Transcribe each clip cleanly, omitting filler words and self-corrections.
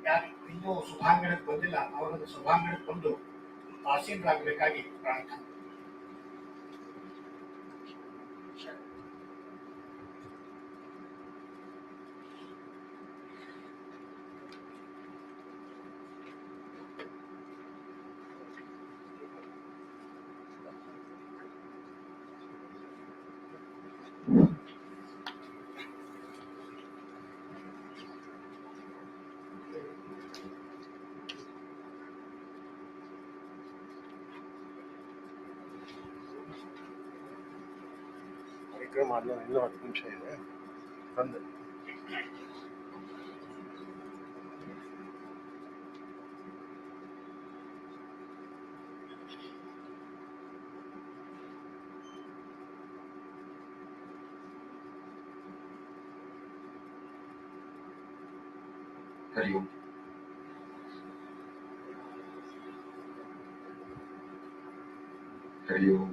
ಯಾರು ಇನ್ನೂ ಶುಭಾಂಗಣಕ್ಕೆ ಬಂದಿಲ್ಲ ಅವರನ್ನು ಶುಭಾಂಗಣಕ್ಕೆ ಬಂದು ಆಸೀನರಾಗಬೇಕಾಗಿ ಪ್ರಾರ್ಥನೆ. ಮಾಡಲು ಇನ್ನೂ 10 ನಿಮಿಷ ಇದೆ. ಬಂದು ಹರಿ ಓಂ. ಹರಿ ಓಂ.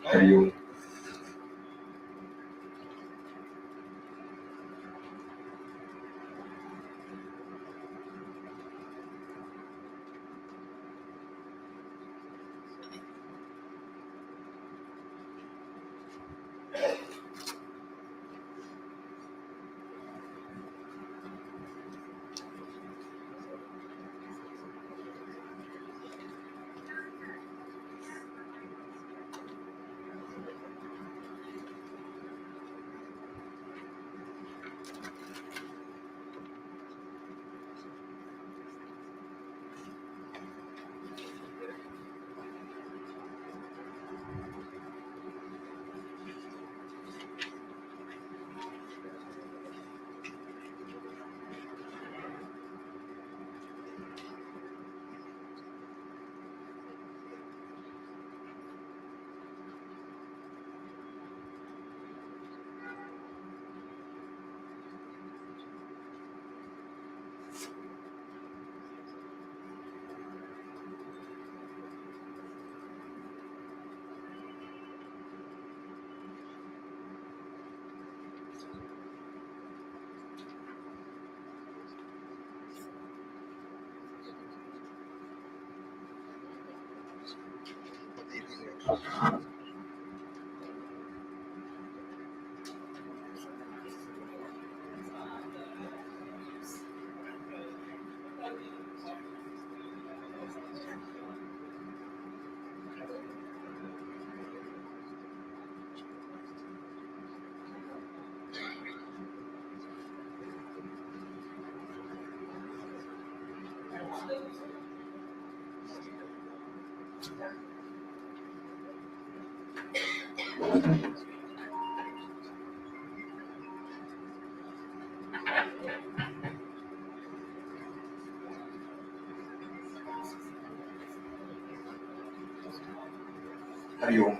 ಹರಿ ಓಂ. ಹರಿ ಓಂ.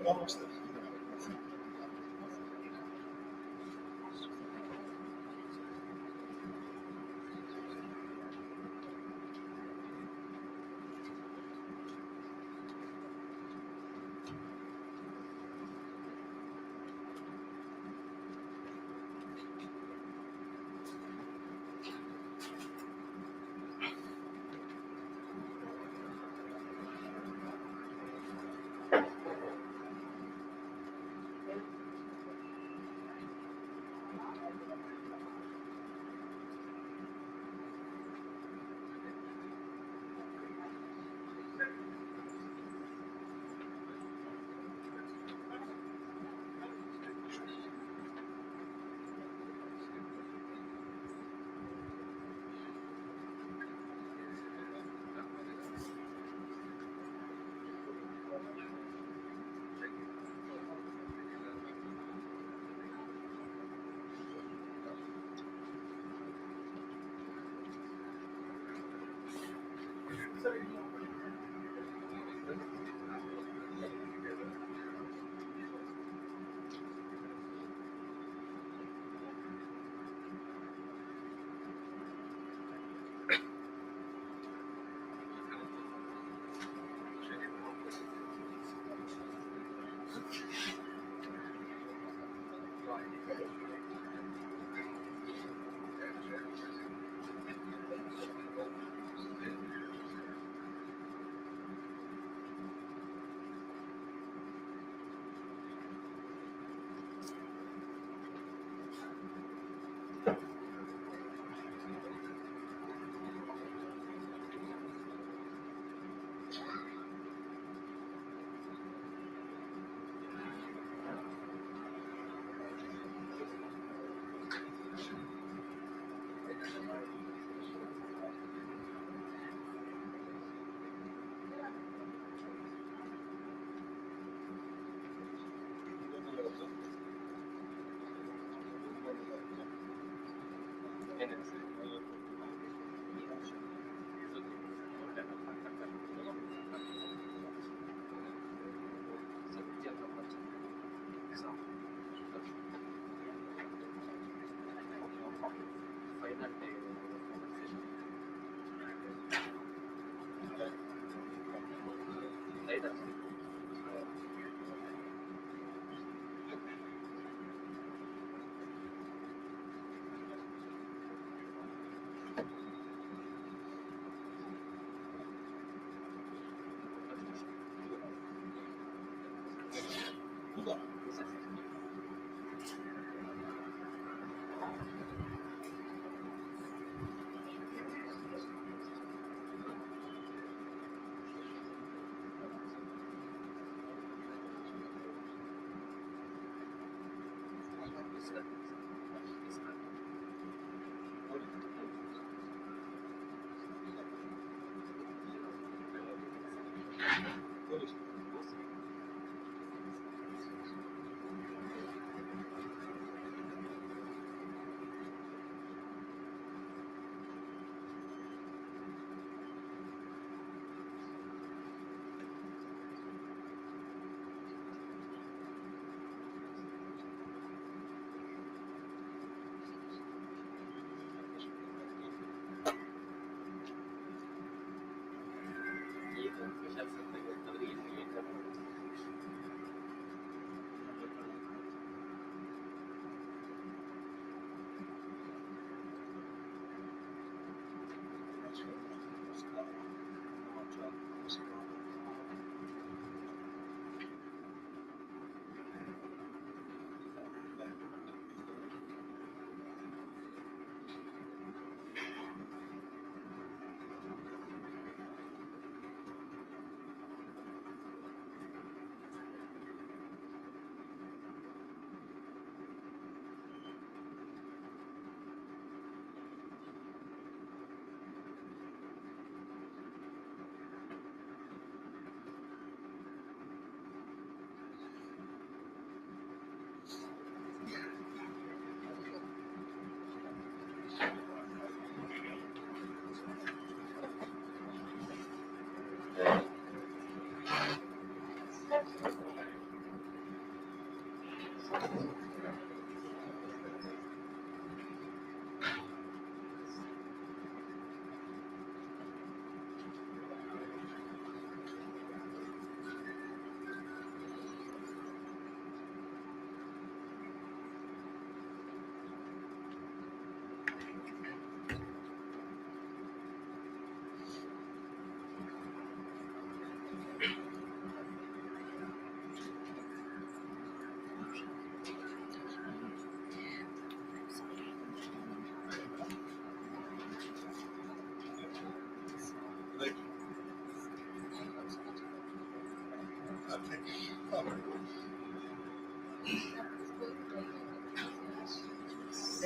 Almost.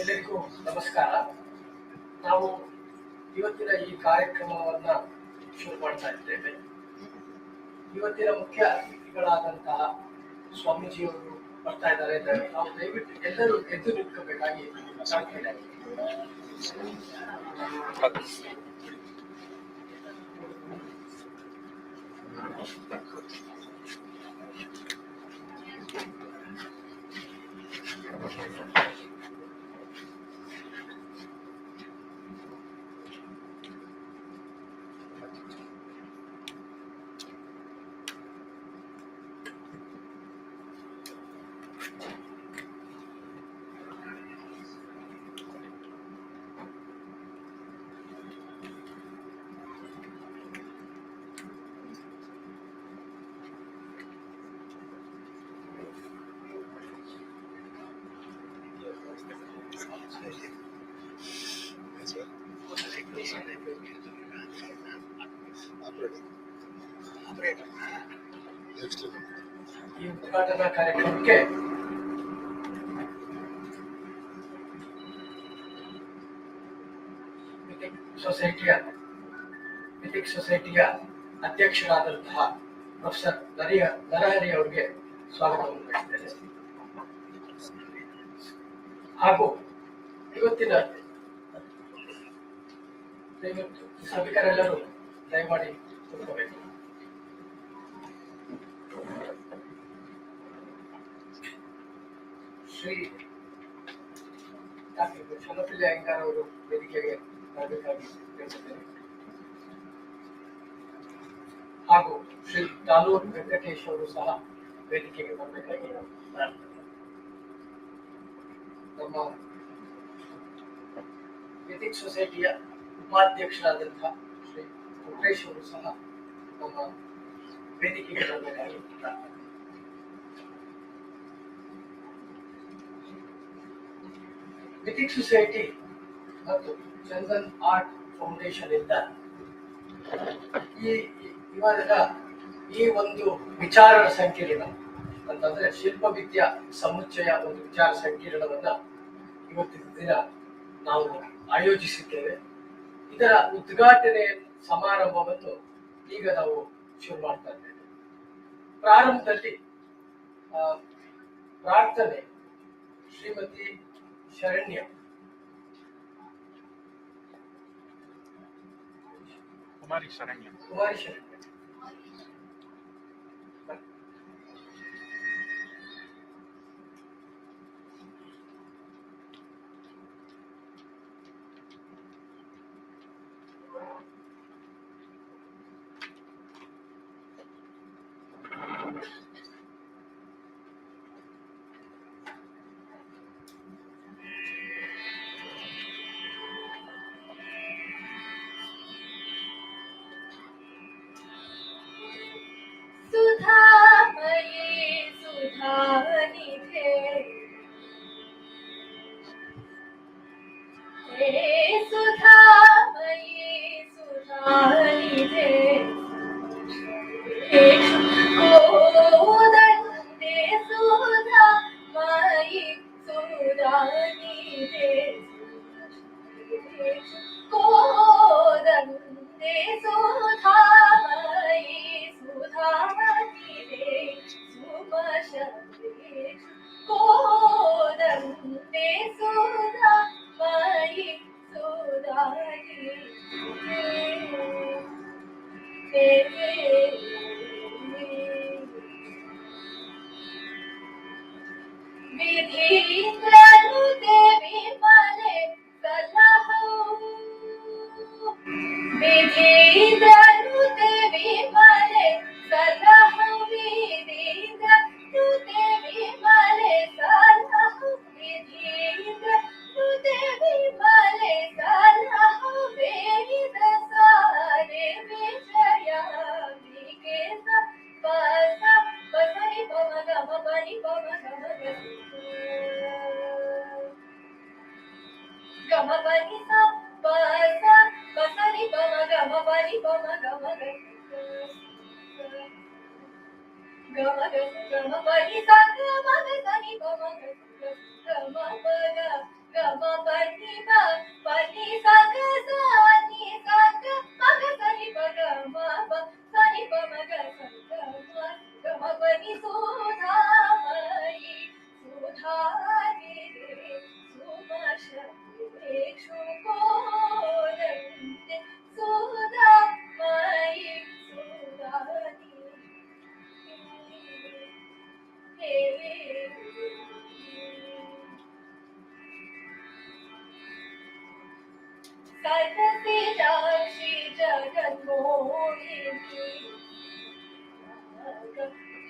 ಎಲ್ಲರಿಗೂ ನಮಸ್ಕಾರ. ನಾವು ಇವತ್ತಿನ ಈ ಕಾರ್ಯಕ್ರಮವನ್ನ ಶುರು ಮಾಡ್ತಾ ಇದ್ದೇವೆ. ಇವತ್ತಿನ ಮುಖ್ಯ ಅತಿಥಿಗಳಾದಂತಹ ಸ್ವಾಮೀಜಿಯವರು ಬರ್ತಾ ಇದ್ದಾರೆ. ನಾವು ದಯವಿಟ್ಟು ಎಲ್ಲರೂ ಎದ್ದು ನಿಂತ್ಕೋಬೇಕಾಗಿ ಪ್ರಾರ್ಥನೆ. ಈ ಉದ್ಘಾಟನಾ ಕಾರ್ಯಕ್ರಮಕ್ಕೆ ಮಿಥಿಕ್ ಸೊಸೈಟಿಯ ಅಧ್ಯಕ್ಷರಾದಂತಹ ಪ್ರೊಫೆಸರ್ ನರಹರಿ ಅವರಿಗೆ ಸ್ವಾಗತವನ್ನು ಬಯಸಿದ್ದೇನೆ. ಹಾಗೂ ಇವತ್ತಿನ ಸಭಿಕರೆಲ್ಲರೂ ದಯಮಾಡಿ ಕೂತ್ಕೋಬೇಕು. ಶ್ರೀ ಶಿಲ್ಪಾವಿದ್ಯಾ ಅವರು ವೇದಿಕೆಗೆ ಬರಬೇಕಾಗಿ ಕೇಳುತ್ತೇನೆ. ಹಾಗೂ ಶ್ರೀ ತಾಲೂರು ವೆಂಕಟೇಶ್ ಅವರು ಸಹ ವೇದಿಕೆಗೆ ಬರಬೇಕಾಗಿ ನಮ್ಮ ಮಿಥಿಕ್ ಸೊಸೈಟಿಯ ಉಪಾಧ್ಯಕ್ಷರಾದಂತಹ ಶ್ರೀ ವೆಂಕಟೇಶ್ ಅವರು ಸಹ ನಮ್ಮ ವೇದಿಕೆಗೆ ಬರಬೇಕಾಗಿ ಮಿಥಿಕ್ ಸೊಸೈಟಿ ಮತ್ತು ಚಂದನ್ ಆರ್ಟ್ ಫೌಂಡೇಶನ್ ಇಂದ ಇವಾಗ ಈ ಒಂದು ವಿಚಾರಣ ಸಂಕಿರಣ ಅಂತಂದ್ರೆ ಶಿಲ್ಪವಿದ್ಯಾ ಸಮುಚ್ಚಯ ಒಂದು ವಿಚಾರ ಸಂಕಿರಣವನ್ನ ಇವತ್ತಿನ ದಿನ ನಾವು ಆಯೋಜಿಸಿದ್ದೇವೆ. ಇದರ ಉದ್ಘಾಟನೆ ಸಮಾರಂಭವನ್ನು ಈಗ ನಾವು ಶುರು ಮಾಡ್ತಾ ಇದ್ದೇವೆ. ಪ್ರಾರಂಭದಲ್ಲಿ ಪ್ರಾರ್ಥನೆ ಶ್ರೀಮತಿ ಶರಣ್ಯ ಕುಮಾರಿ ಶರಣ್ಯ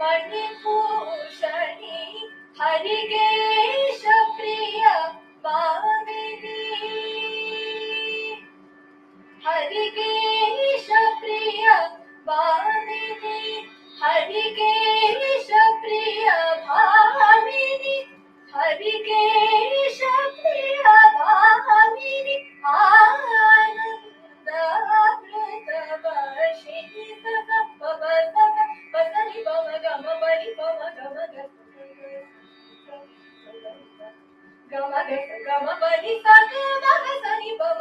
मणिभूषणी हरिकेश प्रिय भामिनी हरिकेश प्रिय भामिनी हरिकेश प्रिय भामिनी हरिकेश प्रिय भामिनी आनन्दामृत वर्षिणि सदा पसनि पम गम बलि पम गम गम गम बलि सग मग सनि पम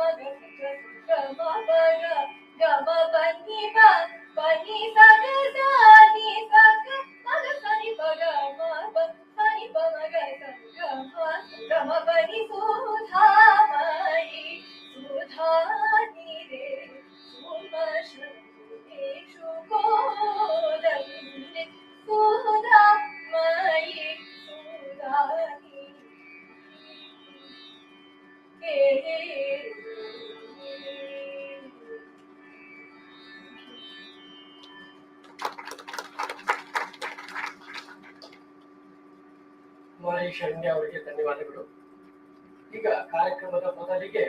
गम बग गम बनि बनि सग सनि सग मग सनि पग सनि पम गम बनि सुधामयि सुधानि रे सुमशेषु गोदन्दे सुधामयि सुधानि ಕುಮಾರಿ ಶರಣ್ಯ ಅವರಿಗೆ ಧನ್ಯವಾದಗಳು. ಈಗ ಕಾರ್ಯಕ್ರಮದ ಮೊದಲಿಗೆ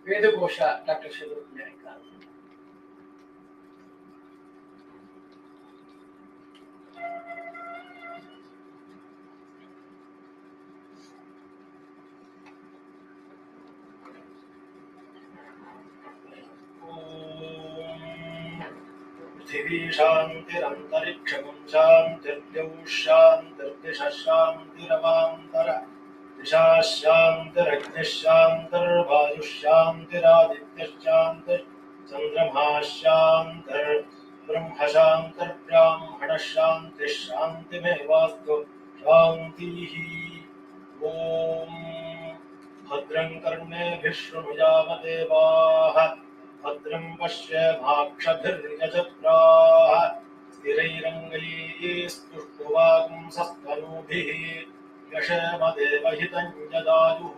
ವೇದಘೋಷ ಡಾಕ್ಟರ್ ಶಿವರುದ್ರನಾಯಕ. पृथिवी शान्तिरन्तरिक्षं शान्तिर्द्यौः शान्तिर्दिशः शान्तिरवान्तर दिशा शान्तिरग्निः शान्तिर्वायुः शान्तिरादित्यः शान्तिः चन्द्रमा शान्तिर्ब्रह्म शान्तिर्ब्राह्मणः शान्तिः शान्तिमेवास्तु शान्तिः. ॐ भद्रं कर्णेभिः शृणुयामदेवाः भद्रं पश्येमाक्षभिर्यजत्राः स्थिरैरङ्गैस्तुष्टुवागुंसस्तनूभिः यशेमदेवहितं यदायुः.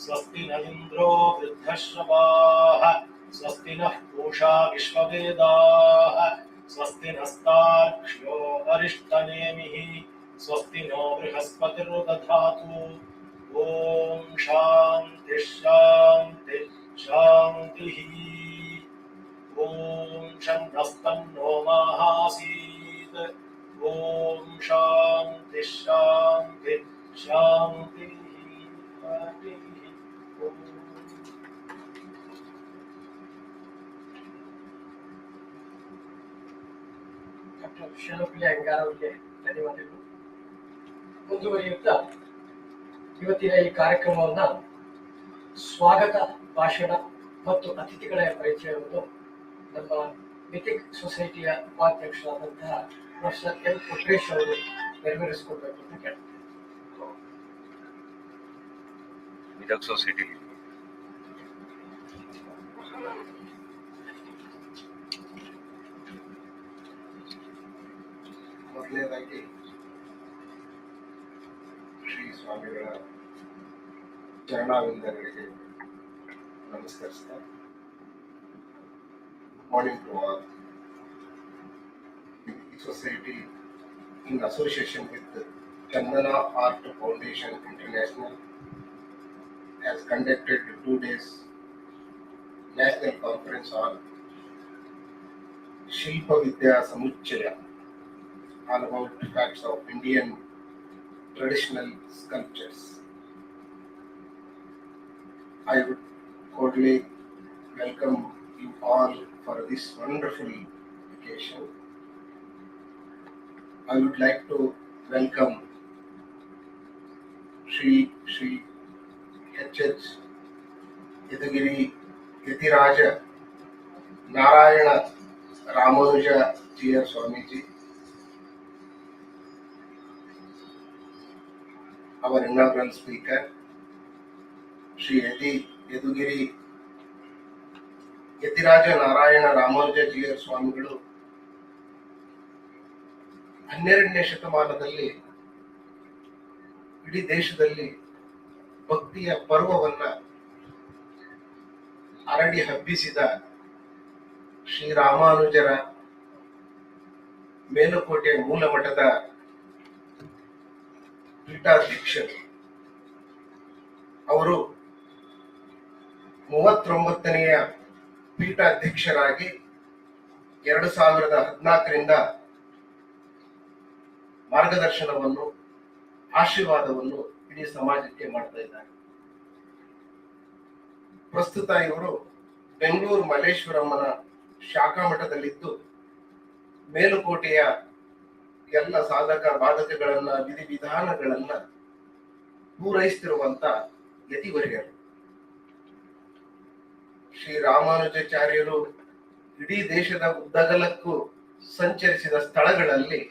स्वस्ति न इन्द्रो वृद्धश्रवाः स्वस्ति नः पूषा विश्ववेदाः स्वस्ति नस्तार्क्ष्यो अरिष्टनेमिः स्वस्ति नो बृहस्पतिर्दधातु. ॐ शान्ति शान्ति शान्तिः. ॐ शन्नस्तन्नो माहासीत्. ॐ शान्ति शान्ति शान्तिः. ಡಾಕ್ಟರ್ ಶಿವರುದ್ರನಾಯಕ ಅವರಿಗೆ ಧನ್ಯವಾದಗಳು. ಮುಂದುವರಿಯುತ್ತಾ ಇವತ್ತಿನ ಈ ಕಾರ್ಯಕ್ರಮವನ್ನ ಸ್ವಾಗತ ಭಾಷಣ ಮತ್ತು ಅತಿಥಿಗಳ ಪರಿಚಯವನ್ನು ನಮ್ಮ ಮಿಥಿಕ್ ಸೊಸೈಟಿಯ ಉಪಾಧ್ಯಕ್ಷರಾದಂತಹ ಪ್ರೊಫೆಸರ್ ಎಂ ಪುಟ್ರೇಶ್ ಅವರು ನೆರವೇರಿಸಿಕೊಳ್ಬೇಕು ಅಂತ ಕೇಳ್ತಾರೆ. ಮಿಥಿಕ್ ಸೊಸೈಟಿ ಮೊದಲನೇದಾಗಿ ಶ್ರೀ ಸ್ವಾಮಿಗಳ ಚರಣಾವಿಂದಗಳಿಗೆ ನಮಸ್ಕರಿಸ್ತಾ morning to all. Society in association with Chandana Art Foundation International has conducted 2 days national conference on Śilpavidāya Samuccaya, all about facts of Indian traditional sculptures. I would cordially welcome you all for this wonderful occasion. I would like to welcome Shri H.H. Yadugiri Yatiraja Narayana Ramanuja Jiya Swamiji, our inaugural speaker, Shri Yadugiri Yatiraja Narayana Ramanuja Jiya Swamigalu 12ನೇ ಶತಮಾನದಲ್ಲಿ ಇಡೀ ದೇಶದಲ್ಲಿ ಭಕ್ತಿಯ ಪರ್ವವನ್ನ ಹರಡಿ ಹಬ್ಬಿಸಿದ ಶ್ರೀರಾಮಾನುಜರ ಮೇಲುಕೋಟೆ ಮೂಲ ಮಠದ ಪೀಠಾಧ್ಯಕ್ಷರು. ಅವರು 39ನೆಯ ಪೀಠಾಧ್ಯಕ್ಷರಾಗಿ 2014ರಿಂದ ಮಾರ್ಗದರ್ಶನವನ್ನು, ಆಶೀರ್ವಾದವನ್ನು ಇಡೀ ಸಮಾಜಕ್ಕೆ ಮಾಡ್ತಾ ಇದ್ದಾರೆ. ಪ್ರಸ್ತುತ ಇವರು ಬೆಂಗಳೂರು ಮಲ್ಲೇಶ್ವರಮ್ಮನ ಶಾಖಾ ಮಠದಲ್ಲಿದ್ದು ಮೇಲುಕೋಟೆಯ ಎಲ್ಲ ಸಾಧಕ ಬಾಧಕಗಳನ್ನ, ವಿಧಿವಿಧಾನಗಳನ್ನ ಪೂರೈಸುತ್ತಿರುವಂತ ಯತಿವರ್ಯರು. ಶ್ರೀರಾಮಾನುಜಾಚಾರ್ಯರು ಇಡೀ ದೇಶದ ಉದ್ದಗಲಕ್ಕೂ ಸಂಚರಿಸಿದ ಸ್ಥಳಗಳಲ್ಲಿ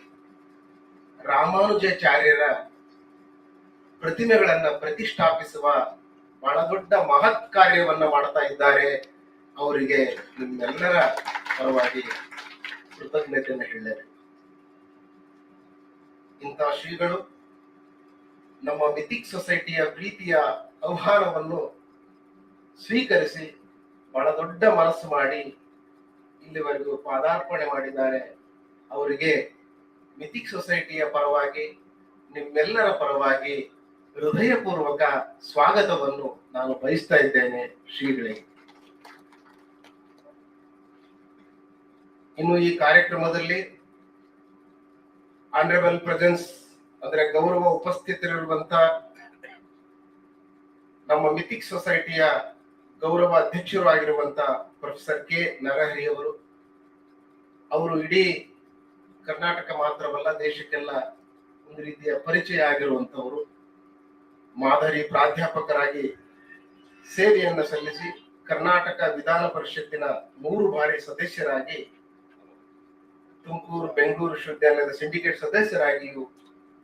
ರಾಮಾನುಜಾಚಾರ್ಯರ ಪ್ರತಿಮೆಗಳನ್ನ ಪ್ರತಿಷ್ಠಾಪಿಸುವ ಬಹಳ ದೊಡ್ಡ ಮಹತ್ ಕಾರ್ಯವನ್ನ ಮಾಡ್ತಾ ಇದ್ದಾರೆ. ಅವರಿಗೆ ನಿಮ್ಮೆಲ್ಲರ ಪರವಾಗಿ ಕೃತಜ್ಞತೆಯನ್ನು ಹೇಳಬೇಕು. ಇಂತಹ ಶ್ರೀಗಳು ನಮ್ಮ ಮಿಥಿಕ್ ಸೊಸೈಟಿಯ ಪ್ರೀತಿಯ ಆಹ್ವಾನವನ್ನು ಸ್ವೀಕರಿಸಿ ಬಹಳ ದೊಡ್ಡ ಮನಸ್ಸು ಮಾಡಿ ಇಲ್ಲಿವರೆಗೂ ಪಾದಾರ್ಪಣೆ ಮಾಡಿದ್ದಾರೆ. ಅವರಿಗೆ ಮಿಥಿಕ್ ಸೊಸೈಟಿಯ ಪರವಾಗಿ, ನಿಮ್ಮೆಲ್ಲರ ಪರವಾಗಿ ಹೃದಯಪೂರ್ವಕ ಸ್ವಾಗತವನ್ನು ನಾನು ಬಯಸ್ತಾ ಇದ್ದೇನೆ ಶ್ರೀಗಳಿಗೆ. ಇನ್ನು ಈ ಕಾರ್ಯಕ್ರಮದಲ್ಲಿ ಆನರೇಬಲ್ ಪ್ರೆಸೆನ್ಸ್ ಅಂದ್ರೆ ಗೌರವ ಉಪಸ್ಥಿತರಿರುವಂತ ನಮ್ಮ ಮಿಥಿಕ್ ಸೊಸೈಟಿಯ ಗೌರವ ಅಧ್ಯಕ್ಷರು ಆಗಿರುವಂತ ಪ್ರೊಫೆಸರ್ ಕೆ ನರಹರಿ ಅವರು ಇಡೀ ಕರ್ನಾಟಕ ಮಾತ್ರವಲ್ಲ ದೇಶಕ್ಕೆಲ್ಲ ಒಂದು ರೀತಿಯ ಪರಿಚಯ ಆಗಿರುವಂತವರು. ಮಾದರಿ ಪ್ರಾಧ್ಯಾಪಕರಾಗಿ ಸೇವೆಯನ್ನು ಸಲ್ಲಿಸಿ ಕರ್ನಾಟಕ ವಿಧಾನ ಪರಿಷತ್ತಿನ 3 ಬಾರಿ ಸದಸ್ಯರಾಗಿ, ತುಮಕೂರು ಬೆಂಗಳೂರು ವಿಶ್ವವಿದ್ಯಾಲಯದ ಸಿಂಡಿಕೇಟ್ ಸದಸ್ಯರಾಗಿಯೂ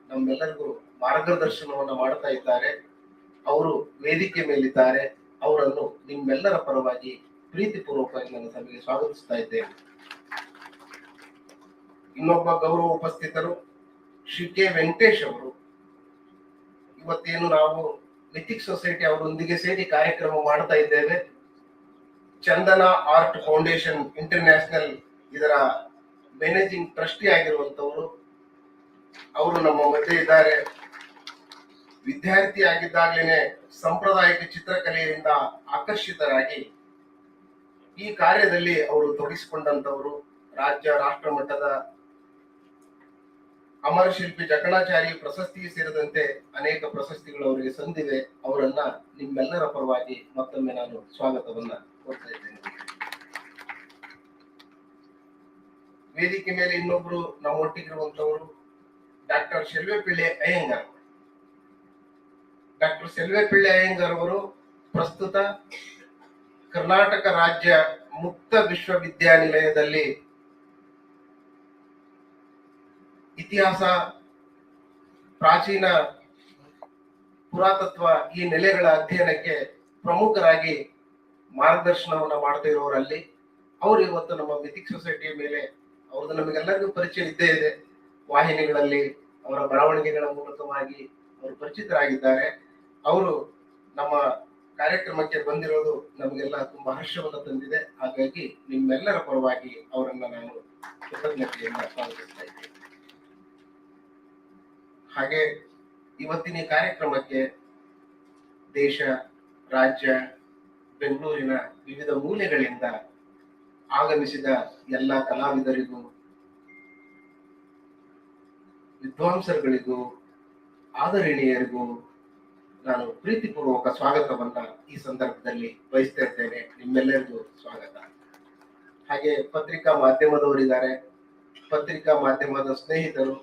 ನಮ್ಮೆಲ್ಲರಿಗೂ ಮಾರ್ಗದರ್ಶನವನ್ನು ಮಾಡ್ತಾ ಇದ್ದಾರೆ. ಅವರು ವೇದಿಕೆ ಮೇಲಿದ್ದಾರೆ. ಅವರನ್ನು ನಿಮ್ಮೆಲ್ಲರ ಪರವಾಗಿ ಪ್ರೀತಿಪೂರ್ವಕವಾಗಿ ನಾನು ಸಭೆಗೆ ಸ್ವಾಗತಿಸ್ತಾ ಇದ್ದೇನೆ. ಇನ್ನೊಬ್ಬ ಗೌರವ ಉಪಸ್ಥಿತರು ಶ್ರೀ ಕೆ ವೆಂಕಟೇಶ್ ಅವರು. ಇವತ್ತೇನು ನಾವು ಮಿಥಿಕ್ ಸೊಸೈಟಿ ಅವರೊಂದಿಗೆ ಸೇರಿ ಕಾರ್ಯಕ್ರಮ ಮಾಡ್ತಾ ಇದ್ದೇವೆ. ಚಂದನ ಆರ್ಟ್ ಫೌಂಡೇಶನ್ ಇಂಟರ್ನ್ಯಾಷನಲ್ ಇದರ ಮ್ಯಾನೇಜಿಂಗ್ ಟ್ರಸ್ಟಿ ಆಗಿರುವಂತವರು. ಅವರು ನಮ್ಮ ಮಧ್ಯೆ ಇದ್ದಾರೆ. ವಿದ್ಯಾರ್ಥಿ ಆಗಿದ್ದಾಗಲೇ ಸಾಂಪ್ರದಾಯಿಕ ಚಿತ್ರಕಲೆಯಿಂದ ಆಕರ್ಷಿತರಾಗಿ ಈ ಕಾರ್ಯದಲ್ಲಿ ಅವರು ತೊಡಗಿಸಿಕೊಂಡಂತವರು. ರಾಜ್ಯ ರಾಷ್ಟ್ರ ಮಟ್ಟದ ಅಮರ ಶಿಲ್ಪಿ ಜಕಣಾಚಾರಿ ಪ್ರಶಸ್ತಿ ಸೇರಿದಂತೆ ಅನೇಕ ಪ್ರಶಸ್ತಿಗಳು ಅವರಿಗೆ ಸಂದಿವೆ. ಅವರನ್ನ ನಿಮ್ಮೆಲ್ಲರ ಪರವಾಗಿ ಮತ್ತೊಮ್ಮೆ ನಾನು ಸ್ವಾಗತವನ್ನ ಕೊಡ್ತಾ ಇದ್ದೇನೆ. ವೇದಿಕೆ ಮೇಲೆ ಇನ್ನೊಬ್ರು ನಮ್ಮೊಟ್ಟಿಗಿರುವಂತವರು ಡಾಕ್ಟರ್ ಶೆಲ್ವೆಪಿಳ್ಳೆ ಅಯ್ಯಂಗಾರ್. ಡಾಕ್ಟರ್ ಶೆಲ್ವೆಪಿಳ್ಳೆ ಅಯ್ಯಂಗಾರ್ ಅವರು ಪ್ರಸ್ತುತ ಕರ್ನಾಟಕ ರಾಜ್ಯ ಮುಕ್ತ ವಿಶ್ವವಿದ್ಯಾನಿಲಯದಲ್ಲಿ ಇತಿಹಾಸ, ಪ್ರಾಚೀನ ಪುರಾತತ್ವ ಈ ನೆಲೆಗಳ ಅಧ್ಯಯನಕ್ಕೆ ಪ್ರಮುಖರಾಗಿ ಮಾರ್ಗದರ್ಶನವನ್ನ ಮಾಡ್ತಾ ಇರೋರಲ್ಲಿ ಅವರು ಇವತ್ತು ನಮ್ಮ ಮಿಥಿಕ್ ಸೊಸೈಟಿಯ ಮೇಲೆ ಅವ್ರದ್ದು ನಮಗೆಲ್ಲರಿಗೂ ಪರಿಚಯ ಇದ್ದೇ ಇದೆ. ವಾಹಿನಿಗಳಲ್ಲಿ ಅವರ ಬರವಣಿಗೆಗಳ ಮೂಲಕವಾಗಿ ಅವರು ಪರಿಚಿತರಾಗಿದ್ದಾರೆ. ಅವರು ನಮ್ಮ ಕಾರ್ಯಕ್ರಮಕ್ಕೆ ಬಂದಿರೋದು ನಮಗೆಲ್ಲ ತುಂಬಾ ಹರ್ಷವನ್ನು ತಂದಿದೆ. ಹಾಗಾಗಿ ನಿಮ್ಮೆಲ್ಲರ ಪರವಾಗಿ ಅವರನ್ನ ನಾನು ಕೃತಜ್ಞತೆಯಿಂದ ಸ್ವಾಗತಿಸ್ತಾ ಇದ್ದೇನೆ. ಹಾಗೆ ಇವತ್ತಿನ ಕಾರ್ಯಕ್ರಮಕ್ಕೆ ದೇಶ, ರಾಜ್ಯ, ಬೆಂಗಳೂರಿನ ವಿವಿಧ ಮೂಲೆಗಳಿಂದ ಆಗಮಿಸಿದ ಎಲ್ಲ ಕಲಾವಿದರಿಗೂ, ವಿದ್ವಾಂಸರುಗಳಿಗೂ, ಆದರಣೀಯರಿಗೂ ನಾನು ಪ್ರೀತಿಪೂರ್ವಕ ಸ್ವಾಗತವನ್ನ ಈ ಸಂದರ್ಭದಲ್ಲಿ ಬಯಸ್ತಾ ಇದ್ದೇನೆ. ನಿಮ್ಮೆಲ್ಲರಿಗೂ ಸ್ವಾಗತ. ಹಾಗೆ ಪತ್ರಿಕಾ ಮಾಧ್ಯಮದವರಿದ್ದಾರೆ, ಪತ್ರಿಕಾ ಮಾಧ್ಯಮದ ಸ್ನೇಹಿತರು,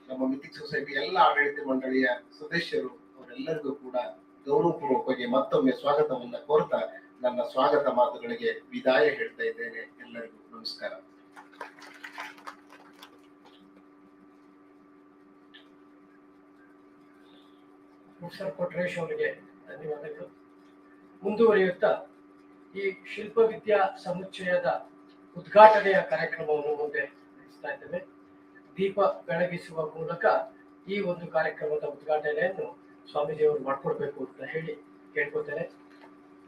ನಮ್ಮ ಮಿಥಿಕ್ ಸೊಸೈಟಿ ಎಲ್ಲ ಆಡಳಿತ ಮಂಡಳಿಯ ಸದಸ್ಯರು, ಅವರೆಲ್ಲರಿಗೂ ಕೂಡ ಗೌರವಪೂರ್ವಕವಾಗಿ ಮತ್ತೊಮ್ಮೆ ಸ್ವಾಗತವನ್ನ ಕೋರ್ತಾ ನನ್ನ ಸ್ವಾಗತ ಮಾತುಗಳಿಗೆ ವಿದಾಯ ಹೇಳ್ತಾ ಇದ್ದೇನೆ. ಎಲ್ಲರಿಗೂ ನಮಸ್ಕಾರ. ಪ್ರೊಫೆಸರ್ ಕೊಟ್ರೇಶ್ ಅವರಿಗೆ ಧನ್ಯವಾದಗಳು. ಮುಂದುವರಿಯುತ್ತಾ ಈ ಶಿಲ್ಪವಿದ್ಯಾ ಸಮುಚ್ಚಯದ ಉದ್ಘಾಟನೆಯ ಕಾರ್ಯಕ್ರಮವನ್ನು ಮುಂದೆ ನಡೆಸ್ತಾ ಇದ್ದೇವೆ. ದೀಪ ಬೆಳಗಿಸುವ ಮೂಲಕ ಈ ಒಂದು ಕಾರ್ಯಕ್ರಮದ ಉದ್ಘಾಟನೆಯನ್ನು ಸ್ವಾಮೀಜಿಯವರು ಮಾಡಿಕೊಡ್ಬೇಕು ಅಂತ ಹೇಳಿ ಕೇಳ್ಕೊತೇನೆ.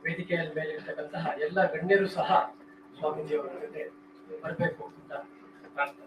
ವೇದಿಕೆಯ ಮೇಲೆ ಇರ್ತಕ್ಕಂತಹ ಎಲ್ಲ ಗಣ್ಯರು ಸಹ ಸ್ವಾಮೀಜಿಯವರ ಜೊತೆ ಬರಬೇಕು ಅಂತ ಪ್ರಾರ್ಥನೆ.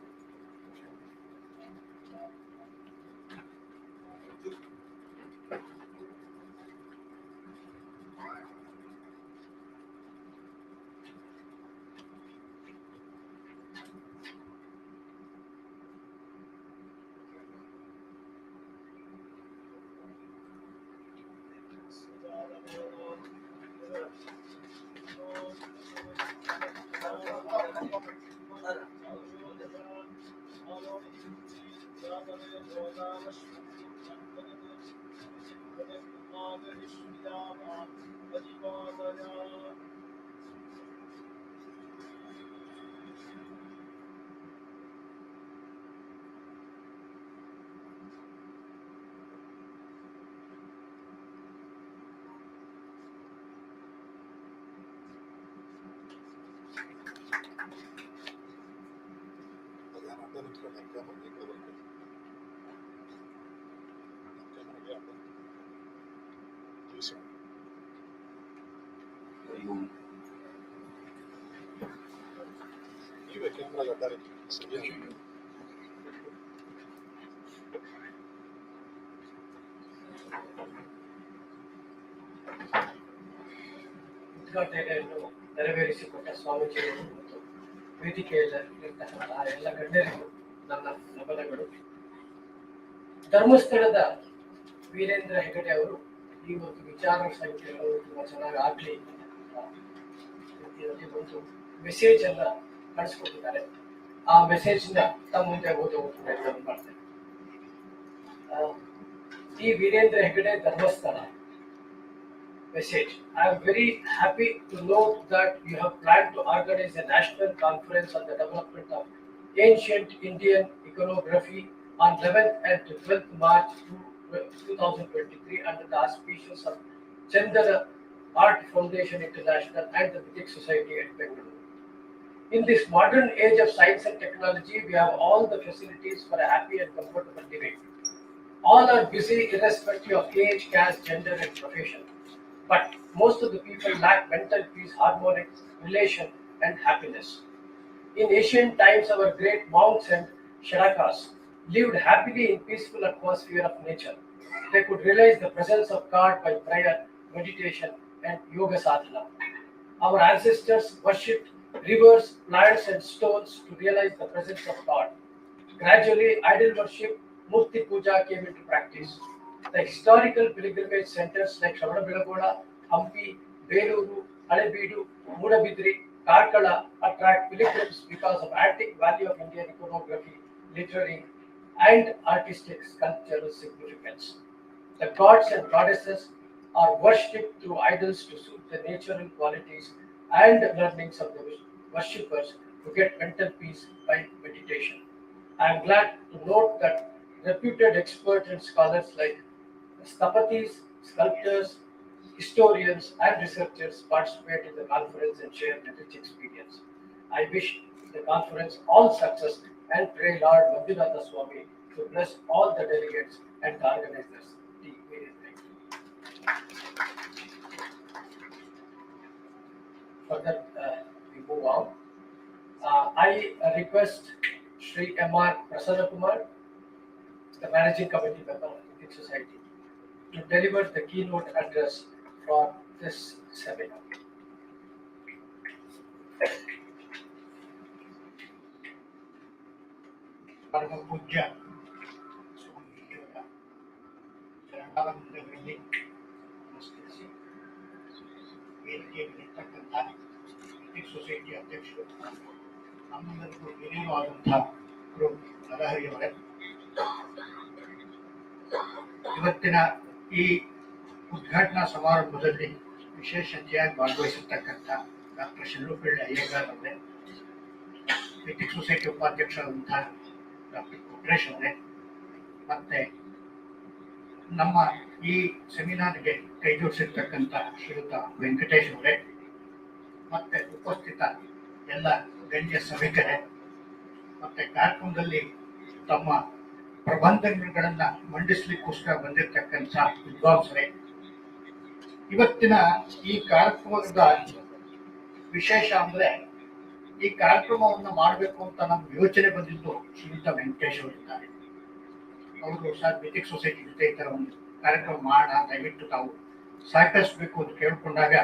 ಉದ್ಘಾಟನೆಯನ್ನು ನೆರವೇರಿಸಿಕೊಟ್ಟ ಸ್ವಾಮೀಜಿಗಳು ಮತ್ತು ವೇದಿಕೆಯಲ್ಲಿರ್ತಕ್ಕಂಥ ಎಲ್ಲ ಗಣ್ಯರಿಗೂ ನನ್ನ ನಮನಗಳು. ಧರ್ಮಸ್ಥಳದ ವೀರೇಂದ್ರ ಹೆಗಡೆ ಅವರು ಈ ಒಂದು ವಿಚಾರ ಸಂಖ್ಯೆಗಳು ತುಂಬಾ ಚೆನ್ನಾಗಿ ಆಗ್ಲಿ ರೀತಿಯಲ್ಲಿ ಒಂದು ಮೆಸೇಜ್ ಅನ್ನ ಕಳಿಸ್ಕೊಟ್ಟಿದ್ದಾರೆ. ಆ ಮೆಸೇಜ್ ನ ತಮ್ಮ ಮುಂದೆ ಓದುವ ಪ್ರಯತ್ನ ಮಾಡ್ತೇನೆ. ಈ Veerendra Hegde Dharmasthala message. I am very happy to note that you have planned to organize a national conference on the development of ancient Indian iconography on 11th and 12th March 2023 under the auspices of Chandana Art Foundation International and the Mythic Society at Bengaluru. In this modern age of science and technology, we have all the facilities for a happy and comfortable living. All are busy irrespective of age, caste, gender and profession. But most of the people lack mental peace, harmonic relation and happiness. In ancient times, our great monks and sharakas lived happily in peaceful atmosphere of nature. They could realize the presence of God by prayer, meditation and yoga sadhana. Our ancestors worshipped rivers, plants and stones to realize the presence of God. Gradually, idol worship, mūrti puja came into practice. The historical pilgrimage centers like Shravanabeಳಗೊಳ, Hampi, Beluru, Halebeedu, Mudabidri, Karkala attract pilgrims because of antique value of Indian iconography, literary and artistic sculptural significance. The gods and goddesses are worshipped through idols to suit the natural qualities and learnings of the worshippers to get mental peace by meditation. I am glad to note that reputed experts and scholars like Sthapatis, sculptors, historians and researchers participate in the conference and share their rich experience. I wish the conference all success and pray Lord Manjunatha Swami to bless all the delegates and the organizers. Further, we move on. I request Sri M.R. Prasanna Kumar, the Managing Committee member of the Mythic Society, to deliver the keynote address for this seminar. ಪರಮ ಪೂಜ್ಯ ಸ್ವಾಮೀಜಿಯವರ ಚರಣಾರವಿಂದಗಳಲ್ಲಿ ನಮಸ್ಕರಿಸಿ ವೇದಿಕೆಯಲ್ಲಿರ್ತಕ್ಕಂಥ mythic society ಅಧ್ಯಕ್ಷರು, ನಮ್ಮೆಲ್ಲರಿಗೂ ಹಿರಿಯರಾದಂತಹ ಗುರು ನರಹರಿಯವರೇ, ಇವತ್ತಿನ ಈ ಉದ್ಘಾಟನಾ ಸಮಾರಂಭದಲ್ಲಿ ವಿಶೇಷ ಅತಿಥಿಯಾಗಿ ಭಾಗವಹಿಸಿರ್ತಕ್ಕಂಥ ಡಾಕ್ಟರ್ ಶಿಲ್ಪಳ್ಳಿ ಅಯ್ಯಂಗಾರ್ ಅವರೇ, ಮಿಥಿಕ್ ಸೊಸೈಟಿ ಉಪಾಧ್ಯಕ್ಷರಾದಂತಹ ಡಾಕ್ಟರ್ ಕೊಟ್ರೇಶ್ ಅವರೇ, ಮತ್ತೆ ನಮ್ಮ ಈ ಸೆಮಿನಾರ್ಗೆ ಕೈ ಜೋಡಿಸಿರ್ತಕ್ಕಂಥ ಶ್ರೀಯುತ ವೆಂಕಟೇಶ್ ಅವರೇ, ಮತ್ತೆ ಉಪಸ್ಥಿತ ಎಲ್ಲ ಗಣ್ಯ ಸಭಿಕರೇ, ಮತ್ತೆ ಕಾರ್ಯಕ್ರಮದಲ್ಲಿ ತಮ್ಮ ಪ್ರಬಂಧಗಳನ್ನ ಮಂಡಿಸ್ಲಿಕ್ಕೋಸ್ಕರ ಬಂದಿರತಕ್ಕಂಥ ವಿದ್ವಾಂಸರೇ, ಇವತ್ತಿನ ಈ ಕಾರ್ಯಕ್ರಮದ ವಿಶೇಷ ಅಂದ್ರೆ ಈ ಕಾರ್ಯಕ್ರಮವನ್ನು ಮಾಡಬೇಕು ಅಂತ ನಮ್ಗೆ ಯೋಚನೆ ಬಂದಿದ್ದು ಶ್ರೀಯುತ ವೆಂಕಟೇಶ್ ಅವರಿದ್ದಾರೆ. ಅವರು ಸರ್ ಮಿಥಿಕ್ ಸೊಸೈಟಿ ಜೊತೆ ಈ ತರ ಒಂದು ಕಾರ್ಯಕ್ರಮ ಮಾಡೋಣ, ದಯವಿಟ್ಟು ತಾವು ಸಹಕರಿಸಬೇಕು ಅಂತ ಕೇಳ್ಕೊಂಡಾಗ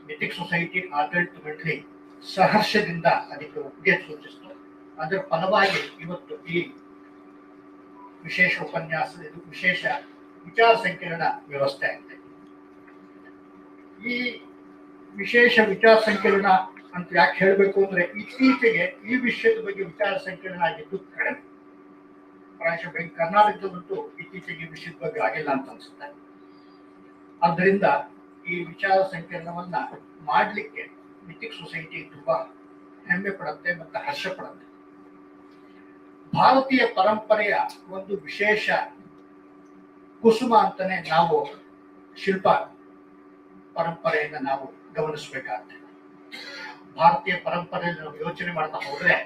ಮಿಥಿಕ್ ಸೊಸೈಟಿ ಆಡಳಿತದಲ್ಲಿ ಸಹರ್ಷದಿಂದ ಅದಕ್ಕೆ ಒಪ್ಪಿಗೆ ಸೂಚಿಸಿತು. ಅದರ ಫಲವಾಗಿ ಇವತ್ತು ಈ ವಿಶೇಷ ಉಪನ್ಯಾಸ, ಇದು ವಿಶೇಷ ವಿಚಾರ ಸಂಕಿರಣ ವ್ಯವಸ್ಥೆ ಆಗಿದೆ. ಈ ವಿಶೇಷ ವಿಚಾರ ಸಂಕಿರಣ ಅಂತ ಯಾಕೆ ಹೇಳಬೇಕು ಅಂದ್ರೆ, ಇತ್ತೀಚೆಗೆ ಈ ವಿಷಯದ ಬಗ್ಗೆ ವಿಚಾರ ಸಂಕಿರಣ ಆಗಿದ್ದು ಕಡಿಮೆ. ಪ್ರಾಯಶಃ ಕರ್ನಾಟಕದಲ್ಲಂತೂ ಇತ್ತೀಚೆಗೆ ಈ ವಿಷಯದ ಬಗ್ಗೆ ಆಗಿಲ್ಲ ಅಂತ ಅನ್ಸುತ್ತೆ. ಆದ್ದರಿಂದ ಈ ವಿಚಾರ ಸಂಕಿರಣವನ್ನ ಮಾಡಲಿಕ್ಕೆ ಮಿಥಿಕ್ ಸೊಸೈಟಿ ತುಂಬಾ ಹೆಮ್ಮೆ ಪಡುತ್ತೆ ಮತ್ತು ಹರ್ಷ ಪಡುತ್ತೆ. ಭಾರತೀಯ ಪರಂಪರೆಯ ಒಂದು ವಿಶೇಷ ಕುಸುಮ ಅಂತಾನೆ ನಾವು ಶಿಲ್ಪ ಪರಂಪರೆಯನ್ನು ನಾವು ಗಮನಿಸಬೇಕಾಗ್ತದೆ. ಭಾರತೀಯ ಪರಂಪರೆಯಲ್ಲಿ ನಾವು ಯೋಚನೆ ಮಾಡ್ತಾ ಹೋದ್ರೆ,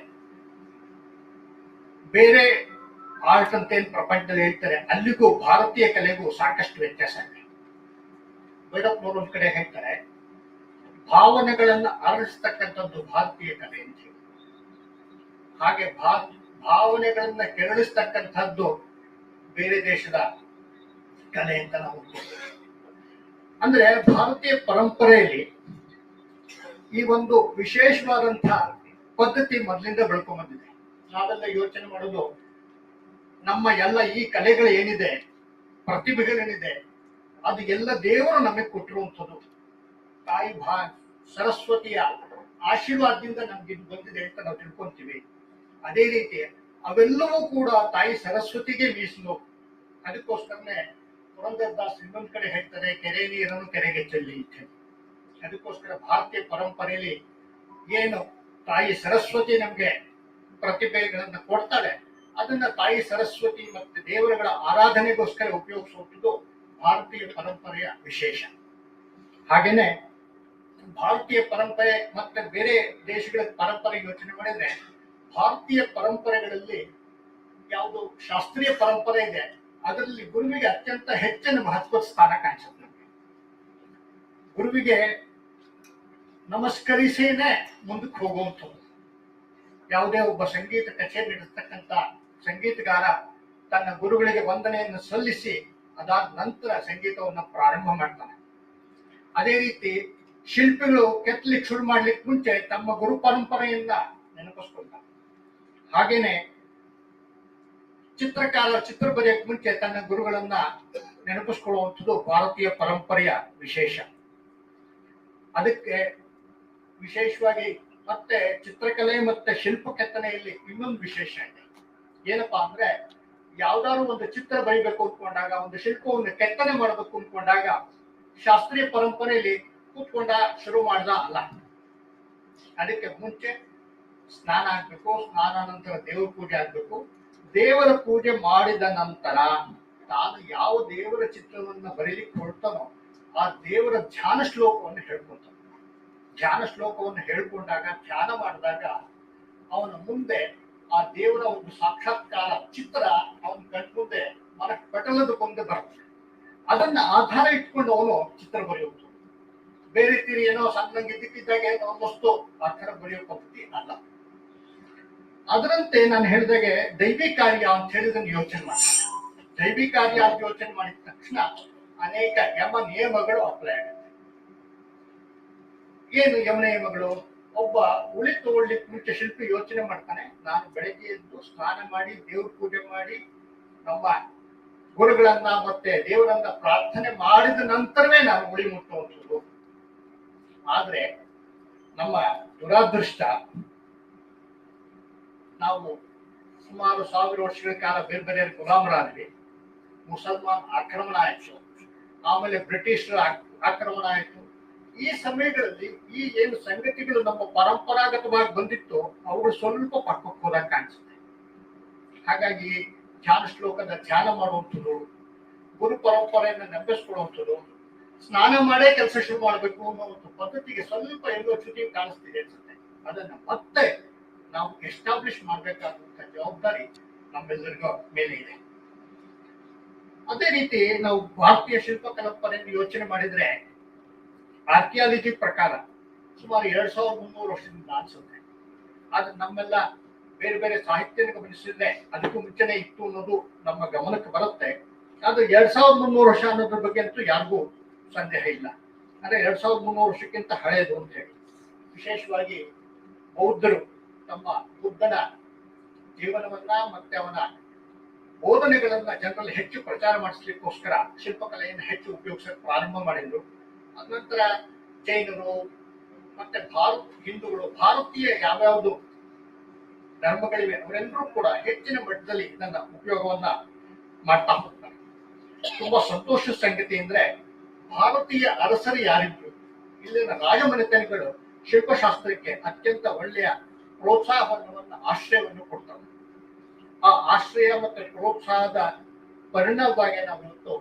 ಬೇರೆ ಆರ್ಟ್ ಅಂತ ಏನ್ ಪ್ರಪಂಚದಲ್ಲಿ ಹೇಳ್ತಾರೆ ಅಲ್ಲಿಗೂ ಭಾರತೀಯ ಕಲೆಗೂ ಸಾಕಷ್ಟು ವ್ಯತ್ಯಾಸ ಇದೆ. ಭೈರಪ್ಪನವರು ಒಂದ್ ಕಡೆ ಹೇಳ್ತಾರೆ, ಭಾವನೆಗಳನ್ನ ಅರಳಿಸ್ತಕ್ಕಂಥದ್ದು ಭಾರತೀಯ ಕಲೆ ಅಂತ ಹೇಳಿ, ಹಾಗೆ ಭಾವನೆಗಳನ್ನ ಕೆರಳಿಸ್ತಕ್ಕಂಥದ್ದು ಬೇರೆ ದೇಶದ ಕಲೆ ಅಂತ ನಾವು ಅಂದ್ರೆ, ಭಾರತೀಯ ಪರಂಪರೆಯಲ್ಲಿ ಈ ಒಂದು ವಿಶೇಷವಾದಂತಹ ಪದ್ಧತಿ ಮೊದಲಿಂದ ಬೆಳ್ಕೊಂಡ್ ಬಂದಿದೆ. ನಾವೆಲ್ಲ ಯೋಚನೆ ಮಾಡೋದು, ನಮ್ಮ ಎಲ್ಲ ಈ ಕಲೆಗಳು ಏನಿದೆ, ಪ್ರತಿಭೆಗಳೇನಿದೆ, ಅದು ಎಲ್ಲ ದೇವರು ನಮಗೆ ಕೊಟ್ಟಿರುವಂಥದ್ದು. ತಾಯಿ ಸರಸ್ವತಿಯ ಆಶೀರ್ವಾದದಿಂದ ನಮ್ಗೆ ಇದು ಬಂದಿದೆ ಅಂತ ನಾವು ತಿಳ್ಕೊಂತೀವಿ. ಅದೇ ರೀತಿ ಅವೆಲ್ಲವೂ ಕೂಡ ತಾಯಿ ಸರಸ್ವತಿಗೆ ಮೀಸಲು. ಅದಕ್ಕೋಸ್ಕರನೇ ಪುರಂದರದಾಸ್ ಇನ್ನೊಂದ್ ಕಡೆ ಹೇಳ್ತಾರೆ, ಕೆರೆ ನೀರನ್ನು ಕೆರೆಗೆ ಚೆಲ್ಲಿ ಅಂತ. ಅದಕ್ಕೋಸ್ಕರ ಭಾರತೀಯ ಪರಂಪರೆಯಲ್ಲಿ ಏನು ತಾಯಿ ಸರಸ್ವತಿ ನಮ್ಗೆ ಪ್ರತಿಭೆಗಳನ್ನ ಕೊಡ್ತಾಳೆ, ಅದನ್ನ ತಾಯಿ ಸರಸ್ವತಿ ಮತ್ತೆ ದೇವರುಗಳ ಆರಾಧನೆಗೋಸ್ಕರ ಉಪಯೋಗಿಸುವಂಥದ್ದು ಭಾರತೀಯ ಪರಂಪರೆಯ ವಿಶೇಷ. ಹಾಗೇನೆ ಭಾರತೀಯ ಪರಂಪರೆ ಮತ್ತೆ ಬೇರೆ ದೇಶಗಳ ಪರಂಪರೆ ಯೋಚನೆ ಮಾಡಿದ್ರೆ, ಭಾರತೀಯ ಪರಂಪರೆಗಳಲ್ಲಿ ಯಾವುದು ಶಾಸ್ತ್ರೀಯ ಪರಂಪರೆ ಇದೆ, ಅದರಲ್ಲಿ ಗುರುವಿಗೆ ಅತ್ಯಂತ ಹೆಚ್ಚಿನ ಮಹತ್ವದ ಸ್ಥಾನ ಕಾಣಿಸುತ್ತೆ. ಗುರುವಿಗೆ ನಮಸ್ಕರಿಸೇನೆ ಮುಂದಕ್ಕೆ ಹೋಗುವಂಥದ್ದು. ಯಾವುದೇ ಒಬ್ಬ ಸಂಗೀತ ಕಚೇರಿ ನಡೆಸ್ತಕ್ಕಂಥ ಸಂಗೀತಗಾರ ತನ್ನ ಗುರುಗಳಿಗೆ ವಂದನೆಯನ್ನು ಸಲ್ಲಿಸಿ ಅದಾದ ನಂತರ ಸಂಗೀತವನ್ನು ಪ್ರಾರಂಭ ಮಾಡ್ತಾನೆ. ಅದೇ ರೀತಿ ಶಿಲ್ಪಿಗಳು ಕೆತ್ತಲಿಕ್ಕೆ ಶುರು ಮಾಡ್ಲಿಕ್ಕೆ ಮುಂಚೆ ತಮ್ಮ ಗುರು ಪರಂಪರೆಯನ್ನ ನೆನಪಿಸ್ಕೊಳ್ತಾರೆ. ಹಾಗೇನೆ ಚಿತ್ರಕಾರ ಚಿತ್ರ ಬರೆಯಕ್ಕೆ ಮುಂಚೆ ತನ್ನ ಗುರುಗಳನ್ನ ನೆನಪಿಸ್ಕೊಳ್ಳುವಂಥದ್ದು ಭಾರತೀಯ ಪರಂಪರೆಯ ವಿಶೇಷ. ಅದಕ್ಕೆ ವಿಶೇಷವಾಗಿ ಮತ್ತೆ ಚಿತ್ರಕಲೆ ಮತ್ತೆ ಶಿಲ್ಪ ಕೆತ್ತನೆಯಲ್ಲಿ ಇನ್ನೊಂದು ವಿಶೇಷ ಇದೆ. ಏನಪ್ಪಾ ಅಂದ್ರೆ, ಯಾವ್ದಾದ್ರು ಒಂದು ಚಿತ್ರ ಬರೀಬೇಕು ಅಂದ್ಕೊಂಡಾಗ, ಒಂದು ಶಿಲ್ಪವನ್ನು ಕೆತ್ತನೆ ಮಾಡಬೇಕು ಅಂದ್ಕೊಂಡಾಗ ಶಾಸ್ತ್ರೀಯ ಪರಂಪರೆಯಲ್ಲಿ ಕೂತ್ಕೊಂಡ ಶುರು ಮಾಡ್ದ ಅಲ್ಲ. ಅದಕ್ಕೆ ಮುಂಚೆ ಸ್ನಾನ ಆಗ್ಬೇಕು, ಸ್ನಾನ ನಂತರ ದೇವರ ಪೂಜೆ ಆಗ್ಬೇಕು. ದೇವರ ಪೂಜೆ ಮಾಡಿದ ನಂತರ ತಾನು ಯಾವ ದೇವರ ಚಿತ್ರವನ್ನ ಬರೀಲಿಕ್ಕೆ ಹೊರಡ್ತಾನೋ ಆ ದೇವರ ಧ್ಯಾನ ಶ್ಲೋಕವನ್ನು ಹೇಳ್ಕೊತಾನೆ. ಧ್ಯಾನ ಶ್ಲೋಕವನ್ನು ಹೇಳ್ಕೊಂಡಾಗ, ಧ್ಯಾನ ಮಾಡಿದಾಗ ಅವನ ಮುಂದೆ ಆ ದೇವರ ಒಂದು ಸಾಕ್ಷಾತ್ಕಾರ ಚಿತ್ರ ಅವನ ಕಣ್ಮುಂದೆ ಮನ ಪಟಲದ ಮುಂದೆ ಬರುತ್ತೆ. ಅದನ್ನ ಆಧಾರ ಇಟ್ಕೊಂಡು ಅವನು ಚಿತ್ರ ಬರೆಯುವುದು. ಬೇರೆ ರೀತಿ ಏನೋ ಸಣ್ಣಂಗೆ ಇದ್ದಕ್ಕಿದ್ದಾಗ ಏನೋ ವಸ್ತು ಆ ಥರ ಬರೆಯೋ ಪದ್ಧತಿ ಅಲ್ಲ. ಅದರಂತೆ ನಾನು ಹೇಳಿದಾಗೆ ದೈವಿ ಕಾರ್ಯ ಅಂತ ಹೇಳಿದನ್ನು ಯೋಚನೆ ಮಾಡ್ತಾರೆ. ದೈವಿ ಕಾರ್ಯ ಅಂತ ಯೋಚನೆ ಮಾಡಿದ ತಕ್ಷಣ ಅನೇಕ ಯಮ ನಿಯಮಗಳು ಅಪ್ಲೈ ಆಗುತ್ತೆ. ಏನು ಯಮ ನಿಯಮಗಳು? ಒಬ್ಬ ಉಳಿ ತಗೊಳ್ಲಿಕ್ಕೆ ಮುಂಚೆ ಶಿಲ್ಪಿ ಯೋಚನೆ ಮಾಡ್ತಾನೆ, ನಾನು ಬೆಳಗ್ಗೆ ಎದ್ದು ಸ್ನಾನ ಮಾಡಿ ದೇವ್ರ ಪೂಜೆ ಮಾಡಿ ನಮ್ಮ ಗುರುಗಳನ್ನ ಮತ್ತೆ ದೇವರನ್ನ ಪ್ರಾರ್ಥನೆ ಮಾಡಿದ ನಂತರವೇ ನಾನು ಉಳಿ ಮುಟ್ಟುವಂಥದ್ದು. ಆದ್ರೆ ನಮ್ಮ ದುರಾದೃಷ್ಟ, ನಾವು ಸುಮಾರು 1000 ವರ್ಷಗಳ ಕಾಲ ಬೇರೆ ಬೇರೆ ಗುಲಾಮರಾದ್ವಿ. ಮುಸಲ್ಮಾನ್ ಆಕ್ರಮಣ ಆಯ್ತು, ಆಮೇಲೆ ಬ್ರಿಟಿಷರ ಆಕ್ರಮಣ ಆಯ್ತು. ಈ ಸಮಯಗಳಲ್ಲಿ ಈ ಏನು ಸಂಗತಿಗಳು ನಮ್ಮ ಪರಂಪರಾಗತವಾಗಿ ಬಂದಿತ್ತು ಅವುಗಳು ಸ್ವಲ್ಪ ಪಕ್ಕಕ್ಕೆ ಹೋದಾಗ ಕಾಣಿಸುತ್ತೆ. ಹಾಗಾಗಿ ಧ್ಯಾನ ಶ್ಲೋಕದ ಧ್ಯಾನ ಮಾಡುವಂಥದ್ದು, ಗುರು ಪರಂಪರೆಯನ್ನು ನಂಬಿಸ್ಕೊಳ್ಳುವಂಥದ್ದು, ಸ್ನಾನ ಮಾಡೇ ಕೆಲಸ ಶುರು ಮಾಡಬೇಕು ಅನ್ನೋ ಒಂದು ಪದ್ಧತಿಗೆ ಸ್ವಲ್ಪ ಎಲ್ಲೋ ಚ್ಯುತಿ ಕಾಣಿಸ್ತಿದೆ ಅನ್ಸುತ್ತೆ. ಅದನ್ನ ಮತ್ತೆ ನಾವು ಎಸ್ಟಾಬ್ಲಿಷ್ ಮಾಡಬೇಕಾದಂತ ಜವಾಬ್ದಾರಿ ನಮ್ಮೆಲ್ಲರಿಗೂ ಮೇಲೆ ಇದೆ. ಅದೇ ರೀತಿ ನಾವು ಭಾರತೀಯ ಶಿಲ್ಪ ಪರಂಪರೆಯನ್ನು ಯೋಚನೆ ಮಾಡಿದ್ರೆ, ಆರ್ಕಿಯಾಲಜಿ ಪ್ರಕಾರ ಸುಮಾರು 2300 ವರ್ಷದಿಂದ ಅನ್ಸುತ್ತೆ ಆದ್ರೆ ನಮ್ಮೆಲ್ಲ ಬೇರೆ ಬೇರೆ ಸಾಹಿತ್ಯನ ಗಮನಿಸಿದ್ರೆ ಅದಕ್ಕೂ ಮುಂಚೆನೆ ಇತ್ತು ಅನ್ನೋದು ನಮ್ಮ ಗಮನಕ್ಕೆ ಬರುತ್ತೆ. ಅದು 2300 ವರ್ಷ ಅನ್ನೋದ್ರ ಬಗ್ಗೆ ಅಂತೂ ಯಾರಿಗೂ ಸಂದೇಹ ಇಲ್ಲ. ಅಂದ್ರೆ 2300 ವರ್ಷಕ್ಕಿಂತ ಹಳೆಯದು ಅಂತ ಹೇಳಿ. ವಿಶೇಷವಾಗಿ ಬೌದ್ಧರು ತಮ್ಮ ಬುದ್ಧನ ಜೀವನವನ್ನ ಮತ್ತೆ ಅವನ ಬೋಧನೆಗಳನ್ನ ಜನರಲ್ಲಿ ಹೆಚ್ಚು ಪ್ರಚಾರ ಮಾಡಿಸ್ಲಿಕ್ಕೋಸ್ಕರ ಶಿಲ್ಪಕಲೆಯನ್ನು ಹೆಚ್ಚು ಉಪಯೋಗಿಸಕ್ಕೆ ಪ್ರಾರಂಭ ಮಾಡಿದ್ರು. ಅನಂತರ ಜೈನರು ಮತ್ತೆ ಹಿಂದೂಗಳು, ಭಾರತೀಯ ಯಾವ್ಯಾವುದು ಧರ್ಮಗಳಿವೆ ಅವರೆಲ್ಲರೂ ಕೂಡ ಹೆಚ್ಚಿನ ಮಟ್ಟದಲ್ಲಿ ಇದನ್ನ ಉಪಯೋಗವನ್ನ ಮಾಡ್ತಾ ಹೋಗ್ತಾರೆ. ತುಂಬಾ ಸಂತೋಷದ ಸಂಗತಿ ಅಂದ್ರೆ ಭಾರತೀಯ ಅರಸರು ಯಾರಿದ್ರು, ಇಲ್ಲಿನ ರಾಜಮನೆತನಗಳು ಶಿಲ್ಪಶಾಸ್ತ್ರಕ್ಕೆ ಅತ್ಯಂತ ಒಳ್ಳೆಯ ಪ್ರೋತ್ಸಾಹವನ್ನು ಆಶ್ರಯವನ್ನು ಕೊಡ್ತಾರೆ. ಆ ಆಶ್ರಯ ಮತ್ತೆ ಪ್ರೋತ್ಸಾಹದ ಪರಿಣಾಮವಾಗಿ ನಾವು ಇವತ್ತು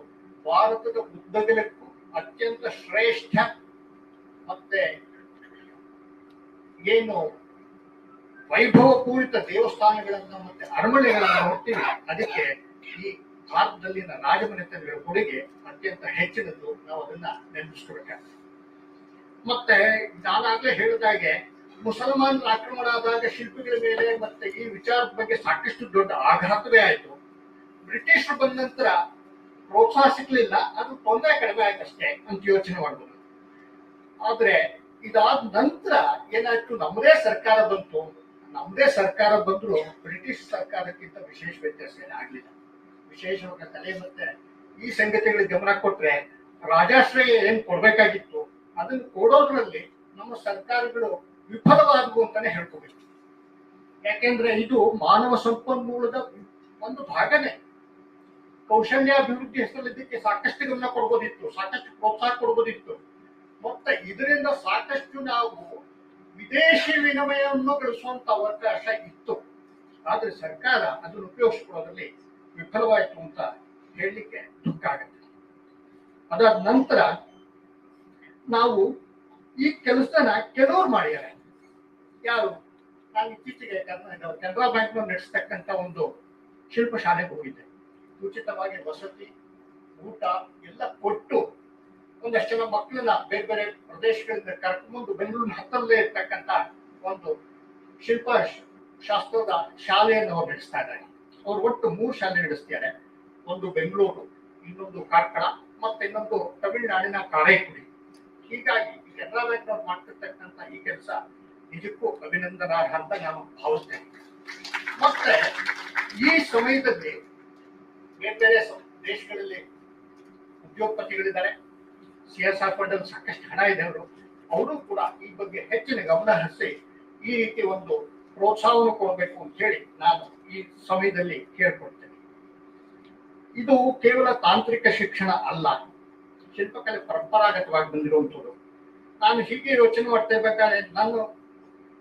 ಭಾರತದ ಉದ್ದಗಲಕ್ಕೂ ಅತ್ಯಂತ ಶ್ರೇಷ್ಠ ಮತ್ತೆ ಏನು ವೈಭವಪೂರಿತ ದೇವಸ್ಥಾನಗಳನ್ನ ಮತ್ತೆ ಅರಮನೆಗಳನ್ನ ನೋಡ್ತೀವಿ. ಅದಕ್ಕೆ ಈ ಭಾರತದಲ್ಲಿನ ರಾಜಮನೆತನಗಳ ಕೊಡುಗೆ ಅತ್ಯಂತ ಹೆಚ್ಚಿನದ್ದು. ನಾವು ಅದನ್ನ ನೆನಪಿಸ್ಕೊಳ್ಬೇಕಾಗ್ತದೆ. ಮತ್ತೆ ನಾನಾಗ್ಲೇ ಹೇಳಿದಾಗೆ ಮುಸಲ್ಮಾನರ ಆಕ್ರಮಣ ಆದಾಗ ಶಿಲ್ಪಿಗಳ ಮೇಲೆ ಮತ್ತೆ ಈ ವಿಚಾರದ ಬಗ್ಗೆ ಸಾಕಷ್ಟು ದೊಡ್ಡ ಆಘಾತವೇ ಆಯಿತು. ಬ್ರಿಟಿಷರು ಬಂದ ನಂತರ ಪ್ರೋತ್ಸಾಹ ಸಿಗ್ಲಿಲ್ಲ, ಅದು ತೊಂದರೆ ಕಡಿಮೆ ಆಯ್ತಷ್ಟೇ ಅಂತ ಯೋಚನೆ ಮಾಡ್ಬೋದು. ಆದ್ರೆ ಇದಾದ ನಂತರ ಏನಾಯ್ತು, ನಮ್ಮದೇ ಸರ್ಕಾರ ಬಂತು. ನಮ್ಮದೇ ಸರ್ಕಾರ ಬಂದ್ರು ಬ್ರಿಟಿಷ್ ಸರ್ಕಾರಕ್ಕಿಂತ ವಿಶೇಷ ವ್ಯತ್ಯಾಸ ಏನಾಗ್ಲಿಲ್ಲ. ವಿಶೇಷವಾಗಿ ಕಲೆ ಮತ್ತೆ ಈ ಸಂಗತಿಗಳಿಗೆ ಗಮನ ಕೊಟ್ರೆ ರಾಜಾಶ್ರಯ ಏನ್ ಕೊಡ್ಬೇಕಾಗಿತ್ತು ಅದನ್ನು ಕೊಡೋದ್ರಲ್ಲಿ ನಮ್ಮ ಸರ್ಕಾರಗಳು ವಿಫಲವಾದವು ಅಂತಾನೆ ಹೇಳ್ಕೋಬೇಕು. ಯಾಕೆಂದ್ರೆ ಇದು ಮಾನವ ಸಂಪನ್ಮೂಲದ ಒಂದು ಭಾಗನೇ. ಕೌಶಲ್ಯಾಭಿವೃದ್ಧಿ ಹೆಸರಲ್ಲಿದ್ದಕ್ಕೆ ಸಾಕಷ್ಟು ಗಮನ ಕೊಡ್ಬೋದಿತ್ತು, ಸಾಕಷ್ಟು ಪ್ರೋತ್ಸಾಹ ಕೊಡ್ಬೋದಿತ್ತು. ಮತ್ತೆ ಇದರಿಂದ ಸಾಕಷ್ಟು ನಾವು ವಿದೇಶಿ ವಿನಿಮಯವನ್ನು ಗಳಿಸುವಂತ ಅವಕಾಶ ಇತ್ತು. ಆದ್ರೆ ಸರ್ಕಾರ ಅದನ್ನು ಉಪಯೋಗಿಸಿಕೊಳ್ಳೋದ್ರಲ್ಲಿ ವಿಫಲವಾಯಿತು ಅಂತ ಹೇಳಲಿಕ್ಕೆ ದುಃಖ ಆಗುತ್ತೆ. ಅದಾದ ನಂತರ ನಾವು ಈ ಕೆಲಸನ ಕೆಲವರು ಮಾಡಿದ್ದಾರೆ. ಯಾರು? ನಾನು ಇತ್ತೀಚೆಗೆ ಕೆನರಾ ಬ್ಯಾಂಕ್ ನಡೆಸ್ತಕ್ಕಂಥ ಒಂದು ಶಿಲ್ಪ ಶಾಲೆಗೆ ಹೋಗಿದ್ದೆ. ಉಚಿತವಾಗಿ ವಸತಿ, ಊಟ ಎಲ್ಲ ಕೊಟ್ಟು ಒಂದಷ್ಟು ಜನ ಮಕ್ಕಳನ್ನ ಬೇರೆ ಬೇರೆ ಪ್ರದೇಶಗಳಿಂದ ಕರ್ಕೊಂಡು ಬೆಂಗಳೂರಿನ ಹತ್ತರಲ್ಲೇ ಇರ್ತಕ್ಕಂಥ ಒಂದು ಶಿಲ್ಪ ಶಾಸ್ತ್ರದ ಶಾಲೆಯನ್ನು ಅವ್ರು ನಡೆಸ್ತಾ ಇದ್ದಾರೆ. ಅವ್ರು ಒಟ್ಟು 3 ಶಾಲೆ ನಡೆಸ್ತಿದ್ದಾರೆ. ಒಂದು ಬೆಂಗಳೂರು, ಇನ್ನೊಂದು ಕಾರ್ಕಳ, ಮತ್ತೆ ಇನ್ನೊಂದು ತಮಿಳುನಾಡಿನ ಕಾರೈಕುಡಿ. ಹೀಗಾಗಿ ಕೆನರಾ ಬ್ಯಾಂಕ್ ಅವ್ರು ಮಾಡ್ತಿರ್ತಕ್ಕಂಥ ಈ ಕೆಲಸ ನಿಜಕ್ಕೂ ಅಭಿನಂದನಾರ್ಹ ಅಂತ ನಾನು ಭಾವಿಸ್ತೇನೆ. ಮತ್ತೆ ಈ ಸಮಯದಲ್ಲಿ ಬೇರೆ ಬೇರೆ ದೇಶಗಳಲ್ಲಿ ಉದ್ಯೋಗಪತಿಗಳಿದ್ದಾರೆ, CSR ಫಂಡ್ ಅಲ್ಲಿ ಸಾಕಷ್ಟು ಹಣ ಇದೆ. ಅವರು ಕೂಡ ಈ ಬಗ್ಗೆ ಹೆಚ್ಚಿನ ಗಮನ ಹರಿಸಿ ಈ ರೀತಿ ಒಂದು ಪ್ರೋತ್ಸಾಹವನ್ನು ಕೊಡಬೇಕು ಅಂತ ಹೇಳಿ ನಾನು ಈ ಸಮಯದಲ್ಲಿ ಕೇಳ್ಕೊಳ್ತೇನೆ. ಇದು ಕೇವಲ ತಾಂತ್ರಿಕ ಶಿಕ್ಷಣ ಅಲ್ಲ, ಶಿಲ್ಪಕಲೆ ಪರಂಪರಾಗತವಾಗಿ ಬಂದಿರುವಂಥದ್ದು. ನಾನು ಹೀಗೆ ಯೋಚನೆ ಮಾಡ್ತಾ ಇರ್ಬೇಕಾದ್ರೆ ನಾನು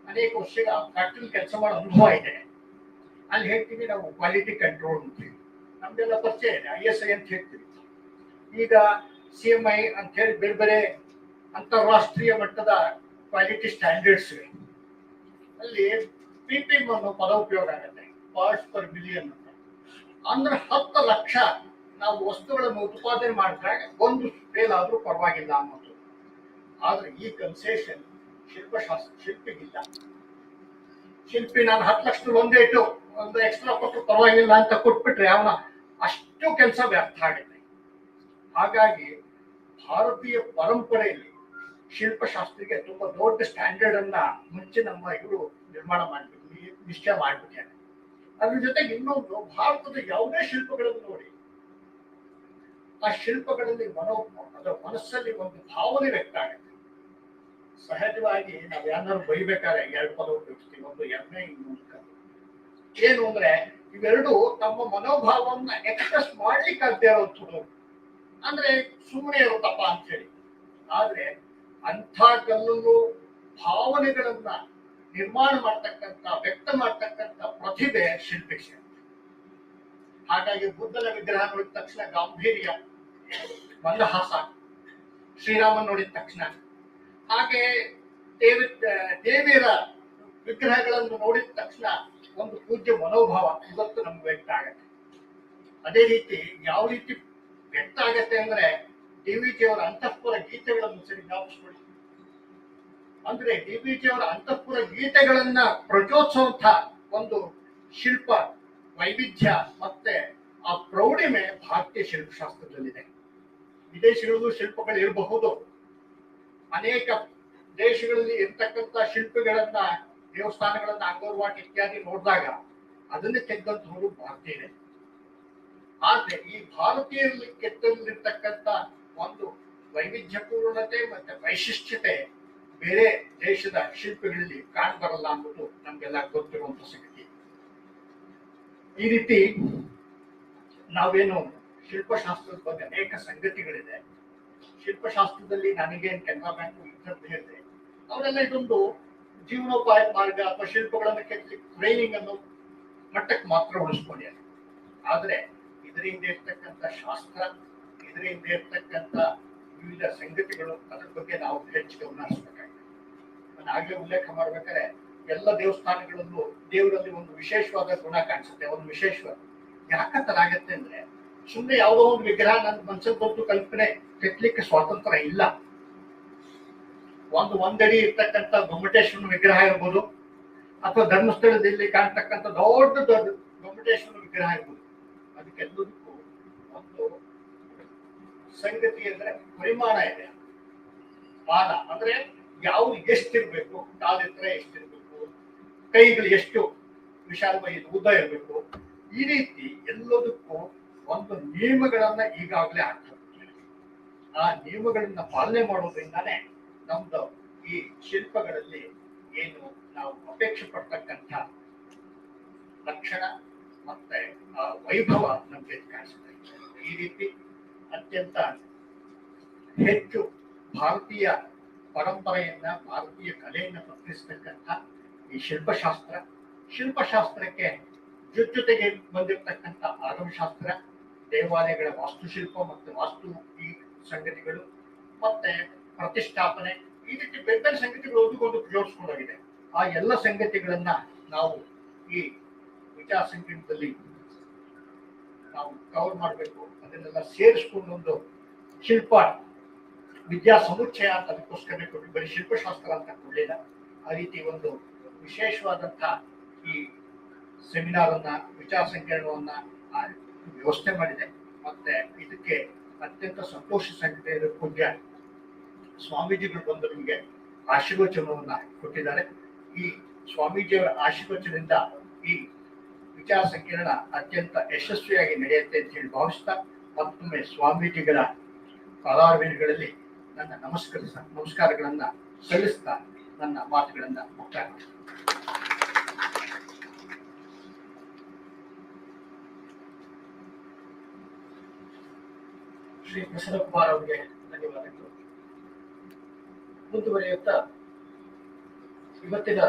ಅನೇಕ ವರ್ಷಗಳ ಫ್ಯಾಕ್ಟ್ರಿಲಿ ಕೆಲಸ ಮಾಡೋ ಅನುಭವ ಇದೆ. ಅಲ್ಲಿ ಹೇಳ್ತೀವಿ ನಾವು ಕ್ವಾಲಿಟಿ ಕಂಟ್ರೋಲ್ ಅಂತೀವಿ. ನಮ್ದೆಲ್ಲ ಪರಿಚಯ ಇದೆ, ISI ಅಂತ ಹೇಳ್ತೀವಿ. ಈಗ CMI ಅಂತ ಹೇಳಿ ಬೇರೆ ಬೇರೆ ಅಂತಾರಾಷ್ಟ್ರೀಯ ಮಟ್ಟದ ಕ್ವಾಲಿಟಿ ಸ್ಟ್ಯಾಂಡರ್ಡ್ಸ್ ಇವೆ. ಅಲ್ಲಿ PPM ಅನ್ನೋ ಪದ ಉಪಯೋಗ ಆಗುತ್ತೆ, ಪಾರ್ಟ್ಸ್ ಪರ್ ಬಿಲಿಯನ್ ಅಂತ. ಅಂದ್ರೆ 10 ಲಕ್ಷ ನಾವು ವಸ್ತುಗಳನ್ನು ಉತ್ಪಾದನೆ ಮಾಡಿದಾಗ ಒಂದು ಫೇಲ್ ಆದ್ರೂ ಪರವಾಗಿಲ್ಲ ಅನ್ನೋದು. ಆದ್ರೆ ಈ ಕನ್ಸೆಷನ್ ಶಿಲ್ಪಿಗಿಲ್ಲ. ಶಿಲ್ಪಿ ನಾನು 10 ಲಕ್ಷದಲ್ಲಿ ಒಂದೇ ಇಟ್ಟು ಒಂದು ಎಕ್ಸ್ಟ್ರಾ ಕೊಟ್ಟು ಪರವಾಗಿಲ್ಲ ಅಂತ ಕೊಟ್ಬಿಟ್ರೆ ಅವನ ಅಷ್ಟು ಕೆಲಸ ವ್ಯರ್ಥ ಆಗುತ್ತೆ. ಹಾಗಾಗಿ ಭಾರತೀಯ ಪರಂಪರೆಯಲ್ಲಿ ಶಿಲ್ಪಶಾಸ್ತ್ರಿಗೆ ತುಂಬಾ ದೊಡ್ಡ ಸ್ಟ್ಯಾಂಡರ್ಡ್ ಅನ್ನ ಮುಂಚೆ ನಮ್ಮ ಇವರು ನಿರ್ಮಾಣ ಮಾಡ್ಬೇಕು, ನಿಶ್ಚಯ ಮಾಡ್ಬಿಟ್ಟಿದ್ದಾರೆ. ಅದ್ರ ಜೊತೆಗೆ ಇನ್ನೊಂದು, ಭಾರತದ ಯಾವುದೇ ಶಿಲ್ಪಗಳನ್ನು ನೋಡಿ, ಆ ಶಿಲ್ಪಗಳಲ್ಲಿ ಅದರ ಮನಸ್ಸಲ್ಲಿ ಒಂದು ಭಾವನೆ ವ್ಯಕ್ತ ಆಗುತ್ತೆ. ಸಹಜವಾಗಿ ನಾವು ಯಾರು ಬೈಬೇಕಾದ್ರೆ 2 ಪದ ಉಪಯೋಗಿಸ್ತೀವಿ, ಒಂದು ಎಮ್ಮೆ, ಇನ್ನೊಂದು ಕಲ್ಲು. ಏನು ಅಂದ್ರೆ ಇವೆರಡು ತಮ್ಮ ಮನೋಭಾವವನ್ನ ಎಕ್ಸ್ಪ್ರೆಸ್ ಮಾಡ್ಲಿಕ್ಕೆ ಆಗದೆ ಇರೋದು. ಅಂದ್ರೆ ಸುಮ್ಮನೆ ಇರುತ್ತಪ್ಪ ಅಂತ ಹೇಳಿ. ಆದ್ರೆ ಅಂಥ ಕಲ್ಲನ್ನು ಭಾವನೆಗಳನ್ನ ನಿರ್ಮಾಣ ಮಾಡ್ತಕ್ಕಂಥ, ವ್ಯಕ್ತ ಮಾಡ್ತಕ್ಕಂಥ ಪ್ರತಿಭೆ ಶಿಲ್ಪಿಗೆ. ಹಾಗಾಗಿ ಬುದ್ಧನ ವಿಗ್ರಹ ನೋಡಿದ ತಕ್ಷಣ ಗಾಂಭೀರ್ಯ, ಮಂದಹಾಸ, ಶ್ರೀರಾಮನ್ ನೋಡಿದ ತಕ್ಷಣ, ಹಾಗೆ ದೇವಿಯರ ವಿಗ್ರಹಗಳನ್ನು ನೋಡಿದ ತಕ್ಷಣ ಒಂದು ಪೂಜ್ಯ ಮನೋಭಾವ ಇವತ್ತು ನಮ್ಗೆ ವ್ಯಕ್ತ ಆಗತ್ತೆ. ಅದೇ ರೀತಿ ಯಾವ ರೀತಿ ವ್ಯಕ್ತ ಆಗತ್ತೆ ಅಂದ್ರೆ DVG ಅವರ ಅಂತಃಪುರ ಗೀತೆಗಳನ್ನು ಸರಿ ಜ್ಞಾಪಿಸ್ಕೊಳ್ಳಿ. ಅಂದ್ರೆ DBJ ಅವರ ಅಂತಃಪುರ ಗೀತೆಗಳನ್ನ ಪ್ರಚೋದಿಸುವಂತ ಒಂದು ಶಿಲ್ಪ ವೈವಿಧ್ಯ ಮತ್ತೆ ಆ ಪ್ರೌಢಿಮೆ ಭಾರತೀಯ ಶಿಲ್ಪಶಾಸ್ತ್ರದಲ್ಲಿದೆ. ವಿದೇಶಗಳಲ್ಲೂ ಶಿಲ್ಪಗಳು ಇರಬಹುದು, ಅನೇಕ ದೇಶಗಳಲ್ಲಿ ಇರ್ತಕ್ಕಂಥ ಶಿಲ್ಪಿಗಳನ್ನ, ದೇವಸ್ಥಾನಗಳನ್ನ, ಅಂಗರ್ವಾಟ್ ಇತ್ಯಾದಿ ನೋಡಿದಾಗ ಅದನ್ನೇ ತೆಗೆದಂತವರು ಭಾರತೀಯರೇ. ಆದ್ರೆ ಈ ಭಾರತೀಯರಲ್ಲಿ ಕೆತ್ತಲಿರ್ತಕ್ಕಂಥ ಒಂದು ವೈವಿಧ್ಯಪೂರ್ಣತೆ ಮತ್ತೆ ವೈಶಿಷ್ಟ್ಯತೆ ಬೇರೆ ದೇಶದ ಶಿಲ್ಪಿಗಳಲ್ಲಿ ಕಾಣಬರಲ್ಲ ಅನ್ನೋದು ನಮ್ಗೆಲ್ಲ ಗೊತ್ತಿರುವಂತ ಸಂಗತಿ. ಈ ರೀತಿ ನಾವೇನು ಶಿಲ್ಪಶಾಸ್ತ್ರದ ಬಗ್ಗೆ ಅನೇಕ ಸಂಗತಿಗಳಿದೆ. ಶಿಲ್ಪಶಾಸ್ತ್ರದಲ್ಲಿ ನನಗೇನು ಕೆನರಾ ಬ್ಯಾಂಕ್ ಇಂಥದ್ದು ಹೇಳಿದೆ, ಅವರೆಲ್ಲ ಇದೊಂದು ಜೀವನೋಪಾಯ ಮಾರ್ಗ ಅಥವಾ ಶಿಲ್ಪಗಳನ್ನು ಕೆತ್ತಲಿಕ್ಕೆ ಟ್ರೈನಿಂಗ್ ಅನ್ನೋ ಮಟ್ಟಕ್ಕೆ ಮಾತ್ರ ಉಳಿಸ್ಕೊಂಡಿದ್ದಾರೆ. ಆದ್ರೆ ಇದರಿಂದ ಇರ್ತಕ್ಕಂಥ ಶಾಸ್ತ್ರ, ಇದರಿಂದ ಇರ್ತಕ್ಕಂಥ ವಿವಿಧ ಸಂಗತಿಗಳು, ಅದ್ರ ಬಗ್ಗೆ ನಾವು ಹೆಚ್ಚು ಗಮನ ಹರಿಸಬೇಕಾಗಿದೆ. ನಾನು ಆಗ್ಲೇ ಉಲ್ಲೇಖ ಮಾಡ್ಬೇಕಾದ್ರೆ ಎಲ್ಲ ದೇವಸ್ಥಾನಗಳಲ್ಲೂ ದೇವರಲ್ಲಿ ಒಂದು ವಿಶೇಷವಾದ ಗುಣ ಕಾಣಿಸುತ್ತೆ, ಒಂದು ವಿಶೇಷವಾದ. ಯಾಕಂತಲಾಗತ್ತೆ ಅಂದ್ರೆ ಸುಮ್ಮನೆ ಯಾವುದೋ ಒಂದು ವಿಗ್ರಹ ನನ್ನ ಮನಸ್ಸಿಗೆ ಬಂತು ಕಲ್ಪನೆ ಕೆತ್ತಲಿಕ್ಕೆ ಸ್ವಾತಂತ್ರ್ಯ ಇಲ್ಲ. ಒಂದಡಿ ಇರ್ತಕ್ಕಂಥ ಗೊಮ್ಮಟೇಶ್ವರನ ವಿಗ್ರಹ ಇರ್ಬೋದು, ಅಥವಾ ಧರ್ಮಸ್ಥಳದಲ್ಲಿ ಕಾಣ್ತಕ್ಕಂಥ ದೊಡ್ಡ ಗೊಮ್ಮಟೇಶ್ವರನ ವಿಗ್ರಹ ಇರ್ಬೋದು. ಅದಕ್ಕೆಲ್ಲದಕ್ಕೂ ಒಂದು ಸಂಗತಿ ಅಂದ್ರೆ ಪರಿಮಾಣ ಇದೆ. ಪಾದ ಅಂದ್ರೆ ಯಾವುದು ಎಷ್ಟಿರ್ಬೇಕು, ಕಾಲೆತ್ತರ ಎಷ್ಟಿರ್ಬೇಕು, ಕೈಗಳು ಎಷ್ಟು ವಿಶಾಲವಾಗಿ ಉದ್ದ ಇರಬೇಕು, ಈ ರೀತಿ ಎಲ್ಲದಕ್ಕೂ ಒಂದು ನಿಯಮಗಳನ್ನ ಈಗಾಗಲೇ ಹಾಕ್ತಾರೆ. ಆ ನಿಯಮಗಳನ್ನ ಪಾಲನೆ ಮಾಡೋದ್ರಿಂದಾನೇ ನಮ್ದು ಈ ಶಿಲ್ಪಗಳಲ್ಲಿ ಏನು ನಾವು ಅಪೇಕ್ಷೆ ಪಡ್ತಕ್ಕಂಥ ಲಕ್ಷಣ ಮತ್ತೆ ಆ ವೈಭವ ನಮ್ಗೆ ಕಾಣಿಸುತ್ತೆ. ಈ ರೀತಿ ಅತ್ಯಂತ ಹೆಚ್ಚು ಭಾರತೀಯ ಪರಂಪರೆಯನ್ನ, ಭಾರತೀಯ ಕಲೆಯನ್ನ ಪ್ರತಿನಿಧಿಸ್ತಕ್ಕಂಥ ಈ ಶಿಲ್ಪಶಾಸ್ತ್ರಕ್ಕೆ ಜೊತೆಗೆ ಬಂದಿರತಕ್ಕಂಥ ಆಗಮಶಾಸ್ತ್ರ, ದೇವಾಲಯಗಳ ವಾಸ್ತುಶಿಲ್ಪ ಮತ್ತು ವಾಸ್ತು ಈ ಸಂಗತಿಗಳು, ಮತ್ತೆ ಪ್ರತಿಷ್ಠಾಪನೆ, ಈ ರೀತಿ ಬೇರೆ ಬೇರೆ ಸಂಗತಿಗಳು ಒಂದಕ್ಕೊಂದು ಜೋಡಿಸ್ಕೊಂಡೋಗಿದೆ. ಆ ಎಲ್ಲ ಸಂಗತಿಗಳನ್ನ ನಾವು ಈ ವಿಚಾರ ಸಂಕಿರಣದಲ್ಲಿ ನಾವು ಕವರ್ ಮಾಡಬೇಕು. ಅದನ್ನೆಲ್ಲ ಸೇರಿಸ್ಕೊಂಡು ಒಂದು ಶಿಲ್ಪ ವಿದ್ಯಾ ಸಮುಚ್ಚಯ ಅಂತ ಅದಕ್ಕೋಸ್ಕರ ಕೊಟ್ಟು ಬರೀ ಶಿಲ್ಪಶಾಸ್ತ್ರ ಅಂತ ಕೊಡಲಿಲ್ಲ. ಆ ರೀತಿ ಒಂದು ವಿಶೇಷವಾದಂತಹ ಈ ಸೆಮಿನಾರ್ ಅನ್ನ, ವಿಚಾರ ಸಂಕಿರಣವನ್ನ ವ್ಯವಸ್ಥೆ ಮಾಡಿದೆ. ಮತ್ತೆ ಇದಕ್ಕೆ ಅತ್ಯಂತ ಸಂತೋಷ ಸಂಗತಿ ಪೂಜ್ಯ ಸ್ವಾಮೀಜಿಗಳು ಬಂದು ನಿಮಗೆ ಆಶೀರ್ವಚನವನ್ನ ಕೊಟ್ಟಿದ್ದಾರೆ. ಈ ಸ್ವಾಮೀಜಿಯವರ ಆಶೀರ್ವಚನದಿಂದ ಈ ವಿಚಾರ ಸಂಕಿರಣ ಅತ್ಯಂತ ಯಶಸ್ವಿಯಾಗಿ ನಡೆಯುತ್ತೆ ಅಂತ ಹೇಳಿ ಭಾವಿಸ್ತಾ, ಮತ್ತೊಮ್ಮೆ ಸ್ವಾಮೀಜಿಗಳ ಪಾದಾರವಿಂದಗಳಲ್ಲಿ ನನ್ನ ನಮಸ್ಕಾರಗಳನ್ನ ಸಲ್ಲಿಸ್ತಾ ನನ್ನ ಮಾತುಗಳನ್ನ ಮುಕ್ತಾಯ ಮಾಡ್ತೀನಿ. ಶ್ರೀ ಪ್ರಸನ್ನಕುಮಾರ್ ಅವರಿಗೆ ಧನ್ಯವಾದಗಳು. ಮುಂದುವರಿಯುತ್ತಾ ಇವತ್ತಿನ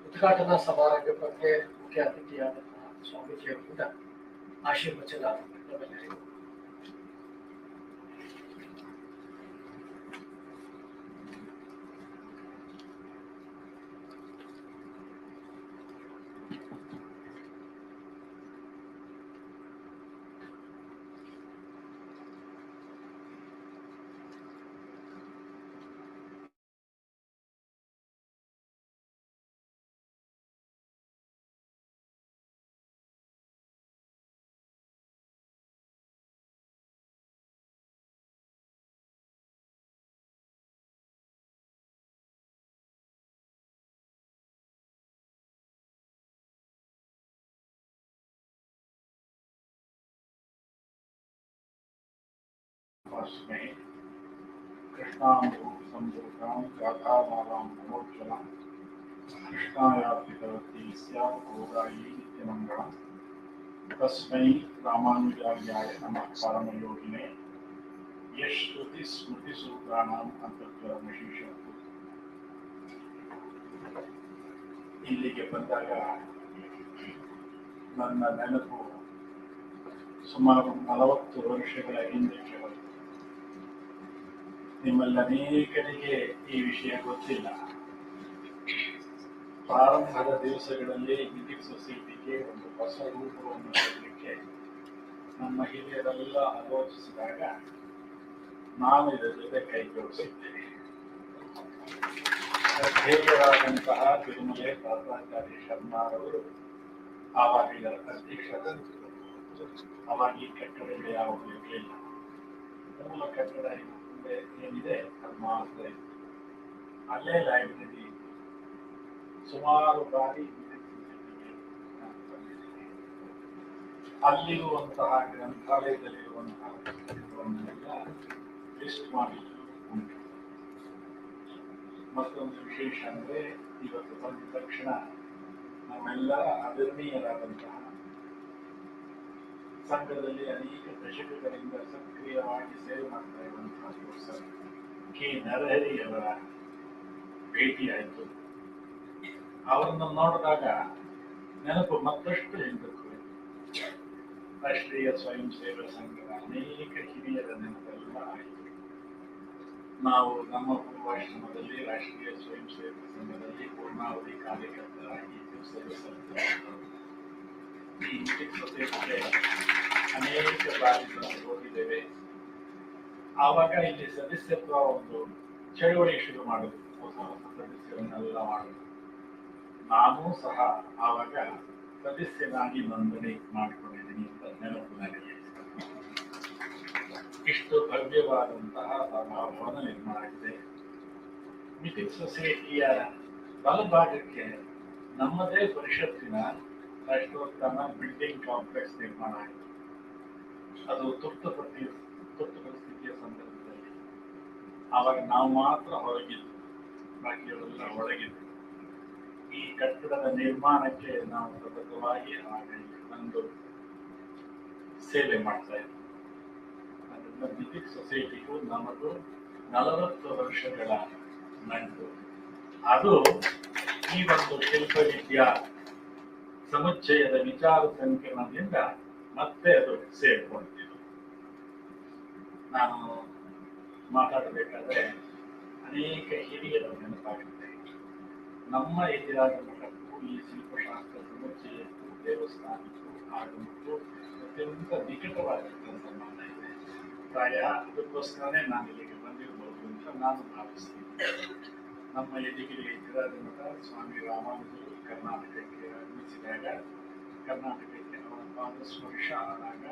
ಉದ್ಘಾಟನಾ ಸಮಾರಂಭಕ್ಕೆ ಮುಖ್ಯ ಅತಿಥಿಯಾದಂತಹ ಸ್ವಾಮೀಜಿಯವರಿಂದ ಆಶೀರ್ವಚನ ನಮ್ಮೆಲ್ಲರಿಗೂ. तस्मै कृष्णाम्बुसम्भूतां गाथामालां नमोज्ज्वलां कृष्णायार्पितवती स्यात् भोगायै नित्यमङ्गलम्। तस्मै रामानुजार्याय नमः परमयोगिने यश्रुतिस्मृतिसूत्राणाम् ಅಂತರ್ಗತವಿಶೇಷತ್ತು. ಇಲ್ಲಿಗೆ ಬಂದಾಗ ನನ್ನ ನೆನಪು ಸುಮಾರು 40 ವರ್ಷಗಳ ಹಿಂದಕ್ಕೆ ಹೋಯಿತು. ನಿಮ್ಮಲ್ಲಿ ಅನೇಕರಿಗೆ ಈ ವಿಷಯ ಗೊತ್ತಿಲ್ಲ. ಪ್ರಾರಂಭದ ದಿವಸಗಳಲ್ಲಿ ಮಿಥಿಕ್ ಸೊಸೈಟಿಗೆ ಒಂದು ಹೊಸ ರೂಪವನ್ನು ನೀಡಲಿಕ್ಕೆ ನಮ್ಮ ಹಿರಿಯರೆಲ್ಲ ಆಲೋಚಿಸಿದಾಗ ನಾನು ಇದರ ಜೊತೆ ಕೈ ಜೋಡಿಸಿದ್ದೇನೆ. ಶ್ರದ್ಧೇಯರಾದಂತಹ ತಿರುಮಲೆ ತಾತಾಚಾರ್ಯ ಶರ್ಮಾರವರು ಆವಾಗ ಇದರ ಅಧ್ಯಕ್ಷರಾದರು. ಅವಾಗ ಈ ಕಟ್ಟಡಗಳು ಯಾವುದೂ ಇರಲಿಲ್ಲ. ಮೂಲ ಕಟ್ಟಡ ಮುಂದೆ ಏನಿದೆ ಅದು ಮಾತ್ರ ಇತ್ತು. ಅಲ್ಲೇ ಲೈಬ್ರರಿ ಸುಮಾರು ಬಾರಿ ಅಲ್ಲಿರುವಂತಹ ಗ್ರಂಥಾಲಯದಲ್ಲಿರುವಂತಹ ಪುಸ್ತಕಗಳನ್ನೆಲ್ಲ ಲಿಸ್ಟ್ ಮಾಡಿ ಉಂಟು. ಮತ್ತೊಂದು ವಿಶೇಷ ಅಂದರೆ ಇವತ್ತು ಬಂದ ತಕ್ಷಣ ನಮ್ಮೆಲ್ಲರ ಆದರಣೀಯರಾದಂತಹ ಸಂಘದಲ್ಲಿ ಅನೇಕ ದಶಕಗಳಿಂದ ಸಕ್ರಿಯವಾಗಿ ಸೇವೆ ಮಾಡ್ತಾ ಇರುವಂತಹ ಪ್ರೊಫೆಸರ್ ಕೆ ನರಹರಿಯವರ ಭೇಟಿಯಾಯಿತು. ಅವರನ್ನು ನೋಡಿದಾಗ ನೆನಪು ಮತ್ತಷ್ಟು ಹಿಂದಕ್ಕೂ ರಾಷ್ಟ್ರೀಯ ಸ್ವಯಂ ಸೇವಾ ಸಂಘದ ಅನೇಕ ಹಿರಿಯರ ನೆನಪೆಲ್ಲ ಆಯಿತು. ನಾವು ನಮ್ಮ ಪೂರ್ವಾಶ್ರಮದಲ್ಲಿ ರಾಷ್ಟ್ರೀಯ ಸ್ವಯಂ ಸೇವಾ ಸಂಘದಲ್ಲಿ ಪೂರ್ಣಾವಧಿ ಕಾರ್ಯಕರ್ತರಾಗಿ ಸೇವೆ ಸಲ್ಲಿಸಿದರು. ಈ ಸೊಸೈಟಿಗೆ ಅನೇಕ ಬಾರಿ ಹೋಗಿದ್ದೇವೆ. ಆವಾಗ ಇಲ್ಲಿ ಸದಸ್ಯತ್ವ ಒಂದು ಚಳುವಳಿ ಶುರು ಮಾಡುದು, ಹೊಸ ಹೊಸ ಸದಸ್ಯರನ್ನೆಲ್ಲ ಮಾಡುದು. ನಾನು ಸಹ ಆವಾಗ ಸದಸ್ಯನಾಗಿ ನೋಂದಣಿ ಮಾಡಿಕೊಂಡಿದ್ದೀನಿ ಅಂತ ನೆನಪು ನನಗೆ. ಇಷ್ಟು ಭವ್ಯವಾದಂತಹ ಸಭಾಭವನ ನಿರ್ಮಾಣ ಆಗಿದೆ. ಮಿಥಿಕ್ ಸೊಸೈಟಿಯ ಬಲಭಾಗಕ್ಕೆ ನಮ್ಮದೇ ಪರಿಷತ್ತಿನ ರಾಷ್ಟ್ರೋತ್ಥಾನ ಬಿಲ್ಡಿಂಗ್ ಕಾಂಪ್ಲೆಕ್ಸ್ ನಿರ್ಮಾಣ ಆಯಿತು. ಅದು ತುರ್ತು ಪರಿಸ್ಥಿತಿಯ ಸಂದರ್ಭದಲ್ಲಿ ಆವಾಗ ನಾವು ಮಾತ್ರ ಹೊರಗಿದ್ದು, ಬಾಕಿಯವರೆಲ್ಲ ಒಳಗಿದ್ದು. ಈ ಕಟ್ಟಡದ ನಿರ್ಮಾಣಕ್ಕೆ ನಾವು ಸತತವಾಗಿ ಆಗ ಬಂದು ಸೇವೆ ಮಾಡ್ತಾ ಇದ್ವಿ. ಅದರಿಂದ ಮಿಥಿಕ್ ಸೊಸೈಟಿಗೂ ನಮಗೂ 40 ವರ್ಷಗಳ ನಂಟು. ಅದು ಈ ಒಂದು ಶಿಲ್ಪವಿದ್ಯಾ ಸಮುಚ್ಚಯದ ವಿಚಾರ ಸಂಕಿರಣದಿಂದ ಮತ್ತೆ ಅದು ಸೇರ್ಕೊಂಡಿದ್ದು. ನಾನು ಮಾತಾಡಬೇಕಾದ್ರೆ ಅನೇಕ ಹಿರಿಯರ ನೆನಪಾಗುತ್ತೆ. ನಮ್ಮ ಎದುರಾದ ಮಠಕ್ಕೂ ಈ ಶಿಲ್ಪಶಾಸ್ತ್ರ ಸಮುಚ್ಚಯಕ್ಕೂ ದೇವಸ್ಥಾನಕ್ಕೂ ಆಗಮಕ್ಕೂ ಅತ್ಯಂತ ನಿಕಟವಾಗಿದ್ದ ಸಂಬಂಧ ಇದೆ. ಪ್ರಾಯ ಅದಕ್ಕೋಸ್ಕರನೇ ನಾನು ಇಲ್ಲಿಗೆ ಬಂದಿರಬಹುದು ಅಂತ ನಾನು ಭಾವಿಸ್ತೀನಿ. ನಮ್ಮ ಎದುರಿಗೆ ಎದುರಾದ ಮಠ ಸ್ವಾಮಿ ರಾಮಾನುಜರು ಕರ್ನಾಟಕಕ್ಕೆ ಆಗಮಿಸಿದಾಗ, ಕರ್ನಾಟಕಕ್ಕೆ ಅವರ ಪಾದಸ್ಪರ್ಶ ಆದಾಗ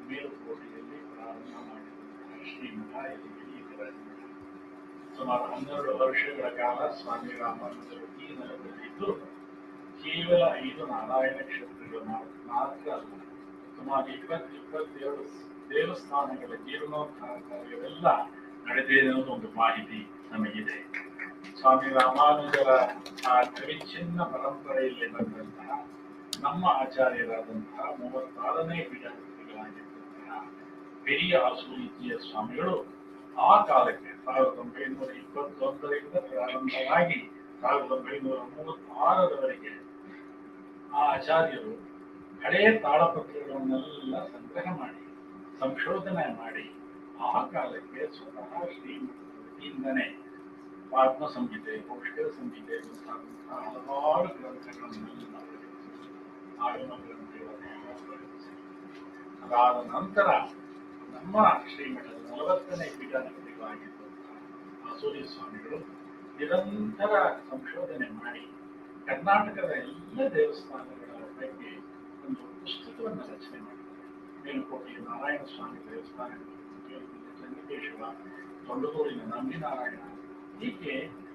ಮೇಲುಕೋಟೆಯಲ್ಲಿ ಪ್ರಾರಂಭ ಮಾಡಿದಂತಹ ಶ್ರೀಮಠ ಎದುರಿಗೆ ಎದುರಾದ ಮಠ. ಸುಮಾರು 12 ವರ್ಷಗಳ ಕಾಲ ಸ್ವಾಮಿ ರಾಮಾನುಜರು ಈ ನೆಲದಲ್ಲಿದ್ದು ಕೇವಲ 5 ನಾರಾಯಣ ಕ್ಷೇತ್ರಗಳು ಮಾತ್ರ ಅಲ್ಲ, ಸುಮಾರು 22 ದೇವಸ್ಥಾನಗಳ ಜೀರ್ಣೋದ್ಧಾರ ಕಾರ್ಯವೆಲ್ಲ ನಡೆದಿದೆ ಅನ್ನೋದು ಒಂದು ಮಾಹಿತಿ ನಮಗಿದೆ. ಸ್ವಾಮಿ ರಾಮಾನುಜರ ಆ ಅವಿಚ್ಛಿನ್ನ ಪರಂಪರೆಯಲ್ಲಿ ಬಂದಂತಹ ನಮ್ಮ ಆಚಾರ್ಯರಾದಂತಹ 36ನೇ ಪೀಠಾಧಿಪತಿಗಳಾಗಿದ್ದಂತಹ ಹಿರಿಯ ಆಸೂರಿಜಿಯ ಸ್ವಾಮಿಗಳು ಆ ಕಾಲಕ್ಕೆ 1921ರಿಂದ ಪ್ರಾರಂಭವಾಗಿ 1936ರವರೆಗೆ ಆ ಆಚಾರ್ಯರು ಹಳೆಯ ತಾಳಪತ್ರಗಳನ್ನೆಲ್ಲ ಸಂಗ್ರಹ ಮಾಡಿ ಸಂಶೋಧನೆ ಮಾಡಿ ಆ ಕಾಲಕ್ಕೆ ಸ್ವತಃ ಶ್ರೀಮಠದಿಂದನೇ ಆತ್ಮ ಸಂಹಿತೆ, ಪೌಷ್ಟಿಕ ಸಂಹಿತೆ ಮುಂತಾದಂತಹ ಹಲವಾರು ಗ್ರಂಥಗಳನ್ನೆಲ್ಲ ಆಗಮ ಗ್ರಂಥಗಳನ್ನು ಅದಾದ ನಂತರ ನಮ್ಮ ಶ್ರೀಮಠದ 40ನೇ ಪೀಠಾಧಿಪತಿಗಳಾಗಿದ್ದಂತಹ ಆಸೂರಿ ಸ್ವಾಮಿಗಳು ನಿರಂತರ ಸಂಶೋಧನೆ ಮಾಡಿ ಕರ್ನಾಟಕದ ಎಲ್ಲ ದೇವಸ್ಥಾನಗಳ ಬಗ್ಗೆ ಒಂದು ಪುಸ್ತಕವನ್ನು ರಚನೆ ಮಾಡಿದ್ದಾರೆ. ಮೇಲುಕೋಟೆಯ ನಾರಾಯಣ ಸ್ವಾಮಿ ದೇವಸ್ಥಾನ, ಚಂದ್ರಕೇಶವ, ತೊಂಡಗೂರಿನ ನಂಬಿನಾರಾಯಣ, ಹೀಗೆ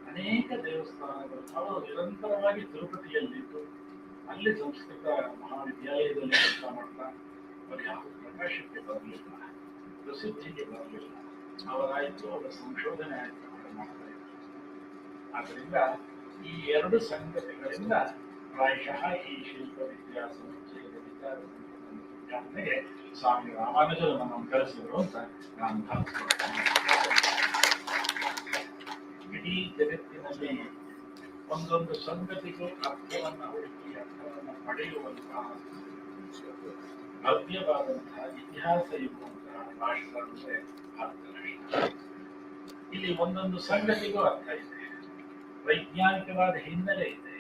ಅನೇಕ ದೇವಸ್ಥಾನಗಳು. ಅವರು ನಿರಂತರವಾಗಿ ತಿರುಪತಿಯಲ್ಲಿದ್ದು ಅಲ್ಲಿ ಸಂಸ್ಕೃತ ಮಹಾವಿದ್ಯಾಲಯದಲ್ಲಿ ಕೆಲಸ ಮಾಡ್ತಾ ಅವರು ಯಾವ ಪ್ರಕಾಶಕ್ಕೆ ಬರಲಿಲ್ಲ, ಪ್ರಸಿದ್ಧಿಗೆ ಬರಲಿಲ್ಲ. ಅವರಾಯಿತು, ಅವರ ಸಂಶೋಧನೆ ಆಯಿತು, ಅವರು ಮಾಡ್ತಾ ಇದ್ರು. ಆದ್ದರಿಂದ ಈ 2 ಸಂಗತಿಗಳಿಂದ ಪ್ರಾಯಶಃ ಈ ಶಿಲ್ಪವಿದ್ಯಾ ಸಮುಚ್ಚಯದ ವಿಚಾರಕ್ಕೆ ಸ್ವಾಮಿ ರಾಮಾನುಜರು ನಮ್ಮನ್ನು ಕಳಿಸಿದ್ರು ಅಂತ ನಾನು ಭಾವಿಸ್ಕೊಳ್ತೇನೆ. ಇಡೀ ಜಗತ್ತಿನಲ್ಲಿ ಒಂದೊಂದು ಸಂಗತಿಗೂ ಅರ್ಥವನ್ನು ಹುಡುಕಿ ಅರ್ಥವನ್ನು ಪಡೆಯುವಂತಹ ಭವ್ಯವಾದಂತಹ ಇತಿಹಾಸ ಇರುವಂತಹ ರಾಷ್ಟ್ರ ಅಂದರೆ ಭಾರತ ರಾಷ್ಟ್ರ. ಇಲ್ಲಿ ಒಂದೊಂದು ಸಂಗತಿಗೂ ಅರ್ಥ ಇದೆ, ವೈಜ್ಞಾನಿಕವಾದ ಹಿನ್ನೆಲೆ ಇದೆ,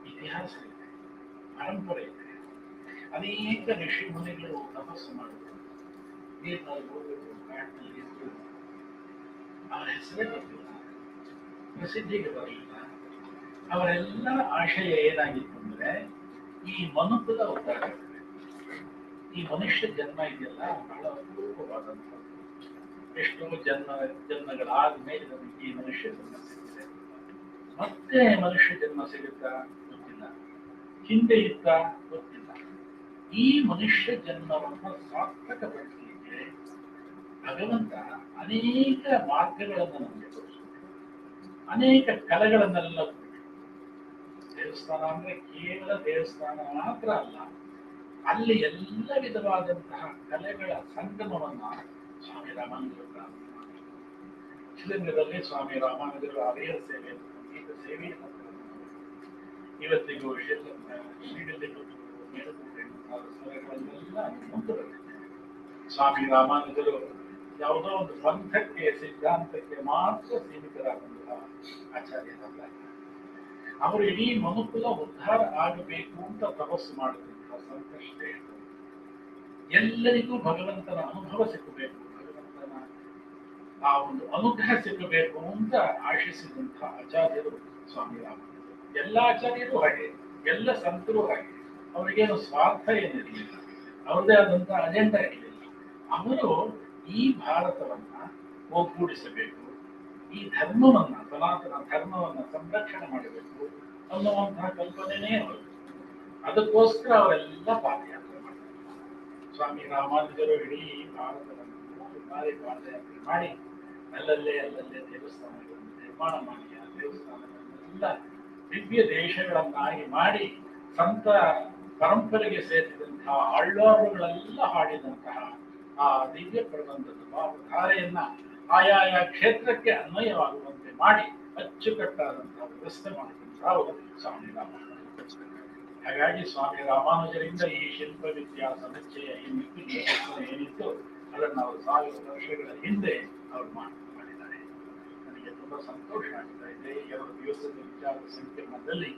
ಇತಿಹಾಸ ಇದೆ, ಪರಂಪರೆ ಇದೆ. ಅನೇಕ ಋಷಿ ಮುನಿಗಳು ತಪಸ್ಸು ಮಾಡಿದ್ರು, ನೀರಿನಲ್ಲಿ ಹೋಗಬೇಕು, ಕಾಡಿನಲ್ಲಿ ಇದ್ದು ಅವರ ಹೆಸರೇ ಗೊತ್ತಿಲ್ಲ. ಪ್ರಸಿದ್ಧಿಗೆ ಬರಲಿಲ್ಲ. ಅವರೆಲ್ಲ ಆಶಯ ಏನಾಗಿತ್ತು ಅಂದ್ರೆ ಈ ಮನುಕುಲ ಉದ್ಧಾರ ಆಗಬೇಕು. ಈ ಮನುಷ್ಯ ಜನ್ಮ ಇದೆಯಲ್ಲ ಬಹಳ ಅಪೂರ್ವವಾದಂಥದ್ದು. ಎಷ್ಟೋ ಜನ್ಮಗಳಾದ ಮೇಲೆ ನಮಗೆ ಈ ಮನುಷ್ಯ ಜನ್ಮ ಸಿಕ್ಕಿದೆ. ಮತ್ತೆ ಮನುಷ್ಯ ಜನ್ಮ ಸಿಗುತ್ತಾ ಗೊತ್ತಿಲ್ಲ, ಹಿಂದೆ ಇತ್ತ ಗೊತ್ತಿಲ್ಲ. ಈ ಮನುಷ್ಯ ಜನ್ಮವನ್ನು ಸಾರ್ಥಕಪಡಿಸಲಿಕ್ಕೆ ಭಗವಂತ ಅನೇಕ ಮಾರ್ಗಗಳನ್ನು ನಮಗೆ ತೋರಿಸ್ತಾರೆ, ಅನೇಕ ಕಲೆಗಳನ್ನೆಲ್ಲ ಕೊಟ್ಟು. ದೇವಸ್ಥಾನ ಅಂದ್ರೆ ಕೇವಲ ದೇವಸ್ಥಾನ ಮಾತ್ರ ಅಲ್ಲ, ಅಲ್ಲಿ ಎಲ್ಲ ವಿಧವಾದಂತಹ ಕಲೆಗಳ ಸಂಗಮವನ್ನ ಸ್ವಾಮಿ ರಾಮಾನುಜರು ಪ್ರಾರಂಭ ಮಾಡಿದರು. ಶ್ರೀರಂಗದಲ್ಲಿ ಸ್ವಾಮಿ ರಾಮಾನುಜರು ಅಭಯ ಸೇವೆ, ಸಂಗೀತ ಸೇವೆಯನ್ನು ಇವತ್ತಿಗೂ ಶ್ರೀಗಲ್ಲಿ ಸ್ವರಗಳನ್ನೆಲ್ಲ ಮುಂದುವರೆದಿದೆ. ಸ್ವಾಮಿ ರಾಮಾನುಜರು ಯಾವುದೋ ಒಂದು ಪಂಥಕ್ಕೆ, ಸಿದ್ಧಾಂತಕ್ಕೆ ಮಾತ್ರ ಸೀಮಿತರಾದಂತಹ ಆಚಾರ್ಯರಲ್ಲ. ಅವರು ಇಡೀ ಮನುಕುಲ ಉದ್ಧಾರ ಆಗಬೇಕು ಅಂತ ತಪಸ್ಸು ಮಾಡಿದಂತಹ ಸಂಕಷ್ಟ ಇತ್ತು. ಎಲ್ಲರಿಗೂ ಭಗವಂತನ ಅನುಭವ ಸಿಕ್ಕಬೇಕು, ಭಗವಂತನ ಆ ಒಂದು ಅನುಗ್ರಹ ಸಿಕ್ಕಬೇಕು ಅಂತ ಆಶಿಸಿದಂತಹ ಆಚಾರ್ಯರು ಸ್ವಾಮಿ ರಾಮಾನುಜರು. ಎಲ್ಲ ಆಚಾರ್ಯರು ಹಾಗೆ, ಎಲ್ಲ ಸಂತರು ಹಾಗೆ. ಅವರಿಗೇನು ಸ್ವಾರ್ಥ ಏನಿರಲಿಲ್ಲ, ಅವ್ರದೇ ಆದಂತಹ ಅಜೆಂಡಾ ಇರಲಿಲ್ಲ. ಅವರು ಈ ಭಾರತವನ್ನ ಒಗ್ಗೂಡಿಸಬೇಕು, ಈ ಧರ್ಮವನ್ನ, ಸನಾತನ ಧರ್ಮವನ್ನ ಸಂರಕ್ಷಣೆ ಮಾಡಬೇಕು ಅನ್ನುವಂತಹ ಕಲ್ಪನೆನೇ ಅವರು. ಅದಕ್ಕೋಸ್ಕರ ಅವರೆಲ್ಲ ಪಾದಯಾತ್ರೆ ಮಾಡ್ತಾರೆ. ಸ್ವಾಮಿ ರಾಮಾನುಜರು ಇಡೀ ಭಾರತವನ್ನು 3 ಬಾರಿ ಪಾದಯಾತ್ರೆ ಮಾಡಿ ಅಲ್ಲಲ್ಲೇ ದೇವಸ್ಥಾನಗಳನ್ನು ನಿರ್ಮಾಣ ಮಾಡಿ, ಆ ದೇವಸ್ಥಾನಗಳನ್ನೆಲ್ಲ ದಿವ್ಯ ದೇಶಗಳನ್ನಾಗಿ ಮಾಡಿ, ಸಂತ ಪರಂಪರೆಗೆ ಸೇರಿದಂತಹ ಆಳ್ವಾರುಗಳೆಲ್ಲ ಹಾಡಿದಂತಹ ಆ ದಿವ್ಯ ಪ್ರಬಂಧದ ಭಾವಧಾರೆಯನ್ನ ಆಯಾಯ ಕ್ಷೇತ್ರಕ್ಕೆ ಅನ್ವಯವಾಗುವಂತೆ ಮಾಡಿ ಅಚ್ಚುಕಟ್ಟಾದಂತಹ ವ್ಯವಸ್ಥೆ ಮಾಡಿದಂತಹ ಅವರು ಸ್ವಾಮಿ ರಾಮಾನುಜರು. ಹಾಗಾಗಿ ಸ್ವಾಮಿ ರಾಮಾನುಜರಿಂದ ಈ ಶಿಲ್ಪವಿದ್ಯಾ ಸಮುಚ್ಚಯ ಏನಿತ್ತು ಅದನ್ನು ಅವರು 1000 ವರ್ಷಗಳ ಹಿಂದೆ ಅವರು ಮಾಡಿದ್ದಾರೆ. ನನಗೆ ತುಂಬಾ ಸಂತೋಷ ಆಗ್ತಾ ಇದೆ. 2 ದಿವಸದ ವಿಚಾರ ಸಂಕಿರಣದಲ್ಲಿ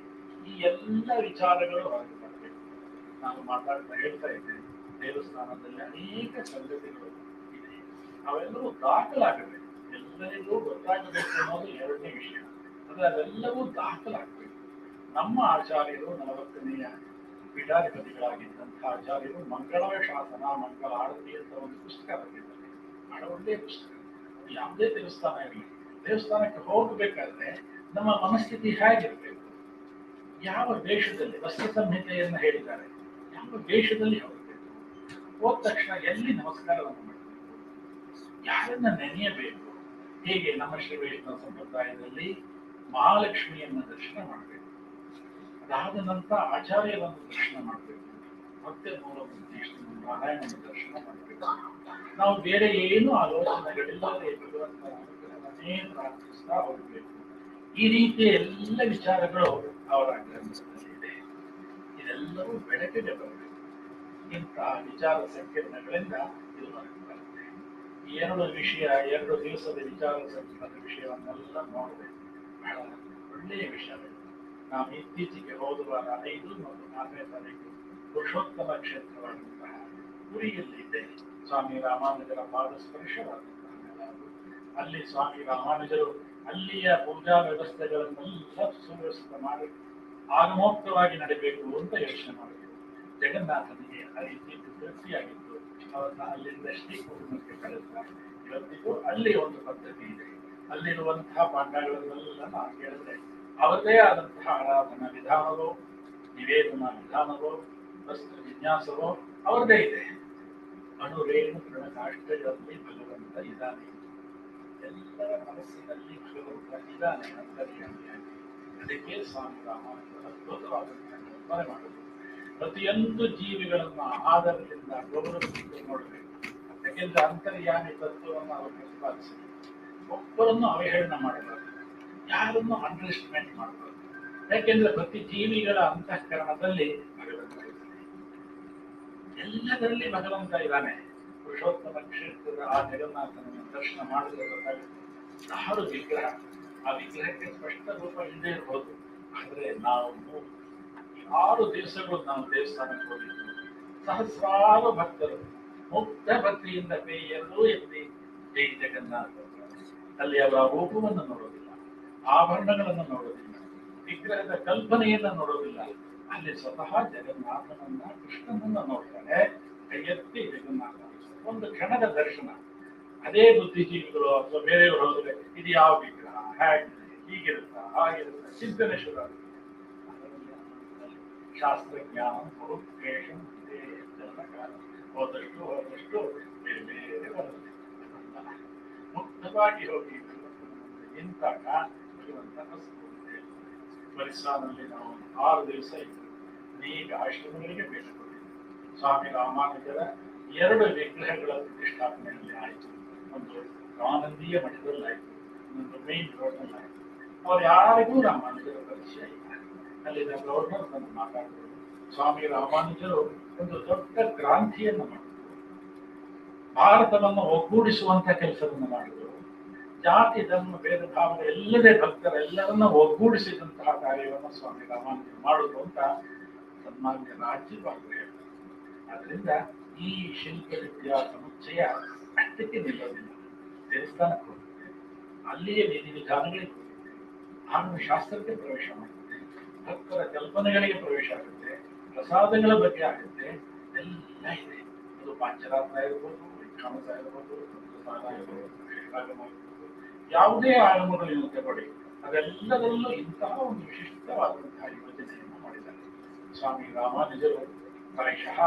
ಈ ಎಲ್ಲ ವಿಚಾರಗಳು ಹೊರಗೆ ಬರಬೇಕು. ನಾನು ಮಾತಾಡ್ತಾ ಹೇಳ್ತಾ ಇದ್ದೇನೆ, ದೇವಸ್ಥಾನದಲ್ಲಿ ಅನೇಕ ಸಂಗತಿಗಳು ಇದೆ, ಅವೆಲ್ಲವೂ ದಾಖಲಾಗಬೇಕು, ಎಲ್ಲರಿಗೂ ಗೊತ್ತಾಗಬೇಕು ಅನ್ನೋದು 2ನೇ ವಿಷಯ. ಆದರೆ ಅವೆಲ್ಲವೂ ದಾಖಲಾಗಬೇಕು. ನಮ್ಮ ಆಚಾರ್ಯರು 40ನೆಯ ಪೀಠಾಧಿಪತಿಗಳಾಗಿದ್ದಂತಹ ಆಚಾರ್ಯರು ಮಂಗಳ ಶಾಸನ, ಮಂಗಳ ಆರತಿ ಅಂತ ಒಂದು ಪುಸ್ತಕ ಬರೆದಿದ್ದಾರೆ. ಬಹಳ ಒಳ್ಳೆಯ ಪುಸ್ತಕ. ಯಾವುದೇ ದೇವಸ್ಥಾನ ಇರಲಿ, ದೇವಸ್ಥಾನಕ್ಕೆ ಹೋಗಬೇಕಾದ್ರೆ ನಮ್ಮ ಮನಸ್ಥಿತಿ ಹೇಗಿರ್ಬೇಕು, ಯಾವ ವೇಷದಲ್ಲಿ, ವಸ್ತ್ರ ಸಂಹಿತೆಯನ್ನು ಹೇಳಿದ್ದಾರೆ, ಯಾವ ವೇಷದಲ್ಲಿ ಹೋಗಬೇಕು, ಹೋದ ತಕ್ಷಣ ಎಲ್ಲಿ ನಮಸ್ಕಾರವನ್ನು ಮಾಡಬೇಕು, ಯಾರನ್ನ ನೆನೆಯಬೇಕು, ಹೇಗೆ ನಮ್ಮ ಶ್ರೀ ವೈಷ್ಣವ ಸಂಪ್ರದಾಯದಲ್ಲಿ ಮಹಾಲಕ್ಷ್ಮಿಯನ್ನ ದರ್ಶನ ಮಾಡಬೇಕು, ಅದಾದ ನಂತರ ಆಚಾರ್ಯರನ್ನು ದರ್ಶನ ಮಾಡಬೇಕು, ಮತ್ತೆ ನಾರಾಯಣನ ದರ್ಶನ ಮಾಡಬೇಕು. ನಾವು ಬೇರೆ ಏನು ಆಲೋಚನೆಗಳಿಲ್ಲದೆ ಭಗವಂತನ ಅನುಗ್ರಹವನ್ನೇ ಪ್ರಾರ್ಥಿಸ್ತಾ ಹೋಗಬೇಕು. ಈ ರೀತಿಯ ಎಲ್ಲ ವಿಚಾರಗಳು ಅವರ ಗ್ರಂಥದಲ್ಲಿದೆ. ಇದೆಲ್ಲವೂ ಬೆಳಕಿಗೆ ಬರಬೇಕು. ಇಂತಹ ವಿಚಾರ ಸಂಕೀರ್ಣಗಳಿಂದ ಇದು ಬರುತ್ತೆ. 2 ದಿವಸದ ವಿಚಾರ ಸಂಕೀರ್ಣದ ವಿಷಯವನ್ನೆಲ್ಲ ನೋಡಬೇಕು. ಬಹಳ ಒಳ್ಳೆಯ ವಿಷಯಗಳು. ನಾವು ಇತ್ತೀಚೆಗೆ ಹೋದ ವಾರ 5 ಮತ್ತು 4ನೇ ತಾರೀಕು ಪುರುಷೋತ್ತಮ ಕ್ಷೇತ್ರವಾದಂತಹ ಪುರಿಯಲ್ಲಿದ್ದೆ. ಸ್ವಾಮಿ ರಾಮಾನುಜರ ಪಾದ ಸ್ಪರ್ಶವಾದಂತಹ ನೆಲ. ಅಲ್ಲಿ ಸ್ವಾಮಿ ರಾಮಾನುಜರು ಅಲ್ಲಿಯ ಪೂಜಾ ವ್ಯವಸ್ಥೆಗಳನ್ನೆಲ್ಲ ಸುವ್ಯವಸ್ಥೆ ಮಾಡಿ ಆಗಮೋಕ್ತವಾಗಿ ನಡೀಬೇಕು ಅಂತ ಯೋಚನೆ ಮಾಡಿದ್ರು. ಜಗನ್ನಾಥನಿಗೆ ಆ ರೀತಿ ತೃಪ್ತಿಯಾಗಿತ್ತು. ಅವರನ್ನ ಅಲ್ಲಿಂದ ಶ್ರೀಕೂಟಕ್ಕೆ ಕಳಿಸ್ತಾರೆ. ಇವತ್ತಿಗೂ ಅಲ್ಲಿ ಒಂದು ಪದ್ಧತಿ ಇದೆ. ಅಲ್ಲಿರುವಂತಹ ಪಾಂಡಗಳನ್ನೆಲ್ಲ ನಾವು ಕೇಳಿದ್ರೆ ಅವರದೇ ಆದಂತಹ ಆರಾಧನಾ ವಿಧಾನವೋ, ನಿವೇದನಾ ವಿಧಾನವೋ, ವಸ್ತ್ರ ವಿನ್ಯಾಸವೋ ಅವರದೇ ಇದೆ. ಅಣುರೇಣು ಕಾಷ್ಟಗಳಲ್ಲಿ ಭಗವಂತ ಇದ್ದಾನೆ, ಎಲ್ಲರ ಮನಸ್ಸಿನಲ್ಲಿ ಭಗವಂತ ಇದ್ದಾನೆ ಅಂತರ್ಯಾಮಿಯಾಗಿ. ಅದಕ್ಕೆ ಸ್ವಾಮಿ ರಾಮಾನುಜರು ಅದ್ಭುತವಾದಂತಹ ಕಲ್ಪನೆ ಮಾಡುವುದು. ಪ್ರತಿಯೊಂದು ಜೀವಿಗಳನ್ನ ಆದರದಿಂದ ಗೌರವಿಸಿ ನೋಡಬೇಕು. ಯಾಕೆಂದ್ರೆ ಅಂತರ್ಯಾಮಿ ತತ್ವವನ್ನು ಅವರು ಪ್ರತಿಪಾದಿಸಬೇಕು. ಒಬ್ಬರನ್ನು ಅವಹೇಳನ ಮಾಡಬಾರದು, ಯಾರನ್ನು ಅಂಡರ್ ಎಸ್ಟಿಮೇಟ್ ಮಾಡಬಾರದು. ಯಾಕೆಂದ್ರೆ ಪ್ರತಿ ಜೀವಿಗಳ ಅಂತಃಕರಣದಲ್ಲಿ ಭಗವಂತ ಇದ್ದಾನೆ, ಎಲ್ಲದರಲ್ಲಿ ಭಗವಂತ ಇದ್ದಾನೆ. ಪುರುಷೋತ್ತಮ ಕ್ಷೇತ್ರದ ಆ ಜಗನ್ನಾಥನನ್ನು ದರ್ಶನ ಮಾಡಿದ್ರೆ ಗೊತ್ತಾಗುತ್ತೆ. ದಹಾರು ವಿಗ್ರಹ, ಆ ವಿಗ್ರಹಕ್ಕೆ ಸ್ಪಷ್ಟ ರೂಪ ಇಲ್ಲದೆ ಇರಬಹುದು. ಆದ್ರೆ ನಾವು 6 ದಿವಸಗಳು ನಾವು ದೇವಸ್ಥಾನಕ್ಕೆ ಹೋಗಿದ್ದು, ಸಹಸ್ರಾರು ಭಕ್ತರು ಮುಕ್ತ ಭಕ್ತಿಯಿಂದ ಕೈ ಎರಡೂ ಎತ್ತಿ ಜೈ ಜಗನ್ನಾಥ. ಅಲ್ಲಿ ಅವರ ರೂಪವನ್ನು ನೋಡೋದಿಲ್ಲ, ಆಭರಣಗಳನ್ನು ನೋಡೋದಿಲ್ಲ, ವಿಗ್ರಹದ ಕಲ್ಪನೆಯನ್ನ ನೋಡೋದಿಲ್ಲ. ಅಲ್ಲಿ ಸ್ವತಃ ಜಗನ್ನಾಥನನ್ನ ಕೃಷ್ಣನನ್ನ ನೋಡ್ತಾನೆ. ಕೈಯೆತ್ತಿ ಜಗನ್ನಾಥ ಒಂದು ಕ್ಷಣದ ದರ್ಶನ. ಅದೇ ಬುದ್ಧಿಜೀವಿಗಳು ಅಥವಾ ಬೇರೆಯವರು ಹೋದ್ರೆ ಇದು ಯಾವ ವಿಗ್ರಹ, ಹೇಗೆ, ಹೀಗಿರುತ್ತಾ ಹಾಗಿರುತ್ತಾ ಚಿಂತನೆ ಶುರು ಆಗುತ್ತೆ. ಶಾಸ್ತ್ರಜ್ಞಾನ ಬಹುಕ್ಲೇಶಂ ಹೋದಷ್ಟು ಬೇರೆ ಬೇರೆ ಬರುತ್ತೆ. ಮುಕ್ತವಾಗಿ ಹೋಗಿ ನಿಂತಾಗ ಭಗವಂತ ಪರಿಸರದಲ್ಲಿ ನಾವು 6 ದಿವಸ ಇದ್ದು ಅನೇಕ ಆಶ್ರಮಗಳಿಗೆ ಭೇಟಿ ಕೊಟ್ಟಿದ್ವಿ. ಸ್ವಾಮಿ ರಾಮಾನುಜರ 2 ವಿಗ್ರಹಗಳ ಪ್ರತಿಷ್ಠಾಪನೆಯಲ್ಲಿ ಆಯಿತು. ಒಂದು ಆನಂದೀಯ ಮಠದಲ್ಲಿ ಆಯಿತು, ಇನ್ನೊಂದು ಮೇನ್ ರೋಡ್ನಲ್ಲಿ ಆಯಿತು. ಅವ್ರು ಯಾರಿಗೂ ರಾಮಾನುಜರ ಪರಿಚಯ ಇಲ್ಲ. ಅಲ್ಲಿನ ಗವರ್ನರ್ ಬಂದು ಮಾತಾಡಿದ್ರು. ಸ್ವಾಮಿ ರಾಮಾನುಜರು ಒಂದು ದೊಡ್ಡ ಕ್ರಾಂತಿಯನ್ನು ಮಾಡಿದ್ರು, ಭಾರತವನ್ನು ಒಗ್ಗೂಡಿಸುವಂತ ಕೆಲಸವನ್ನು ಮಾಡಿದ್ರು. ಜಾತಿ ಧರ್ಮ ಭೇದ ಭಾವ ಎಲ್ಲದೇ ಭಕ್ತರೆಲ್ಲರನ್ನ ಒಗ್ಗೂಡಿಸಿದಂತಹ ಕಾರ್ಯವನ್ನು ಸ್ವಾಮಿ ರಾಮಾನುಜರು ಮಾಡುದು ಅಂತ ಸನ್ಮಾನ್ಯ ರಾಜ್ಯಪಾಲರು ಹೇಳ್ತಾರೆ. ಆದ್ರಿಂದ ಈ ಶಿಲ್ಪವಿದ್ಯಾ ಸಮುಚ್ಚಯ ಅಷ್ಟಕ್ಕೆ ನಿಲ್ಲೋದಿಲ್ಲ. ದೇವಸ್ಥಾನಕ್ಕೆ ಹೋಗುತ್ತೆ, ಅಲ್ಲಿಯೇ ವಿಧಿ ವಿಧಾನಗಳಿಗೆ ಹೋಗುತ್ತೆ, ಆಮೇಲೆ ಶಾಸ್ತ್ರಕ್ಕೆ ಪ್ರವೇಶ ಮಾಡುತ್ತೆ, ಭಕ್ತರ ಕಲ್ಪನೆಗಳಿಗೆ ಪ್ರವೇಶ ಆಗುತ್ತೆ, ಪ್ರಸಾದಗಳ ಬಗ್ಗೆ ಆಗುತ್ತೆ, ಎಲ್ಲ ಇದೆ. ಅದು ಪಾಂಚರಾತ್ರ ಇರ್ಬೋದು, ವೈಖಾನಸ ಇರ್ಬೋದು, ಸಂಪ್ರದಾಯ ಇರ್ಬೋದು, ಶ್ರೀವಾಗಮ ಇರ್ಬೋದು, ಯಾವುದೇ ಆಗಮಗಳನ್ನು ತಗೊಳ್ಳಿ, ಅದೆಲ್ಲದರಲ್ಲೂ ಇಂತಹ ಒಂದು ವಿಶಿಷ್ಟವಾದಂತಹ ಯೋಜನೆಯನ್ನು ಮಾಡಿದ್ದಾರೆ ಸ್ವಾಮಿ ರಾಮಾನುಜರು. ಪ್ರಾಯಶಃ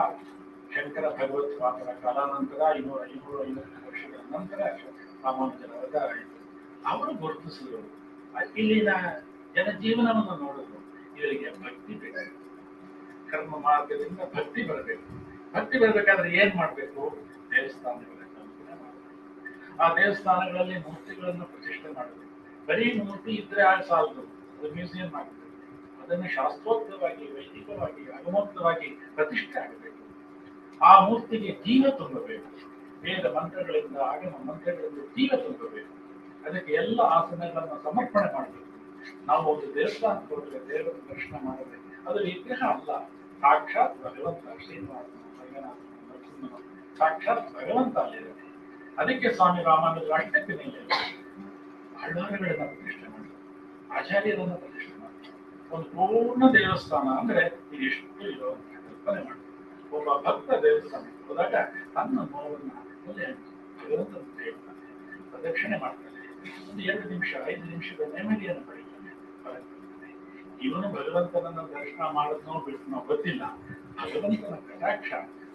ಶಂಕರ ಭಗವತ್ಪಾದರ ಕಾಲಾನಂತರ 550 ವರ್ಷಗಳ ನಂತರ ರಾಮಾನುಜರ ಅವತಾರ ಆಯಿತು. ಅವರು ಗುರುತಿಸಿದರು, ಇಲ್ಲಿನ ಜನಜೀವನವನ್ನು ನೋಡಿದ್ರು. ಇವರಿಗೆ ಭಕ್ತಿ ಬೇಕು, ಕರ್ಮ ಮಾರ್ಗದಿಂದ ಭಕ್ತಿ ಬರಬೇಕು. ಭಕ್ತಿ ಬರಬೇಕಾದ್ರೆ ಏನ್ ಮಾಡ್ಬೇಕು? ದೇವಸ್ಥಾನಗಳ ಕಲ್ಪನೆ ಮಾಡಬೇಕು. ಆ ದೇವಸ್ಥಾನಗಳಲ್ಲಿ ಮೂರ್ತಿಗಳನ್ನು ಪ್ರತಿಷ್ಠೆ ಮಾಡಬೇಕು. ಬರೀ ಮೂರ್ತಿ ಇದ್ರೆ ಸಾಲದು, ಅದು ಮ್ಯೂಸಿಯಂ ಆಗಬೇಕು. ಅದನ್ನು ಶಾಸ್ತ್ರೋಕ್ತವಾಗಿ, ವೈದಿಕವಾಗಿ, ಆಗಮೋಕ್ತವಾಗಿ ಪ್ರತಿಷ್ಠೆ ಆಗಬೇಕು. ಆ ಮೂರ್ತಿಗೆ ಜೀವ ತುಂಬಬೇಕು. ವೇದ ಮಂತ್ರಗಳಿಂದ, ಆಗಮ ಮಂತ್ರಗಳಿಂದ ಜೀವ ತುಂಬಬೇಕು. ಅದಕ್ಕೆ ಎಲ್ಲ ಆಸನಗಳನ್ನು ಸಮರ್ಪಣೆ ಮಾಡಬೇಕು. ನಾವು ಒಂದು ದೇವಸ್ಥಾನಕ್ಕೆ ಹೋದರೆ ದೇವರ ದರ್ಶನ ಮಾಡಬೇಕು. ಅದು ವಿಗ್ರಹ ಅಲ್ಲ, ಸಾಕ್ಷಾತ್ ಭಗವಂತ. ಶ್ರೀನಿವಾಸನ, ರಂಗನಾಥನ, ನರಸಿಂಹನ ಸಾಕ್ಷಾತ್ ಭಗವಂತ ಅಲ್ಲಿರುತ್ತೆ. ಅದಕ್ಕೆ ಸ್ವಾಮಿ ರಾಮಾನುಜರು ಅಷ್ಟಕ್ಕೆ ನಿಲ್ಲ ಬಳ್ಳಾರಿಗಳನ್ನ ಪ್ರತಿಷ್ಠೆ ಮಾಡಿದ್ರು, ಆಚಾರ್ಯರನ್ನ ಪ್ರತಿಷ್ಠೆ ಮಾಡಿದ್ರು. ಒಂದು ಪೂರ್ಣ ದೇವಸ್ಥಾನ ಅಂದ್ರೆ ಇದೆಷ್ಟು ಇರುವಂತ ಕಲ್ಪನೆ ಮಾಡಿದ್ರು. ಒಬ್ಬ ಭಕ್ತ ದೇವಸ್ಥಾನಕ್ಕೆ ಹೋದಾಗ ತನ್ನ ನೋವನ್ನ ಭಗವಂತನ ಹೇಳ್ತಾನೆ, ಪ್ರದಕ್ಷಿಣೆ ಮಾಡ್ತಾನೆ. ಒಂದು 2 ನಿಮಿಷ 5 ನಿಮಿಷದ ನೆಮ್ಮದಿಯನ್ನು ಪಡೀತಾನೆ. ಇವನು ಭಗವಂತನನ್ನ ದರ್ಶನ ಮಾಡಿದ್ನೋ ಬಿಟ್ಟನೋ ಗೊತ್ತಿಲ್ಲ, ಭಗವಂತನ ಕಟಾಕ್ಷ,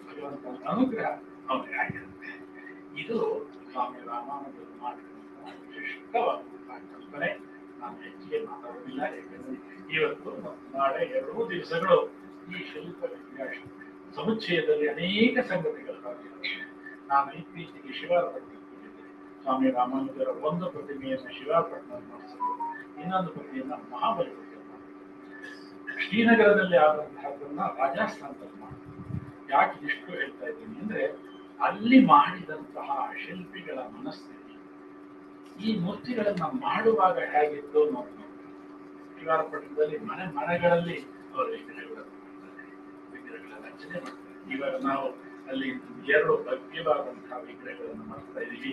ಭಗವಂತನ ಅನುಗ್ರಹ ಅವನಿಗೆ ಆಗಿರುತ್ತೆ. ಇದು ಸ್ವಾಮಿ ರಾಮಾನುಜರು ಮಾಡಿರುವಂತಹ ವಿಶಿಷ್ಟವಾದಂತಹ ಕಲ್ಪನೆ. ನಾನು ಹೆಚ್ಚಿಗೆ ಮಾತಾಡೋದಿಲ್ಲ, ಯಾಕಂದ್ರೆ ಇವತ್ತು ಮತ್ತು ನಾಳೆ 2 ದಿವಸಗಳು ಈ ಶಿಲ್ಪವಿದ್ಯಾ ಸಮುಚ್ಚಯದಲ್ಲಿ ಅನೇಕ ಸಂಗತಿಗಳಾಗಿರುತ್ತೆ. ನಾನು ಇತ್ತೀಚೆಗೆ ಶಿವಾಪಟ್ಟಣಕ್ಕೆ ಸ್ವಾಮಿ ರಾಮಾನುಜರ ಒಂದು ಪ್ರತಿಮೆಯನ್ನು ಶಿವಾಪಟ್ಟಣ ಮಾಡಿಸಿದ್ರು, ಇನ್ನೊಂದು ಪ್ರತಿಮೆಯನ್ನು ಮಹಾಬಲಿಪುರ. ಶ್ರೀನಗರದಲ್ಲಿ ಆದಂತಹದನ್ನ ರಾಜಸ್ಥಾನದಲ್ಲಿ ಮಾಡಿದ್ರು. ಯಾಕೆ ಇಷ್ಟು ಹೇಳ್ತಾ ಇದ್ದೀನಿ ಅಂದ್ರೆ, ಅಲ್ಲಿ ಮಾಡಿದಂತಹ ಶಿಲ್ಪಿಗಳ ಮನಸ್ಥಿತಿ ಈ ಮೂರ್ತಿಗಳನ್ನ ಮಾಡುವಾಗ ಹೇಗಿತ್ತು ನೋಡಿ. ಶಿವಾಪಟ್ಟಣದಲ್ಲಿ ಮನೆಗಳಲ್ಲಿ ಅವರು ವಿಗ್ರಹಗಳ ರಚನೆ ಮಾಡ್ತಾರೆ. ಇವಾಗ ನಾವು ಅಲ್ಲಿ 2 ಭವ್ಯವಾದಂತಹ ವಿಗ್ರಹಗಳನ್ನು ಮಾಡ್ತಾ ಇದ್ದೀವಿ.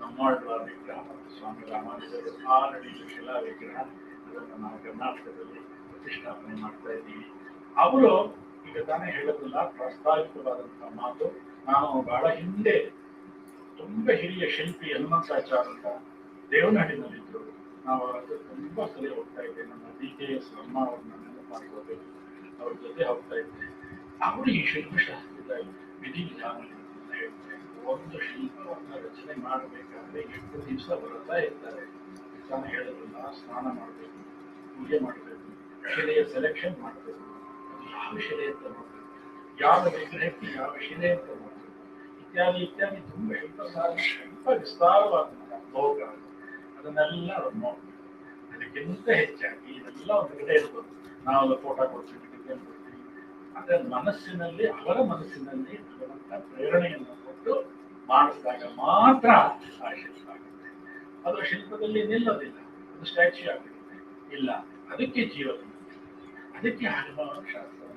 ನಮ್ಮಾಳುವ ವಿಗ್ರಹ ಮತ್ತು ಸ್ವಾಮಿ ರಾಮಾನುಜರು ಆರಡಿಯ ಶಿಲಾ ವಿಗ್ರಹ, ಅದನ್ನು ನಾವು ಕರ್ನಾಟಕದಲ್ಲಿ ಪ್ರತಿಷ್ಠಾಪನೆ ಮಾಡ್ತಾ ಇದ್ದೀವಿ. ಅವರು ಈಗ ತಾನೇ ಹೇಳೋದಿಲ್ಲ, ಪ್ರಾಸ್ತಾವಿಕವಾದಂತಹ ಮಾತು. ನಾನು ಬಹಳ ಹಿಂದೆ ತುಂಬಾ ಹಿರಿಯ ಶಿಲ್ಪಿ ಹನುಮಂತಾಚಾರ್ಯ ಅಂತ ದೇವನಹಳ್ಳಿನಲ್ಲಿದ್ದರು. ನಾವು ಅವರ ತುಂಬಾ ಸಲ ಹೋಗ್ತಾ ಇದ್ದೆ. ನಮ್ಮ DKS ಅಮ್ಮ ಅವ್ರನ್ನ ನೆನಪು ಮಾಡ್ಕೋಬೇಕು, ಅವ್ರ ಜೊತೆ ಹೋಗ್ತಾ ಇದ್ದೆ. ಅವರು ಈ ಶಿಲ್ಪಶಾಸ್ತ್ರದ ವಿಧಿ ವಿಧಾನಗಳನ್ನ ಹೇಳ್ತಾರೆ. ಒಂದು ಶಿಲ್ಪವನ್ನ ರಚನೆ ಮಾಡಬೇಕಾದ್ರೆ ಎಷ್ಟು ದಿವಸ ಬರ್ತಾ ಇರ್ತಾರೆ. ತಾನು ಹೇಳೋದಿಲ್ಲ, ಸ್ನಾನ ಮಾಡಬೇಕು, ಪೂಜೆ ಮಾಡಬೇಕು, ಶಿಲೆಯ ಸೆಲೆಕ್ಷನ್ ಮಾಡಬೇಕು, ಅದು ಯಾವ ಶಿಲೆ ಅಂತ ನೋಡಬೇಕು, ಯಾವ ವಿಗ್ರಹಕ್ಕೆ ಯಾವ ಶಿಲೆ ಅಂತ ನೋಡಬೇಕು, ಇತ್ಯಾದಿ ಇತ್ಯಾದಿ. ತುಂಬ ಸ್ವಲ್ಪ ವಿಸ್ತಾರವಾದಂತಹ ಲೋಕ, ಅದನ್ನೆಲ್ಲ ಅವ್ರು ನೋಡ್ಬೇಕು. ಅದಕ್ಕಿಂತ ಹೆಚ್ಚಾಗಿ ಇದೆಲ್ಲ ಒಂದು ಕಡೆ ಇರ್ಬೋದು. ನಾವು ಫೋಟೋ ಕೊಡ್ತೀವಿ, ಡಿಸೈನ್ ಕೊಡ್ತೀವಿ. ಅದರ ಮನಸ್ಸಿನಲ್ಲಿ, ಅವರ ಮನಸ್ಸಿನಲ್ಲಿ ಭಗವಂತ ಪ್ರೇರಣೆಯನ್ನು ಕೊಟ್ಟು ಮಾಡಿಸಿದಾಗ ಮಾತ್ರ ಆ ಶಿಲ್ಪ ಆಗುತ್ತೆ. ಅದು ಶಿಲ್ಪದಲ್ಲಿ ನಿಲ್ಲೋದಿಲ್ಲ, ಅದು ಸ್ಟ್ಯಾಚ್ಯೂ ಆಗಿರುತ್ತೆ. ಇಲ್ಲ, ಅದಕ್ಕೆ ಜೀವ ತುಂಬುತ್ತೆ. ಅದಕ್ಕೆ ಆಗಮನ ಶಾಸ್ತ್ರವನ್ನು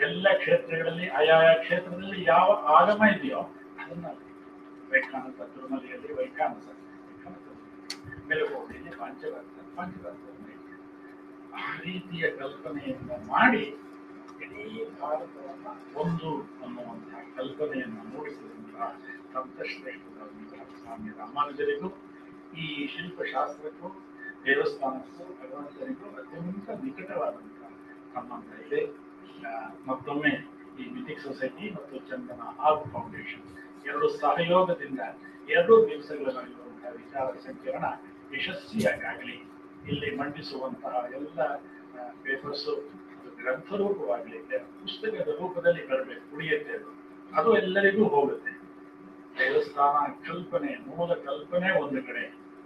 ಎಲ್ಲ ಕ್ಷೇತ್ರಗಳಲ್ಲಿ ಆಯಾಯ ಕ್ಷೇತ್ರದಲ್ಲಿ ಯಾವ ಆಗಮ ಇದೆಯೋ ಅದನ್ನ ವೈಖಾನಸ, ತಿರುಮಲೆಯಲ್ಲಿ ವೈಖಾನಸ ಮೇಲುಕೋಟೆಯಲ್ಲಿ ಪಂಚರತ್ನ ಆ ರೀತಿಯ ಕಲ್ಪನೆಯನ್ನು ಮಾಡಿ ಇಡೀ ಭಾರತವನ್ನ ಒಂದು ಅನ್ನುವಂತಹ ಕಲ್ಪನೆಯನ್ನು ಮೂಡಿಸಿದಂತಹ ಸಂತಶ್ರೇಷ್ಠರಾದಂತಹ ಸ್ವಾಮಿ ರಾಮಾನುಜರಿಗೂ ಈ ಶಿಲ್ಪಶಾಸ್ತ್ರಕ್ಕೂ ದೇವಸ್ಥಾನಕ್ಕೂ ಭಗವಂತನಿಗೂ ಅತ್ಯಂತ ನಿಕಟವಾದಂತಹ ಸಂಬಂಧ ಇದೆ. ಮತ್ತೊಮ್ಮೆ ಈ ಮಿಥಿಕ್ ಸೊಸೈಟಿ ಮತ್ತು ಚಂದನ ಆರ್ಟ್ ಫೌಂಡೇಶನ್ ಎರಡು ಸಹಯೋಗದಿಂದ 2 ದಿವಸಗಳ ನಡೆಯುವಂತಹ ವಿಚಾರ ಸಂಕಿರಣ ಯಶಸ್ವಿಯಾಗಲಿ. ಇಲ್ಲಿ ಮಂಡಿಸುವಂತಹ ಎಲ್ಲ ಪೇಪರ್ಸು ಗ್ರಂಥ ರೂಪವಾಗಲಿ, ಪುಸ್ತಕದ ರೂಪದಲ್ಲಿ ಬರಬೇಕು, ಉಳಿಯುತ್ತೆ ಅದು ಎಲ್ಲರಿಗೂ ಹೋಗುತ್ತೆ. ದೇವಸ್ಥಾನ ಕಲ್ಪನೆ, ಮೂಲ ಕಲ್ಪನೆ ಒಂದು ಕಡೆ,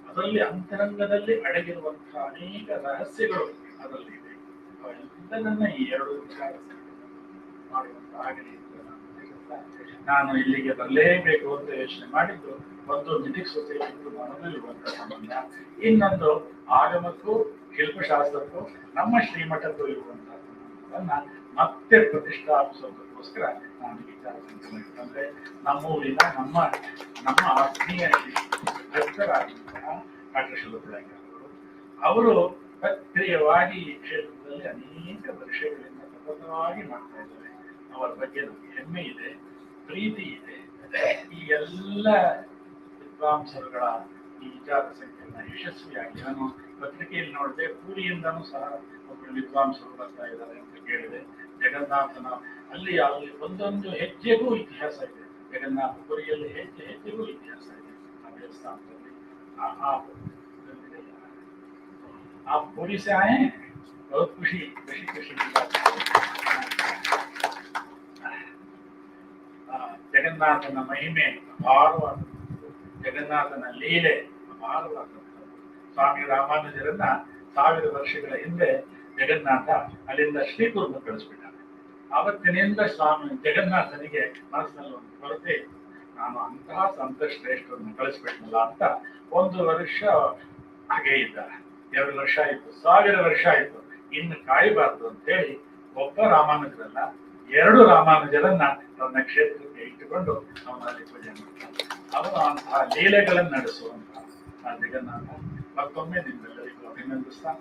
ಅದರಲ್ಲಿ ಅಂತರಂಗದಲ್ಲಿ ಅಡಗಿರುವಂತಹ ಅನೇಕ ರಹಸ್ಯಗಳು ಅದರಲ್ಲಿ ಇದೆ. ಅವೆಲ್ಲದನ್ನ ಈ 2 ವಿಚಾರ ಮಾಡುವಂತಾಗಲಿ. ನಾನು ಇಲ್ಲಿಗೆ ಬರಲೇಬೇಕು ಅಂತ ಯೋಚನೆ ಮಾಡಿದ್ದು, ಒಂದು ಮಿಥಿಕ್ ಸೊಸೈಟಿಗೂ ನನಗೂ ಇರುವಂತಹ ಸಂಬಂಧ, ಇನ್ನೊಂದು ಆಗಮಕ್ಕೂ ಶಿಲ್ಪಶಾಸ್ತ್ರಕ್ಕೂ ನಮ್ಮ ಶ್ರೀಮಠಕ್ಕೂ ಇರುವಂತಹ ಸಂಬಂಧವನ್ನ ಮತ್ತೆ ಪ್ರತಿಷ್ಠಾಪಿಸೋದಕ್ಕೋಸ್ಕರ ನಾನು ವಿಚಾರ ಸಂಕಿರಣ ಅಂದ್ರೆ ನಮ್ಮೂರಿನ ನಮ್ಮ ಆತ್ಮೀಯ ಭಕ್ತರಾದಂತಹ ಡಾಕ್ಟರ್ ಶಿಲ್ಪಾವಿದಾಯರು ಅವರು ಸಕ್ರಿಯವಾಗಿ ಈ ಕ್ಷೇತ್ರದಲ್ಲಿ ಅನೇಕ ವರ್ಷಗಳಿಂದ ಸತತವಾಗಿ ಮಾಡ್ತಾ ಇದ್ದಾರೆ. ಅವರ ಬಗ್ಗೆ ನಮಗೆ ಹೆಮ್ಮೆ ಇದೆ, ಪ್ರೀತಿ ಇದೆ. ಈ ಎಲ್ಲ ವಿದ್ವಾಂಸರುಗಳ ಈ ವಿಚಾರ ಸಂಕಿರಣ ಯಶಸ್ವಿಯಾಗಿ, ನಾನು ಪತ್ರಿಕೆಯಲ್ಲಿ ನೋಡಿದೆ, ಪೂರಿಯಿಂದನೂ ಸಹ ಒಬ್ಬರು ವಿದ್ವಾಂಸರು ಬರ್ತಾ ಇದ್ದಾರೆ ಅಂತ ಕೇಳಿದೆ. ಜಗನ್ನಾಥನ ಅಲ್ಲಿ ಒಂದೊಂದು ಹೆಜ್ಜೆಗೂ ಇತಿಹಾಸ ಇದೆ. ಜಗನ್ನಾಥ ಪುರಿಯಲ್ಲಿ ಹೆಜ್ಜೆಗೂ ಇತಿಹಾಸ ಇದೆ. ಆ ದೇವಸ್ಥಾನದಲ್ಲಿ आप पूरी से आए हैं, बहुत खुशी की बात है। ಜಗನ್ನಾಥನ ಮಹಿಮೆ ಅಪಾರವಾದಂಥದ್ದು, ಜಗನ್ನಾಥನ ಲೀಲೆ ಅಪಾರವಾದಂಥದ್ದು. ಸ್ವಾಮಿ ರಾಮಾನುಜರನ್ನ 1000 ವರ್ಷಗಳ ಹಿಂದೆ ಜಗನ್ನಾಥ ಅಲ್ಲಿಂದ ಶ್ರೀಪುರಕ್ಕೆ ಕಳಿಸ್ಬಿಟ್ಟಾನೆ. ಆವತ್ತಿನಿಂದ ಸ್ವಾಮಿ ಜಗನ್ನಾಥನಿಗೆ ಮನಸ್ಸಿನಲ್ಲಿ ಒಂದು ಕೊರತೆ ಇತ್ತು, ನಾನು ಅಂತಹ ಸಂತಶ್ರೇಷ್ಠರನ್ನು ಕಳಿಸ್ಬಿಟ್ನಲ್ಲ ಅಂತ 1 ವರ್ಷ ಹಾಗೆ ಇದ್ದಾರೆ. 2 ವರ್ಷ ಆಯ್ತು, 1000 ವರ್ಷ ಆಯ್ತು, ಇನ್ನು ಕಾಯಬಾರ್ದು ಅಂತ ಹೇಳಿ ಒಬ್ಬ ರಾಮಾನುಜರಲ್ಲ 2 ರಾಮಾನುಜರನ್ನ ತನ್ನ ಕ್ಷೇತ್ರಕ್ಕೆ ಇಟ್ಟುಕೊಂಡು ಅವನಲ್ಲಿ ಪೂಜೆ ಮಾಡ್ತಾರೆ. ಅವನು ಅಂತಹ ಲೀಲೆಗಳನ್ನು ನಡೆಸುವಂತಹ ಜಗನ್ನಾಥ ಮತ್ತೊಮ್ಮೆ ನಿಮ್ಮೆಲ್ಲರಿಗೂ ಅಭಿನಂದಿಸ್ತಾ,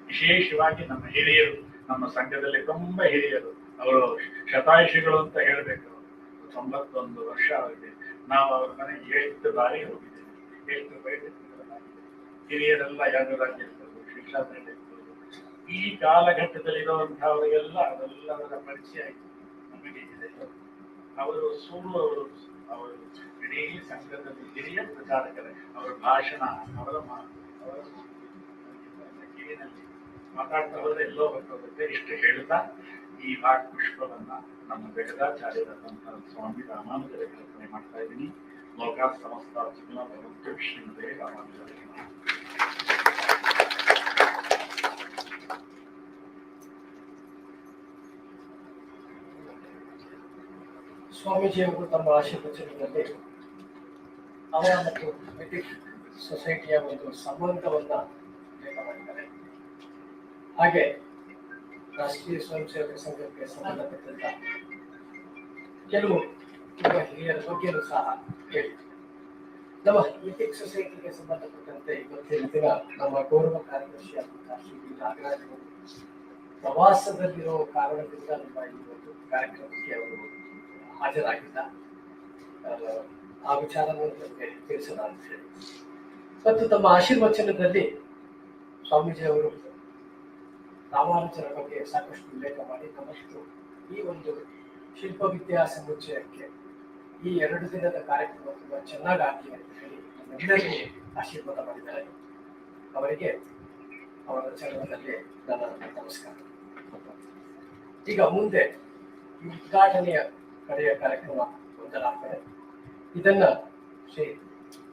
ವಿಶೇಷವಾಗಿ ನಮ್ಮ ಹಿರಿಯರು, ನಮ್ಮ ಸಂಘದಲ್ಲಿ ತುಂಬಾ ಹಿರಿಯರು, ಅವರು ಶತಾಯುಷಿಗಳು ಅಂತ ಹೇಳ್ಬೇಕು. 91 ವರ್ಷ ಆಗಿದೆ. ನಾವು ಅವ್ರ ಮನೆಗೆ ಎಷ್ಟು ಬಾರಿ ಹೋಗಿದ್ದೇವೆ, ಎಷ್ಟು ಬೈಠಕಗಳಾಗಿದೆ. ಹಿರಿಯರೆಲ್ಲ ಯಾವ್ದಾಗಿರ್ಬೋದು, ಶಿಕ್ಷಾದಲ್ಲಿ ಇರ್ಬೋದು. ಈ ಕಾಲಘಟ್ಟದಲ್ಲಿರುವಂತಹವರಿಗೆಲ್ಲ ಅದೆಲ್ಲದರ ಪರಿಚಯ ಆಯಿತು ನಮಗೆ ಇದೆ. ಅವರು ಅವರು ಇಡೀ ಸಂಘದಲ್ಲಿ ಹಿರಿಯ ಪ್ರಚಾರಕರೇ. ಅವರ ಭಾಷಣ, ಅವರ ಕಿವಿನಲ್ಲಿ ಮಾತಾಡ್ತಾ ಹೋದ್ರೆ ಎಲ್ಲೋ ಗೊತ್ತಾಗುತ್ತೆ. ಇಷ್ಟು ಹೇಳ್ತಾ ಈ ವಾಕ್ ಪುಷ್ಪವನ್ನ ನಮ್ಮ ಜಗದಾಚಾರ್ಯರಾದಂತಹ ಸ್ವಾಮಿ ರಾಮಾನುಜರಿಗೆ ಅರ್ಪಣೆ ಮಾಡ್ತಾ ಇದ್ದೀನಿ. ಲೋಕ ಸಮಸ್ತ ಸುಖಿನ ಭವಂತು. ಶ್ರೀಮತೆ ರಾಮಾನುಜರಿಗೆ ಸ್ವಾಮೀಜಿಯವರು ತಮ್ಮ ಆಶೀರ್ವಚನದಲ್ಲಿ ಅವರ ಮತ್ತು ಮಿಥಿಕ್ ಸೊಸೈಟಿಯ ಒಂದು ಸಂಬಂಧವನ್ನ ಉಲ್ಲೇಖ ಮಾಡಿದ್ದಾರೆ. ಹಾಗೆ ರಾಷ್ಟ್ರೀಯ ಸ್ವಯಂ ಸೇವಕ ಸಂಘಕ್ಕೆ ಸಂಬಂಧಪಟ್ಟಂತ ಕೆಲವು ಹಿರಿಯರ ಬಗ್ಗೆಯೂ ಸಹ ಹೇಳಿ. ನಮ್ಮ ಮಿಥಿಕ್ ಸೊಸೈಟಿಗೆ ಸಂಬಂಧಪಟ್ಟಂತೆ ಇವತ್ತಿನ ದಿನ ನಮ್ಮ ಗೌರವ ಕಾರ್ಯದರ್ಶಿಯಾದಂತಹ ಶ್ರೀ ನಾಗರಾಜರು ಪ್ರವಾಸದಲ್ಲಿರೋ ಕಾರಣದಿಂದ ನಮ್ಮ ಈ ಒಂದು ಕಾರ್ಯಕ್ರಮಕ್ಕೆ ಅವರು ಹಾಜರಾಗಿಲ್ಲ. ಆ ವಿಚಾರವನ್ನು ನಮಗೆ ತಿಳಿಸೋಣ ಅಂತ ಹೇಳಿ, ಮತ್ತು ತಮ್ಮ ಆಶೀರ್ವಚನದಲ್ಲಿ ಸ್ವಾಮೀಜಿ ಅವರು ರಾಮಾನುಜರ ಬಗ್ಗೆ ಸಾಕಷ್ಟು ಉಲ್ಲೇಖ ಮಾಡಿ ನಮ್ಮಷ್ಟು ಈ ಒಂದು ಶಿಲ್ಪವಿದ್ಯಾ ಸಮುಚ್ಚಯಕ್ಕೆ ಈ 2 ದಿನದ ಕಾರ್ಯಕ್ರಮ ತುಂಬಾ ಚೆನ್ನಾಗಾಗಲಿ ಅಂತ ಹೇಳಿ ನಮ್ಮೆಲ್ಲರಿಗೂ ಆಶೀರ್ವಾದ ಮಾಡಿದ್ದಾರೆ. ಅವರಿಗೆ ಅವರ ಚರಣದಲ್ಲಿ ನನ್ನ ನಮಸ್ಕಾರ. ಈಗ ಮುಂದೆ ಈ ಉದ್ಘಾಟನೆಯ ಕಡೆಯ ಕಾರ್ಯಕ್ರಮ ಹೊಂದಲಾಗ್ತದೆ. ಇದನ್ನ ಶ್ರೀ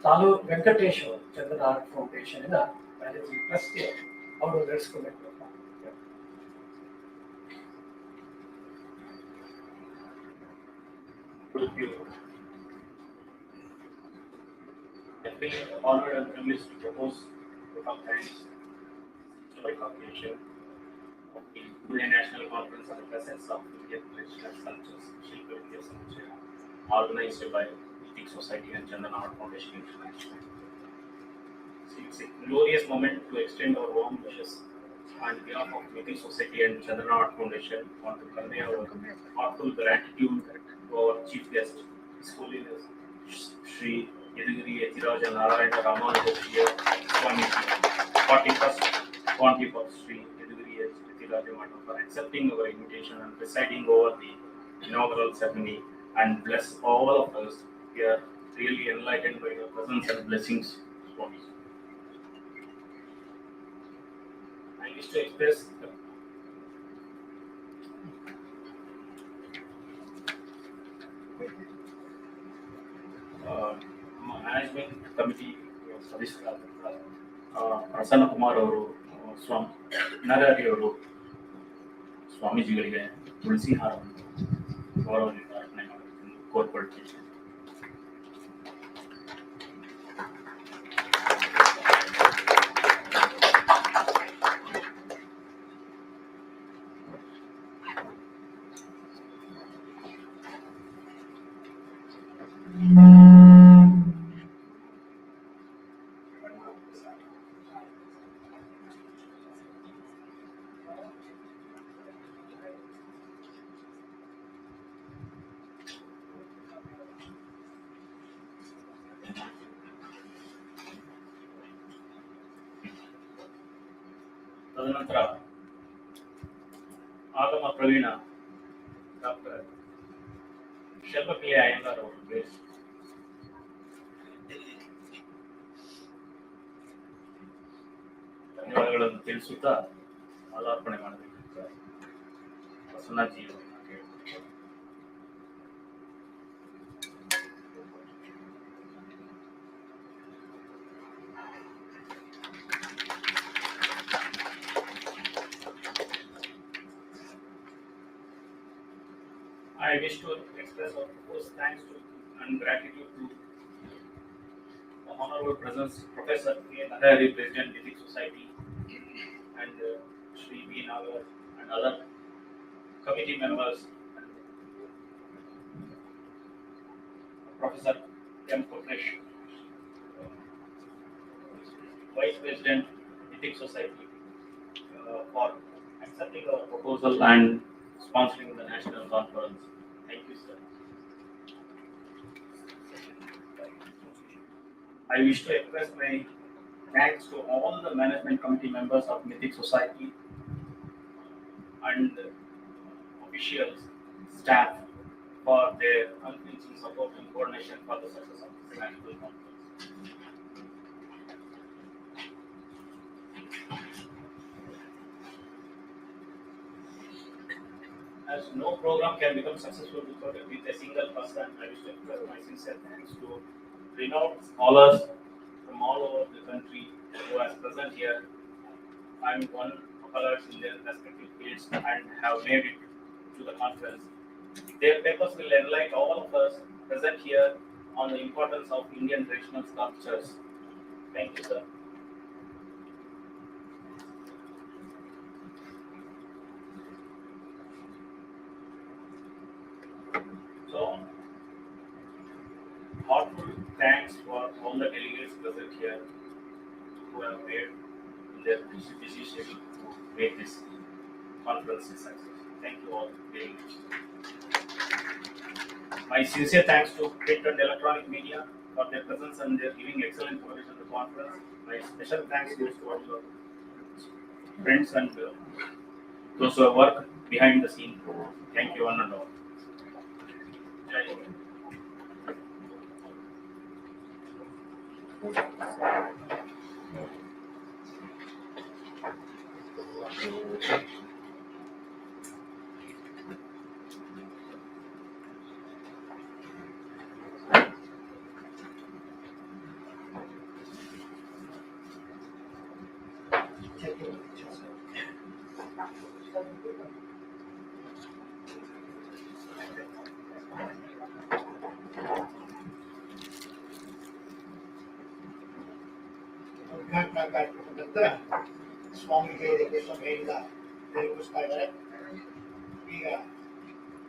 ತಾಲೂ ವೆಂಕಟೇಶ್ ಚಂದನ ಆರ್ಟ್ ಫೌಂಡೇಶನ್ ಮ್ಯಾನೇಜಿಂಗ್ ಟ್ರಸ್ಟಿ ಅವರು ನಡೆಸ್ಕೊಬೇಕು ಅಂತ. I feel honored and privileged to propose the conference to my congregation of the International Conference on the Facets of Indian Traditional Sculptures, Śilpavidāya Samuccaya, organized by Ethnic Society and Chandana Art Foundation International. it's a glorious moment to extend our warm wishes on behalf of Mythic Society and Chandana Art Foundation. Want to convey our heartfelt gratitude to our chief guest, His Holiness Sri Yadugiri Yatiraja Narayana Ramanujasiya Swamiji, 41st Pontiff of Sri Yadugiri Yatiraja Mata, for accepting our invitation and presiding over the inaugural ceremony, and bless all of us here, really enlightened by your presence and blessings, Swami. I wish to express the management committee ಸದಸ್ಯರಾದಂಥ Prasanna Kumar ಅವರು, ಸ್ವಾಮಿ ನರಹರಿ ಅವರು ಸ್ವಾಮೀಜಿಗಳಿಗೆ ತುಳಸಿ ಹಾರವನ್ನು ಗೌರವದಿಂದ ಅರ್ಪಣೆ ಮಾಡಬೇಕೆಂದು ಕೋರ್ಕೊಳ್ತೀನಿ. ತದನಂತರ ಆಗಮ Praveen doctor ಶಿಲ್ಪಪ್ರಿಯ Iyengar ಅವರು ಧನ್ಯವಾದಗಳನ್ನು ತಿಳಿಸುತ್ತಾ ಮಾಲಾರ್ಪಣೆ ಮಾಡಬೇಕಂತ ಪ್ರಸನ್ನಾಜಿ ಅವರನ್ನ ಕೇಳ್ತಾರೆ. I wish to express our profound thanks to and gratitude to the Honorable Presence Professor A. Daharu, President Mythic Society, and Sri B. Nagar and other committee members, and Professor M. Kotesh, Vice President Mythic Society, for accepting our proposal and sponsoring the national conference. Thank you, sir. I wish to express my thanks to all the management committee members of Mythic Society and officials, staff, for their unflinching support and coordination for the success of the national conference. As no program can become successful with a single person, I wish to express my sincere thanks to renowned scholars from all over the country who are present here and won scholars in their respective fields and have made it to the conference. Their papers will enlighten all of us present here on the importance of Indian traditional sculptures. Thank you, sir. So, heartfelt thanks for all the delegates present here who have made their busy schedule to make this conference a success. Thank you all delegates. My sincere thanks to print and electronic media for their presence and their giving excellent coverage of the conference. My special thanks goes to all your friends and those who have worked behind the scene. Thank you one and all. Jai Hind. ಉದ್ಘಾಟನಾ ಕಾರ್ಯಕ್ರಮದ ನಂತರ ಸ್ವಾಮಿಗೆ ಸಭೆಯಿಂದ ತಿಳಿಸ್ತಾ ಇದ್ದಾರೆ. ಈಗ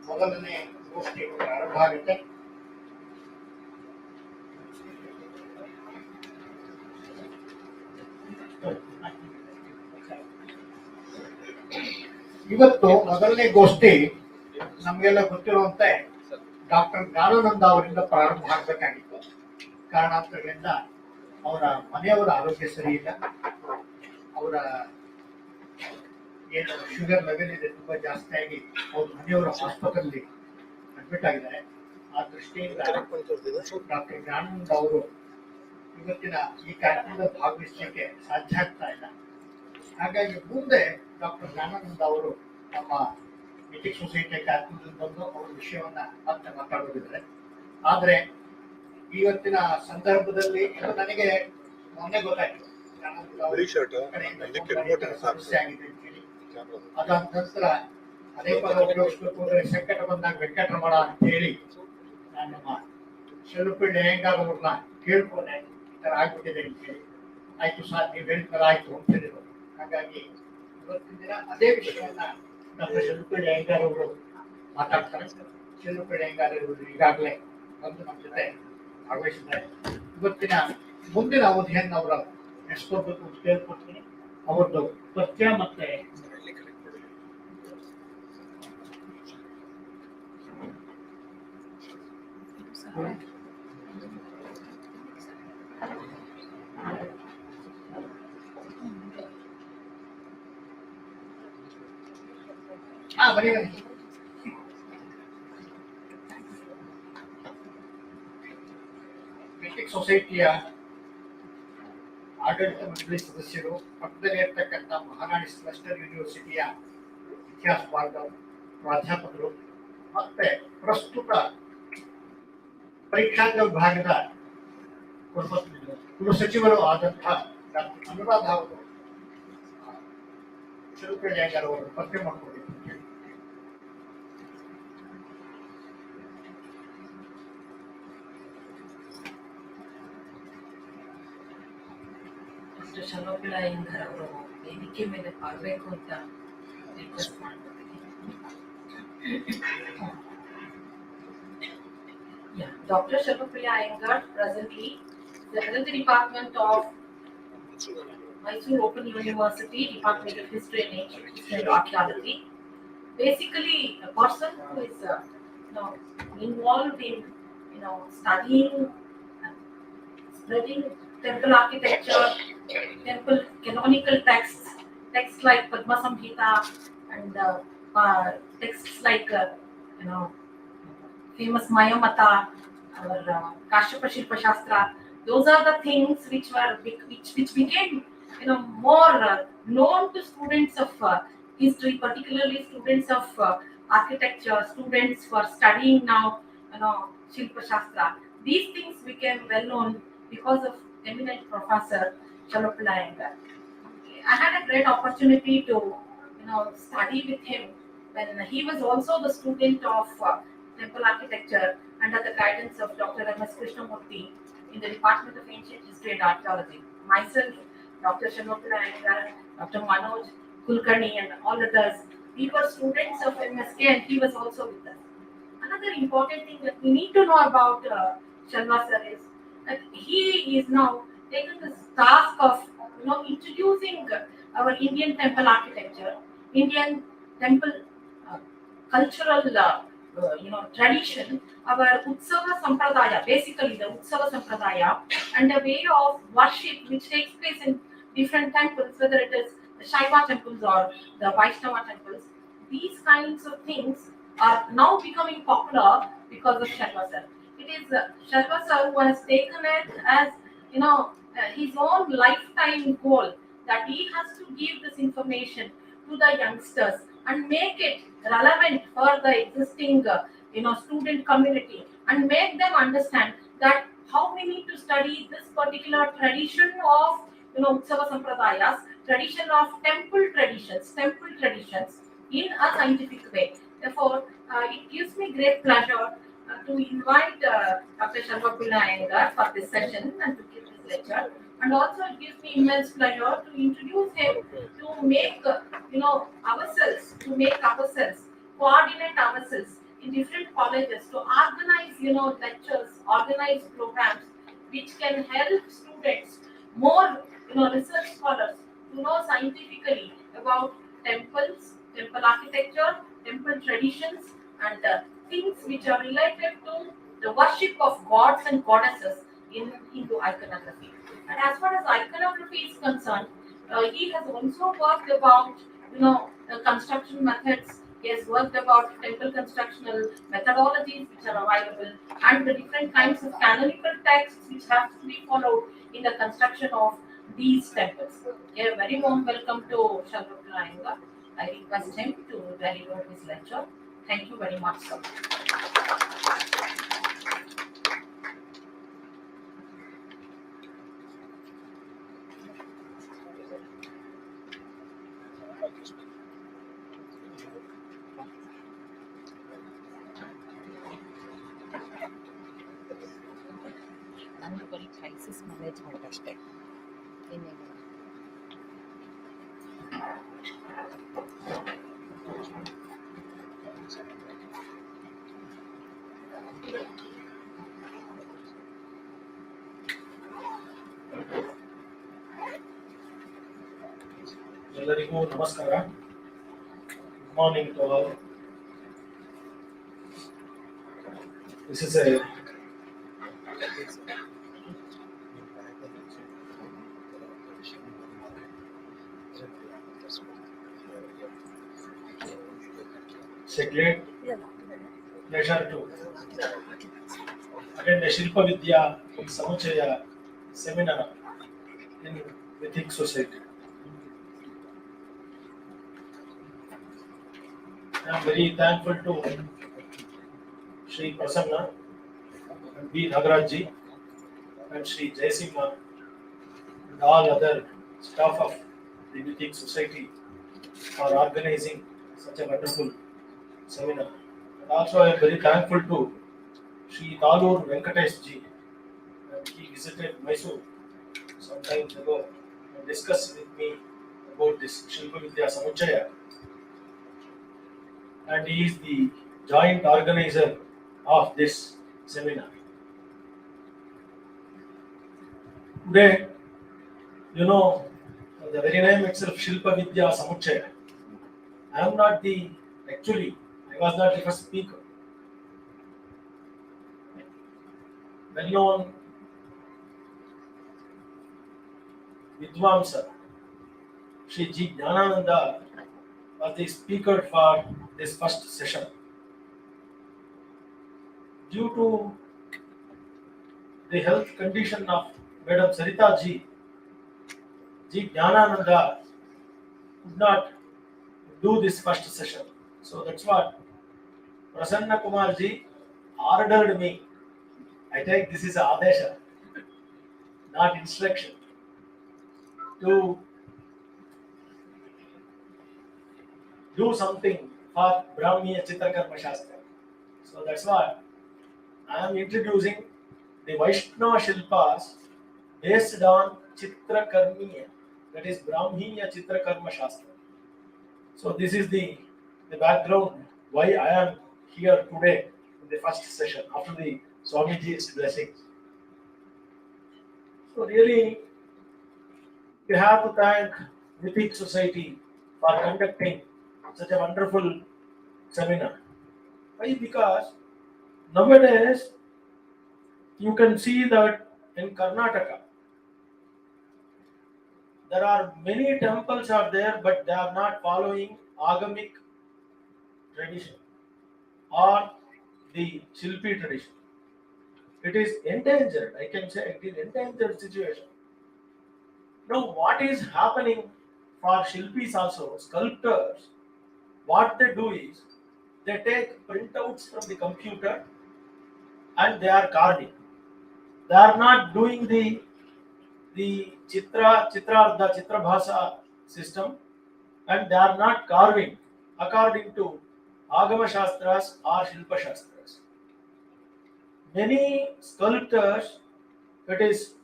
ಮೊದಲನೇ ಗೋಷ್ಠಿ ಪ್ರಾರಂಭ ಆಗುತ್ತೆ. ಇವತ್ತು ಮೊದಲನೇ ಗೋಷ್ಠಿ ನಮಗೆಲ್ಲ ಗೊತ್ತಿರುವಂತೆ ಡಾಕ್ಟರ್ ಜ್ಞಾನಾನಂದ ಅವರಿಂದ ಪ್ರಾರಂಭ ಆಗಬೇಕಾಗಿತ್ತು. ಕಾರಣಾಂತರಗಳಿಂದ ಅವರ ಮನೆಯವರ ಆರೋಗ್ಯ ಸರಿ ಇಲ್ಲ. ಅವರ ಏನು ಶುಗರ್ ಲೆವೆಲ್ ಇದೆ ತುಂಬಾ ಜಾಸ್ತಿ ಆಗಿ ಅವ್ರ ಮನೆಯವರು ಆಸ್ಪತ್ರೆಯಲ್ಲಿ ಅಡ್ಮಿಟ್ ಆಗಿದ್ದಾರೆ. ಆ ದೃಷ್ಟಿಯಿಂದ ಡಾಕ್ಟರ್ ಜ್ಞಾನಾನಂದ ಅವರು ಇವತ್ತಿನ ಈ ಕಾರ್ಯಕ್ರಮದಲ್ಲಿ ಭಾಗವಹಿಸಲಿಕ್ಕೆ ಸಾಧ್ಯ ಆಗ್ತಾ ಇಲ್ಲ. ಹಾಗಾಗಿ ಮುಂದೆ ಡಾಕ್ಟರ್ ಜ್ಞಾನಾನಂದ ಅವರು ನಮ್ಮ ಎಥಿಕ್ ಸೊಸೈಟಿಯ ಕಾರ್ಯಕ್ರಮದಲ್ಲಿ ಬಂದು ಅವರ ವಿಷಯವನ್ನ ಮತ್ತೆ ಮಾತಾಡೋದಿದ್ದಾರೆ. ಆದ್ರೆ ಇವತ್ತಿನ ಸಂದರ್ಭದಲ್ಲಿ ಇದು ನನಗೆ ಮೊನ್ನೆ ಗೊತ್ತಾಯ್ತು, ಜ್ಞಾನಾನಂದ ಅವರ ಕಡೆಯಿಂದ ಸಮಸ್ಯೆ ಆಗಿದೆ ಅಂತ ಹೇಳಿ. ಅದಾದ ನಂತರ ಅದೇ ಪದ ಉಪಯೋಗಿಸ್ಬೇಕು ಅಂದ್ರೆ ಸಂಕಟ ಬಂದಾಗ ವೆಂಕಟರಮಣ ಅಂತ ಹೇಳಿ ನಾನು ನಮ್ಮ ಶೆಲ್ಲುಪಳ್ಳಿ ಅಯ್ಯಂಗಾರ್ ಅವ್ರನ್ನ ಕೇಳ್ಕೊಂಡೆ, ಈ ತರ ಆಗ್ಬಿಟ್ಟಿದೆ ಅಂತ ಹೇಳಿ. ಆಯ್ತು ಸರ್, ನೀವು ಹೇಳಿದ್ಮೇಲೆ ಆಯ್ತು ಅಂತ ಹೇಳಿದ್ರು. ಹಾಗಾಗಿ ಇವತ್ತಿನ ದಿನ ಅದೇ ವಿಷಯವನ್ನ ಡಾಕ್ಟರ್ ಶೆಲ್ಲುಪಳ್ಳಿ ಅಯ್ಯಂಗಾರ್ ಅವರು ಮಾತಾಡ್ತಾರೆ. ಶೆಲ್ಲುಪಳ್ಳಿ ಅಯ್ಯಂಗಾರ್ ಅವರು ಈಗಾಗಲೇ ಬಂದು ನಮ್ಮ ಜೊತೆ ಭಾಗವಹಿಸಿದ್ದಾರೆ. ಇವತ್ತಿನ ಮುಂದಿನ ಅವಧಿಯನ್ನು ಅವರ ನಡೆಸ್ಕೊಡ್ಬೇಕು ಅಂತ ಕೇಳ್ಕೊಡ್ತೀನಿ. ಅವ್ರದ್ದು ಪರಿಚಯ ಮತ್ತೆ ಬನ್ನಿ ಬನ್ನಿ. ಎಥಿಕ್ ಸೊಸೈಟಿಯ ಆಡಳಿತ ಮಂಡಳಿ ಸದಸ್ಯರು, ಪಕ್ಕದಲ್ಲಿ ಇರ್ತಕ್ಕಂಥ ಮಹಾರಾಣಿ ಕ್ಲಸ್ಟರ್ ಯೂನಿವರ್ಸಿಟಿಯ ಇತಿಹಾಸ ವಿಭಾಗದ ಪ್ರಾಧ್ಯಾಪಕರು, ಮತ್ತೆ ಪ್ರಸ್ತುತ ಪರೀಕ್ಷಾಂಗ ವಿಭಾಗದ ಕುಲಸಚಿವರು ಆದಂತಹ ಡಾಕ್ಟರ್ ಅನುರಾಧ ಅವರು ಶೆಲ್ಲುಪಳ್ಳಿ ಅಯ್ಯಂಗಾರ್ ಅವರು ಪರಿಚಯ ಮಾಡಿಕೊಂಡಿದ್ದಾರೆ. Śilpavidāya Ayyingar ಅವರು ವೇದಿಕೆ ಮೇಲೆ ಬರಬೇಕು ಅಂತ ರಿಕ್ವೆಸ್ಟ್ ಮಾಡ್ತಿದ್ದೀನಿ. Yeah, Dr. Śilpavidāya Ayyingar, presently the head of the Department of Mysore Open University, Department of History and Ancient History and Archaeology. Basically, a person who is involved in studying and spreading temple architecture, temple canonical texts like Padma Samhita and texts like famous Māyāmata or Kashyapa Śāstra. Those are the things which became more known to students of history, particularly students of architecture, students who are studying now Shilpa Shastra. These things became well known because of eminent Professor Śilpavidāya Ayyingar. I had a great opportunity to study with him when he was also the student of temple architecture under the guidance of Dr. M.S. Krishnamurthy in the Department of Ancient History and Archaeology. Myself, Dr. Śilpavidāya Ayyingar, Dr. Manoj Kulkarni and all others, we were students of MSK and he was also with us. Another important thing that we need to know about Śilvāsan is that he is now taken this task of introducing our Indian temple architecture, Indian temple cultural tradition, our Utsava Sampradaya, basically the Utsava Sampradaya, and a way of worship which takes place in different temples, whether it is the Shaiva temples or the Vaishnava temples. These kinds of things are now becoming popular because of Śilvāsan. It is Śilvāsan who has taken it as his own lifetime goal that he has to give this information to the youngsters and make it relevant for the existing student community and make them understand that how we need to study this particular tradition of Utsava Sampradayas, tradition of temple traditions in a scientific way. Therefore, it gives me great pleasure to invite Dr. Śilpavidāya Ayyingar for this session and to give this lecture. And also it gives me immense pleasure to introduce him to make ourselves, coordinate ourselves in different colleges to organize lectures, organize programs which can help students, more research scholars, to know scientifically about temples, temple architecture, temple traditions, and things which are related to the worship of gods and goddesses in Hindu iconography. And as far as iconography is concerned, he has also worked about, the construction methods. He has worked about temple constructional methodologies which are available and the different kinds of canonical texts which have to be followed in the construction of these temples. A very warm welcome to Śilpavidāya. I request him to deliver his lecture. Thank you very much, sir. ನಂದು ಬರೀ crisis management ಅಷ್ಟೇ ಇನ್ನೇನು ಎಲ್ಲರಿಗೂ ನಮಸ್ಕಾರ. Good morning to all. This is a great pleasure to attend the Śilpavidāya Samuccaya seminar in Ethics Society. I am very thankful to Shri Prasanna and B. Nagarajji and Shri Jaisimha and all other staff of the Ethics Society for organizing such a wonderful seminar. And also I am very thankful to Shri Talur Venkatesh ji. He visited Mysore some time ago and discussed with me about this Śilpavidāya Samuccaya. And he is the joint organizer of this seminar. Today, the very name itself, Śilpavidāya Samuccaya. I am not I was not the first speaker. Well-known Vidvamsa, Shri G. Jnanananda was the speaker for this first session. Due to the health condition of Madam Sarita ji, G. Jnanananda could not do this first session. So that's what Prasanna Kumar ji ordered me. I take this is Adesha, not instruction, to do something for Brahmīya chitrakarama śāstra. So that's why I am introducing the Vaishnava Shilpas based on chitrakarmiya, that is Brahmīya chitrakarama śāstra. So this is the background why I am here today in the first session after the Swamiji's blessings. So really, we have to thank Ethics Society for conducting such a wonderful seminar. Why? Because nowadays you can see that in Karnataka there are many temples are there, but they are not following agamic tradition or the Shilpi tradition. It is endangered. I can say it is endangered situation. Now, what is happening for Shilpis also, sculptors? What they do is they take printouts from the computer and they are carving. They are not doing the chitra bhasa system, and they are not carving according to Agama Shastras or Shilpa Shastras. Many sculptors, it is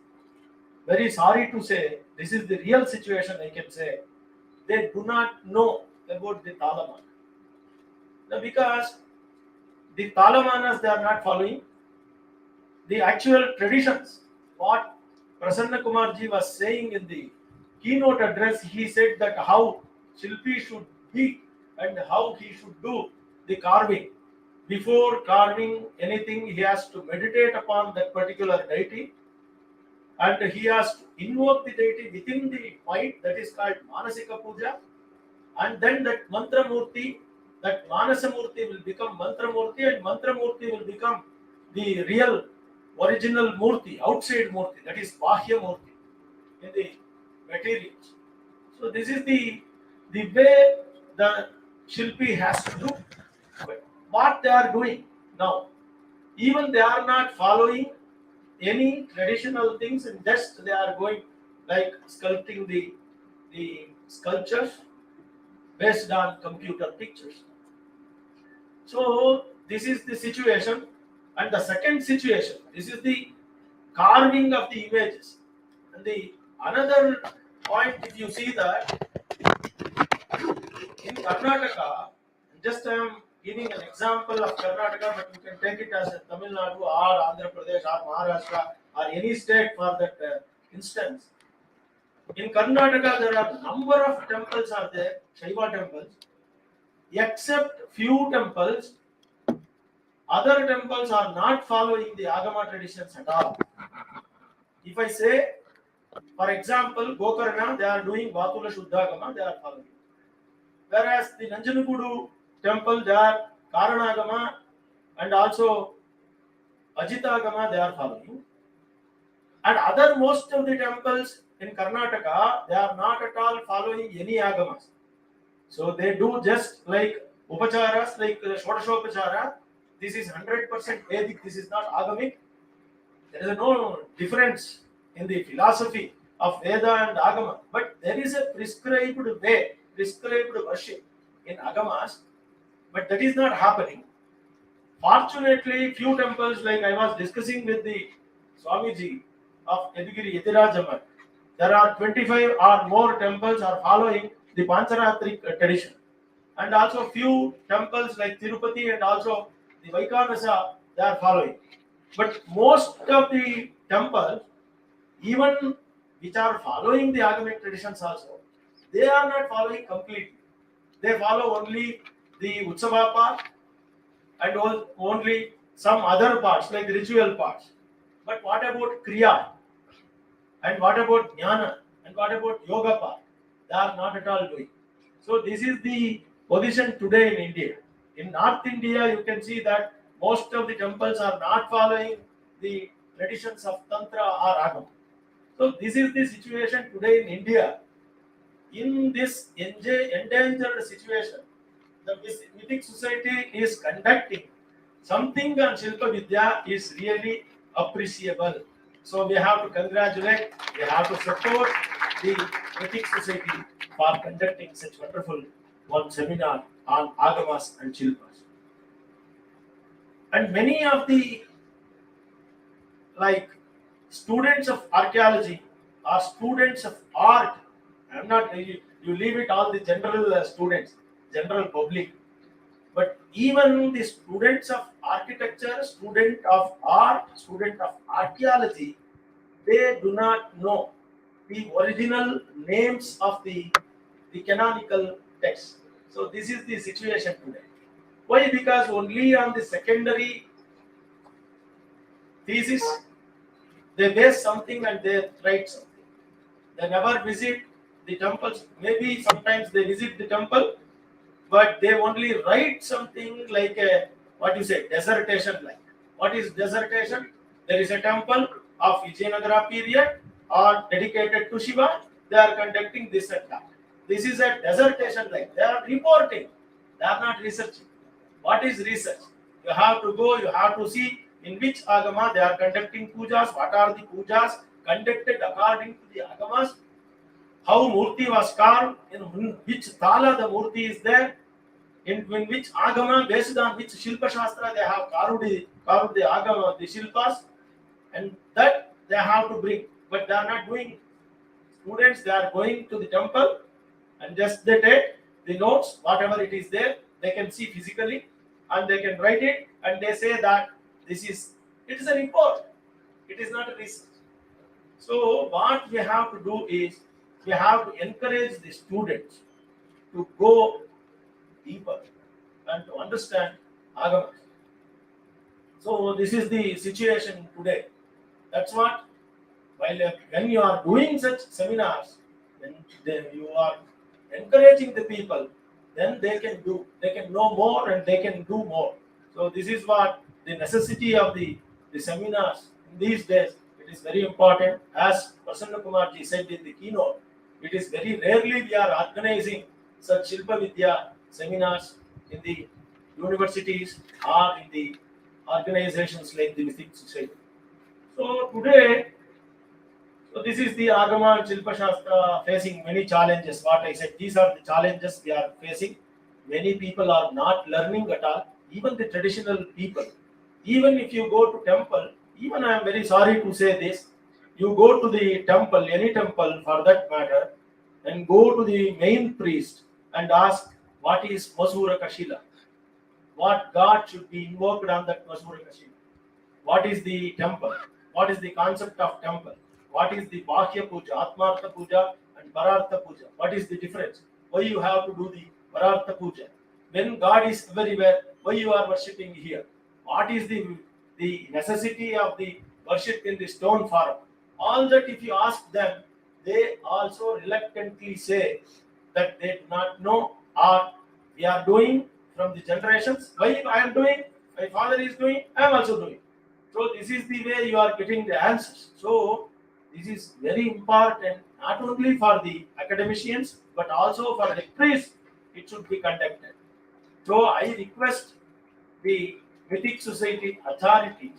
very sorry to say, this is the real situation I can say, they do not know about the Talamana. Now, because the Talamanas they are not following, the actual traditions, what Prasanna Kumar ji was saying in the keynote address, he said that how Shilpi should be and how he should do the carving. Before carving anything, he has to meditate upon that particular deity, and he has to invoke the deity within the mind, that is called Manasika Puja, and then that Mantra Murti, that Manasa Murti will become Mantra Murti, and Mantra Murti will become the real original Murti, outside Murti, that is Bahya Murti in the materials. So this is the way the Shilpi has to do. But what they are doing now, even they are not following any traditional things, and just they are going like sculpting the sculptures based on computer pictures. So this is the situation. And the second situation, this is the carving of the images. And the another point, if you see that in Karnataka, just I am giving an example of Karnataka, but you can take it as a Tamil Nadu or Andhra Pradesh or Maharashtra or any state for that instance. In Karnataka, there are number of temples are there, Shaiva temples, except few temples. Other temples are not following the Agama traditions at all. If I say, for example, Gokarna, they are doing Vatula Shuddhagama, they are following. Whereas the Nanjanagudu temple, they are Karanagama and also Ajitāgama, they are following. And other most of the temples in Karnataka, they are not at all following any Agamas. So they do just like Upacharas, like Shodashopachara. This is 100% Vedic, this is not Agamic. There is no difference in the philosophy of Veda and Agama, but there is a prescribed way, prescribed worship in Agamas, but that is not happening. Fortunately, few temples, like I was discussing with the Swamiji of Yadagiri Yatirajama, there are 25 or more temples are following the Pancharatric tradition. And also few temples like Tirupati and also the Vaikanasa, they are following. But most of the temples, even which are following the Agamic traditions also, they are not following completely. They follow only the Utsava part and only some other parts like the ritual parts. But what about Kriya? And what about Jnana? And what about Yoga part? They are not at all doing. So this is the position today in India. In North India, you can see that most of the temples are not following the traditions of Tantra or Agama. So this is the situation today in India. In this endangered situation, the Mythic Society is conducting something on Śilpavidāya is really appreciable. So we have to congratulate, we have to support the Mythic Society for conducting such wonderful one seminar on Agamas and Shilpas. And many of the like students of archaeology or students of art, I'm not you leave it all the general students, general public, but even the students of architecture, student of art, student of archaeology, they do not know the original names of the canonical texts. So this is the situation today. Why? Because only on the secondary thesis they base something and they write something. They never visit the temples. Maybe sometimes they visit the temple, but they only write something like a dissertation. Like what is dissertation? There is a temple of Vijayanagara period or dedicated to Shiva. They are conducting this and that. This is a dissertation. Like they are reporting. They are not researching. What is research? You have to go. You have to see in which agama they are conducting pujas. What are the pujas conducted according to the agamas? How murti was carved, in which tala the murti is there, in which agama, based on which Shilpa Shastra they have carved the agama, the Shilpas, and that they have to bring. But they are not doing. Students, they are going to the temple and just they take the notes, whatever it is there, they can see physically and they can write it and they say that it is a report. It is not a research. So what we have to do is we have to encourage the students to go deeper and to understand Agama. So this is the situation today. That's what, when you are doing such seminars, then you are encouraging the people, then they can know more and they can do more. So this is what the necessity of the seminars in these days. It is very important. As Prasanna Kumarji said in the keynote, it is very rarely we are organizing such Śilpavidāya seminars in the universities or in the organizations like the Mythic Society. So today, this is the Agama and Śilpa facing many challenges. What I said, these are the challenges we are facing. Many people are not learning at all. Even the traditional people. Even if you go to temple, even I am very sorry to say this, you go to the temple, any temple for that matter, and go to the main priest and ask what is Masura Kashila. What God should be invoked on that Masura Kashila. What is the temple? What is the concept of temple? What is the Bahya Puja, Atmartha Puja and Parartha Puja? What is the difference? Why you have to do the Parartha Puja? When God is everywhere, why you are worshipping here? What is the necessity of the worship in the stone form? All that if you ask them, they also reluctantly say that they do not know, or we are doing from the generations. Why I am doing, my father is doing, I am also doing. So this is the way you are getting the answers. So this is very important, not only for the academicians, but also for the priests. It should be conducted. So I request the Mythic Society authorities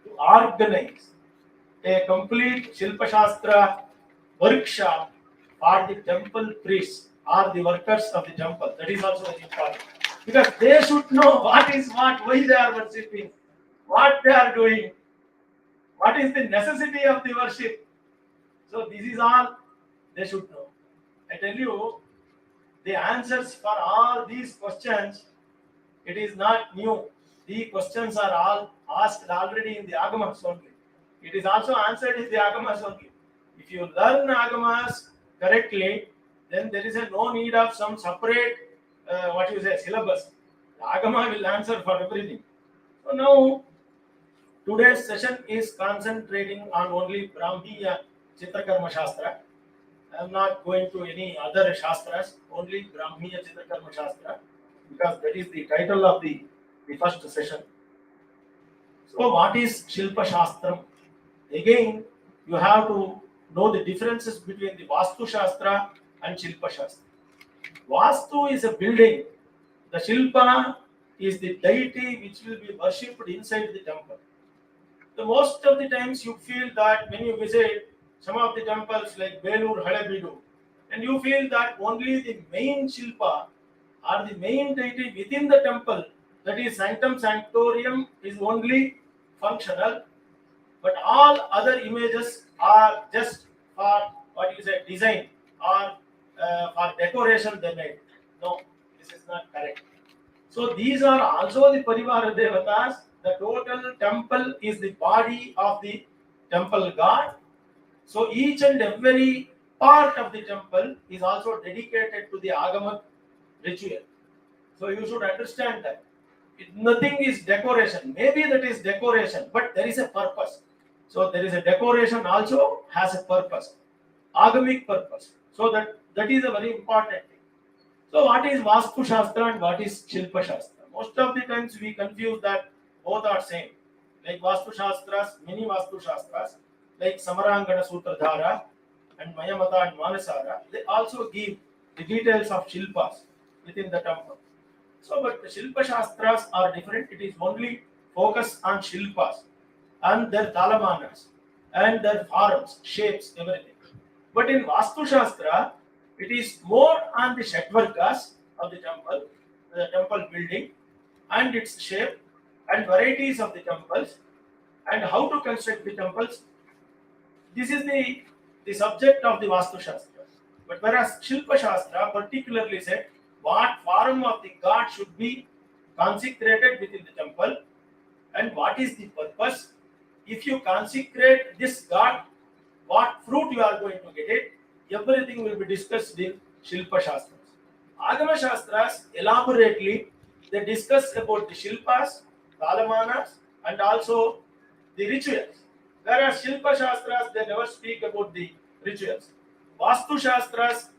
to organize a complete Śilpa workshop for the temple priests or the workers of the temple. That is also very important. Because they should know what is what, why they are worshipping, what they are doing, what is the necessity of the worship. So this is all they should know. I tell you, the answers for all these questions, it is not new. The questions are all asked already in the Agamas only. It is also answered in the Agamas only. If you learn Agamas correctly, then there is no need of some separate, syllabus. The Agama will answer for everything. So now, today's session is concentrating on only Brahmīya chitrakarama śāstra. I am not going to any other shastras, only Brahmīya chitrakarama śāstra, because that is the title of the first session. So what is Śilpa Shastram? Again, you have to know the differences between the Vastu Shastra and Śilpa Shastra. Vastu is a building. The Śilpa is the deity which will be worshipped inside the temple. The most of the times you feel that when you visit some of the temples like Belur, Halebidu, and you feel that only the main Śilpa or the main deity within the temple, that is Sanctum Sanctorium, is only functional, but all other images are just for design or for decoration they made. No, this is not correct. So these are also the Parivara Devatas. The total temple is the body of the temple god. So each and every part of the temple is also dedicated to the Agama ritual. So you should understand that. Nothing is decoration. Maybe that is decoration, but there is a purpose. So there is a decoration also has a purpose, agamic purpose. So that is a very important thing. So what is Vastu Shastra and what is Śilpa Shastra? Most of the times we confuse that both are same. Like Vastu Shastras, many Vastu Shastras, like Samaraṅga Sūtradhāra and Māyāmata and Manasara, they also give the details of Śilpas within the temple. So, but the Śilpa Shastras are different. It is only focus on Śilpas and their talamanas and their forms, shapes, everything. But in Vastu Shastra, it is more on the Shatvarkas of the temple building and its shape and varieties of the temples and how to construct the temples. This is the subject of the Vastu Shastra. But whereas Śilpa Shastra particularly said what form of the god should be consecrated within the temple and what is the purpose. If you consecrate this god, what fruit you are going to get it, everything will be discussed in Śilpa Shastras. Agama Shastras elaborately they discuss about the Shilpas, Kalamanas, and also the rituals. Whereas Shilpa Shastras they never speak about the rituals. Vastu Shastras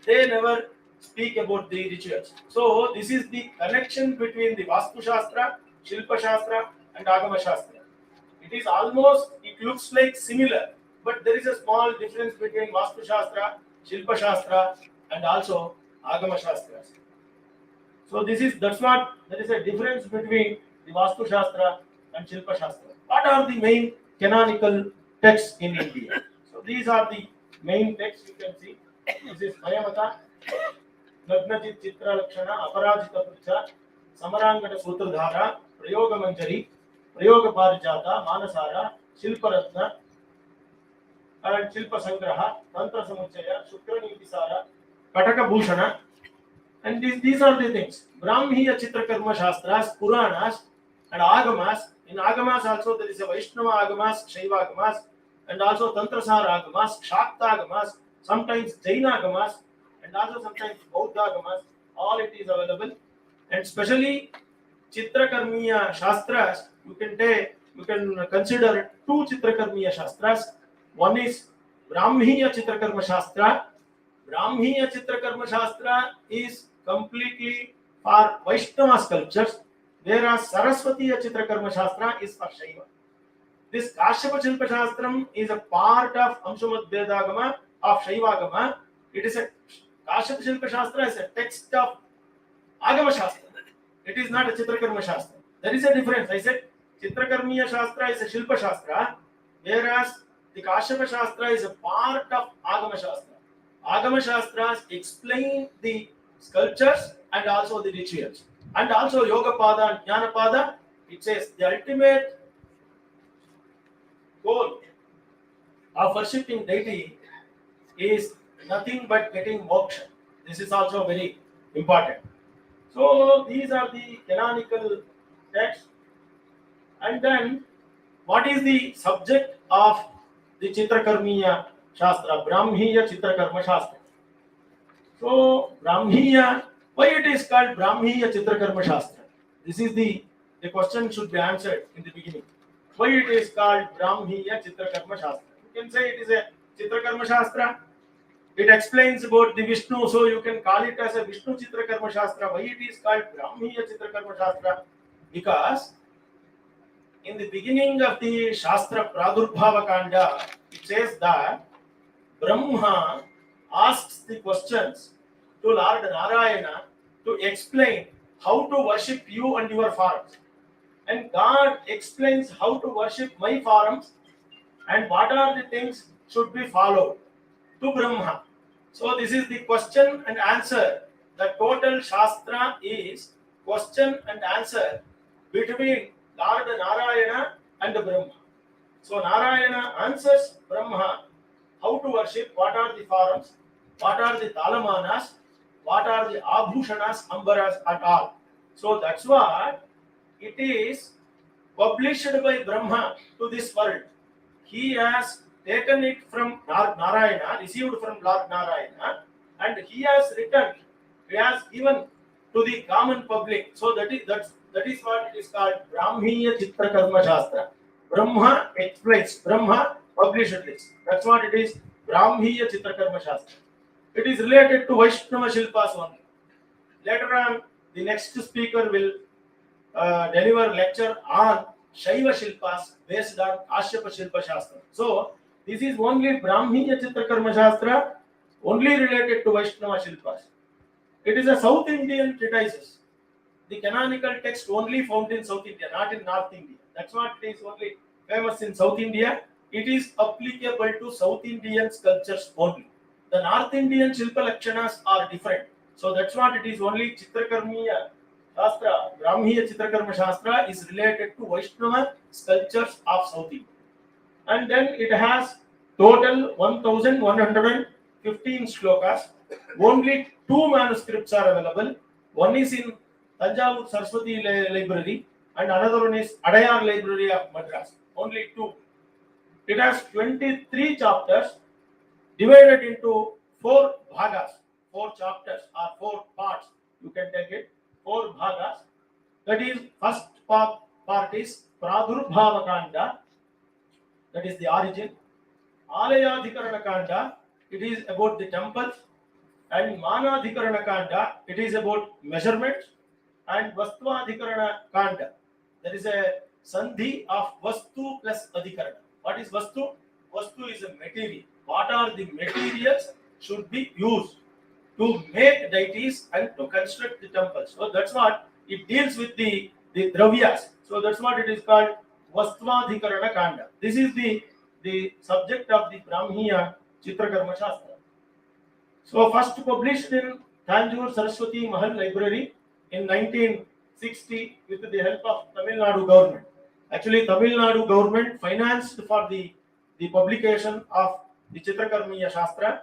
they never speak about the rituals. So this is the connection between the Vastu Shastra, Shilpa Shastra, and Agama Shastra. It is almost, it looks like similar, but there is a small difference between Vastu Shastra, Shilpa Shastra, and also Agama Shastras. So that's what there is a difference between the Vastu Shastra and Shilpa Shastra. What are the main canonical texts in India? So these are the main texts you can see. This is Māyāmata, Nagnajit Chitra Lakṣmaṇa, Aparajita Pucha, Samaraṅga Sūtradhāra, Prayoga Manjari, Prayoga Parijata, Manasara, Śilparatna, and Śilpasangraha, Tantra Samuccaya, Shukranītisāra, Kataka Bhushana, and these are the things. Brahmīya chitrakarama shastras, Puranas, and Agamas. In Agamas also there is a Vaishnava Agamas, Śivāgamas, and also Tantrasara Agamas, Shāktagamas, sometimes Jainagamas, and also sometimes Bauddhagamas. All it is available. And especially chitrakarmiya shastras, you can consider two chitrakarmiya shastras. One is Brahmīya chitrakarma shastra. Brahmīya chitrakarma shastra is completely for Vaishnava sculptures, whereas Saraswatiya chitrakarma shastra is for Shiva. This Kashyapa Shilpa Shastram is a part of suprabhēdāgama of Śivāgama. It is a Kashyapa Shilpa Shastra is a text of Agama Shastra. It is not a chitrakarma shastra. There is a difference. I said chitrakarmiya shastra is a Shilpa Shastra, whereas the Kashyapa Shastra is a part of Agama Shastra. Agama Shastras explain the sculptures and also the rituals. And also Yoga Pada and Jnana Pada, it says the ultimate goal of worshipping deity is nothing but getting moksha. This is also very important. So these are the canonical texts. And then what is the subject of the Chitrakarmiya Shastra? Brahmīya Chitrakarma Shastra. So Brahmīya, why it is called Brahmīya Chitrakarma Shastra? This is the question should be answered in the beginning. Why it is called Brahmīya Chitrakarma Shastra? You can say it is a Chitrakarma Shastra. It explains about the Vishnu, so you can call it as a Vishnu Chitrakarma Shastra. Why it is called Brahmīya Chitrakarma Shastra? Because in the beginning of the Shastra Pradurbhava Kanda, it says that Brahma asks the questions to Lord Narayana to explain how to worship you and your forms. And God explains how to worship my forms and what are the things should be followed to Brahma. So this is the question and answer. The total Shastra is question and answer between Lord Narayana and Brahma. So Narayana answers Brahma how to worship, what are the forms, what are the talamanas, what are the abhushanas, ambaras at all. So that's what it is published by Brahma to this world. He has taken it from Narayana, received from Lord Narayana, and he has written, he has given to the common public. So that is what it is called Brahmīya Chitrakarma Shastra. Brahma explains, Brahma published this. That's what it is, Brahmīya Chitrakarma Shastra. It is related to Vaishnava Shilpas only. Later on, the next speaker will deliver lecture on Shaiva Shilpas based on Kashyapa Shilpa Shastra. So, this is only Brahmīya Chitrakarma Shastra, only related to Vaishnava Shilpas. It is a South Indian treatise. The canonical text only found in South India, not in North India. That's what it is only famous in South India. It is applicable to South Indian sculptures only. The North Indian Shilpa Lakshanas are different. So that's what it is only Chitrakarmiya Shastra, Brahmīya Chitrakarma Shastra is related to Vaishnava sculptures of South India. And then it has total 1115 shlokas. Only two manuscripts are available. One is in Tanjavur Saraswati Library and another one is Adayar Library of Madras. Only two. It has 23 chapters divided into 4 bhagas, 4 chapters or 4 parts. You can take it 4 bhagas. That is, first part is Pradurbhava Kanda. That is the origin. Alayadhikarana Kanda. It is about the temples. And Manadhikarana Kanda. It is about measurements. And Vastuvadhikarana Kanda. There is a sandhi of Vastu plus Adhikarana. What is Vastu? Vastu is a material. What are the materials should be used to make deities and to construct the temples? So that's what it deals with the dravyas. So that's what it is called Vastvadhikarana Kanda. This is the subject of the Brahmīya chitrakarama śāstra. So first published in Tanjore Saraswati Mahal Library in 1960 with the help of Tamil Nadu government. Actually, Tamil Nadu government financed for the publication of the Chitrakarmīya Sāstra.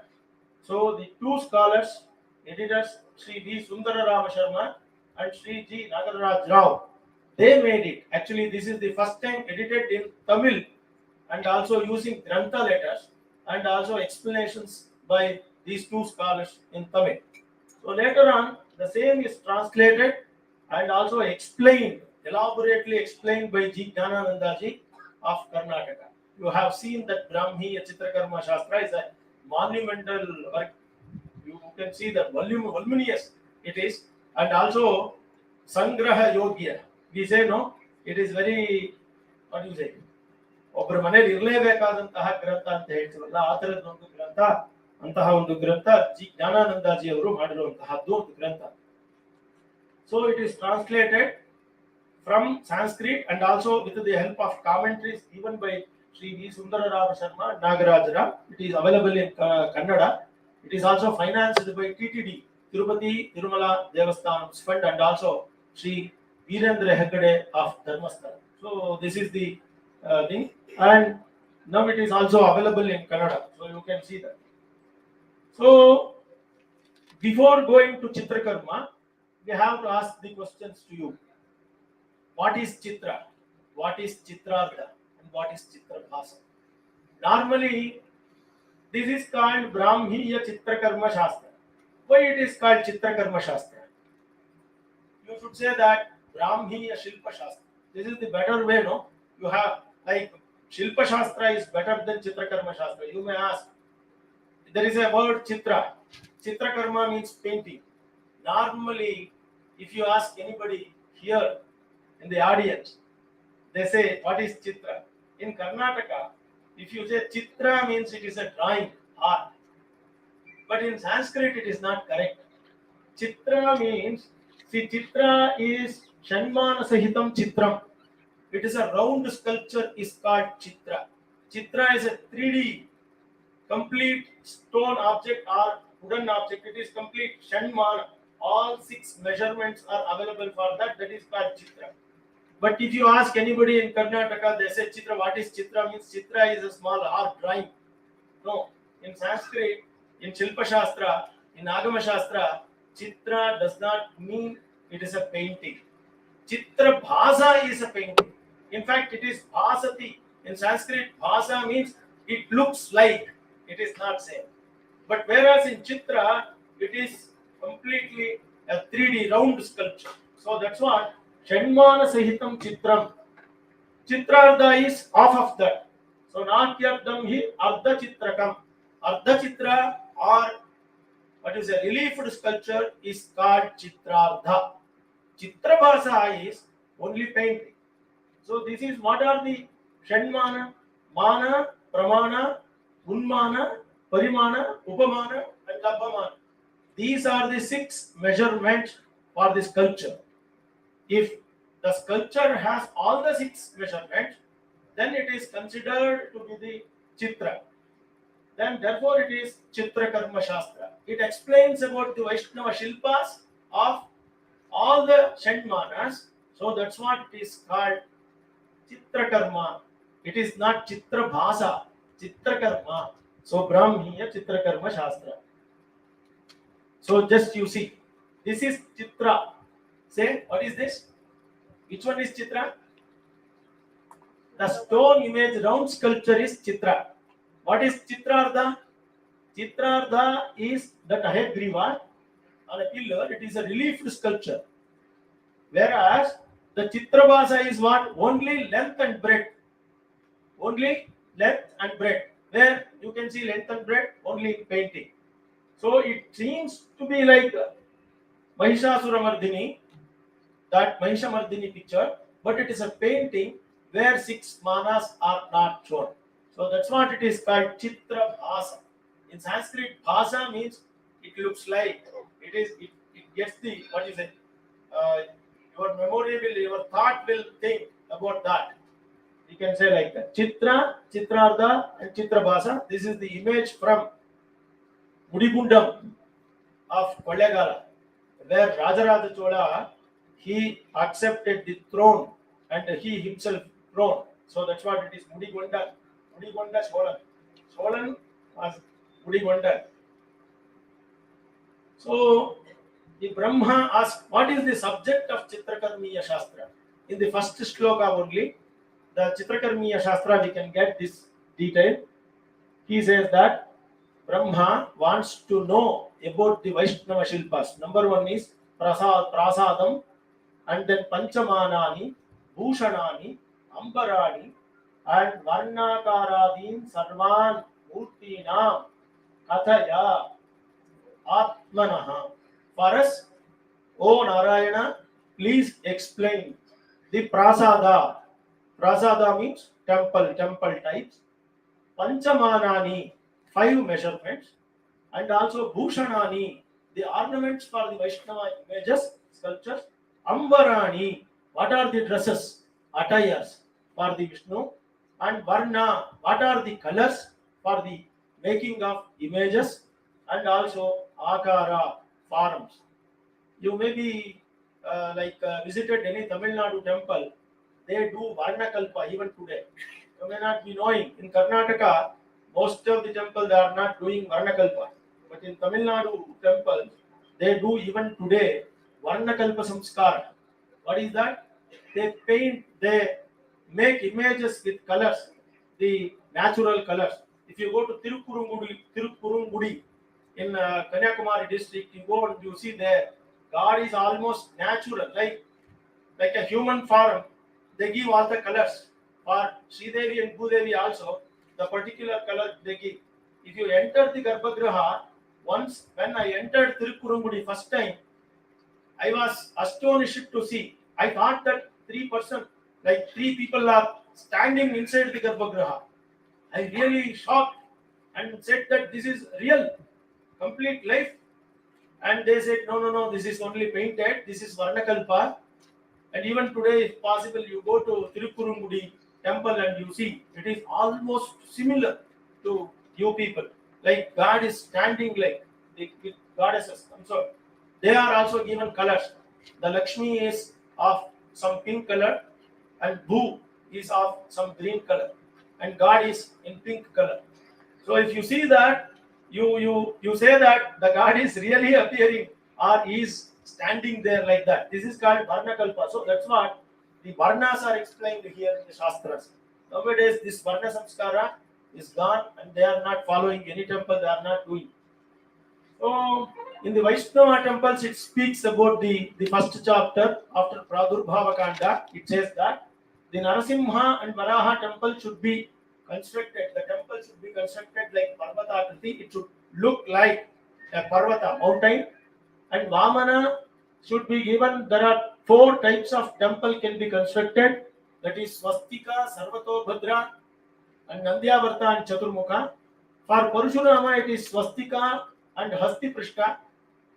So the 2 scholars, editors, Sri V. Sundararama Sharma and Sri G. Nagaraj Rao, they made it. Actually, this is the first time edited in Tamil and also using Grantha letters and also explanations by these 2 scholars in Tamil. So later on, the same is translated and also explained, elaborately explained by G. Jnananandaji of Karnataka. You have seen that Brahmīya Chitrakarama Śāstra is a monumental work. You can see the voluminous it is, and also Sangraha Yogya. We say no, it is very, what do you say? ಒಬ್ಬರ ಮನೆಯಲ್ಲಿ ಇರಲೇಬೇಕಾದಂತಹ ಗ್ರಂಥ ಅಂತ ಹೇಳ್ತೀವಲ್ಲ, ಆ ತರದ ಒಂದು ಗ್ರಂಥ, ಅಂತಹ ಒಂದು ಗ್ರಂಥ ಜಿ ಜ್ಞಾನಾನಂದಾಜಿ ಅವರು ಮಾಡಿರುವಂತಹದ್ದು ಒಂದು ಗ್ರಂಥ. So it is translated from Sanskrit and also with the help of commentaries given by Sri V. Sundararama Sharma and Nagarajara. It is available in Kannada. It is also financed by TTD, Tirupati Tirumala Devasthanam's fund, and also Sri Virendra Hegade of Dharmasthala. So this is the thing, and now it is also available in Kannada. So you can see that. So before going to Chitrakarma, we have to ask the questions to you. What is Chitra? What is Chitrartha? And what is Chitrabhasa? Normally, this is called Brahmīya Chitrakarama Śāstra. Why it is called Chitrakarama Śāstra? You should say that Brahmīya Śilpa Śāstra. This is the better way, no? You have, like, Śilpa Śāstra is better than Chitrakarama Śāstra. You may ask, there is a word Chitra. Chitrakarma means painting. Normally, if you ask anybody here in the audience, they say, what is Chitra? In Karnataka, if you say Chitra means it is a drawing, art. But in Sanskrit, it is not correct. Chitra means, see, Chitra is Shanmana Sahitam Chitram. It is a round sculpture is called Chitra. Chitra is a 3D, complete stone object or wooden object. It is complete Shanmana. All 6 measurements are available for that. That is called Chitra. But if you ask anybody in Karnataka, they say Chitra. What is Chitra? Means Chitra is a small art drawing. No, in Sanskrit, in Śilpa Śāstra, in Agama Śāstra, Chitra does not mean it is a painting. Chitrabhasa is a painting. In fact, it is bhasati. In Sanskrit, bhasa means it looks like. It is not same. But whereas in Chitra, it is completely a 3D round sculpture. So that's what Shanmana Sahitam Chitram. Chitrartha is half of that. So Natyardham hi Ardha Chitrakam. Ardha Chitra or what is a reliefed sculpture is called Chitrartha. Chitrabhasa is only painting. So this is what are the Shanmana, Mana, Pramana, Unmana, Parimana, Upamana and Labhamana. These are the 6 measurements for the sculpture. If the sculpture has all the 6 measurements, then it is considered to be the Chitra. Then therefore it is Chitrakarama Śāstra. It explains about the Vaishnava Shilpas of all the Shanmanas. So that's what it is called Chitrakarma. It is not Chitrabhasa, Chitrakarma. So Brahmīya Chitrakarama Śāstra. So just you see, this is Chitra. Say, what is this? Which one is Chitra? The stone image round sculpture is Chitra. What is Chitrartha? Chitrārdha is that Hayagriva on a pillar, it is a relief sculpture. Whereas the Chitrabhasa is what? Only length and breadth. Only length and breadth. Where you can see length and breadth only in painting. So it seems to be like Mahishasuramardini, that Mahishamardini picture, but it is a painting where 6 manas are not shown. So that's what it is called Chitrabhasa. In Sanskrit, bhasa means it looks like, it gets the, what is it? Your memory will, your thought will think about that. You can say like that. Chitra, Chitrārdha and Chitrabhasa. This is the image from Mudikundam of Kollegala, where Rajaraja Chola, he accepted the throne and he himself throne. So that's what it is. Mudigonda Cholan. Cholan was Mudigonda. So the Brahma asked, what is the subject of Chitrakarmīya Shastra? In the first shloka only, the Chitrakarmīya Shastra, we can get this detail. He says that Brahma wants to know about the Vaishnava Shilpas. Number one is Prasadam, and then Panchamanani, Bhushanani, Ambarani, and Varnakaradin Sarvan Mūrtīnām Kathaya Atmanaha. For us, O Narayana, please explain the Prasada. Prasada means temple types. Panchamanani, 5 measurements. And also Bhushanani, the ornaments for the Vaishnava images, sculptures. Ambarani, what are the dresses, attires for the Vishnu. And Varna, what are the colors for the making of images. And also Akara, forms. You may be visited any Tamil Nadu temple, they do Varnakalpa even today. You may not be knowing, in Karnataka, most of the temples they are not doing Varnakalpa. But in Tamil Nadu temples, they do even today Varnakalpa Samskara. What is that? They paint, they make images with colors, the natural colors. If you go to Tirupurungudi in Kanyakumari district, you go and you see there, God is almost natural, like a human form. They give all the colors. For Sridevi and Bhudevi also, the particular color they give. If you enter the Garbhagriha, once when I entered Tirupurungudi first time, I was astonished to see. I thought that 3 people are standing inside the Garbhagriha. I really shocked and said that this is real, complete life. And they said, no, this is only painted, this is Varnakalpa. And even today, if possible, you go to Tirupurungudi temple and you see, it is almost similar to you people. Like God is standing like with goddesses. So they are also given colors. The Lakshmi is of some pink color and Bhu is of some green color. And God is in pink color. So if you see that, you say that the God is really appearing or he is standing there like that. This is called Varnakalpa. So that's what the Varnas are explained here in the Shastras. Nowadays this Varna Samskara is gone and they are not following any temple, they are not doing. So in the Vaishnava temples it speaks about the first chapter after Pradurbhava Kanda. It says that the Narasimha and Varaha temple should be constructed. The temple should be constructed like Parvatakriti. It should look like a Parvata, mountain. And Vamana should be given. There are 4 types of temple can be constructed. That is Swastika, Sarvato Bhadra, and Nandyavarta and Chaturmukha. For Parashurama it is Swastika and Hasti Prishta.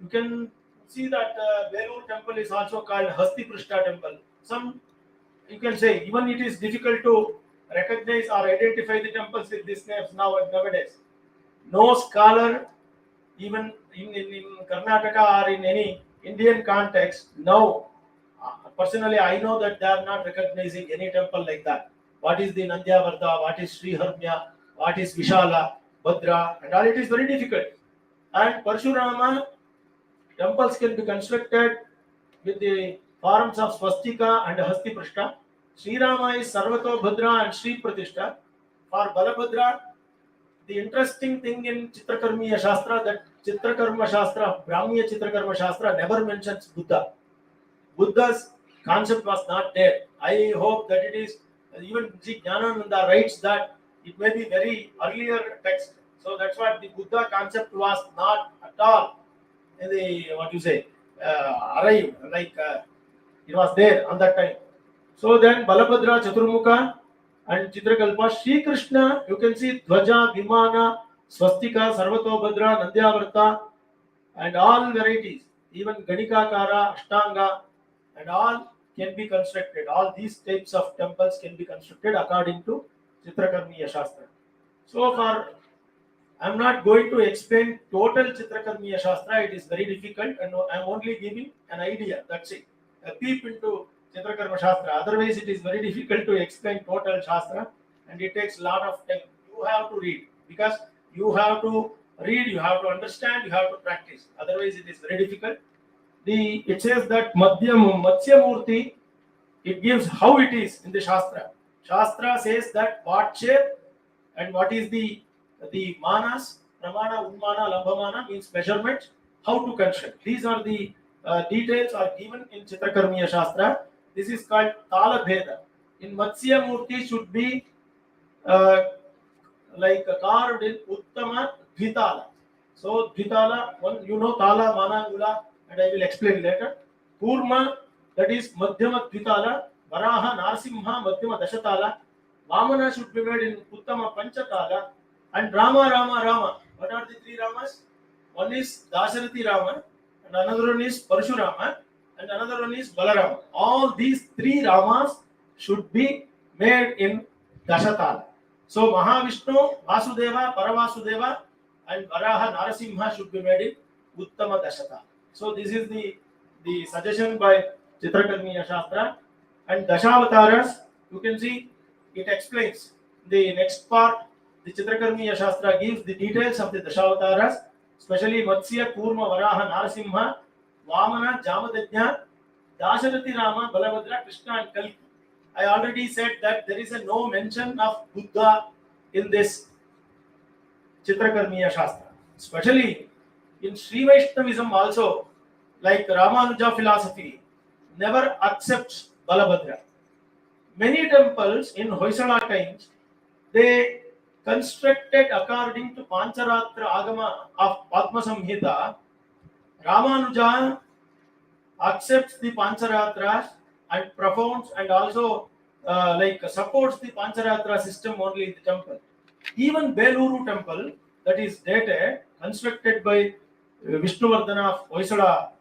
You can see that Belur temple is also called Hasti Prishta temple. Some, you can say, even it is difficult to recognize or identify the temples with these names nowadays. No scholar, even in Karnataka or in any Indian context, now, personally I know that they are not recognizing any temple like that. What is the Nandyavarta, what is Sriharmya, what is Vishala, Bhadra, and all, it is very difficult. And Parashurama temples can be constructed with the forms of Swastika and Hasti Prishta. Sri Rama is Sarvato Bhadra and Sri Pratishta. For Balabhadra, the interesting thing in Chitrakarmīyavāstu that Chitrakarama Brahmīya Chitrakarama never mentions Buddha. Buddha's concept was not there. I hope that it is, even Jnanananda writes that it may be very earlier text. So that's why the Buddha concept was not at all in the, arrived, it was there on that time. So then Balabhadra, Chaturmukha and Chitrakalpa, Sri Krishna, you can see Dhvaja, Vimana, Swastika, Sarvatobhadra, Nandyavarta, and all varieties, even Ganika Kara, Ashtanga, and all can be constructed. All these types of temples can be constructed according to Chitrakarmīyavāstu. So far, I am not going to explain total Chitrakarmīyavāstu. It is very difficult, and I am only giving an idea. That's it. A peep into Chitrakarma. Otherwise, it is very difficult to explain total Shastra, and it takes a lot of time. You have to read, because you have to read, you have to understand, you have to practice. Otherwise, it is very difficult. It says that Matsya Mūrti, it gives how it is in the Shastra. Shastra says that what shape and what is the manas, pramana, ummana, lambhamana means measurement, how to construct. These are the details are given in Chitrakarmīyavāstu. This is called Tala Bheda. In Matsya Mūrti should be carved in Uttama Dvitala. So Dvitala, one Tala, Mana, Ula, and I will explain later. Kurma, that is Madhyama Dvitala. Varaha, Narasimha, Madhyama Dashatala. Vamana should be made in Uttama Panchatala. And Rama. What are the three Ramas? One is Dasarathi Rama, and another one is Parshurama, and another one is Balarama. All these three Ramas should be made in Dashatala. So Mahavishnu, Vasudeva, Paravasudeva, and Varaha Narasimha should be made in Uttama Dashatala. So this is the suggestion by Chitrakarmīyavāstu. And Dashavataras, you can see it explains the next part. The Chitrakarmīyavāstu gives the details of the Dashavataras, especially Matsya, Kurma, Varaha, Narasimha, Vamana, Jamadajna, Dasarathi Rama, Balabhadra, Krishna, and Kalki. I already said that there is no mention of Buddha in this Chitrakarmīyavāstu. Especially in Sri Vaishnavism also, like Ramanuja philosophy, never accepts Balabhadra. Many temples in Hoysala times, they constructed according to Pancharatra Agama of Padma Samhita. Ramanuja accepts the Pancharatras and profounds and also supports the Pancharatra system only in the temple. Even Beluru temple, that is dated, constructed by Vishnuvardhana of Hoysala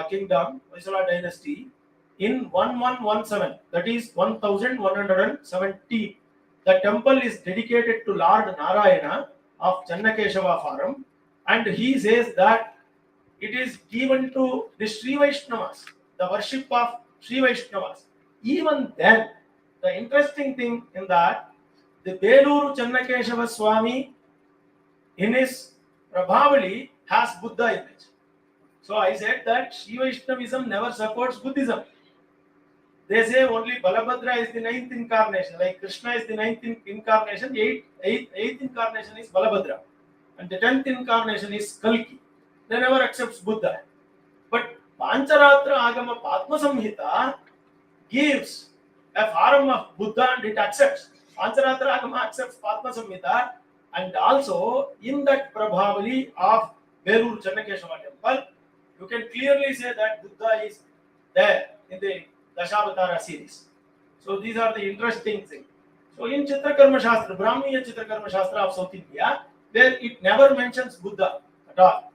kingdom, Hoysala dynasty, in 1117, that is 1170. The temple is dedicated to Lord Narayana of Channakeshava Faram, and he says that it is given to the Sri Vaishnavas, the worship of Sri Vaishnavas. Even then, the interesting thing in that, the Beluru Channakeshava Swami in his Prabhavali has Buddha image. So I said that Sri Vaishnavism never supports Buddhism. They say only Balabhadra is the 9th incarnation, like Krishna is the 9th incarnation, 8th incarnation is Balabhadra, and the 10th incarnation is Kalki. They never accepts Buddha. But Pancharatra Agama Padma Samhita gives a form of Buddha and it accepts. Pancharatra Agama accepts Padma Samhita, and also in that Prabhavali of Belur Channakeshava temple, you can clearly say that Buddha is there in the Dashavatara series. So these are the interesting things. So in Chitrakarma, Brahmīya Chitrakarma of South India, there it never mentions Buddha at all.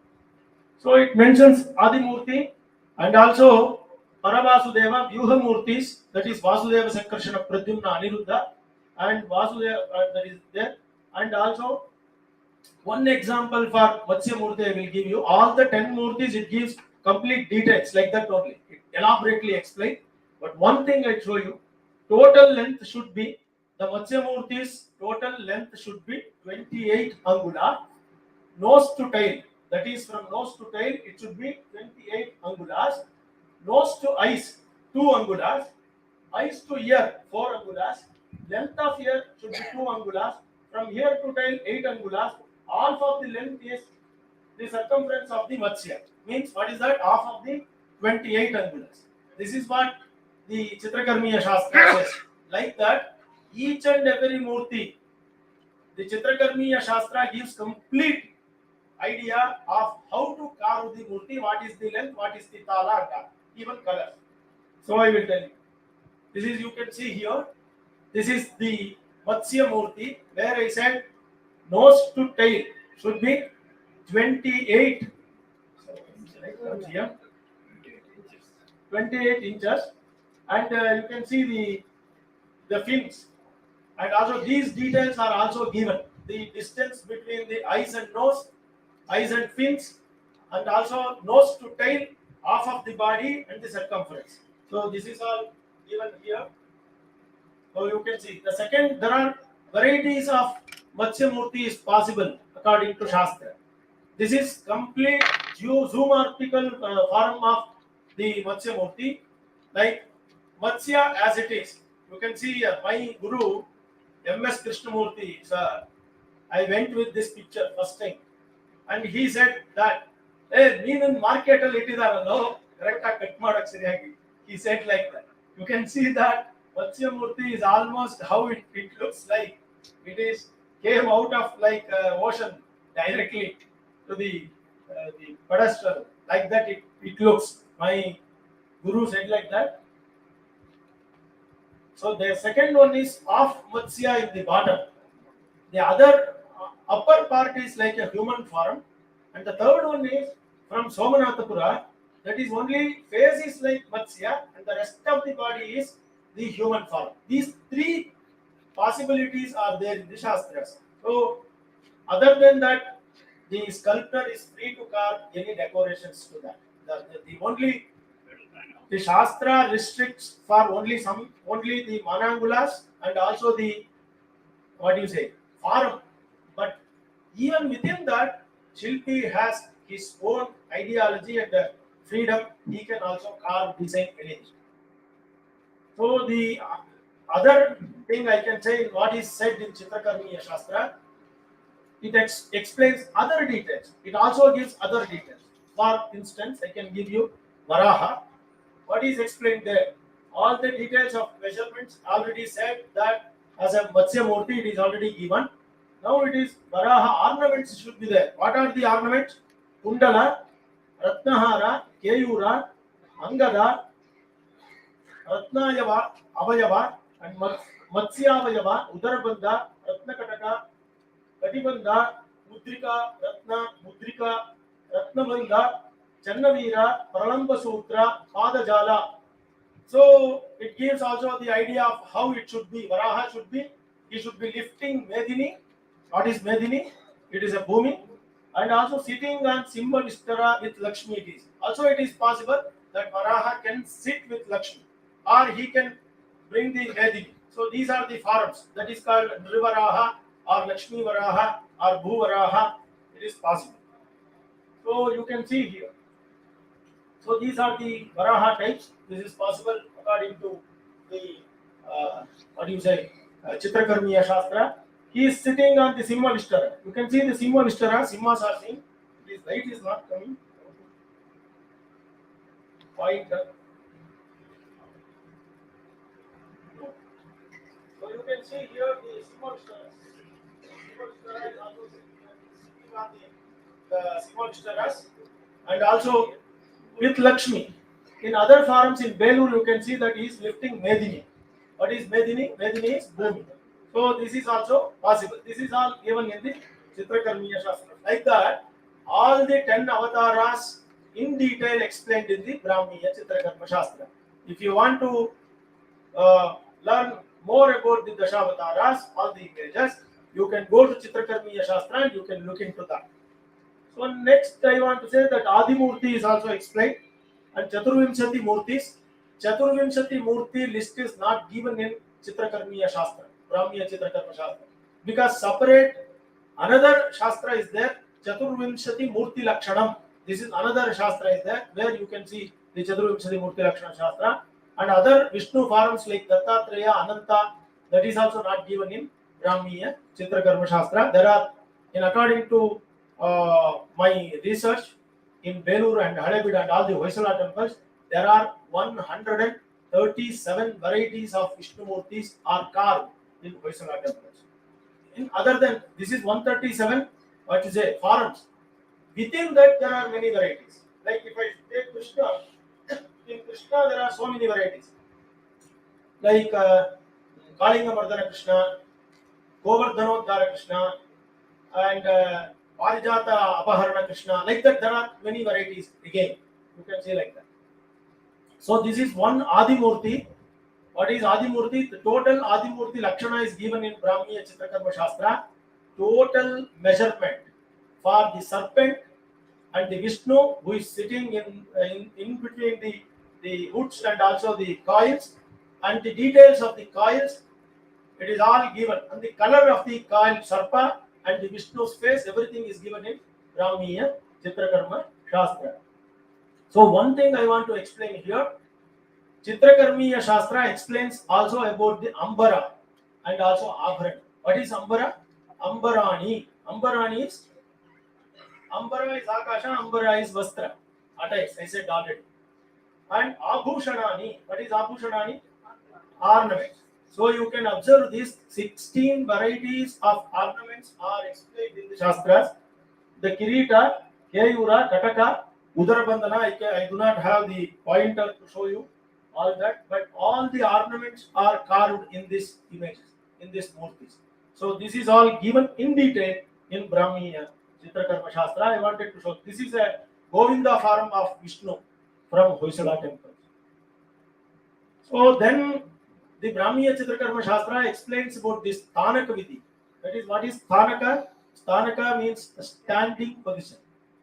So it mentions Adimurti and also Paravasudeva, Vyuha Murtis, that is Vasudeva Sankarshana Pradyumna Aniruddha, and Vasudeva that is there. And also one example for Matsya Murti I will give you. All the 10 Murtis, it gives complete details like that only. It elaborately explained. But one thing I show you, total length should be, the Matsya Murti's total length should be 28 angula. Nose to tail, that is from nose to tail, it should be 28 angulas. Nose to eyes, 2 angulas. Eyes to ear, 4 angulas. Length of ear should be 2 angulas. from here to tail 8 angulas. Half of the length is the circumference of the Matsya. Means what is that? Half of the 28 angulas. This is what the Chitrakarmīyavāstu says. Like that, each and every mūrti, the Chitrakarmīyavāstu gives complete idea of how to carve the mūrti, what is the length, what is the tala, even color. So I will tell you. This is, you can see here, this is the Matsya Mūrti, where I said nose to tail should be 28. So, here, 28 inches, and you can see the fins, and also these details are also given. The distance between the eyes and nose, eyes and fins, and also nose to tail, half of the body and the circumference. So this is all given here. So you can see the second, there are varieties of Matsya Mūrti is possible according to Shastra. This is complete zoomorphical form of the Matsya Mūrti, like Matsya as it is. You can see here, my Guru M.S. Krishnamurti, sir, I went with this picture first time, and he said that, hey, mean market no, he said like that. You can see that Matsya Mūrti is almost how it looks like. It is came out of like ocean directly to the pedestal. Like that it looks. My Guru said like that. So the second one is off Matsya in the bottom. The other upper part is like a human form. And the third one is from Somanathapura. That is only face is like Matsya and the rest of the body is the human form. These three possibilities are there in the Shastras. So other than that, the sculptor is free to carve any decorations to that. The Shastra restricts for only the manangulas and also the form. But even within that, Shilpi has his own ideology and freedom. He can also carve, design anything. So the other thing I can say in what is said in Chitrakarmīyavāstu, it explains other details. It also gives other details. For instance, I can give you Varaha. What is explained there? All the details of measurements already said that as a Matsya Mūrti it is already given. Now it is Varaha. Ornaments should be there. What are the ornaments? Kundala, Ratnahara, Keyura, Angada, Ratnayava, Avayava, and Matsyavayava, Udarabandha, Ratnakataka, Katibandha, Mudrika, Ratna, Mudrika, Ratnabandha, Channavira, Pralamba Sutra, Padajala. So it gives also the idea of how it should be. Varaha should be, he should be lifting Medini. What is Medini? It is a Bhumi. And also sitting on Simba Vistara with Lakshmi it is. Also it is possible that Varaha can sit with Lakshmi or he can bring the Medini. So these are the forms. That is called Nrivaraha or Lakshmi Varaha or Bhu Varaha. It is possible. So you can see here. So these are the Varaha types. This is possible according to the Chitrakarmīyavāstu. He is sitting on the Simha Vistara. You can see the Simha Vistara. Simhas are seen. This light is not coming. Pointer. No. So you can see here the Simha Vistara. Simha Vistara is also sitting on the Simha Vistaras and also with Lakshmi. In other forms in Belur, you can see that he is lifting Medini. What is Medini? Medini is Bhumi. So this is also possible. This is all given in the Chitrakarmīyavāstu. Like that, all the 10 avatars in detail explained in the Brahmīya Chitrakarama. If you want to learn more about the Dashavataras, all the images, you can go to Chitrakarmīyavāstu and you can look into that. So next I want to say that Adi Mūrti is also explained and Caturvinśati Mūrtis. Caturvinśati Mūrti list is not given in Chitrakarmīyavāstu, Brahmīya Chitrakarama, because separate another Shastra is there, Caturvinśati Mūrti lakṣmaṇam. This is another Shastra is there where you can see the Caturvinśati Mūrti lakṣmaṇa Shastra and other Vishnu forms like Dattatreya, Ananta, that is also not given in Brahmīya Chitrakarama Shastra. There are, in according to my research in Belur and Halebeedu and all the Hoysala temples, there are 137 varieties of Vishnu Murtis are carved in Hoysala temples. In other than this is 137, what you say, forms. Within that there are many varieties. Like if I take Krishna, in Krishna there are so many varieties. Like Kalingamardana Krishna, Govardhanodhara Krishna, and Parijata Apaharana Krishna. Like that, there are many varieties. Again, you can say like that. So this is one Adimurti. What is Adimurti? The total Adimurti lakṣmaṇa is given in Brahmīya Chitrakarama Shastra. Total measurement for the serpent and the Vishnu who is sitting in between the hoods and also the coils, and the details of the coils, it is all given. And the color of the coil Sarpa and the Vishnu's face, everything is given in Brahmīya Chitrakarama Shastra. So one thing I want to explain here, Chitrakarmiya Shastra explains also about the Ambara and also Abharan. What is Ambara? Ambarani. Ambarani is Ambara is Akasha, Ambara is Vastra. Attires, I said already. And Abhushanani. What is Abhushanani? Ornaments. So you can observe these 16 varieties of ornaments are explained in the Shastras. The Kirita, Keyura, Kataka, Udarabandhana, I do not have the pointer to show you all that, but all the ornaments are carved in these images, in these murtis. So this is all given in detail in Brahmīya Chitrakarama Shastra. I wanted to show. This is a Govinda form of Vishnu from Hoysala temple. So then the Brahmīya Chitrakarama Shastra explains about this Sthanaka Vidhi. That is, what is Sthanaka? Sthanaka means standing position.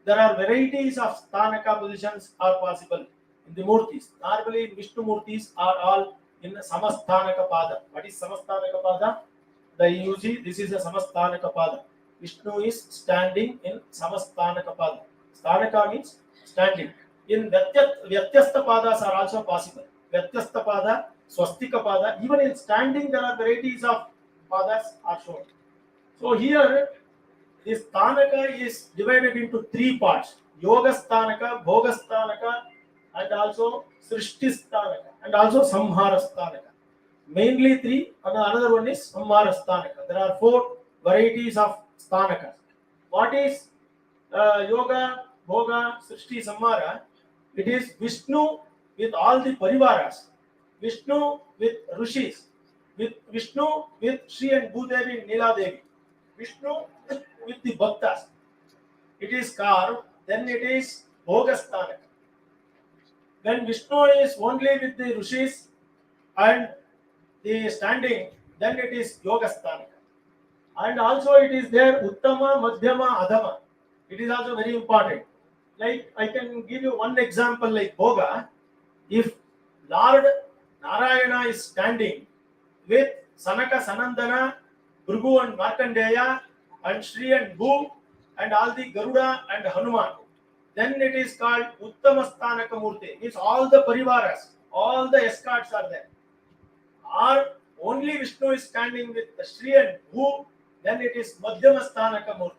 There are varieties of Sthanaka positions are possible in the Murtis. Normally, Vishnu Murtis are all in Samasthanaka Pada. What is Samasthanaka Pada? You see, this is a Samasthanaka Pada. Vishnu is standing in Samasthanaka Pada. Sthanaka means standing. In Vyatyastha Padas are also possible. Vyatyastha Pada, Swastika Pada. Even in standing, there are varieties of Padas are shown. So here, this Sthanaka is divided into three parts. Yoga Sthanaka, Bhoga Sthanaka, and also Srishti Sthanaka, and also Samhara Sthanaka. Mainly three, and another one is Samhara Sthanaka. There are four varieties of Sthanakas. What is Yoga, Bhoga, Srishti, Samhara? It is Vishnu with all the Parivaras, Vishnu with Rishis, with Vishnu with Shri and Bhudevi and Nila Devi, Vishnu with the Bhaktas. It is carved, then it is Bhoga Sthanaka. When Vishnu is only with the Rishis and the standing, then it is Yoga Sthanaka. And also it is there Uttama, Madhyama, Adhama. It is also very important. Like I can give you one example like Bhoga. If Lord Narayana is standing with Sanaka, Sanandana, Bhrigu and Markandeya and Shri and Bhu and all the Garuda and Hanuman, then it is called Uttamasthānaka Mūrti. Means all the Parivaras, all the escorts are there. Or only Vishnu is standing with the Shri and Bhu, then it is Madhyamasthānaka Mūrti.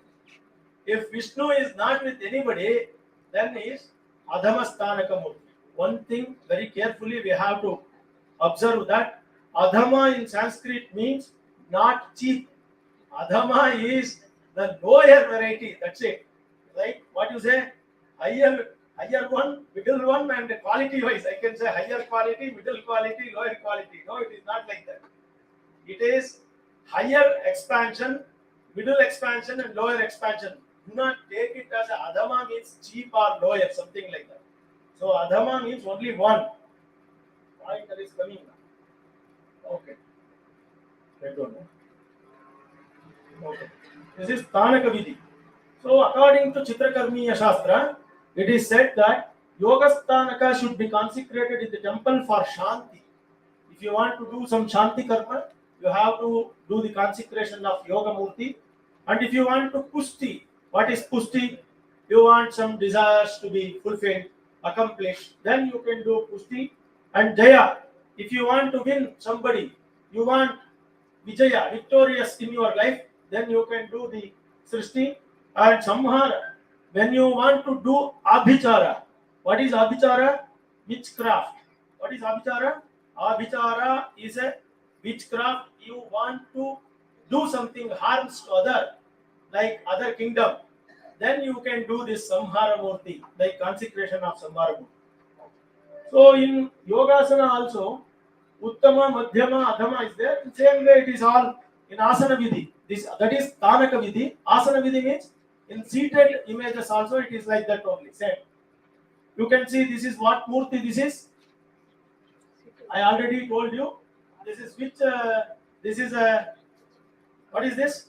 If Vishnu is not with anybody, then it is Adhamasthānaka Mūrti. One thing very carefully we have to observe that Adhama in Sanskrit means not cheap. Adhama is the lower variety. That's it. Right? What you say? Higher one, middle one, and quality wise. I can say higher quality, middle quality, lower quality. No, it is not like that. It is higher expansion, middle expansion, and lower expansion. Do not take it as a Adhama means cheap or lower, something like that. So Adhama means only one. Point that is coming now. Okay. I don't know. Okay. This is Sthanaka Vidhi. So according to Chitrakarmiya Shastra, it is said that Yoga Sthanaka should be consecrated in the temple for Shanti. If you want to do some Shanti karma, you have to do the consecration of Yoga Murti. And if you want to Pusti, what is Pusti? You want some desires to be fulfilled, accomplished, then you can do Pusti. And Jaya, if you want to win somebody, you want Vijaya, victorious in your life, then you can do the Srishti and Samhara. When you want to do Abhichara, what is Abhichara? Witchcraft. What is Abhichara? Abhichara is a witchcraft. You want to do something harms to other, like other kingdom. Then you can do this Samhara Mūrti, like consecration of Samhara Mūrti. So in Yogasana also, Uttama, Madhyama, Adhama is there. In same way it is all in Asana Vidhi. That is Tanaka Vidhi. Asana Vidhi means in seated images also it is like that only. Same. You can see this is what Mūrti this is. I already told you. This is which, this is a, what is this?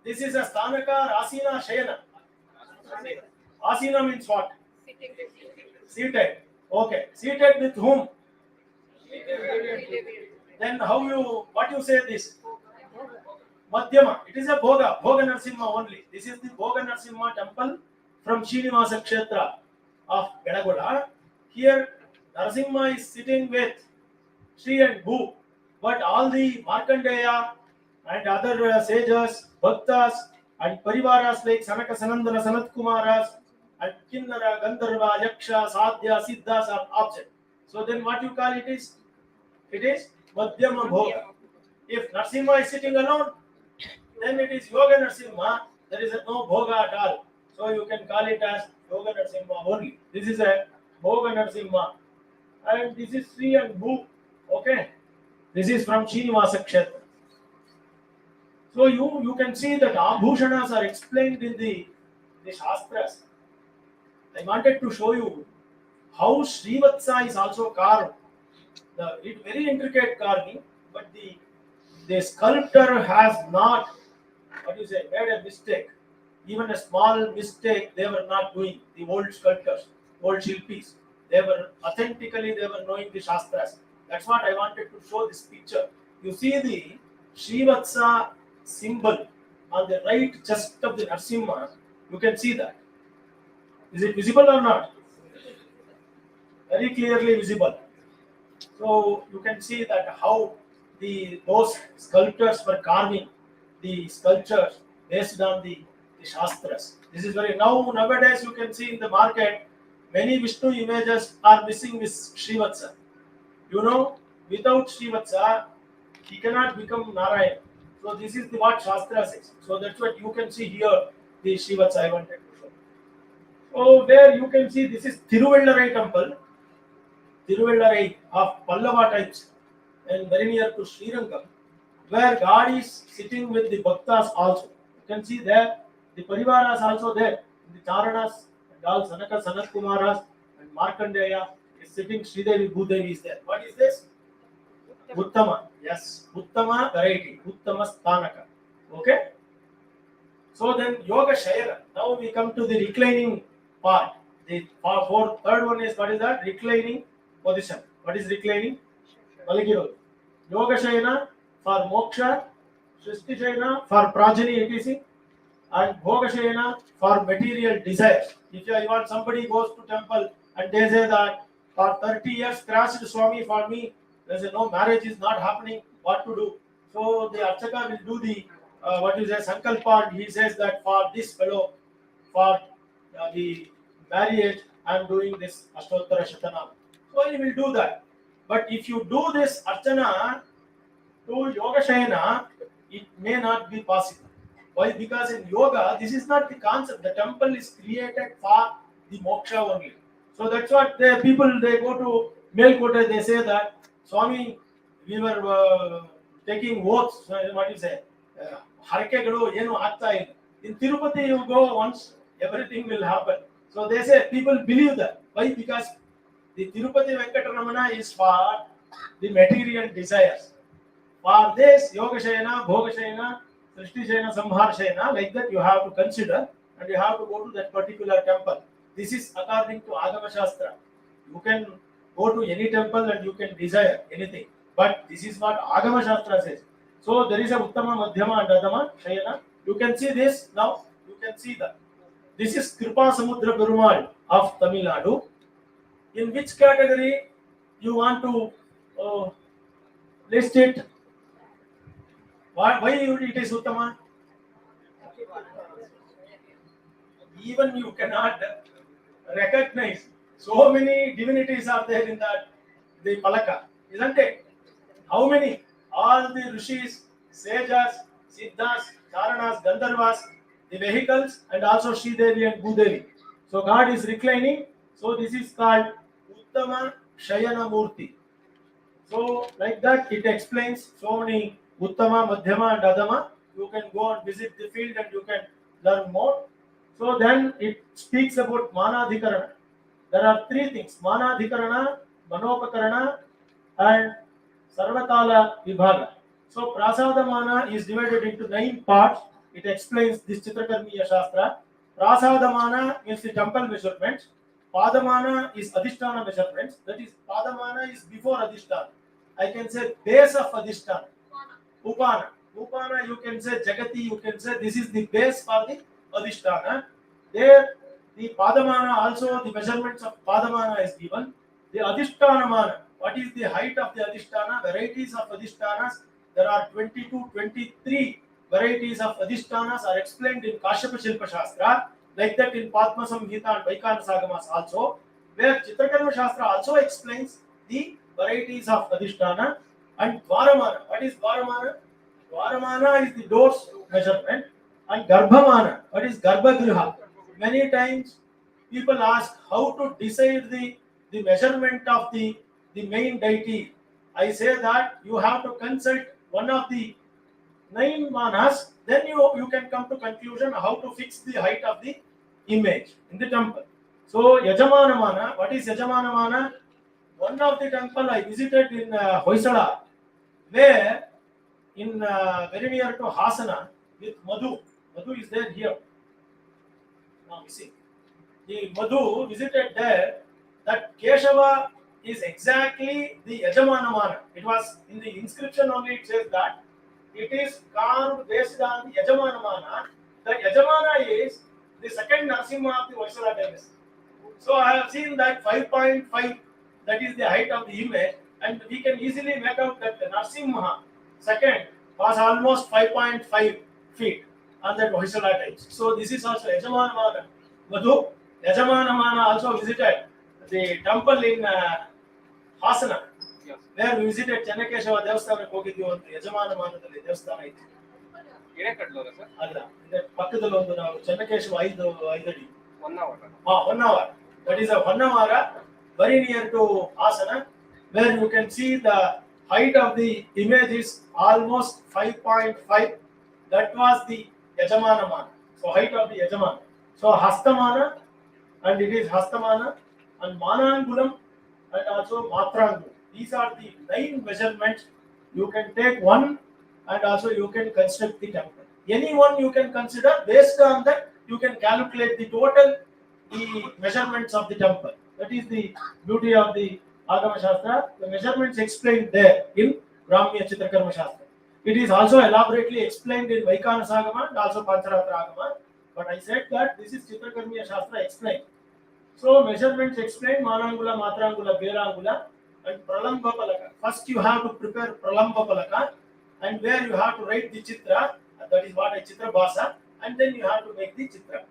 This is a Stanaka, Asina, Shayana. Asina means what? Seated. Okay. Seated with whom? Then how you, what you say this? Madhyama. It is a Bhoga. Bhoga Narasimha only. This is the Bhoga Narasimha temple from Srinivasa Kshetra of Bedagoda. Here Narasimha is sitting with Sri and Bhu. But all the Markandeya and other sages, Bhaktas and Parivaras like Sanaka Sanandana Sanat Kumaras and Kinnara, Gandharva, Yaksha, Sadhya, Siddhas are absent. So then what you call it is? It is Madhyama Bhoga. If Narasimha is sitting alone, then it is Yoga Narasimha. There is no Bhoga at all. So you can call it as Yoga Narasimha only. This is a Bhoga Narasimha. And this is Sri and Bhu. Okay. This is from Srinivasa Kshetra. So you can see that Abhushanas are explained in the Shastras. I wanted to show you how Srivatsa is also carved. Very intricate carving, but the sculptor has not, made a mistake. Even a small mistake they were not doing. The old sculptors, old Shilpis, they were knowing the Shastras. That's what I wanted to show this picture. You see the Srivatsa symbol on the right chest of the Narasimha. You can see that. Is it visible or not? Very clearly visible. So you can see that how those sculptors were carving the sculptures based on the Shastras. This is nowadays you can see in the market many Vishnu images are missing with Srivatsa. Without Srivatsa, he cannot become Narayan. So this is what Shastra says. So that's what you can see here, the Srivatsa I wanted to show. So there you can see this is Thiruvellarai temple. Thiruvellarai of Pallava types and very near to Srirangam, where God is sitting with the Bhaktas also. You can see there, the Parivaras also there. The Charanas and all Sanaka, Sanat Kumaras and Markandeya is sitting, Sridevi, Bhudevi is there. What is this? Uttama. Yes, Uttama variety, Uttama Stanaka. Okay? So then Yoga Shayana. Now we come to the reclining part. The third one is, what is that? Reclining position. What is reclining? Malagiro. Yoga Shayana for moksha, Srishti Shayana for progeny, etc. And Bhoga Shayana for material desires. If you want, somebody goes to temple and they say that for 30 years crashed Swami for me, they say no, marriage is not happening, what to do? So the Archaka will do the Sankalpa, and he says that for this fellow, for the marriage, I am doing this Ashtottara Shatanam. So he will do that. But if you do this Archana to Yoga Shayana, it may not be possible. Why? Because in yoga, this is not the concept. The temple is created for the moksha only. So that's what they go to Melkote, they say that, Swami, we were taking oaths, what you say, Harkegalu, yenu hatta in. In Tirupati, you go once, everything will happen. So they say, people believe that. Why? Because the Tirupati Venkataramana is for the material desires. For this, Yoga Shayana, Bhoga Shayana, Srishti Shayana, Samhara Shayana, like that you have to consider and you have to go to that particular temple. This is according to Agama Shastra. You can go to any temple and you can desire anything. But this is what Agama Shastra says. So there is a Uttama, Madhyama and Adhama Shayana. You can see this now. You can see that. This is Kripa Samudra Perumal of Tamil Nadu. In which category you want to List it. Why it is Uttama? Even you cannot recognize. So many divinities are there in the Palaka, isn't it? How many? All the rishis, sages, siddhas, charanas, gandharvas, the vehicles, and also Sridevi and Bhudevi. So God is reclining. So this is called Uttama Shayana Mūrti. So like that it explains so many Uttama, Madhyama and Adama. You can go and visit the field and you can learn more. So then it speaks about Manadhikarana. There are three things: Manadhikarana, Manopakarana, and Sarvatala Vibhaga. So Prasadamana is divided into 9 parts. It explains this Chitrakarmiya Shastra. Prasadamana means the temple measurements. Padamana is Adhisthana measurements. That is, Padamana is before Adhisthana. I can say base of Adhisthana. Upana. Upana, you can say Jagati, you can say this is the base for the Adhisthana. There, the Padamana also, the measurements of Padamana is given. The Adhisthana, what is the height of the Adhisthana? Varieties of Adhishthanas. There are 23 varieties of Adhishthanas are explained in Kashyapa Shilpa Shastra. Like that in Padma Samhita and Vaikana Sagamas also, where Chitrakarma Shastra also explains the varieties of Adhisthana. And Dvaramana. What is Dvaramana? Dvaramana is the doors measurement. And Garbhamana. What is Garbhagriha? Many times people ask how to decide the measurement of the main deity. I say that you have to consult one of the 9 manas, then you can come to conclusion how to fix the height of the image in the temple. So Yajamana Mana, what is Yajamana Mana? One of the temple I visited in Hoysala, where in very near to Hasana with Madhu. Madhu is there here. Now we see. The Madhu visited there, that Keshava is exactly the Yajamana Mana. It was in the inscription only, it says that it is carved based on the Yajamana Mana. The Yajamana is the second Narasimha of the Vaisala dynasty. So I have seen that 5.5, that is the height of the image, and we can easily make out that the Narasimha second was almost 5.5 feet on that Vaisala types. So this is also Yajamana Mana. Madhu, Yajamana Mana also visited the temple in Hasana, where we visited Chennakeshava Devasthana ಹೋಗಿದ್ವಿ ಅಂತ ಯಜಮಾನ ಮಾನದಲ್ಲಿ ದೇವಸ್ಥಾನ ಇತ್ತು. ಹಿರೇಕಡ್ಲೂರ sir? ಅಲ್ಲ, ಪಕ್ಕದಲ್ಲಿ ಒಂದು ನಾವು ಚೆನ್ನಕೇಶವ 5 ಅಡಿ. 1 hour. One hour. That is a 1 hour very near to Hasana, where you can see the height of the image is almost 5.5. That was the Yajamana Mana. So height of the Yajamana. So Hastamana, and it is Hastamana, and Manangulam, and also Matrangulam. These are the 9 measurements. You can take one, and also you can construct the temple. Any one you can consider. Based on that, you can calculate the total measurements of the temple. That is the beauty of the Agama Shastra. The measurements explained there in Brahmīya Chitrakarama Shastra. It is also elaborately explained in Vaikana Sagama and also Pancharatra Agama. But I said that this is Chitrakarmiya Shastra explained. So measurements explained: Manangula, Matrangula, Berangula, and Pralamba Palaka. First you have to prepare Pralamba Palaka, and where you have to write the Chitra, that is what I Chitra Bhasa, and then you have to make the Chitra.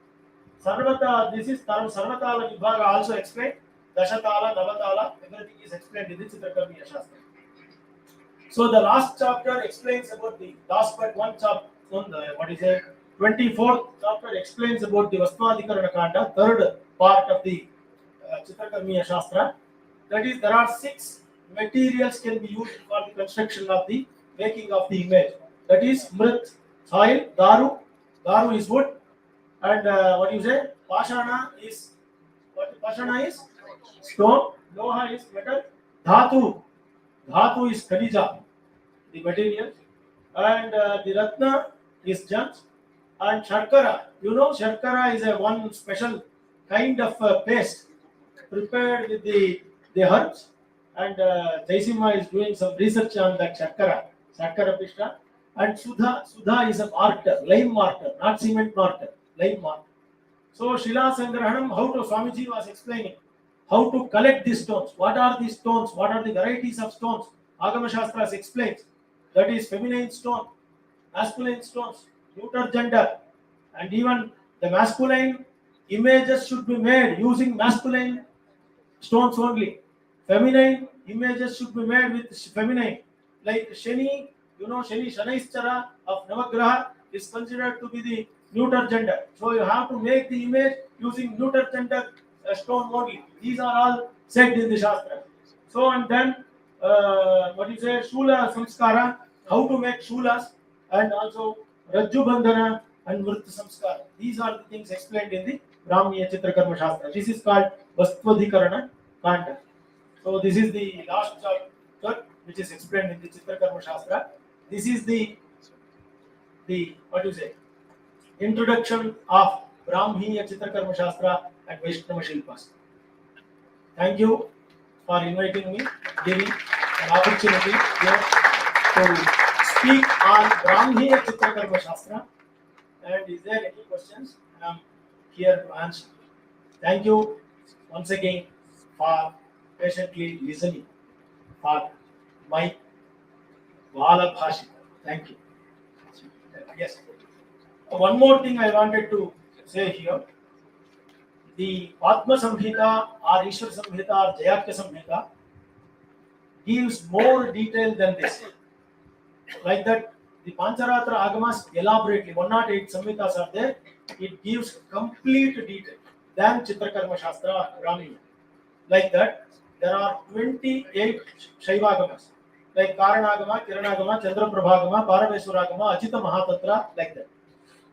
Sarvata, this is Sarvatala Vibhaga also explained. Dashatala, Navatala, everything is explained in the Chitrakarmiya Shastra. So the last chapter explains about the last but one chapter, what is it? 24th chapter explains about the Vasmadhikarana Kanda, third part of the Chitrakarmiya Shastra. That is, there are 6 materials can be used for the construction of the making of the image. That is Mrit, soil, Daharu. Daharu is wood, and what you say? Pashana is what? Pashana is stone. Loha is metal. Dhatu. Dhatu is Khanija, the material, and the Ratna is gems. And Sharkara, you know, Sharkara is a one special kind of paste prepared with the herbs, and Jaisimha is doing some research on that Sharkara Pishta. And Sudha is a mortar, lime mortar, not cement mortar, lime mortar. So Śilāsan, how to Swamiji was explaining how to collect these stones. What are these stones? What are the varieties of stones Agama Shastras explains that is feminine stone, masculine stones, neuter gender, and even the masculine images should be made using masculine stones only. Feminine images should be made with feminine. Like Shani, Shanischara of Navagraha is considered to be the neuter gender. So you have to make the image using neuter gender stone only. These are all said in the Shastra. So and then, Shula Samskara, how to make Shulas, and also Rajju Bandhana and Vritta Samskara. These are the things explained in the Brahmīya Chitrakarama Shastra. This is called Vastu-adhikāra Kanda. So this is the last chapter which is explained in the Chitrakarama Shastra. This is the introduction of Brahmīya Chitrakarama Shastra and Vaishnava Shilpas. Thank you for inviting me, giving an opportunity here to speak on Brahmīya Chitrakarama Shastra. And is there any questions? I am here to answer. Thank you once again for patiently listening for my Vala Bhashita. Thank you. Yes. One more thing I wanted to say here. The Padma Samhita or Ishwar Samhita or Jayakya Samhita gives more detail than this. Like that, the Pancharatra Agamas elaborately, 108 Samhitas are there, it gives complete detail than Chitrakarama Shastra or Brahmīya. Like that, there are 28 Śivāgamas, like Kāraṇāgama, Kiranāgama, Candraprabhāgama, Parameswarāgama, Ajita Mahatantra, like that.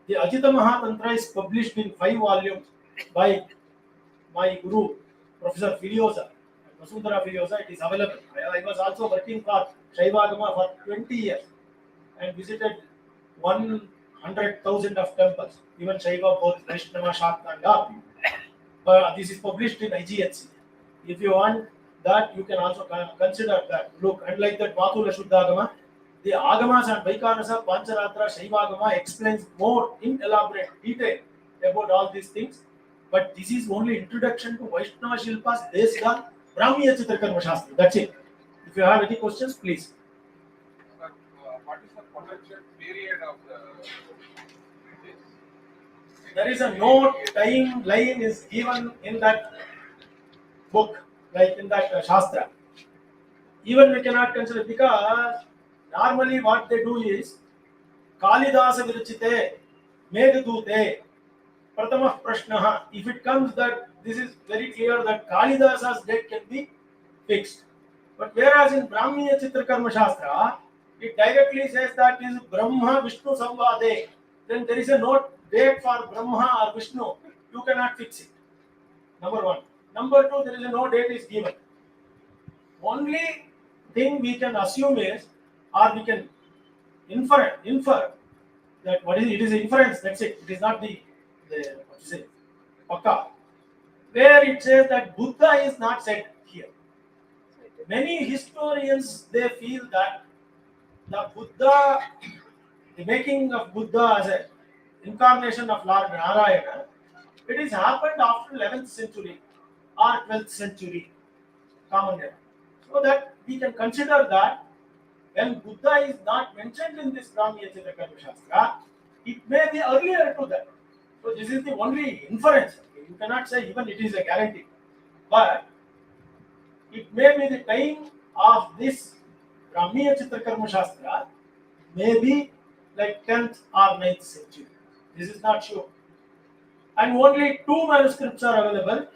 The Ajita Mahatantra is published in 5 volumes by my Guru, Professor Filiosa, Vasudhara Filiosa. It is available. I was also working for Śivāgama for 20 years and visited 100,000 of temples, even Shaiva, both Vaishnava, Shakta and Daharu. But this is published in IGHC. If you want that, you can also consider that. Look, unlike that Mātula Shuddhāgama, the Agamas and Vaikānasa, Pancharatra, Śivāgama explains more in elaborate detail about all these things. But this is only introduction to Vaishnava Shilpas based on Brahmīya Chitrakarama Shastra. That's it. If you have any questions, please. But, what is the potential period of the? There is a no timeline is given in that book, like in that Shastra. Even we cannot consider, because normally what they do is Kalidasa Virachite, Meghdute, Pratamah Prashnaha. If it comes that this is very clear that Kalidasa's date can be fixed. But whereas in Brahmīya Chitrakarama Shastra, it directly says that is Brahma Vishnu Samvade. Then there is a no date for Brahma or Vishnu. You cannot fix it. Number one. Number two, there is a no date is given. Only thing we can assume is, or we can infer that what is it is inference. That's it. It is not the what you say, Pakka. Where it says that Buddha is not said here. Many historians, they feel that the Buddha, the making of Buddha as an incarnation of Lord Narayana, it is happened after 11th century or 12th century common era. So that we can consider that when Buddha is not mentioned in this Brahmīya Chitrakarama Shastra, it may be earlier to that. So this is the only inference. You cannot say even it is a guarantee. But it may be the time of this Brahmīya Chitrakarama Shastra, maybe like 10th or 9th century. This is not sure. And only 2 manuscripts are available.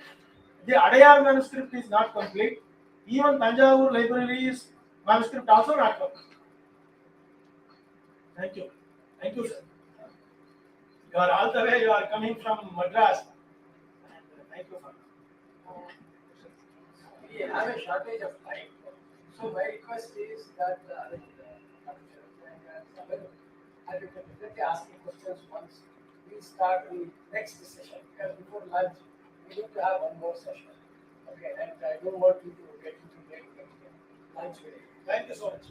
The Adayar manuscript is not complete. Even Tanjavur library's manuscript also not complete. Thank you. Thank you, sir. You are all the way, you are coming from Madras. Thank you for We have a shortage of time. So my request is that I will definitely ask you questions once we start the next session. Because before lunch, we need to have one more session. Okay, and I don't want you to get into late lunch break. Thank you so much.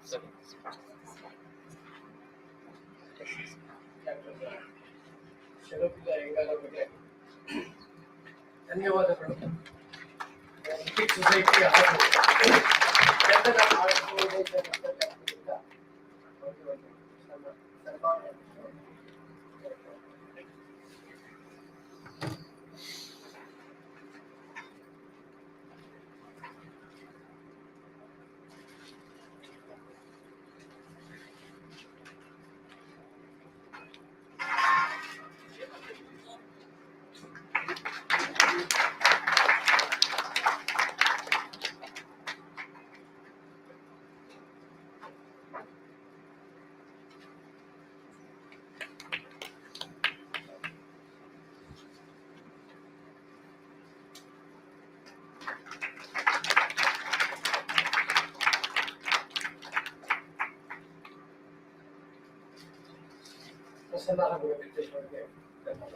Sir. Śilpavidāya ಬಗ್ಗೆ ಧನ್ಯವಾದಗಳು. ಲಿಪಿಕ್ society ಹಾಗೂ ಚಂದನ art foundation ಅಂತರ್ಗತದಿಂದ ಒಂದು ಸನ್ಮಾನ. ಪ್ರಸನ್ನ ಹಾಗೂ ವೆಂಕಟೇಶ್ವರರಿಗೆ ಧನ್ಯವಾದ.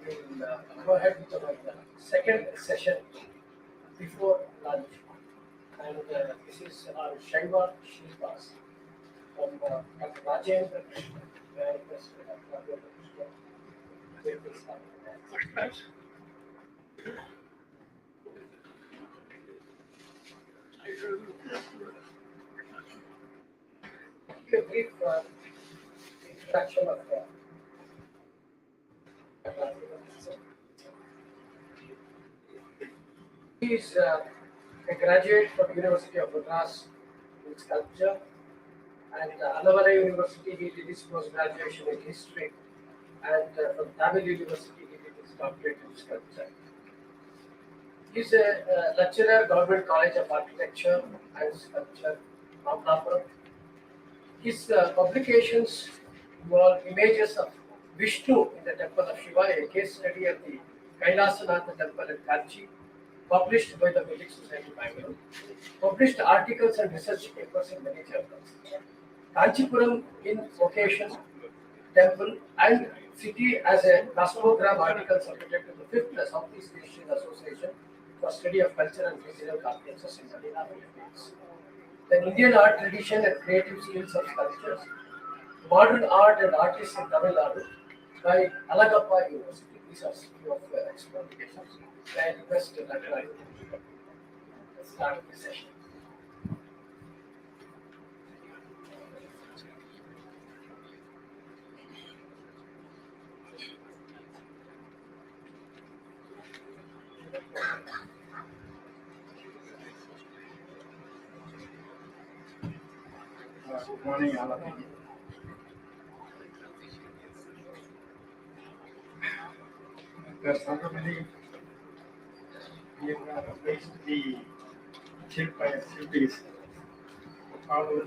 We'll go ahead with the second session before lunch, and this is our Shaiva Shilpas from Dr. Rajendra Krishna. May I request Dr. Rajendra Krishna to take this up. Give a brief introduction of he is a graduate from University of Madras in sculpture, and Annamalai University he did his post-graduation in history, and from Tamil University he did his doctorate in sculpture. He is a lecturer, Government College of Architecture and Sculpture, Māyāmata. His publications involve images of Vishnu in the temple of Shiva, a case study of the Śilāsan temple at Kanchi, published by the Vedic Society Bangalore, published articles and research papers in many journals. Kanchipuram in vocation, temple and city as a cosmogram article submitted to the 5th Southeast Asian Association for Study of Culture and Regional Conferences in Manila, Philippines. The Indian art tradition and creative skills of sculptures, modern art and artists in Tamil Nadu by Alagappa University. These are few of the publications. I request Dr. Rajendra to start the session. Good morning, all of you. There are so many here based the Śilpavidāya cities, all the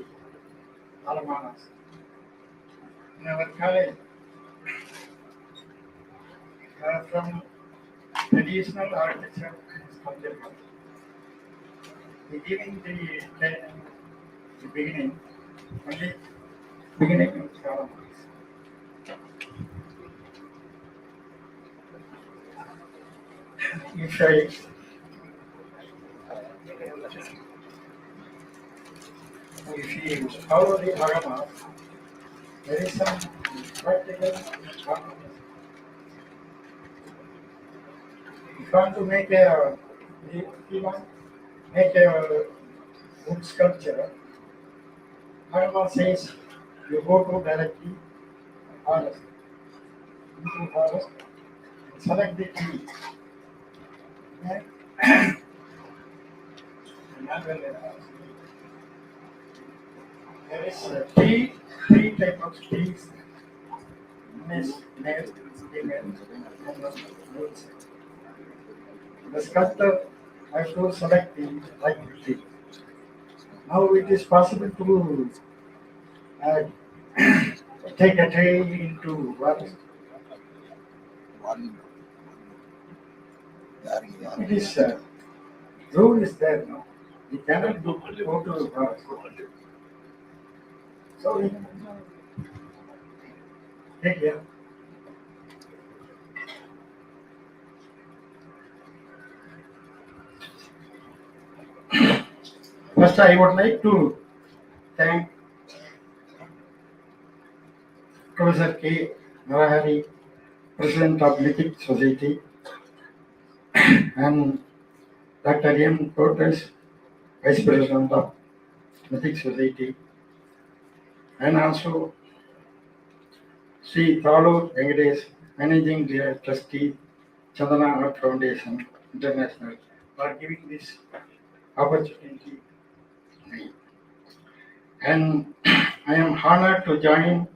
Alamanas. In our college, from traditional architecture and sculpture. Beginning the beginning, only beginning of cāra. If you follow the agama, there is some practical harmony. If you want to make a wood sculpture, agama says you go to directly forest, into forest, and select the tree. Okay? There is three type of trees: male, female, and male. The sculptor has to select the right tree. Now it is possible to take a tree into forest. It is rule is there now. You cannot go to the forest. So take care. First, I would like to thank Professor K. Narahari, President of Mythic Society, and Dr. M. Cortes, Vice President of Mythic Society, and also Sri Thalu Venkatesh, Managing Trustee, Chandana Art Foundation International, for giving this opportunity. And I am honored to join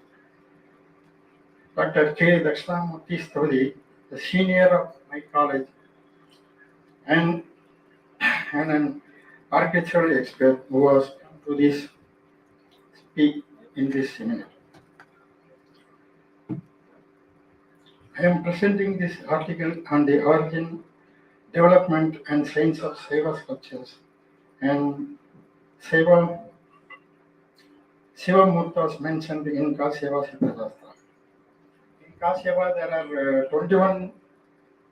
Dr. K. Dakshinamurti, the senior of my college, and an architectural expert who was to this speak in this seminar. I am presenting this article on the origin, development, and science of Shiva sculptures and Shiva Murtas mentioned in Kasyava Sūtradhāra. In Kasyava, there are 21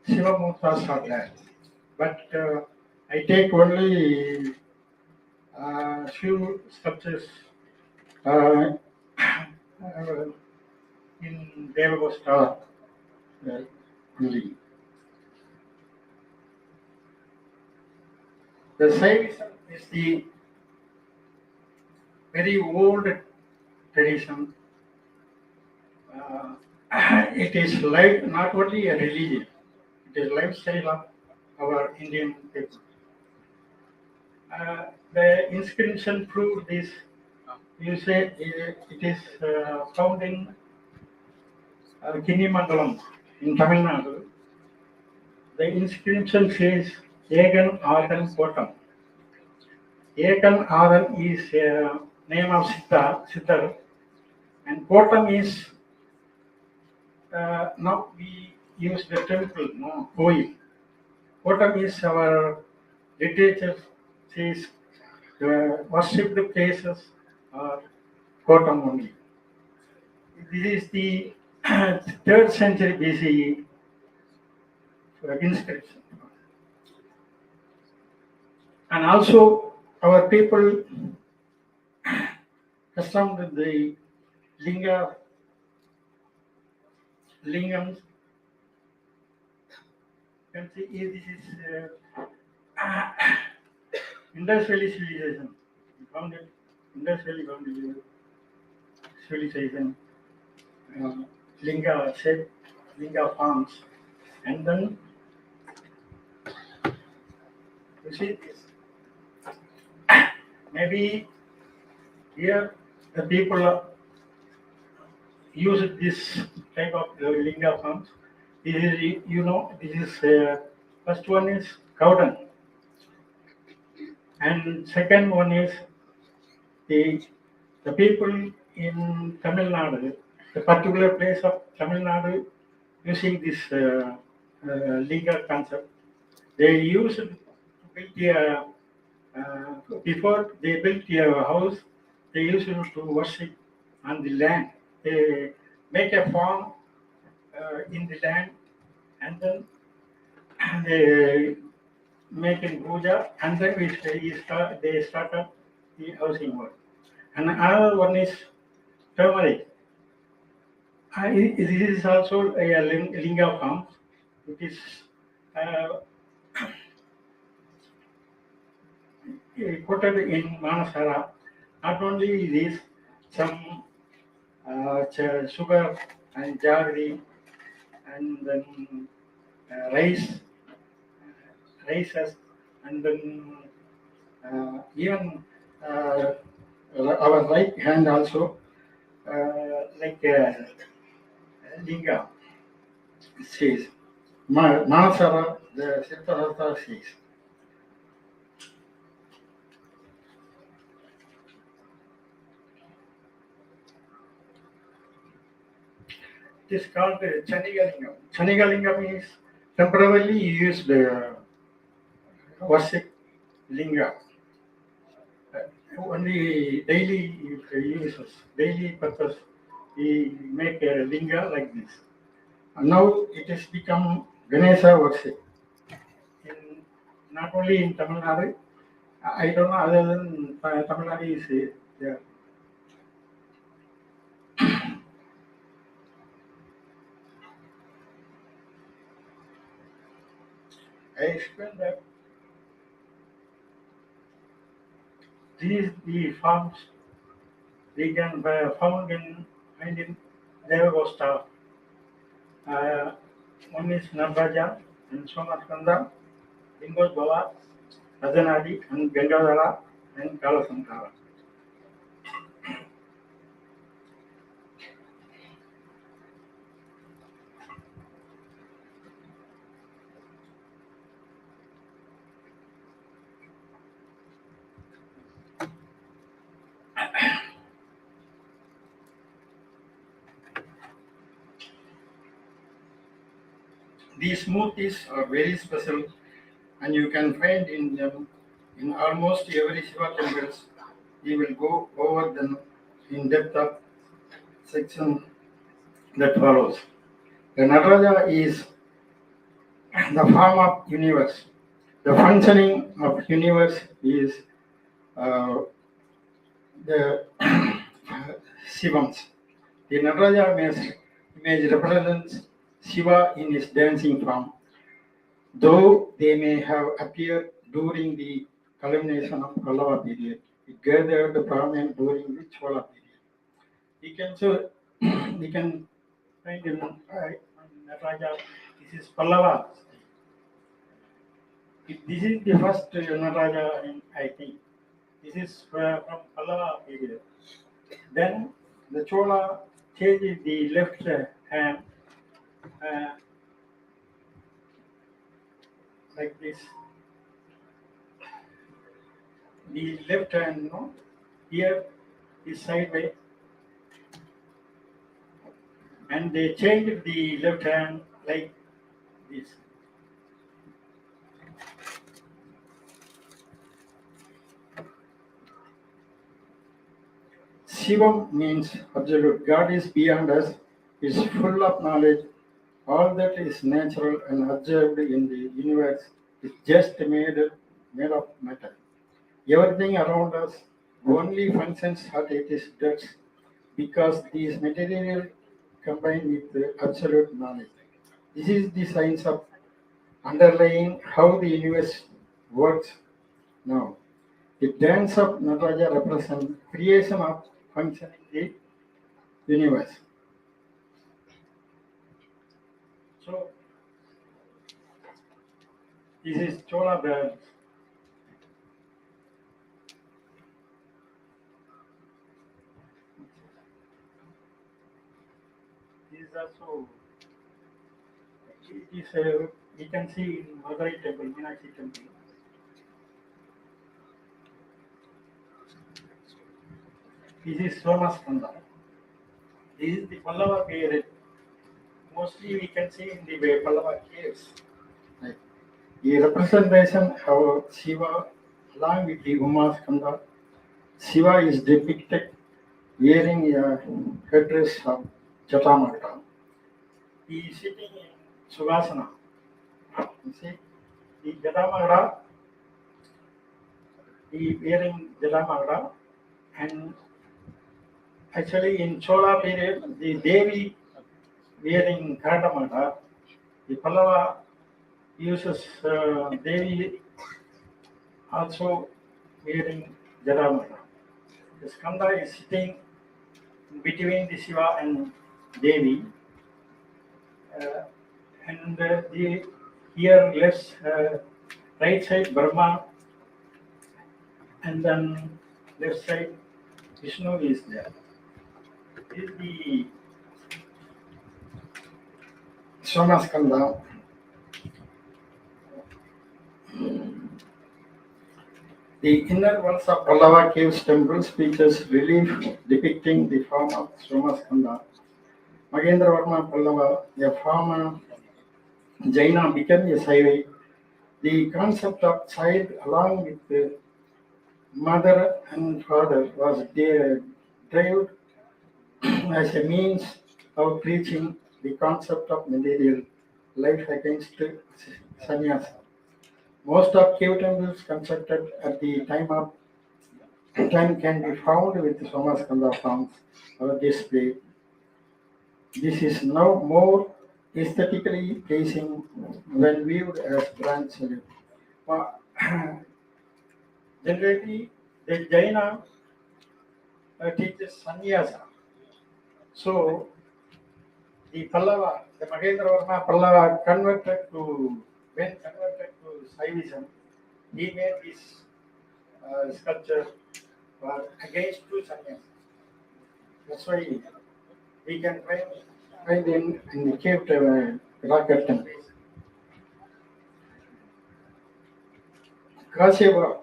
Shiva Murtas are there, but I take only few sculptures in Devagostra only. The Shaivism is the very old tradition. It is like not only a religion, it is lifestyle of our Indian people. The inscription proved this. You say it is found in Kinnimangalam in Tamil Nadu. The inscription says Egan Aran Kotam. Egan Aran is a name of Siddhar, and Kotam is now we use the temple, no Koi. Kotam is our literature says worshipped places are Kotam only. This is the 3rd century BCE inscription. And also our people custom with the lingams. You can see here this is Indus Valley civilization. We found it, Indus Valley civilization, linga shape, linga forms, and then you see this. Maybe here the people use this type of linga forms. This is, this is first one is cow dung, and second one is the people in Tamil Nadu, the particular place of Tamil Nadu, using this linga concept. They used to build before they built a house, they used to worship on the land. They make a farm in the land, and then they make a puja, and then they started the housing work. And another one is turmeric. This is also a linga form. It is quoted in Manasara. Not only this, some sugar and jaggery, and then rices, and then even our right hand also like linga says. Manasara, the Śilpavidāya says. It is called Chanigalingam. Chanigalingam is temporarily used worship linga. Only daily uses, daily purpose, we make a linga like this. And now it has become Ganesha worship. In not only in Tamil Nadu. I don't know other than Tamil Nadu is there. I explained that these the forms we can found in Devagosta. One is Naraja and Somaskanda, Lingos Baba, Rajanadi, and Gangadhara, and Kalasankara. These mūrtis are very special, and you can find in them in almost every Shiva temples. We will go over them in depth of section that follows. The Nataraja is the form of universe. The functioning of universe is the Shivams. The Nataraja image represents Shiva in his dancing form, though they may have appeared during the culmination of Pallava period. It gathered prominence during the Chola period. We can find in Nataraja, this is Pallava. This is the first Nataraja, I think. This is from Pallava period. Then the Chola changes the left hand like this. The left hand, here is sideways, and they changed the left hand like this. Shivam means absolute. God is beyond us, is full of knowledge. All that is natural and observed in the universe is just made of matter. Everything around us only functions as it is does because these material combine with the absolute knowledge. This is the science of underlying how the universe works now. The dance of Nataraja represents creation of functioning the universe. So, this is Chola dance. This is also, it is, we can see in Madurai temple, Meenakshi temple. This is Somaskanda. This is the Pallava period. Mostly we can see in the Pallava caves. Like, the representation of Shiva along with the Umaskanda. Shiva is depicted wearing a headdress of Jatamagda. He is sitting in Sukhasana. You see, the Jatamagda, he is wearing Jatamagda, and actually in Chola period, the Devi wearing Kardamata. The Pallava uses Devi also wearing Jatamagda. The Skanda is sitting between the Shiva and Devi, and the here left right side Brahma, and then left side Vishnu is there. This is the Somaskanda. The inner walls of Pallava caves temples features relief depicting the form of Somaskanda. Magendravarma Pallava, a former Jaina, became a Saivi. The concept of child along with the mother and father was derived as a means of preaching the concept of material life against sannyasa. Most of cave temples constructed at the time can be found with Samaskanda forms or display. This is now more aesthetically pleasing when viewed as branch relief. Generally, the Jaina teaches sannyasa. So, the Mahendravarma Pallava when converted to Saivism, he made this sculpture for against two sannyas. That's why we can find in the cave rocket temples. Kasyapa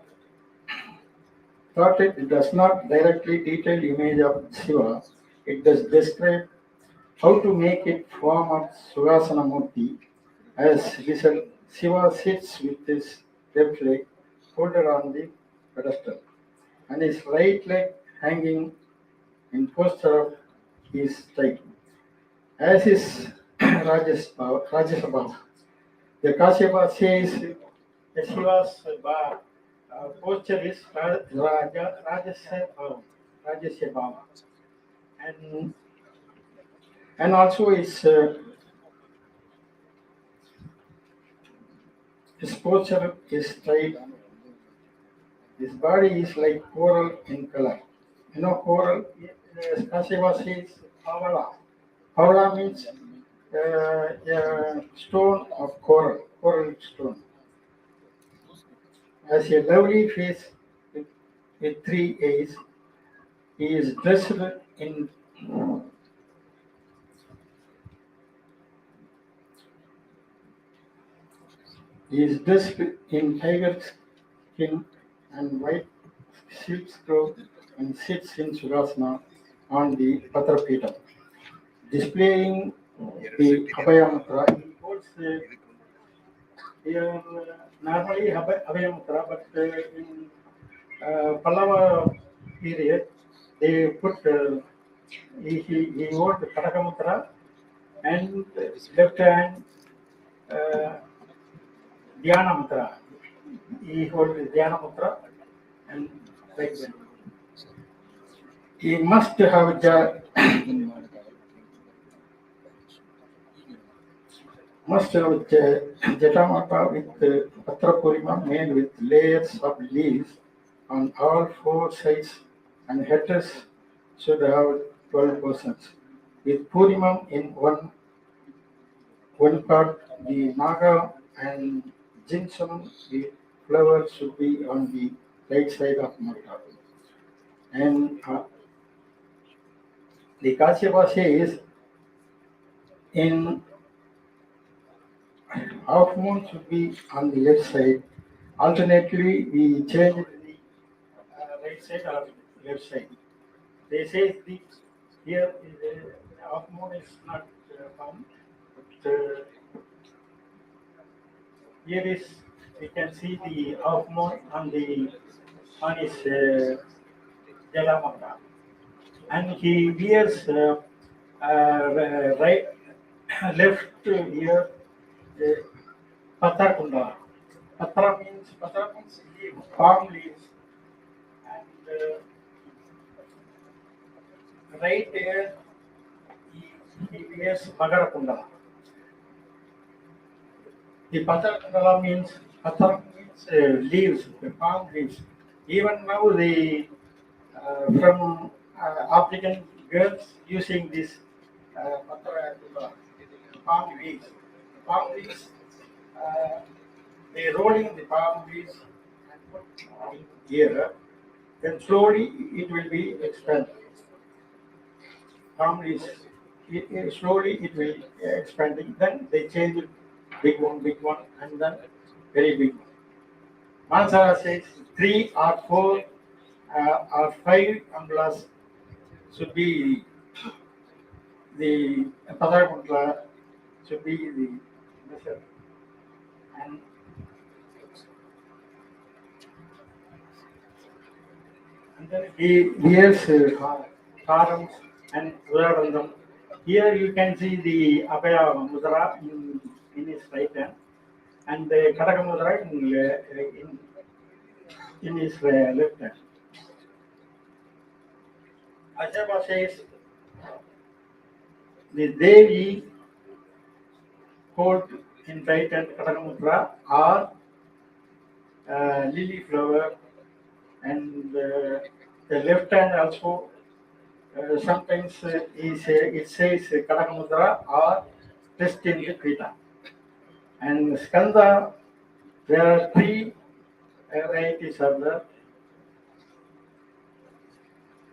thought it does not directly detail image of Shiva. It does describe how to make it form of Sugasana Murti. As result, Shiva sits with his left leg folded on the pedestal and his right leg hanging in posture of his straight. As is Rajasabha, the Kasyapa says the Shiva's posture is Rajasabha, and also his posture is straight. His body is like coral in color. You know, coral, Kasyapa says Pavala. Pavala means a stone of coral stone. Has a lovely face with three eyes. He is dressed in tiger skin and white silk scroll and sits in Sugasana on the Patrapita, displaying the Abhayamatra. He holds normally Abhayamatra, but in Pallava period, they put he holds the Katakamutra and left hand Dhyana Mutra. He holds the Dhyana Mutra and like that. He must have Jatamata with Patrapurima made with layers of leaves on all four sides, and headdress should have 12 persons. With Purimam in one part, the Naga and Jinsam, the flower should be on the right side of Mata. And the Kasyapa says in half moon should be on the left side. Alternately, we change the right side or left side. They say here is half moon is not found, but here is we can see the half moon on his Jalamata, and he wears left here Patra Kunda. Patra means leaf, palm leaves, and right here he wears Magara Kunda. The Patra Kunda means leaves, the palm leaves. Even now from African girls using this Patra Kunda, palm leaves. Palm leaves, they rolling the palm leaves and put in here, then slowly it will be expanded. Palm leaves, slowly it will expanding. Then they change it, big one, and then very big one. Mansara says 3 or 4 or 5 umbrellas should be the Padakundla should be the measure. And then he wears Karams and Urarandam. Here you can see the Abhaya Mudra in his right hand. and the Kadakamudra in his left hand. Ajaba says the Devi hold in right hand Kadakamudra or lily flower, and the left hand also sometimes it says Kadakamudra or pressed in the Krita. And Skanda, there are three varieties of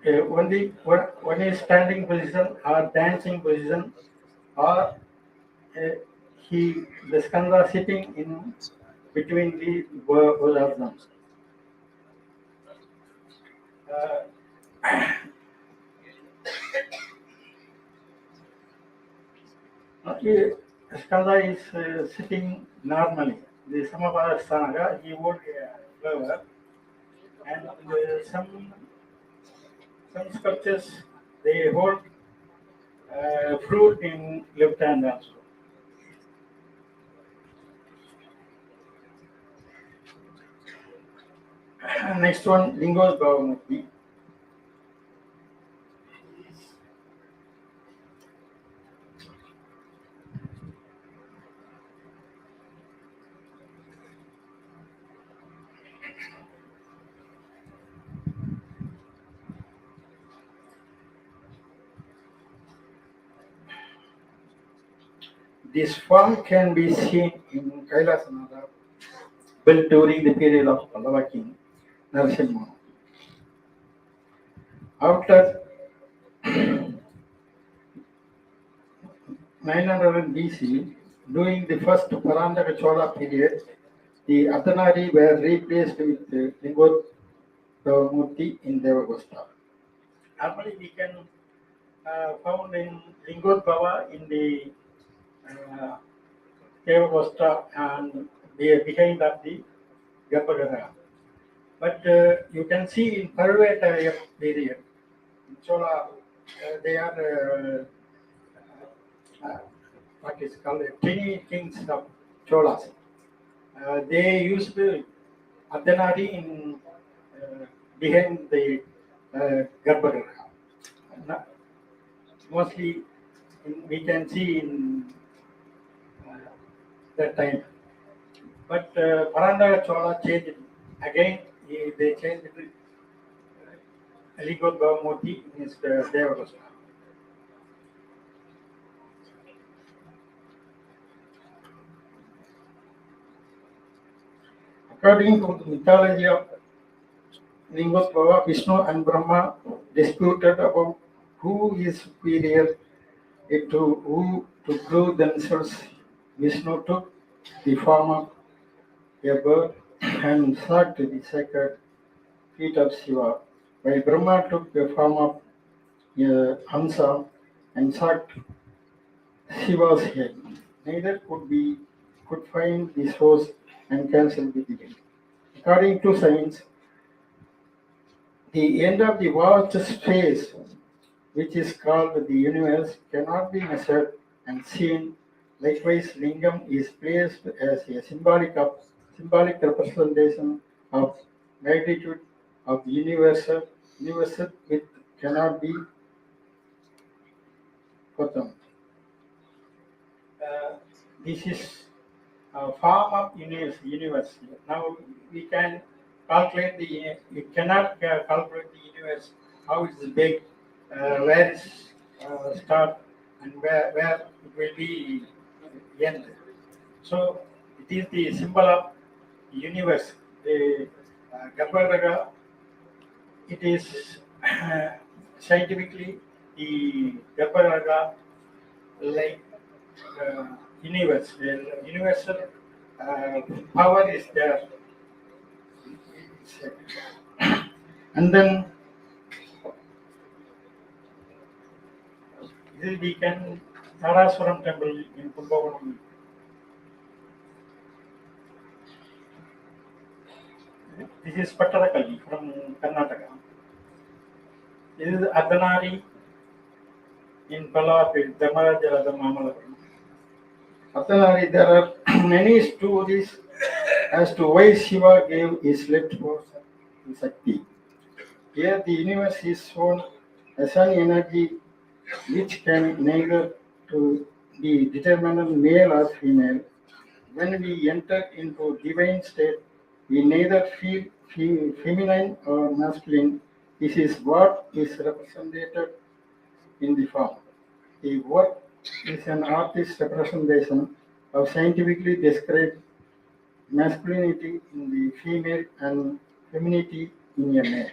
the only one is standing position or dancing position, or the Skanda sitting in between the both of them. Skanda is sitting normally. The Samaraṅga he hold a flower, and some sculptures they hold fruit in left hand also. Next one, Lingos Bhavamurti. This form can be seen in Śilāsan, built during the period of Pallava king Narasimha. After 900 BC, during the first Parandaka Chola period, the Ardhanari were replaced with the Lingos Bhavamurti in Devagostha. Normally, we can found in Lingos Bhava in the Devagostha and behind of the Garbhagriha. But you can see in Parvataya period, Chola, they are what is called tiny kings of Cholas. They used Ardhanari in behind the Garbhagriha. Mostly we can see in that time. But Parandaka Chola changed again. They changed Lingos Bhavamurti in his Devagostha. According to the mythology of Lingos Bhava, Vishnu and Brahma disputed about who is superior to prove themselves. Vishnu took the form of a bird and sucked the sacred feet of Shiva, while Brahma took the form of a Hamsa and sucked Shiva's head. Neither could find the source and cancel the beginning. According to science, the end of the vast space, which is called the universe, cannot be measured and seen. Likewise, lingam is placed as a symbolic representation of magnitude of the universal which cannot be fathomed. This is a form of universe. Now we can calculate we cannot calculate the universe, how it is big, where is start and where it will be end. So it is the symbol of universe. The Garbhagriha, it is scientifically the Garbhagriha like universe. The universal power is there. And then we can Saraswaram temple in Kumbakonam. This is Pattarakali from Karnataka. This is Ardhanari in Palapit, Damarajalada Mamalapuram. Ardhanari, there are many stories as to why Shiva gave his left for Shakti. Here the universe is shown as an energy which can neither to be determined male or female. When we enter into divine state, we neither feel feminine or masculine. This is what is represented in the form. The work is an artist's representation of scientifically described masculinity in the female and femininity in a male.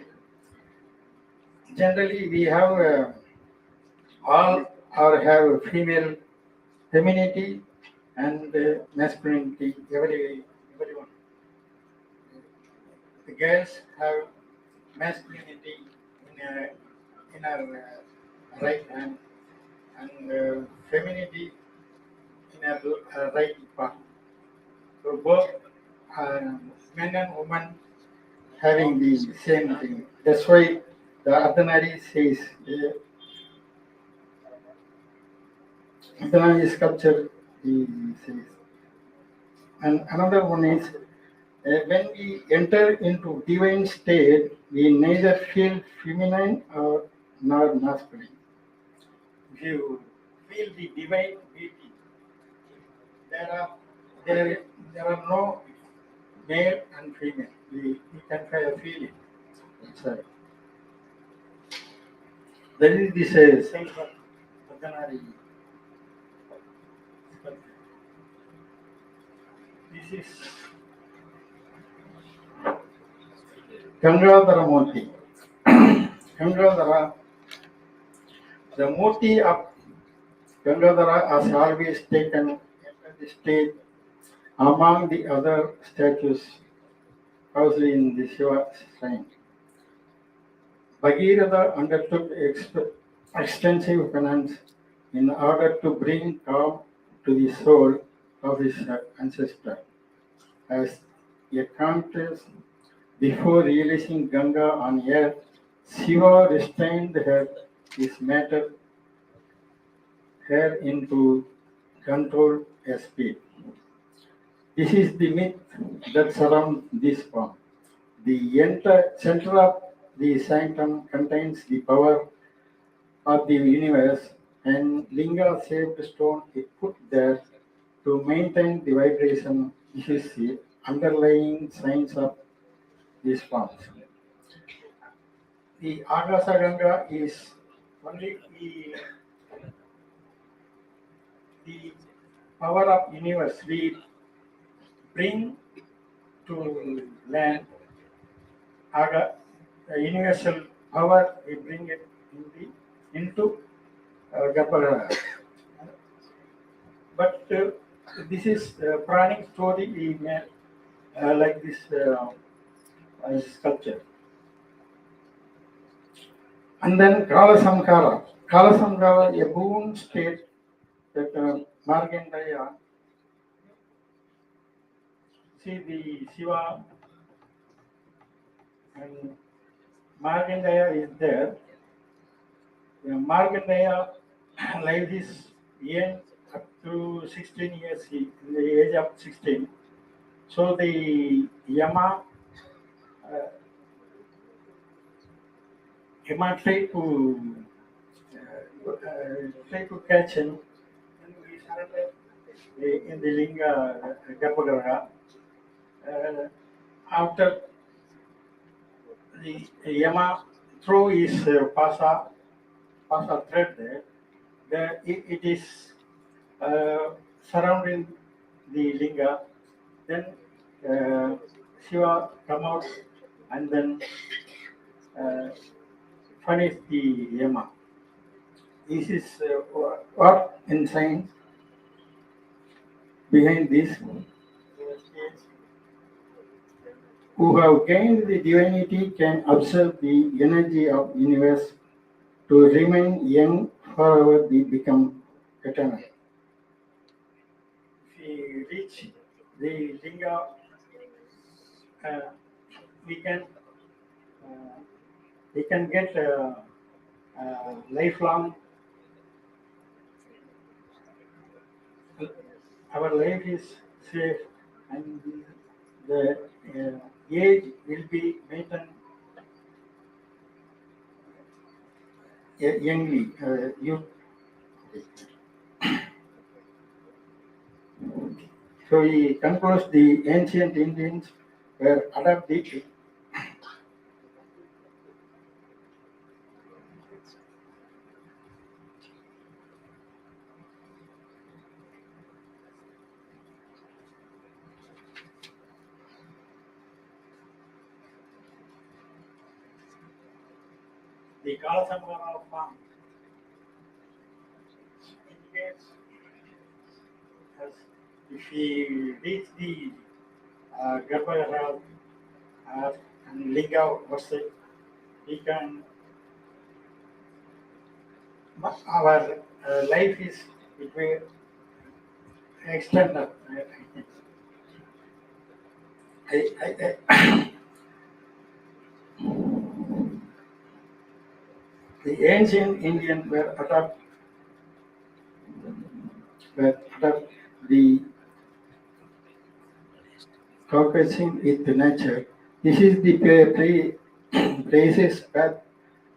Generally, we have all or have female femininity and masculinity. Everyone. The girls have masculinity in our right hand and femininity in our right part. So both men and women having the same thing. That's why the Ardhanari says, Ardhanari sculpture, he says. And another one is, when we enter into divine state, we neither feel feminine nor masculine. If you feel the divine beauty, there are no male and female. We can feel it. Sorry. That is this self-Ardhanari. This is Candraprabhāgama Mūrti. Candraprabhāgama, the Mūrti of Candraprabhāgama has always taken the stage among the other statues housed in the Shiva shrine. Bhagīratha undertook extensive penance in order to bring calm to the soul of his ancestor. As a contest before releasing Ganga on earth, Shiva restrained his matter her into controlled speed. This is the myth that surrounds this form. The center of the sanctum contains the power of the universe, and linga shaped stone is put there to maintain the vibration. This is the underlying science of this form. The Agastya is only the power of universe we bring to land. The universal power we bring it into Garbhagriha. But this is Puranic story we made like this sculpture. And then Kala Samkara. Kala Samkara, a boon state that Markandeya, see the Shiva and Markandeya is there. Markandeya life is young up to 16 years, in the age of 16. So the Yama tried to catch him, and he surrendered in the linga Garbhagriha. After the Yama threw his pasa thread there, it is surrounding the linga. Then Shiva come out and then punish the Yama. This is what in science behind this. Who have gained the divinity can observe the energy of universe to remain young forever, they become eternal. If we reach the linga, we can get lifelong. Our life is safe, and the age will be maintained youngly. So he concludes the ancient Indians were adapted. The Kalasamara form indicates as if we reach the Garbhagriha and Linga worship, we can, our life is, it will extend up. The ancient Indians were adopt the cooperating with nature. This is the places path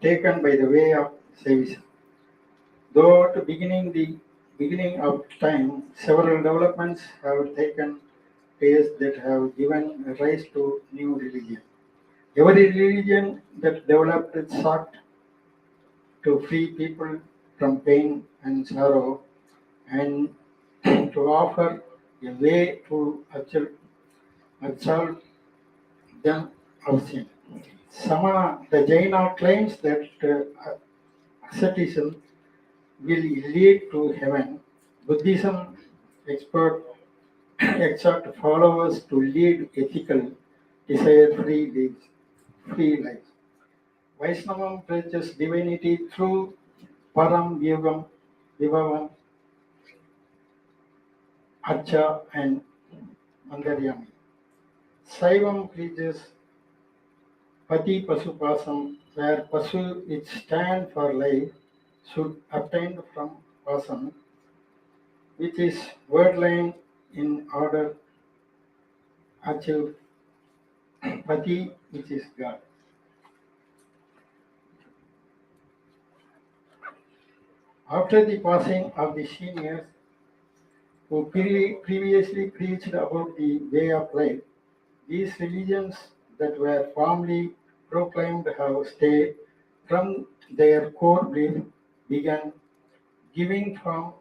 taken by the way of service. Though at the beginning of time, several developments have taken place that have given rise to new religion. Every religion that developed sought to free people from pain and sorrow and to offer a way to absolve them of sin. The Jaina claims that asceticism will lead to heaven. Buddhism exhort followers to lead ethical, desire-free lives. Vaishnavam preaches divinity through Param Vibhavam, Archa, and Mandaryami. Saivam preaches Pati Pasupasam, where Pasu, which stand for life, should obtain from Pasam, which is word-line in order achieve Pati, which is God. After the passing of the seniors who previously preached about the way of life, these religions that were formally proclaimed have stayed from their core belief, began giving form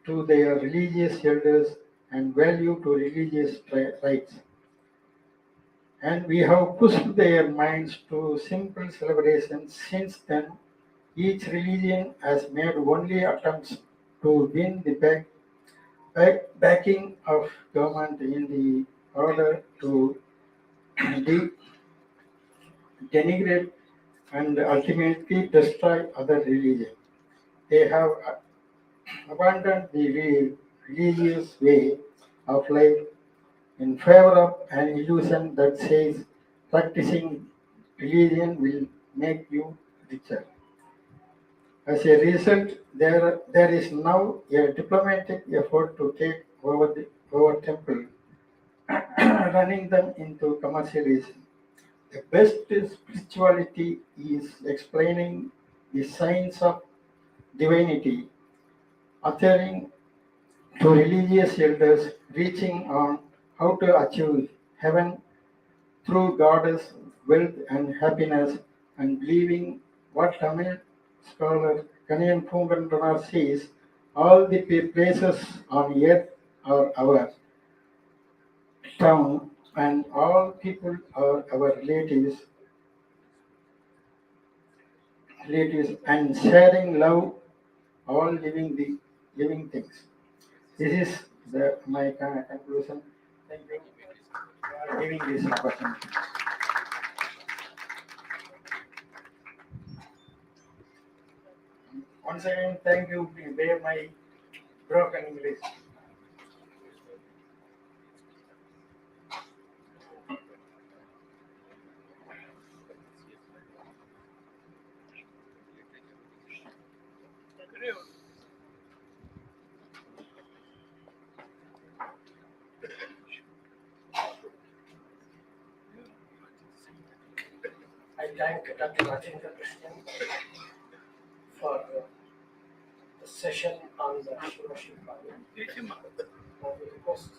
to their religious elders and value to religious rites. And we have pushed their minds to simple celebrations. Since then, each religion has made only attempts to win the backing of government in the order to denigrate and ultimately destroy other religions. They have abandoned the religious way of life in favor of an illusion that says practicing religion will make you richer. As a result, there is now a diplomatic effort to take over temple, running them into commercialization. The best spirituality is explaining the science of divinity, authoring to religious elders, reaching on how to achieve heaven through goddess, wealth and happiness, and believing what Tamil scholar Kaniyan Pungandranar says, all the places on earth are our town and all people are our relatives and sharing love all living things. This is my conclusion. Thank you for giving this opportunity. Once again, thank you to bear my broken English. thank Dr. Rajendra Krishnan for the session on the Shiva Śilpavidāya. Now we request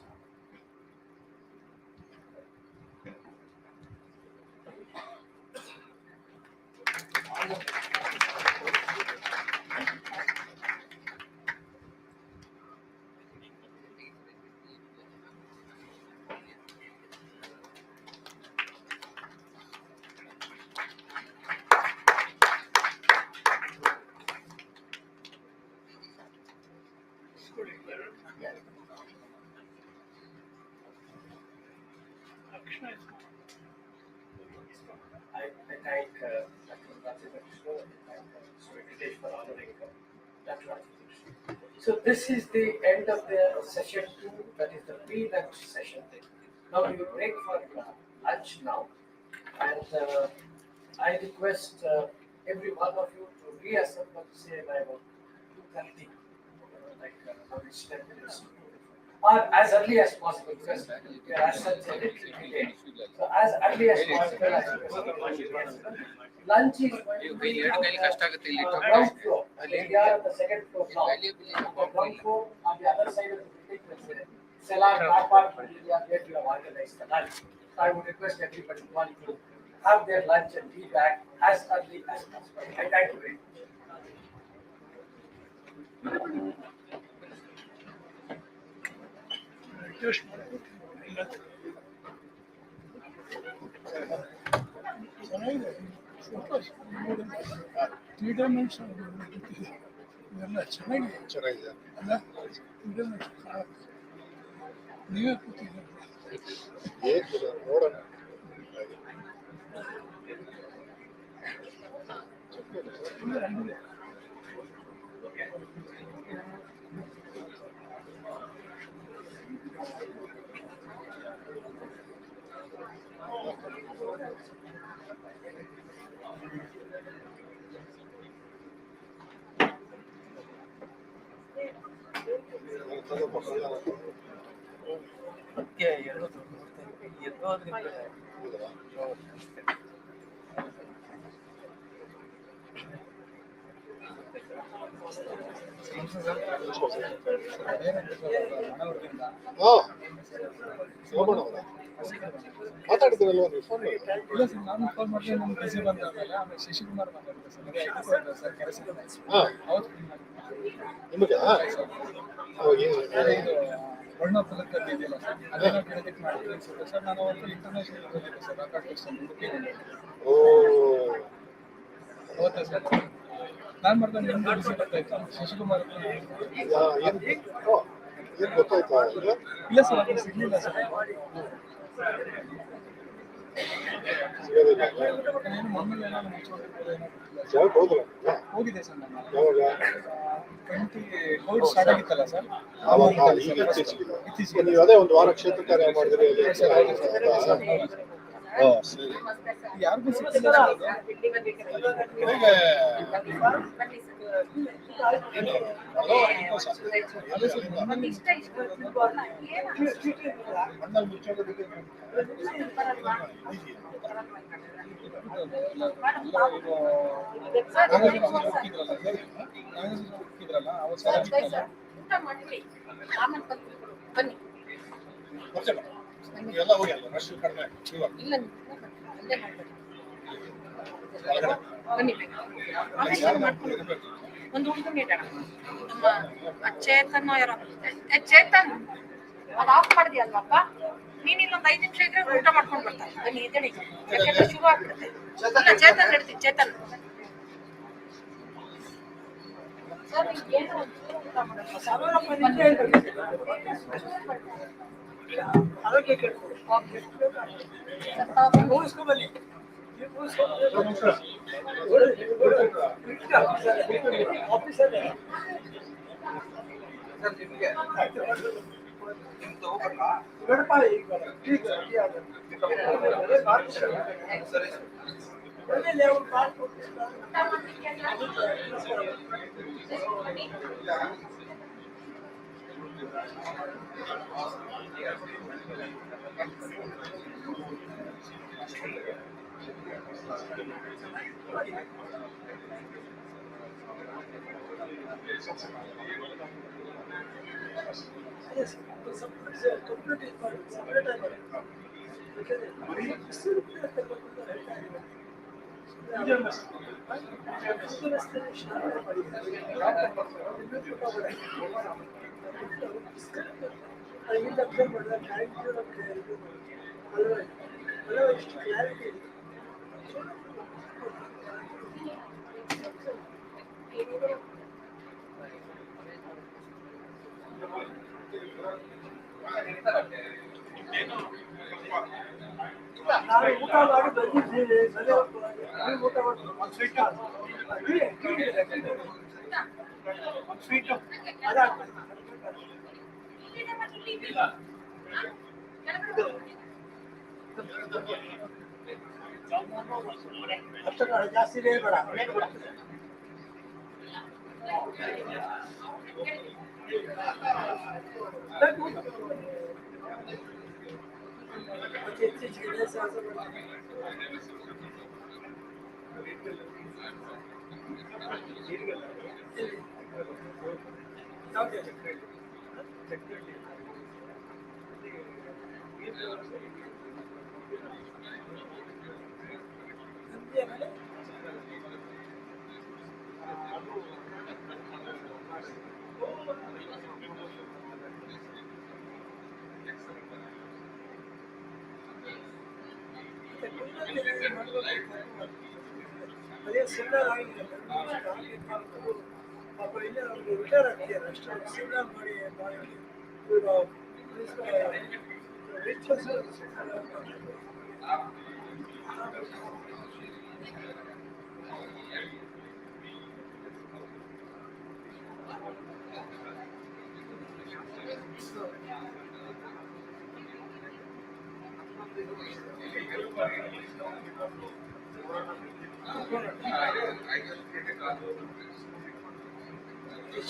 I thank Dr. Rajendra Krishnan and Swedish for honoring Dr. Rajendra Krishnan. So this is the end of the session 2, that is the pre-lunch session. Now we will break for lunch now, and I request every one of you to reassemble, say by about 2:30, like it's 10 minutes, or as early as possible, because we are as such a little delayed. So as early as possible, I request. Lunch is going to be on the ground floor. We are on the second floor now. The ground floor on the other side of the building, there's a cellar, car park, where we have organized the lunch. So I would request everybody to have their lunch and be back as early as possible. I thank you very much. ಚೆನ್ನಾಗಿದೆ ನೋಡೋಣ ಮಾತಾಡ್ತೀರಲ್ವ ನೀವು phone ಇಲ್ಲ sir, ನಾನು phone ಮಾಡಿದ್ರೆ ನಮ್ಮ ಬಿಸಿ ಬಂದಾಗಲ್ಲ ಆಮೇಲೆ ಶಶಿಕುಮಾರ್ ಮಾತಾಡಿದೆ sir, ನನಗೆ ಐದು ಸರ್ ಕರೆಸಿದ್ದಾರೆ. ಅವತ್ತು ನಿಮಗೆ ಇದು ವರ್ಣಫಲಕದ್ದು ಇದೆಯಲ್ಲ ಸರ್, ಅದನ್ನು ಕ್ರೆಡಿಟ್ ಮಾಡಿ ತಿಳಿಸಿದೆ ಸರ್. ನಾನು ಅವತ್ತು ಇಂಟರ್ನ್ಯಾಷನಲ್ ಹೋಗಿದ್ದೆ ಸರ್, ರಾಧಾಕೃಷ್ಣನ್ ಉಡುಪಿಯಲ್ಲಿ. ಓದ್ತಾ ಸರ್ ನಾನು ಮಾಡಿದ್ರೆ ನಿಮ್ದು ಬಿಸಿ ಬರ್ತಾಯಿತ್ತು, ಶಶಿಕುಮಾರ್ ಏನು ಗೊತ್ತಾಯ್ತಾ? ಇಲ್ಲ ಸರ್, ಅದು ಸಿಗಲಿಲ್ಲ ಸರ್. ಸಿಗೋದಿಲ್ಲ ಏನು ಮಮ್ಮಲ್ಲಿ ಎಲ್ಲ ಮುಚ್ಚಿಕೊಂಡಿರ್ಬೋದು ಏನೋ ಗೊತ್ತಿಲ್ಲ ಸರ್. ಯಾವಾಗ ಹೋದ್ರ? ಹೋಗಿದೆ ಸರ್ ನಾನು. ಯಾವಾಗ? 20 ಕೋವಿಡ್ ಸ್ಟಾರ್ಟ್ ಆಗಿತ್ತಲ್ಲ ಸರ್, ಇತ್ತೀಚೆಗೆ ನೀವು ಅದೇ ಒಂದು ವಾರ ಕ್ಷೇತ್ರ ಕಾರ್ಯ ಮಾಡಿದ್ರಿ ಸರಿ. ಯಾರಿಗೂ ಸಿಕ್ಕಿಲ್ಲ ಸರ್ ಹೋಗಿದ್ರಲ್ಲ ಅವತ್ತು ಎಲ್ಲ ಹೋಗಿ ಅಲ್ಲ ರಶ್ ಕಡಿಮೆ ಒಂದು ಹುಡುಗನ ಇದ್ದಾನ ನಮ್ಮ ಚೇತನ್ ಯಾರೋ ಚೇತನ್ ಅದು ಆಫ್ ಮಾಡಿದ್ಯಲ್ವಪ್ಪ ನೀನ್ ಇಲ್ಲೊಂದು 5 ನಿಮಿಷ ಇದ್ರೆ ಊಟ ಮಾಡ್ಕೊಂಡು ಬರ್ತಾರೆ. ಬನ್ನಿ ಇದ್ದೇನೆ, ಯಾಕೆಂದ್ರೆ ಶುರು ಆಗ್ತದೆ. ಇಲ್ಲ ಚೇತನ್ ಇಡ್ತೀನಿ, ಚೇತನ್ ಸರ್ ಏನು ಊಟ Yes, complete separate ಆಗಿದೆ. ನಾನು ಊಟ ಮಾಡಿ ಬಂದಿದ್ದೀನಿ, ಊಟ ಮಾಡಿ ಒಂದು ಸ್ವೀಟು ಅದಾಗ್ತದೆ. ಅಷ್ಟು ಜಾಸ್ತಿ ಬೇಡ. ಮತ್ತೆ ಇತ್ತೀಚೆಗೆ ಸಾಹಸ ಮಾಡ್ತೀನಿ. ಅದೇ ಸಿಮಿಲರ್ ಆಗಿದೆ. ಪಾಪ ಇಲ್ಲೇ ಅವ್ರಿಗೆ ರಿಟೈರ್ ಆಗ್ತಿದ್ದಾರೆ ಅಷ್ಟೇ. ಸಿಮಿಲರ್ ಮಾಡಿ ಇವರು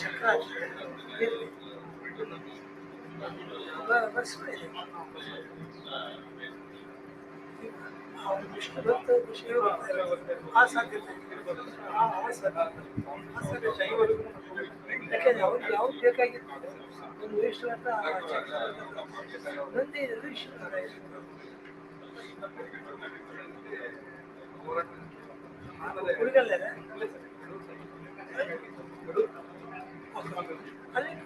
ಚಕ್ರ ವಿಷ್ಣು ಭಕ್ತ ಶಿವ ಆ ಸಾಧ್ಯತೆ ಯಾಕೆಂದ್ರೆ ಅವ್ರಿಗೆ ಯಾವ್ದು ಬೇಕಾಗಿತ್ತು ಒಂದು ವಿಷ್ಣು ಅಂತ ನಂದಿ ವಿಷ್ಣು ಹುಡುಗಲ್ಲೇ ಅಲ್ಲಿ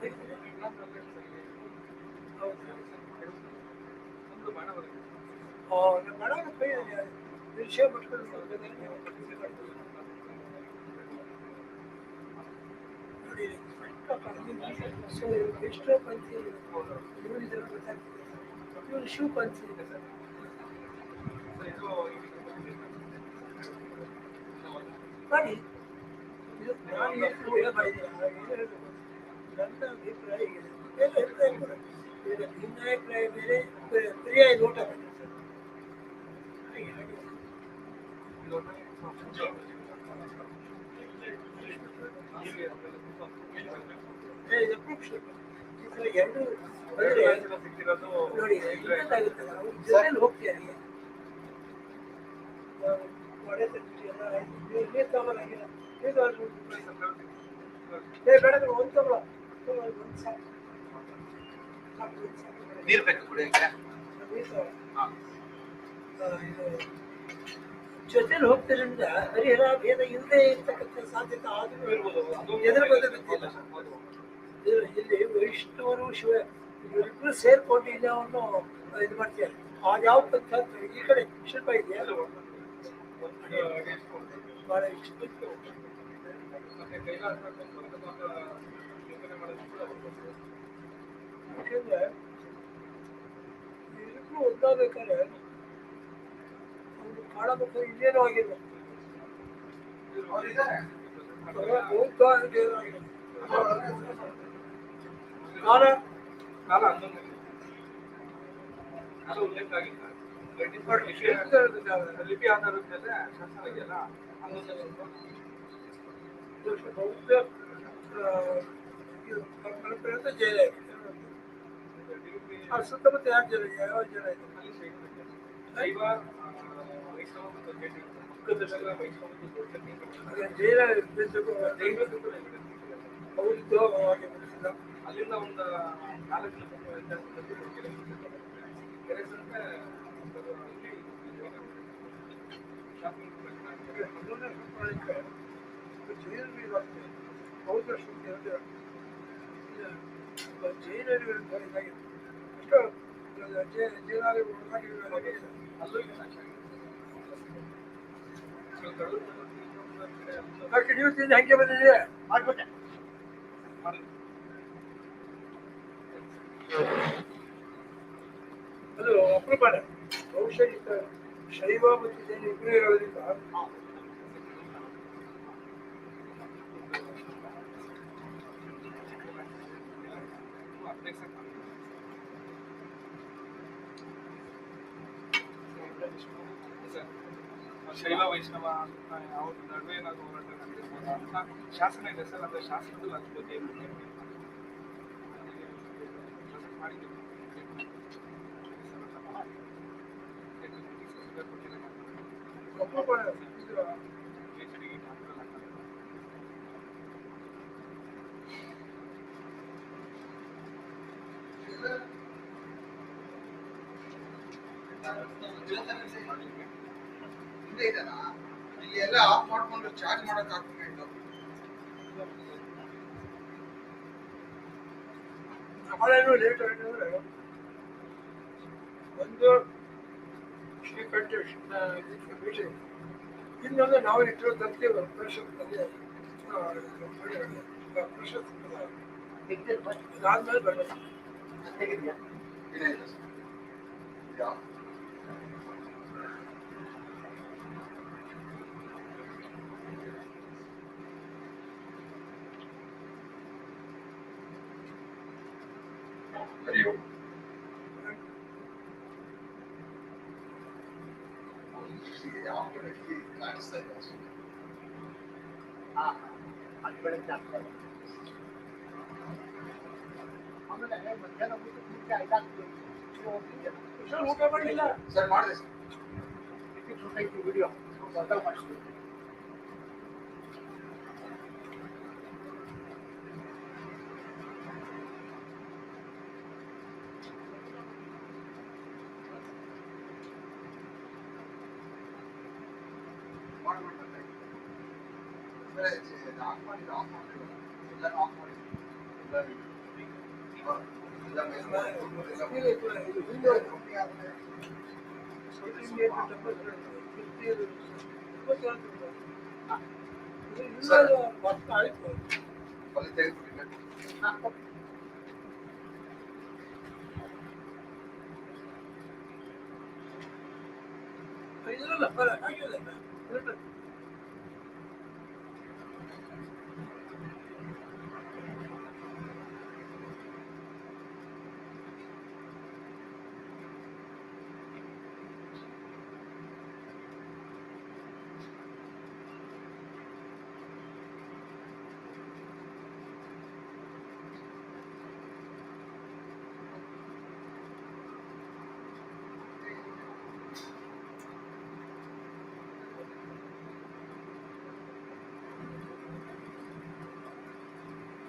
ಬಡವನ ಕೈ ವಿಷಯ ಪಟ್ಕೊಂಡು ನೋಡಿ ಸೊ ಎಷ್ಟೋ ಪಂಥಿ ಇವರಿದ್ರೆ ಗೊತ್ತಾಗ್ತದೆ. ಇವರು ಶಿವ ಪಂಥಿ ಮಾಡಿ ನಾನು ಏನು ಮಾಡಿದ್ದೀನಿ ನನ್ನ ಅಭಿಪ್ರಾಯ ಇದೆ. ಬೇರೆ ಅಭಿಪ್ರಾಯ ಕೂಡ ಬೇರೆ ಭಿನ್ನಾಭಿಪ್ರಾಯ ಬೇರೆ ಪರ್ಯಾಯ ನೋಟ ಬೇರೆ. ಎರಡು ನೋಡಿ ಇನ್ನೊಂದಾಗುತ್ತಲ್ಲ ಅವ್ರ ಜೊತೆಲಿ ಹೋಗ್ತೀರಿ ಒಡೆ ತಟ್ಟಿ ಎಲ್ಲ ನೀರು ತಗೊಳಾಗಿಲ್ಲ ಬೇಡ ಒಂದು ತಗೊಳ ಒಂದು ಸಾಕು ನೀರು ಬೇಕು ಕುಡಿಯಕ್ಕೆ. ಜೊತೆಲಿ ಹೋಗ್ತಿರಿಂದ ಹರಿಹರ ಭೇದ ಇಲ್ಲದೆ ಇರ್ತಕ್ಕಂಥ ಸಾಧ್ಯತೆ ಆದ್ರೂ ಎದುರು ಗೊತ್ತಿಲ್ಲ. ಇಲ್ಲಿ ವೈಷ್ಣವರು ಶಿವ ಇವರಿಬ್ರು ಸೇರ್ಕೊಂಡು ಇಲ್ಲವನ್ನು ಇದು ಮಾಡ್ತಾರೆ. ಯಾವ ಪಂಥ ಈ ಕಡೆ ಶಿಲ್ಪ ಇದೆಯಾ ಬಹಳ ಇಷ್ಟ. ಯಾಕೆಂದ್ರೆ ಇವರಿಬ್ರು ಒಂದಾಗಬೇಕಾದ್ರೆ ಅವ್ರು ಕಾಣಬೇಕಾದ್ರೆ ಇನ್ನೇನೋ ಆಗಿಲ್ಲ. ಲಿಪಿ ಆಧಾರದ ಮೇಲೆ ಶಾಸನ ಇದೆಯಲ್ಲ ಜೈಲ ಸುತ್ತಮುತ್ತ ಯಾರು ಜನ ಯಾವ ಜನ ಇದೆ? ದುಃಖದಲ್ಲೆಲ್ಲ ವೈಷ್ಣವಕ್ಕೆ ದೊಡ್ಡ ಅದೇ ಜೈನ ಅವರಿದ್ದು ಹಾಗೆ ಬಿಡಿಸಿದ ಅಲ್ಲಿಂದ ಒಂದು 4 ಕಿಲೋಮೀಟರ್ ವ್ಯತ್ಯಾಸದಲ್ಲಿ ಕೆರೆ ಸಂತೆ ಶಾಪಿಂಗ್ ಜೈನರು ಇದಾಗ್ತದೆ ಬೌದ್ಧ ಶಕ್ತಿ ಅಂದರೆ ಜೈನರು ಇದಾಗಿದೆ ಎಷ್ಟೋ ಜೈನಾರಿ ಅಲ್ಲೂ ನೀವು ತಿಂದು ಹಂಗೆ ಬಂದಿದೆ ಮಾಡ್ಬಿಟ್ಟೆ ಅದು ಅಪರೂಪಣೆ ಬಹುಶಃ ಶೈವ ಮತ್ತು ಜೈನ ಇಬ್ಬರು ಇರೋದ್ರಿಂದ ಶೈವ ವೈಷ್ಣವ ಅವ್ರ ನಡುವೆ ಏನಾದ್ರು ಹೋರಾಟ ನಡೆದಿರ್ಬೋದು ಅಂತ ಶಾಸನ ಇದೆ ಸರ್. ಅದರ ಶಾಸ್ತ್ರದಲ್ಲಿ ಅದ್ರ ಬಗ್ಗೆ ಮಾಡಿದ್ದೀವಿ. ಹಿಂದೆ ಇದೆನಾ ಇಲ್ಲಿ ಎಲ್ಲ ಆಫ್ ಮಾಡ್ಕೊಂಡು ಚಾರ್ಜ್ ಮಾಡಕ್ ಆಗ್ಬೇಕು. ನಾಳೆನೂ ಲೇಟ್ ಆಗಿದ್ರೆ ಒಂದು ಶ್ರೀಕಂಠ ಭೀಷೆ ಇನ್ನೊಂದು ನಾವು ಇಟ್ಟಿರೋ ತರ್ತೀವಿ ಪರಿಷತ್ನಲ್ಲಿ ಪರಿಷತ್ ಅದಾದ್ಮೇಲೆ ಬರಬೇಕು. ಆಮೇಲೆ ಮಧ್ಯಾಹ್ನ ಮುಂಚೆ 5 ಊಟ ಮಾಡಲಿಲ್ಲ ಸರ್ ಮಾಡಿದೆ ಸೊಸೈಟಿ ವಿಡಿಯೋ ಬದಲು ಮಾಡಿಸ್ತೀವಿ.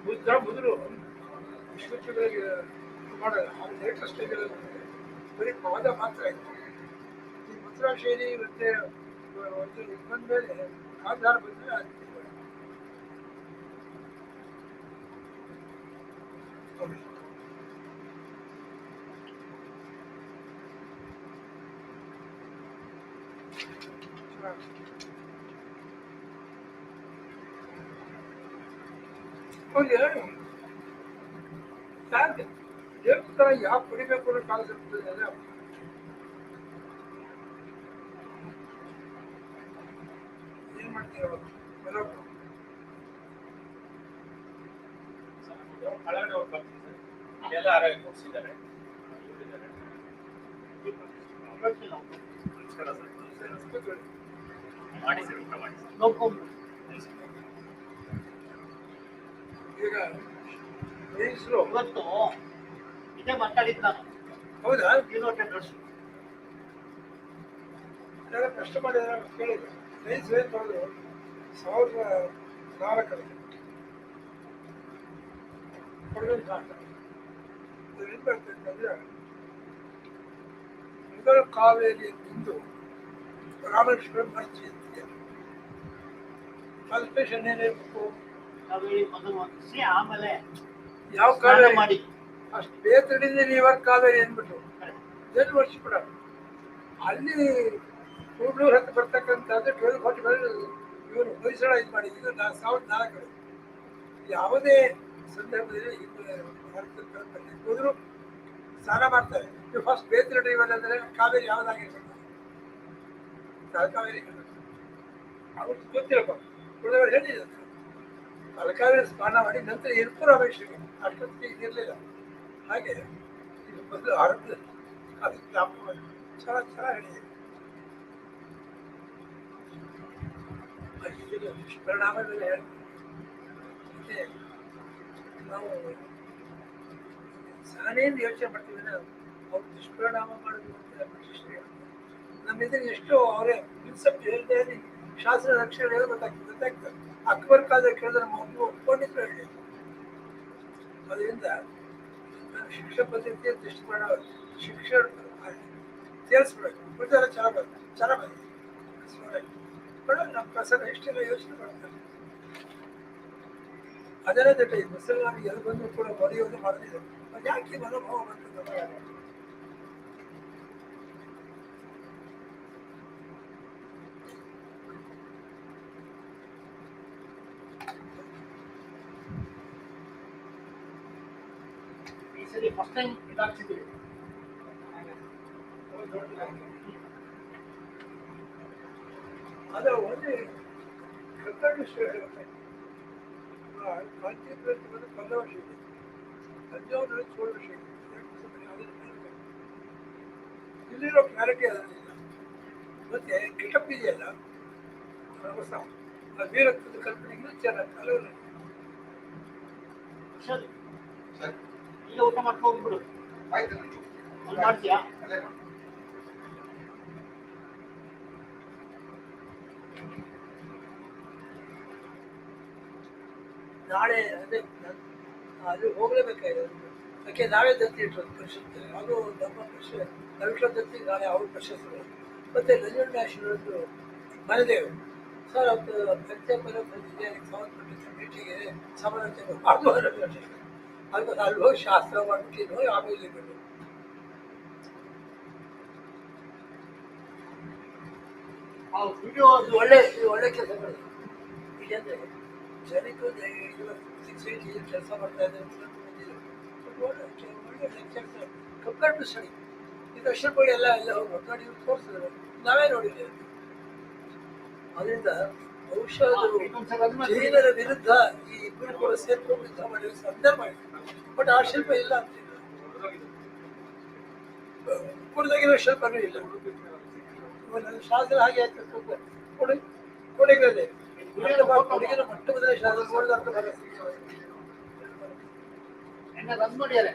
ಬುದ್ಧ ಮೊದಲು ವಿಶ್ವಗಳಿಗೆ ಮಾಡಲ್ಲ. ಅದು ಲೇಟೆಸ್ಟ್ ಸ್ಟೇಜಲ್ಲಿ ಬರೀ ಪಾದ ಮಾತ್ರ ಇತ್ತು. ಈ ಮುದ್ರಾ ಶೈಲಿ ಮತ್ತೆ ಒಂದು ಬಂದಮೇಲೆ ಆಧಾರ ಬಂದರೆ ಅದು ಸಾಧ್ಯ ದೇವಸ್ಥಾನ ಯಾವ ಪಡಿಬೇಕು ಅನ್ನೋ ಕಾನ್ಸೆಪ್ಟ್ ಇದೆ. ಏನ್ ಮಾಡ್ತೀರ ಬರೋದು ಹಳಗಡೆ ಹೋಗಿ ಬರ್ತೀನಿ ಸರ್. ಎಲ್ಲ ಆರೋಗ್ಯ ಕೊಡಿಸಿದ್ದಾರೆ. ನಮಸ್ಕಾರ ಸರ್. ಮಾಡಿ ಸರ್, ಊಟ ಮಾಡಿ ಸರ್. ಈಗ ಇವತ್ತು ಇದೇ ಮಾತಾಡಿದ್ದು ನಾನು. ಹೌದಾ? ಯೂರೋಪಿಯನ್ ಡ್ರೆಸ್ ಕಷ್ಟ ಮಾಡಿದ್ರೆ ಕೇಳಿದ್ರು ರೈಸ್ ವೇಟ್ ನೋಡಿದ್ರು 1400 ಕೊಡಗಲ್ ಘಾಟ ಏನು ಬರ್ತಂತಂದ್ರೆ ಮೊದಲು ಕಾವೇರಿ ನಿಂದು ರಾಮೇಶ್ವರಂ ಮರ್ಚಿ ಅಂತಿದೆ. ಕ್ವಾಲಿಫಿಕೇಶನ್ ಏನಿರಬೇಕು? ಕಾವೇರಿ ಮೊದಲು ಹೊಂದಿಸಿ ಆಮೇಲೆ ಯಾವ ಕಾವೇರಿ ಮಾಡಿ ಅಷ್ಟು ಬೇತಡಿದ್ರೆ ಇವಾಗ ಕಾವೇರಿ ಅಂದ್ಬಿಟ್ಟು ಏನು ವರ್ಷ ಅಲ್ಲಿ ಕೂಡ್ಲೂರು ಹತ್ತು ಬರ್ತಕ್ಕಂಥದ್ದು 1240 ಇವರು ಹೊಯ್ಸಳ ಇದು ಮಾಡಿದ್ದು 1404 ಯಾವುದೇ ಸಂದರ್ಭದಲ್ಲಿ ಹೋದ್ರು ಸ್ನಾನ ಮಾಡ್ತಾರೆ. ನೀವು ಫಸ್ಟ್ ಬೇತ್ರ ಡ್ರೈವರ್ ಅಂದರೆ ಕಾವೇರಿ ಯಾವುದಾಗಿರ್ಬೇಕು? ಕಾವೇರಿ ಅವ್ರಿಗೆ ಗೊತ್ತಿರಪ್ಪ ಉಳಿದವರು ಹೇಳಿದ್ರು ತಲಕಾವೇರಿ ಸ್ನಾನ ಮಾಡಿ ನಂತರ ಇರ್ಪುರ ಅಭಿಷೇಕ ಅಷ್ಟೊತ್ತಿಗೆ ಇದಿರಲಿಲ್ಲ. ಹಾಗೆ ಇದು ಮೊದಲು ಆರಂಭ ಅದಕ್ಕೆ ಚೆನ್ನಾಗಿ ಹೇಳಿದೆ. ಪರಿಣಾಮವೆಲ್ಲ ಹೇಳ್ತೀವಿ. ನಾವು ಸಾನೇನು ಯೋಚನೆ ಮಾಡ್ತೀವಿ ಅವ್ರು ದುಷ್ಪರಿಣಾಮ ಮಾಡೋದು ಅಂತ ಬ್ರಿಟಿಷರು ನಮ್ಮಿಂದ ಎಷ್ಟೋ ಅವರೇ ಕನ್ಸೆಪ್ಟ್ ಹೇಳ್ದೆ ಶಾಸ್ತ್ರ ರಕ್ಷಣೆ ಹೇಳೋ ಗೊತ್ತಾಗ್ತದೆ. ಅಕ್ಬರ್ ಕಾಲದಲ್ಲಿ ಕೇಳಿದ್ರೆ ನಮ್ಮ ಒಪ್ಕೊಂಡಿದ್ರು ಹೇಳಿ. ಅದರಿಂದ ಶಿಕ್ಷಣ ಪದ್ಧತಿ ದುಷ್ಪರಿಣಾಮ ಶಿಕ್ಷಣ ಸೇರಿಸ್ಬಿಡೋದು ಉಳಿದೆಲ್ಲ ಚೆನ್ನಾಗಿ ನಮ್ಮ ಪ್ರಸನ್ನ ಎಷ್ಟೆಲ್ಲ ಯೋಚನೆ ಮಾಡ್ತಾರೆ. ಅದೆಲ್ಲ ದಟ್ಟ ಈ ಮುಸಲ್ಮಾನಿಗೆ ಎಲ್ಲಿ ಬಂದು ಕೂಡ ಬರೆಯೋದು ಮಾಡೋದಿಲ್ಲ. ಅದು ಯಾಕೆ ಮನೋಭಾವ ಬರ್ತದೆ? ಈ ಸರಿ ಫಸ್ಟ್ ಟೈಮ್ ಇದಾಗ್ತಿದ್ದೀವಿ. ಅದು ಒಂದು ಕರ್ನಾಟಕ ಕಾಂಚೀಪುರಕ್ಕೆ ಬಂದು 12 ವರ್ಷ ಇದೆ. ತಂಜಾವೂರಲ್ಲಿ 16 ವರ್ಷ ಇದೆ. ಇಲ್ಲಿರೋ ಕ್ಲಾರಿಟಿ ಅದರಲ್ಲಿಲ್ಲ. ಮತ್ತೆ ಗೆಟಪ್ ಇದೆಯಲ್ಲ ಹೊಸ ವೀರತ್ವದ ಕಲ್ಪನೆಗಳು ಚೆನ್ನಾಗಿ ಕಲವಲ್ಲ. ಸರಿ ಈಗ ಊಟ ಮಾಡ್ಕೊಂಡು ಹೋಗ್ಬಿಡು. ಅಲ್ಲಿ ಮಾಡ್ತೀಯಾ? ನಾಳೆ ಅದೇ ಅಲ್ಲಿ ಹೋಗ್ಲೇಬೇಕಾಗಿದೆ. ಯಾಕೆ ನಾವೇ ದತ್ತಿ ಇಟ್ಟರು ಪರಿಷತ್ತು. ಅದು ನಮ್ಮ ಪರಿಷತ್ ರವಿಶ್ವರ ದತ್ತಿ ನಾಳೆ ಅವ್ರ ಪ್ರಶಸ್ತಿ. ಮತ್ತೆ ನಂಜುಂಡಾಶ್ವರದ್ದು ಮನೆದೇವರು ಸರ್ ಅದು ಪ್ರತ್ಯೇಕ ಸಂಬಂಧಪಟ್ಟ ಮೀಟಿಗೆ ಸಮಾರಂಭ ಮಾಡುವ ಅಲ್ಲಿ ಹೋಗಿ ಶಾಸ್ತ್ರ ಮಾಡ್ಬಿಟ್ಟು ಆಮೇಲೆ ಬಿಟ್ಟು ವಿಡಿಯೋ ಅದು ಒಳ್ಳೆ ಕೆಲಸ ಮಾಡಿದೆ. ಈಗಂದ್ರೆ ಜನಕ್ಕೆ 6-8 ಕೆಲಸ ಮಾಡ್ತಾ ಇದ್ದಾರೆ. ಒಳ್ಳೆ ಕಂಪೇರ್ ಟು ಸ್ಟಡಿ ಇದು ಅಷ್ಟಪಡಿ ಎಲ್ಲ ಹೋಗಿ ನೋಡಿ ತೋರಿಸಿದ್ರು. ನಾವೇ ನೋಡಿದ್ದೇವೆ. ಅದರಿಂದ ಬಹುಶಃ ಜೈನರ ವಿರುದ್ಧ ಈ ಇಬ್ಬರು ಕೂಡ ಸೇರ್ಕೊಂಡು ಯುದ್ಧ ಮಾಡಿದ ಸಂದರ್ಭ ಆಯಿತು. ಬಟ್ ಆ ಶಿಲ್ಪ ಇಲ್ಲ ಅಂತಿಲ್ಲ. ಕುಡಿದಾಗಿರೋ ಶಿಲ್ಪನೂ ಇಲ್ಲ. ನನ್ನ ಶಾಸ್ತ್ರ ಹಾಗೆ ಆಗ್ತದೆ. ಕೊಡೆಗಳೇ ಕೊಡಗಿನ ಮೊಟ್ಟ ಮೊದಲ ಶಾಸ್ತ್ರ ನೋಡಿದಂತ ಎನ್ನ ರನ್ ಮಾಡ್ಯಾರೆ.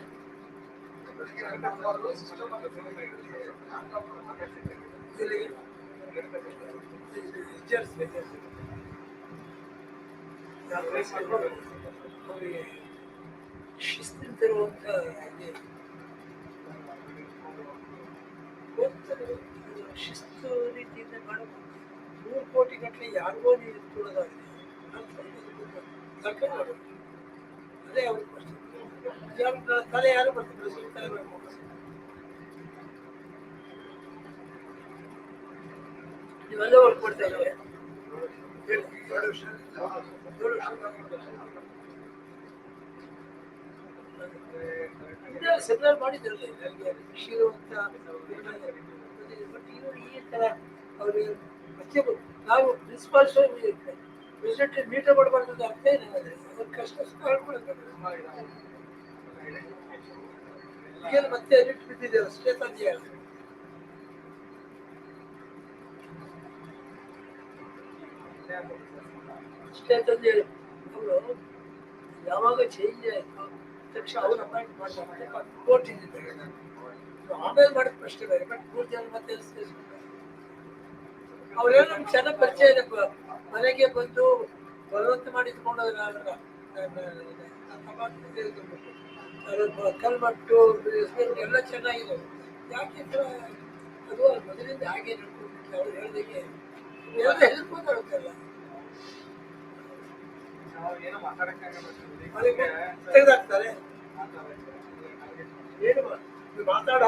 ಅವರಿಗೆ ಶಿಸ್ತಿನ ತರುವಂತ ಶಿಸ್ತು ರೀತಿಯಿಂದ ಮಾಡಬೇಕು. 100 ಕೋಟಿ ಗಟ್ಟಲೆ ಯಾರಿಗೋ ನೀವು ಇಟ್ಕೊಳ್ಳೋದಾಗಿದೆ. ಅದೇ ಅವ್ರಿಗೆ ಪ್ರಶ್ನೆ. ತಲೆ ಯಾರು ಬರ್ತಾರೆ? ತಲೆ ಬೇಕು. ನೀವೆಲ್ಲ ವರ್ಕ್ ಮಾಡ್ತಾ ಇದ್ದಾರೆ. 2 ವರ್ಷ ಸೆಮಿನಾರ್ ಮಾಡಿದ್ರಲ್ಲ ನನಗೆ ಶಿವ ಅಂತ. ಬಟ್ ಈ ಥರ ಅವ್ರಿಗೆ ನಾವು ಪ್ರಿನ್ಸಿಪಾಲ್ ಪ್ರೆಸಿಡೆಂಟ್ ಮೀಟ್ ಮಾಡಬಾರ್ದು ಅಂತ ಅರ್ಥ ಏನಾದ್ರೆ ಅದ್ರ ಕಷ್ಟ ಸುಖ ಹೇಳ್ಕೊಳ್ತಾರೆ. ಈಗೇನು ಮತ್ತೆ ಎಡಿಟ್ ಬಿದ್ದಿದೆ ಅಷ್ಟೇ ತಂದೆಯ ಅಷ್ಟೇ ತಂದೆ ಅವರು ಯಾವಾಗ ಚೇಂಜ್ ಆಯಿತು ತಕ್ಷಣ ಅವ್ರು ಅಪಾಯಿಂಟ್ ಮಾಡ್ತಾರೆ. ಕೋರ್ಟ್ ಇದ್ದಿದ್ದಾರೆ ಆಮೇಲೆ ಮಾಡಿದ ಪ್ರಶ್ನೆ ಬೇರೆ. ಬಟ್ 3 ಜನ ಮತ್ತೆ ಅವರೆಲ್ಲ ನಮ್ಗೆ ಚೆನ್ನಾಗಿ ಪರಿಚಯ ಇದೆ. ಮನೆಗೆ ಬಂದು ಬಲವಂತ ಮಾಡಿ ಇಟ್ಕೊಂಡು ಕಲ್ಮಟ್ಟು ಎಲ್ಲ ಚೆನ್ನಾಗಿದೆ. ಯಾಕೆ ಈ ಥರ ಅದು ಮೊದಲಿಂದ ಹಾಗೆ ನಡ್ಕೊಂಡ್ಬಿಟ್ಟು ಅವ್ರು ಹೇಳ್ದಂಗೆ ಎಲ್ಲ ಹೇಳ್ಕೊಂಡಾಗುತ್ತಲ್ಲ. ತೆಗೆದಾಕ್ತಾರೆ ಏನು ಮಾತಾಡೋ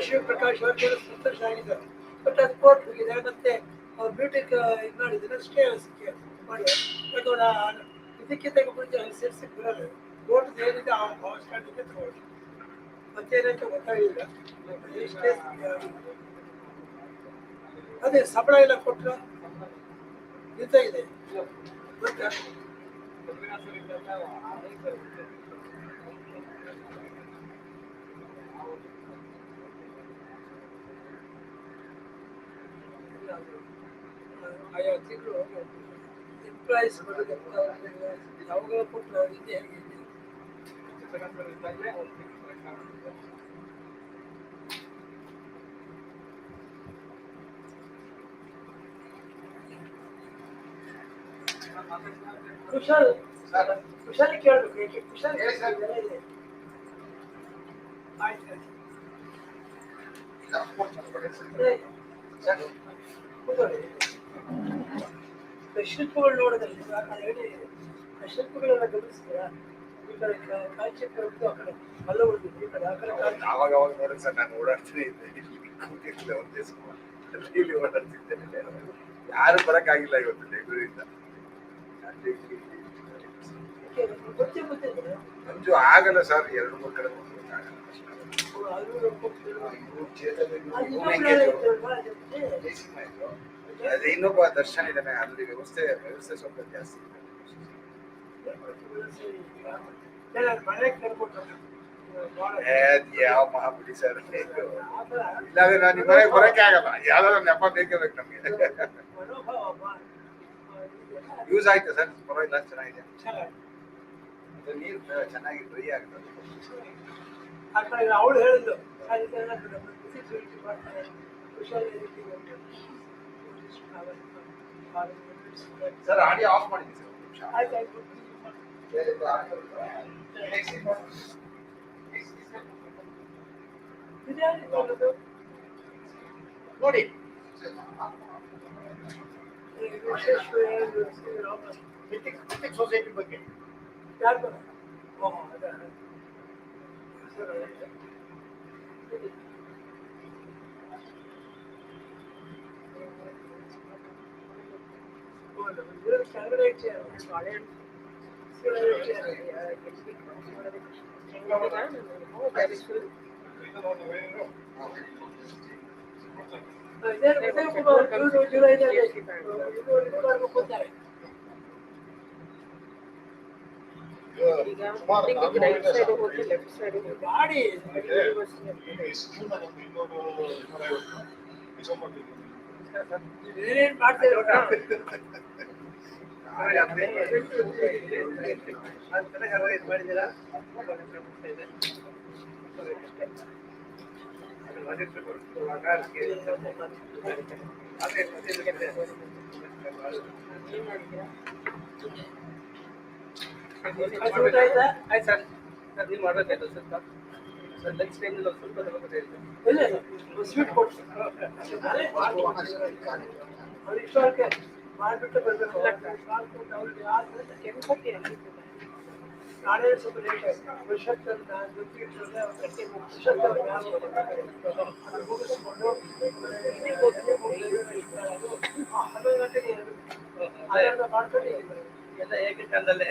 ಶಿವಪ್ರಕಾಶ್ ಅವ್ರು ಕೆಲವು ಸಂತೋಷ ಆಗಿದ್ದಾರೆ. ಬಟ್ ಅದು ಕೋರ್ಟ್ ಹೋಗಿದೆ. ಮತ್ತೆ ಅವ್ರು ಬ್ಯೂಟಿಗೆ ಇದು ಮಾಡಿದ್ರೆ ಸ್ಟೇ ಮಾಡಿ ಇದಕ್ಕೆ ಮುಂಚೆ ಸೇರಿಸಿ ಬರೋದು ಕೋರ್ಟ್ ಏನಿದೆ ಆ ಸ್ಟ್ಯಾಂಡಿಗೆ ತಗೊಳ್ಳಿ. ಮತ್ತೇನಂತ ಗೊತ್ತಾಗಿಲ್ಲ. ಅದೇ ಸಂಬಳ ಎಲ್ಲ ಕೊಟ್ಟರು ನಿಂತ ಇದೆ ಗೊತ್ತಾ? ಆಯಾ ತಿಂಗಳು ಎಂಪ್ಲಾಯೀಸ್ ಬರೋದು ಯಾವಾಗ ಕೊಟ್ಟರು ಹಿಂದೆ ಹೇಗೆ ಕುಶಾಲಿ ಕೇಳಬೇಕು. ಕುಶಾಲಿ ಆಯ್ತು ಶಿಲ್ಪಗಳು ನೋಡೋದಲ್ಲಿ ಹೇಳಿ ಶಿಲ್ಪಗಳೆಲ್ಲ ಗಮನಿಸ್ತೀರಾ? ಈ ಕಡೆ ಕಾಂಚೀಪುರ ಆ ಕಡೆ ಮಲ್ಲ ಉಳಿದಿದ್ದು ಈ ಕಡೆ ಆ ಕಡೆ ಅವಾಗ ನೋಡಿ ಸರ್, ನಾನು ಓಡಾಡ್ತೀನಿ ಕೂತಿರ್ಲಿಲ್ಲ ಒಂದೇ ಇಲ್ಲಿ ಓಡಾಡ್ತಿದ್ದೇನೆ. ಯಾರು ಬರಕ್ಕಾಗಿಲ್ಲ ಇವತ್ತು ಬೆಂಗಳೂರಿಂದ. ಮಂಜು ಆಗಲ್ಲ ಸರ್, 2-3 ಕಡೆ ಅದೇ ಇನ್ನೊಬ್ಬ ದರ್ಶನ ಇದ್ದಾನೆ, ಅಲ್ಲಿ ವ್ಯವಸ್ಥೆ ಸ್ವಲ್ಪ ಜಾಸ್ತಿ. ಯಾವ ಮಹಾಬಿಡಿ ಸರ್, ಇಲ್ಲಾಂದ್ರೆ ನಾನು ನಿಮ್ಮ ಮನೆಗೆ ಬರಕ್ಕೆ ಆಗಲ್ಲ. ಯಾವ್ದಾದ್ರು ನೆಪ ಬೇಕೇ ಬೇಕು ನಮ್ಗೆ. ಯೂಸ್ ಆಯ್ತು ಸರ್, ಪರವಾಗಿಲ್ಲ, ಚೆನ್ನಾಗಿದೆ. ನೀರು ಚೆನ್ನಾಗಿ ಡ್ರೈ ಆಗ್ತದೆ. ಅವಳು ಹೇಳಿದ್ದು ಸರ್, ಆಡಿಯೋ ಆಫ್ ಮಾಡಿದ್ವಿ ಸರ್. ನೋಡಿ ಸೊಸೈಟಿ ಬಗ್ಗೆ ಯಾರು ಗಾಡಿ ಏನೇನ್ ಮಾಡ್ತೇವೆ ಮಾಡಿದ್ದೀರಾ? ಆಯ್ತು ಸರ್, ನೀವು ಮಾಡ್ಬೇಕಾಯ್ತು ಸ್ವಲ್ಪ ಸರ್. ಲಂಚ್ ಟೈಮಲ್ಲಿ ಸ್ವಲ್ಪ ತಗೋಬೇಕಾಯ್ತು. ಸ್ವೀಟ್ ಕೊಟ್ಟು ಅವ್ರು ಇಷ್ಟಕ್ಕೆ ಮಾಡಿಬಿಟ್ಟು ಬರಬೇಕು. ನಾಳೆ ಸ್ವಲ್ಪ ಲೇಟ್ ಆಯ್ತು. ಮುಗಿಸ್ಕೊಂಡು 11 ಗಂಟೆಗೆ ಮಾಡ್ಕೊಂಡು ಎಲ್ಲ ಏಕಕಾಲದಲ್ಲೇ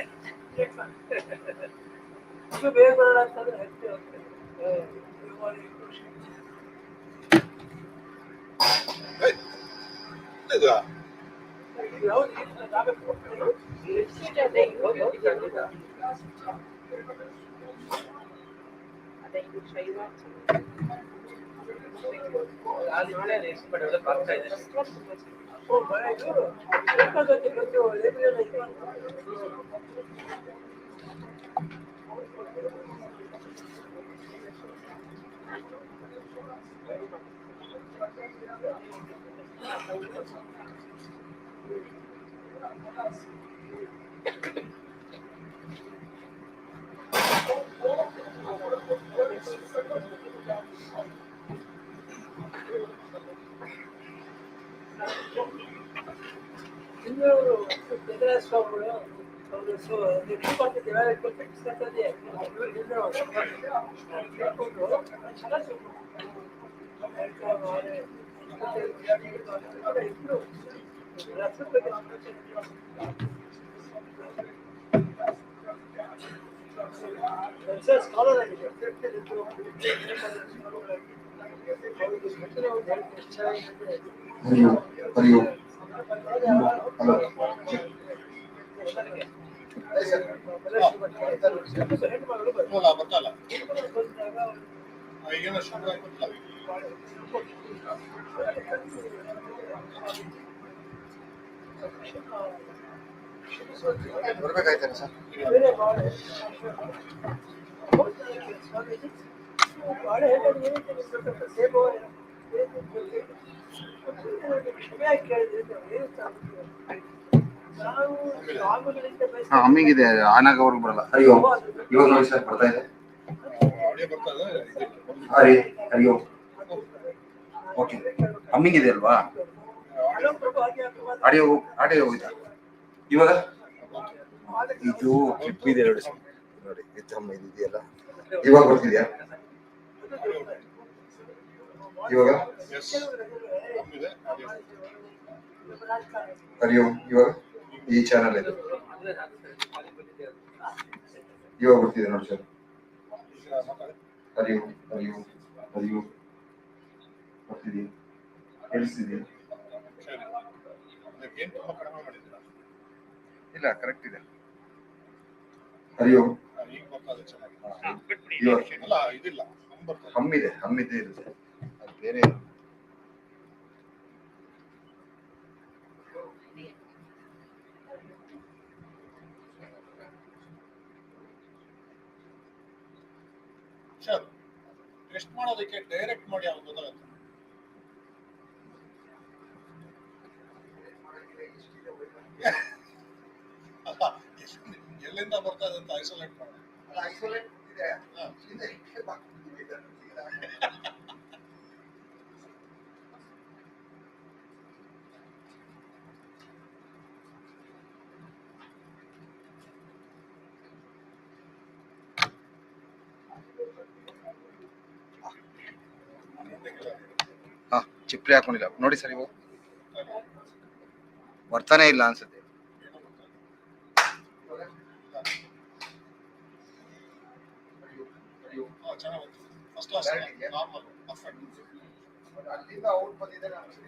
ಇದು ಬೇಗ ಬರೋಣ ಅಂತಂದ್ರೆ ಹೆಚ್ಚು ಇನ್ನವರು ಸ್ವಾಮಿಗಳು ಅವರು ನೆಕ್ಸ್ಟ್ ಮಾಡ್ತಿದ್ದೆ ಸ್ಕಾಲರ್ ಆಗಿದೆ ಬರ್ತಲ್ಲ ಈಗೇನೋ ಶುರು ಆಗ್ಬಿಟ್ಟಲ್ಲ. ಬರ್ಬೇಕಾಯ್ತಾನೆ ಸರ್. ಅಮ್ಮಿಗಿದೆ ಆನಾಗ ಅವ್ರಿಗೆ ಬರಲ್ಲ. ಅಯ್ಯೋ ಇವಾಗ ನೋಡಿ ಸರ್ ಬರ್ತಾ ಇದೆ. ಹರಿ ಅಯ್ಯೋ ಓಕೆ ಅಮ್ಮಿಗಿದೆ ಅಲ್ವಾ? ಆಡಿಯೋ ಹೋಯ್ತಾ ಇವಾಗ? ಇದು ಕ್ಲಿಪ್ ಇದೆ ನೋಡಿ ಸರ್, ನೋಡಿ ವಿತಮ್ಮ ಇದೆಯಲ್ಲ, ಇವಾಗ ಬರ್ತಿದ್ಯಾ? ಇವಾಗ ಅಯ್ಯೋ ಇವಾಗ ಈ ಚಾನಲ್ ಇದೆ, ಇವಾಗ ಬರ್ತಿದೆ ನೋಡಿ ಸರ್. ಅಯ್ಯೋ ಅಯ್ಯೋ ಅಯ್ಯೋ ಬರ್ತಿದೆಯಾ? ಕೇಳಿಸ್ತಿದೆಯಾ? ಇಲ್ಲ ಕರೆಕ್ಟ್ ಇದೆ. ಅಯ್ಯೋ ಹಮ್ಮಿದೆ ಇರುತ್ತೆ, ಅದು ಬೇರೆ. ಟೆಸ್ಟ್ ಮಾಡೋದಕ್ಕೆ ಡೈರೆಕ್ಟ್ ಮಾಡಿ ಅವ್ರು ಗೊತ್ತಾಗುತ್ತೆ. ಎಲ್ಲಿಂದ ಬರ್ತಾ ಇದೆ ಅಂತ ಐಸೋಲೇಟ್ ಮಾಡಿ. ಐಸೋಲೇಟ್ ಇದೆ. ಚಿಪ್ಲಿ ಹಾಕೊಂಡಿಲ್ಲ ನೋಡಿ ಸರ್, ಇವು ಬರ್ತಾನೆ ಇಲ್ಲ ಅನ್ಸುತ್ತೆ. ಅಲ್ಲಿಂದ ಅವ್ರು ಬಂದಿದ್ದಾರೆ ಅನ್ಸುತ್ತೆ.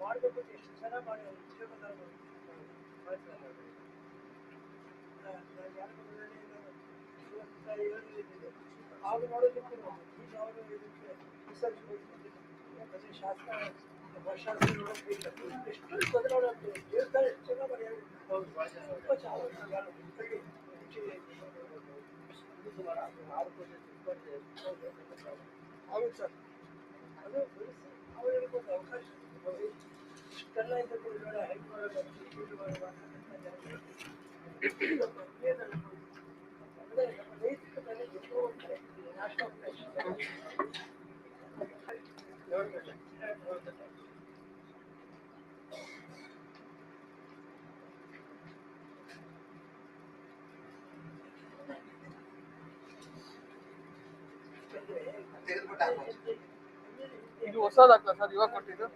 ಮಾಡಬೇಕು ಎಷ್ಟು ಚೆನ್ನಾಗಿ ಮಾಡಿ ಆಗ ನೋಡೋದಕ್ಕೆ ಈಗ ಅವರು ಇದಕ್ಕೆ ರಿಸರ್ಚ್ ಮತ್ತೆ ಶಾಸ್ತ್ರ ಭಾಷಾಸ್ತ್ರ ನೋಡೋಕೆ ಎಷ್ಟು ಬದಲಾವಣೆ ಆಗ್ತದೆ. ದೇವಸ್ಥಾನ ಎಷ್ಟು ಚೆನ್ನಾಗಿ ಮಾಡಿ ತುಂಬ ಆಗುತ್ತೆ ಸರ್. ಅದು ಅವ್ರು ಹೇಳ್ಬೋದು ಅವಕಾಶ ಇಷ್ಟೆಲ್ಲ ಇದಕ್ಕೆ ಹೆಲ್ಪ್ ಮಾಡೋದು ಇದು ಹೊಸದಾಗ್ತದೆ ಸರ್ ಇವಾಗ ಕೊಟ್ಟಿದ್ದು.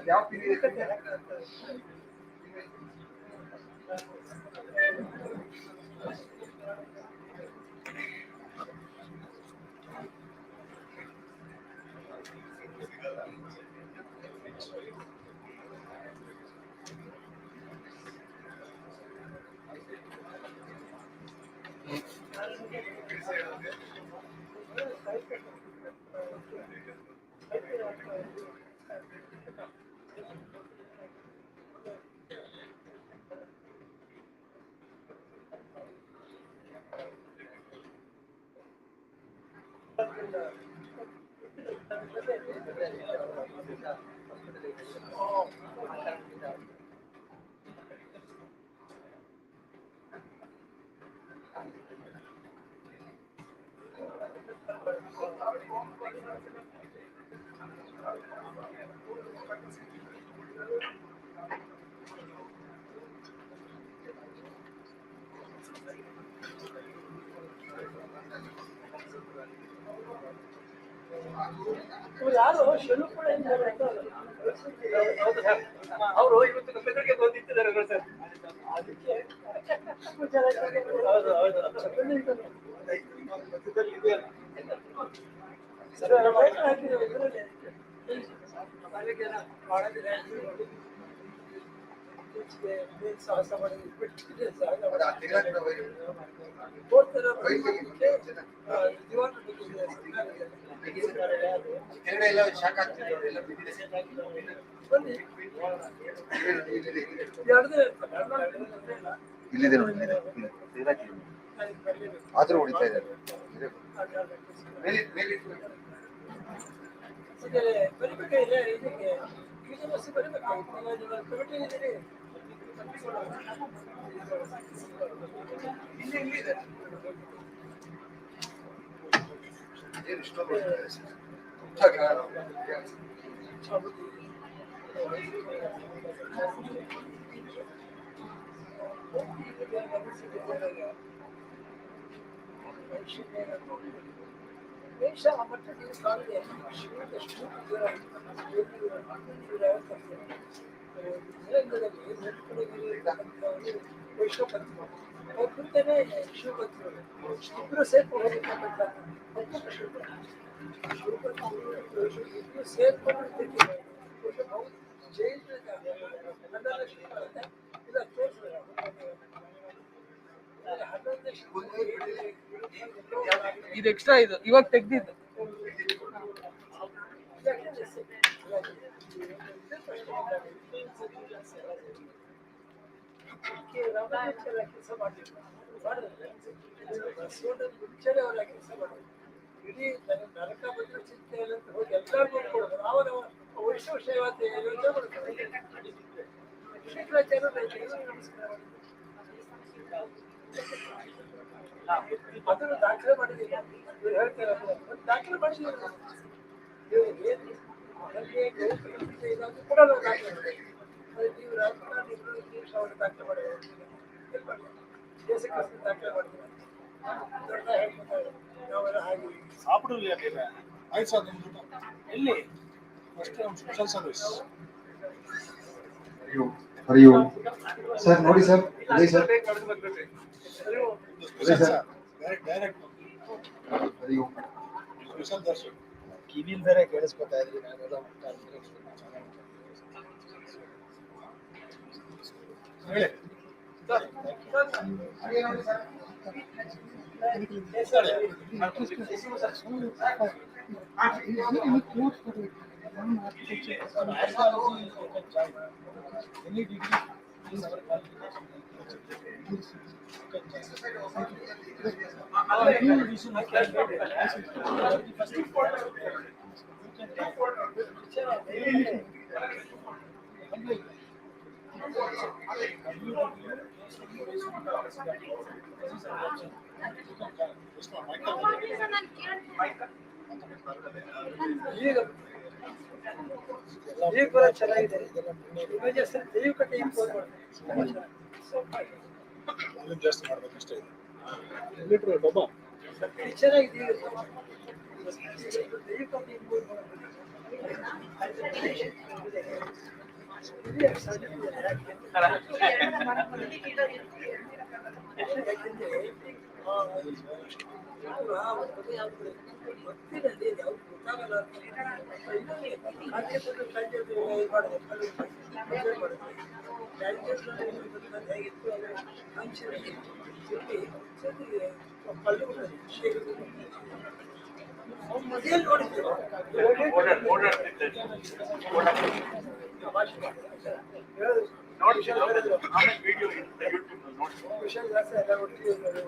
ಯಾವ ಪೀಳಿಗೆ ಯಾರು ಶೆಲು ಕೂಡ ಅವರು ಇವತ್ತು ನಮ್ಮ ಎದುರಿಗೆ ಬಂದಿದ್ದಾರೆ ಸರ್. ಅದಕ್ಕೆ ಹೌದು ಹೌದು ಮಧ್ಯದಲ್ಲಿ ಇದೆಯಲ್ಲ ಸರ್, ಹಾಕಿದ್ದೇವೆ ಇದರಲ್ಲಿ ಸಾಹಸ ಮಾಡಿ ಎಲ್ಲ ಶಾಖ ಆಗ್ತಿದ್ರು ಎಲ್ಲ ಇಲ್ಲಿದೆ ನೋಡಿ, ಆದ್ರೂ ಹೊಡಿತಾ ಇದ್ದಾರೆ. ಬರಿಬೇಕಾಗಿಲ್ಲ ಇದಕ್ಕೆ ಈಗ ಬಸ್ ಬರಬೇಕಾಗಿತ್ತು. ಕಮಿಟಿಯಿದ್ದೀರಿ ಇಲ್ಲಿದೆ ಏನು ಇಷ್ಟೊಂದು ವೇಷ ಮಟ್ಟಕ್ಕೆ ಕಾಲಿದೆ ಶಿವದಷ್ಟು ವೈಷ್ಣವಪಂಥಿ ಅವ್ರ ಮುಂದೆನೇ ಶಿವಪಂಥಿಗಳು ಇಬ್ಬರು ಸೇರ್ಕೊಂಡು ಹೋಗಬೇಕಂತ ಇಬ್ಬರು ಸೇರ್ಕೊಂಡು ಜೈಲ್ ಇಲ್ಲ ತೋರಿಸ್ತಾರೆ. ಇದು ಎಕ್ಸ್ಟ್ರಾ, ಇದು ಇವಾಗ ತೆಗ್ದಿದ್ದು. ಕೆಲಸ ಮಾಡಿದ್ರು ಮುಂಚೆನೆ ಅವರ ಕೆಲಸ ಮಾಡಿದ್ರು. ಇಡೀ ನರಕ ಬಂದ್ರೆ ಚಿಂತೆ ಇಲ್ಲ ಅಂತ ಹೋಗಿ ಎಲ್ಲರಿಗೂ ಕೊಡೋದು. ಅವರ ವೈಷ್ಣವ ಸೇವಾ ಯೋಜನೆ ಮಾಡ್ತಾರೆ. ಅದನ್ನು ದಾಖಲೆ ಮಾಡಿದ್ದೀವಿ. ಇವ್ರು ಹೇಳ್ತಾರೆ ದಾಖಲೆ ಮಾಡಿದ್ದೀವಿ. ಇವರು ಕೂಡ ನಾವು ದಾಖಲೆ ಮಾಡಿದ್ದೀವಿ. ನೀವು ರಾಜಕಾರಣ ದಾಖಲೆ ಮಾಡಿ ಇತಿಹಾಸಕ್ಕೆ ದಾಖಲೆ ಮಾಡ್ತಾರೆ. ದೊಡ್ಡ ಹೇಳ್ತಾರೆ ನಾವೆಲ್ಲ ಹಾಗೆ ಸಾಪಿಡಲಿ ಯಾಕಿಲ್ಲ ಆಯ್ತು ಸರ್ ನಿಮ್ದು ಎಲ್ಲಿ ಫಸ್ಟ್ ನಮ್ಮ ಸೋಷಿಯಲ್ ಸರ್ವಿಸ್ ಹರಿಯೋ ಸರ್ ನೋಡಿ ಸರ್ ಅದೇ ಸರ್ ಡೈರೆಕ್ಟ್ ಹರಿಯೋ ಸ್ಪೆಷಲ್ ದರ್ಶನ್ ಕಿವಿಲ್ ಬೇರೆ ಕೇಳಿಸ್ಕೊತಾ ಇದ್ರಿ ನಾನೆಲ್ಲ ಹೇಳಿ any degree is our qualification. ಈಗ ಕೂಡ ಚೆನ್ನಾಗಿದೆ. ಇಮೇಜಸ್ ದೈವಿಕತೆ ಇಂಪೋಸ್ ಮಾಡ್ತಾರೆ. ಜಾಸ್ತಿ ಮಾಡ್ಬೇಕು ಅಷ್ಟೇ. ಲೀಟ್ರ್ ಬಾಬಾ ಚೆನ್ನಾಗಿದೆ. ದೈವಿಕತೆ impose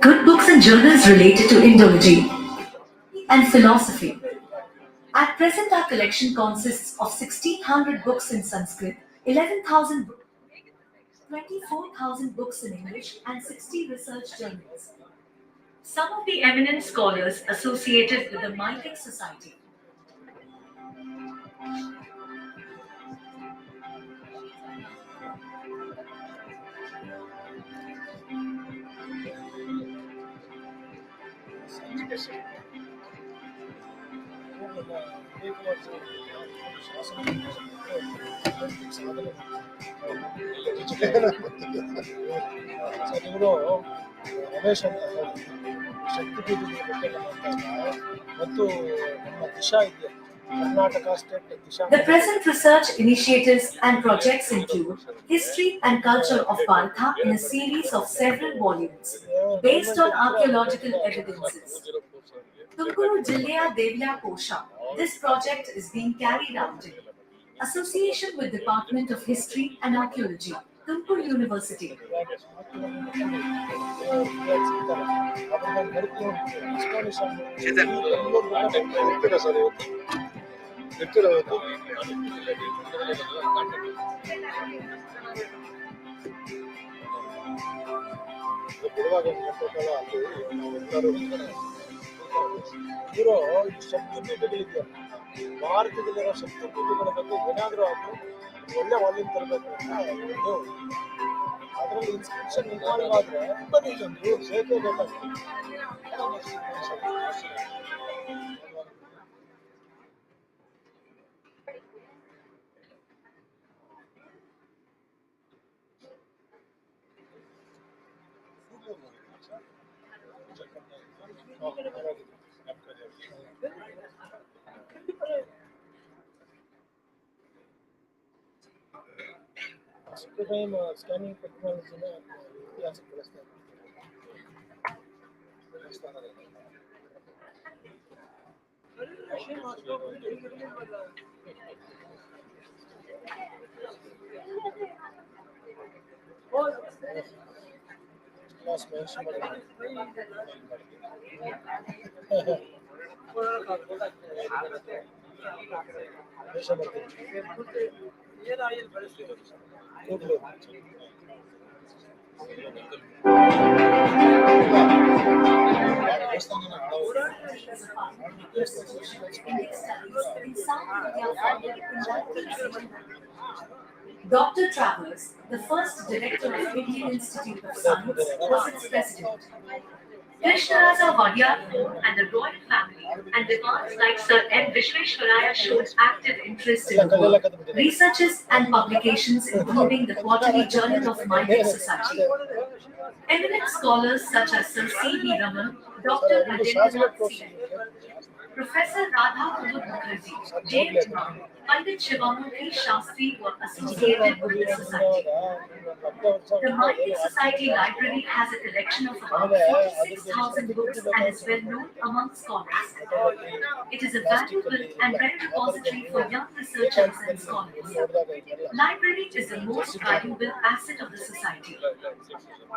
Good books and journals related to Indology and philosophy. At present, our collection consists of 1,600 books in Sanskrit, 11,000 24,000 books in English, and 60 research journals. Some of the eminent scholars associated with the Māyāmata Society. ಇವರು ರಮೇಶ್ ಅಂತ ಶಕ್ತಿಪೀಠದ ಬಗ್ಗೆ ಮತ್ತು ನಮ್ಮ ದಿಶಾ ಇದೆ Karnataka state Disha. The present research initiatives and projects include history and culture of Bharata in a series of several volumes based on archaeological evidences. Tumkuru Jilleya Devla Kosha. This project is being carried out in association with Department of History and Archaeology, Tumkuru University. ಇವರು ಶಕ್ತಿಪೀಠಗಳಿದೆಯಲ್ಲ ಭಾರತದಲ್ಲಿರೋ ಶಕ್ತಿಪೀಠಗಳ ಬಗ್ಗೆ ಏನಾದರೂ ಆದರೂ ಒಳ್ಳೆ volume ತರಬೇಕು ಅಂತ ಒಂದು ಅದರಲ್ಲಿ ಇನ್ಸ್ಕ್ರಿಪ್ಷನ್ ಇನ್ವಾಲ್ವ್ ಆದರೆ ಬನ್ನಿ ಒಂದು ಸೇರ್ಕೋಬೇಕಾಗ್ತದೆ. ಸ್ಕ್ಯಾನಿಂಗ್ ಟೆಕ್ನಾಲಜಿನ ಇತಿಹಾಸಕ್ಕೆ ಬಳಸ್ತಾ ಏನು ಆಯಿಲ್ ಬಳಸ್ತೀವಿ Dr. Travers, the first director of Indian Institute of Science, was its president. Krishnarasa Vadyar and the royal family and divans like Sir M. Viśvakarmīyavāstu showed active interest in the work, researches and publications including the quarterly Journal of Māyāmata Society. Eminent scholars such as Sir C. V. Raman, Dr. Rajendranath C. Professor Radha Mukherjee, James Brown, Pandit Shivamurthy Shastri were associated with the society. The Māyāmata Society Library has a collection of about 46,000 books and is well known among scholars. It is a valuable and rare repository for young researchers and scholars. Library is the most valuable asset of the society.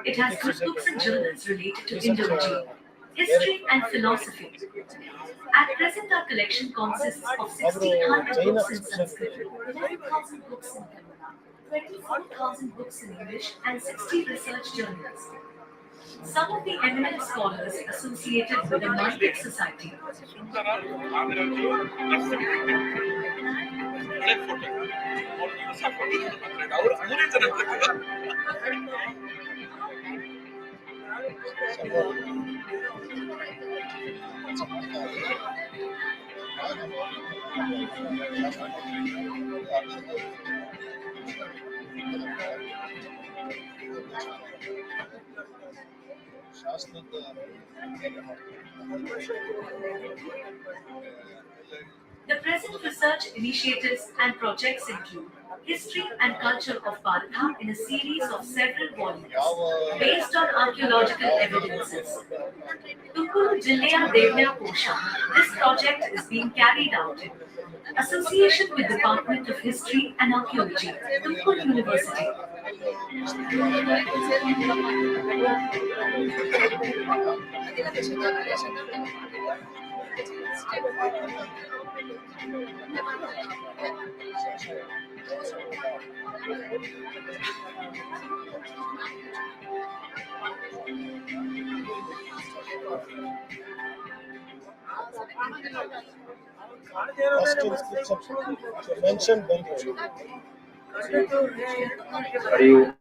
It has good books and journals related to Indology, history and philosophy. At present, our collection consists of 1,600 books in Sanskrit, 11,000 books in Kannada, 24,000 books in English, and 60 research journals. Some of the eminent scholars associated with the Māyāmata Society. The present research initiatives and projects include History and Culture of Bharata in a series of several volumes based on archaeological evidences. Tukkuru Jilleya Devya Kosha. This project is being carried out in association with Department of History and Archaeology, Tukkuru University. Mentioned Are you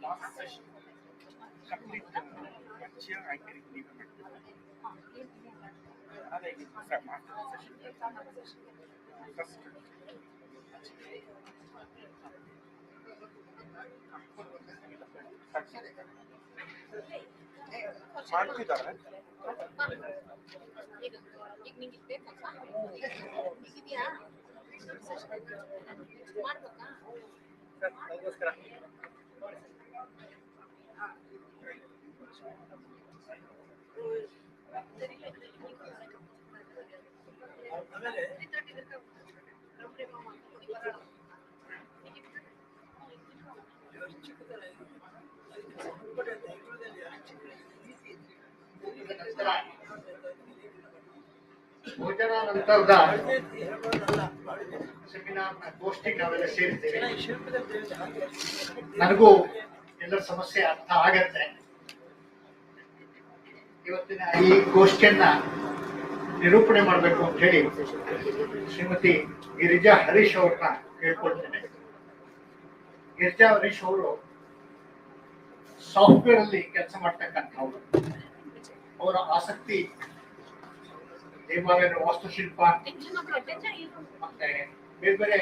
last session, complete chair I can leave them. Other master session. First. ಮಾಡ್ತಿದ್ದಾರೆ ಅದಕ್ಕೋಸ್ಕರ ಭೋಜನ ನಂತರದ ಸೆಮಿನಾರ್ನ ಗೋಷ್ಠಿ ನಾವೆಲ್ಲ ಸೇರಿದ್ದೇವೆ. ನನಗೂ ಎಲ್ಲರ ಸಮಸ್ಯೆ ಅರ್ಥ ಆಗತ್ತೆ. ಇವತ್ತಿನ ಈ ಗೋಷ್ಠಿಯನ್ನ ನಿರೂಪಣೆ ಮಾಡಬೇಕು ಅಂತ ಹೇಳಿ ಶ್ರೀಮತಿ ಗಿರಿಜಾ ಹರೀಶ್ ಅವ್ರನ್ನ ಕೇಳ್ಕೊಳ್ತೇನೆ. ಗಿರಿಜಾ ಹರೀಶ್ ಅವರು ಸಾಫ್ಟ್ವೇರ್ ಅಲ್ಲಿ ಕೆಲಸ ಮಾಡ್ತಕ್ಕಂಥವ್ರು. ಅವರ ಆಸಕ್ತಿ ದೇವಾಲಯದ ವಾಸ್ತುಶಿಲ್ಪ ಮತ್ತೆ ಬೇರೆ ಬೇರೆ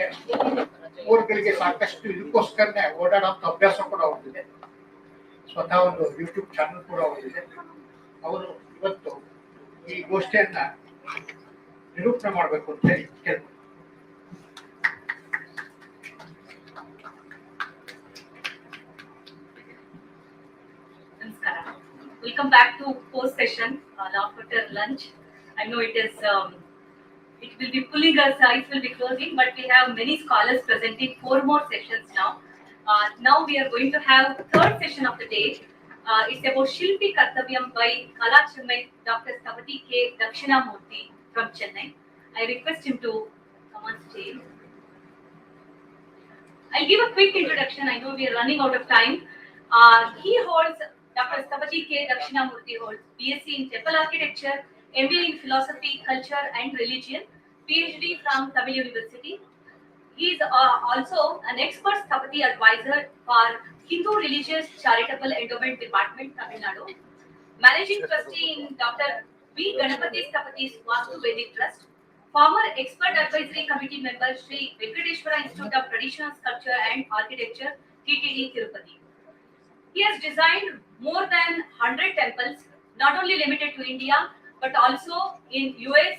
ಊರುಗಳಿಗೆ ಸಾಕಷ್ಟು ಇದಕ್ಕೋಸ್ಕರನೇ ಓಡಾಡುವಂತ ಅಭ್ಯಾಸ ಕೂಡ ಅವ್ರದಿದೆ. ಸ್ವತಃ ಒಂದು ಯೂಟ್ಯೂಬ್ ಚಾನಲ್ ಕೂಡ ಅವ್ರದಿದೆ. ಅವರು ಇವತ್ತು ಈ ಗೋಷ್ಠಿಯನ್ನ ನಿರೂಪಣೆ ಮಾಡಬೇಕು ಅಂತ ಹೇಳಿ ಕೇಳ್ತಾರೆ. Namaskara. Welcome back to post session after lunch. I know it is it will be pulling us, it will be closing, but we have many scholars presenting 4 more sessions now. Now we are going to have third session of the day. It's about Shilpi Kartavyam by Kala Chennai, Dr. Stavati K. Dakshinamurti from Chennai. I request him to come on stage. I'll give a quick introduction. I know we are running out of time. He holds, Dr. Stavati K. Dakshinamurti holds BSc in Temple Architecture, MBA in Philosophy, Culture and Religion, PhD from Tamil University. He is also an expert Stavati advisor for Hindu Religious Charitable Endowment Department, Tamil Nadu. Managing trustee in Dr. V. Ganapati Stavati's Vastu Vedic Trust. Former expert advisory committee member, Sri Venkateshwara Institute of Traditional Sculpture and Architecture, TTD Tirupati. He has designed more than 100 temples, not only limited to India, but also in US,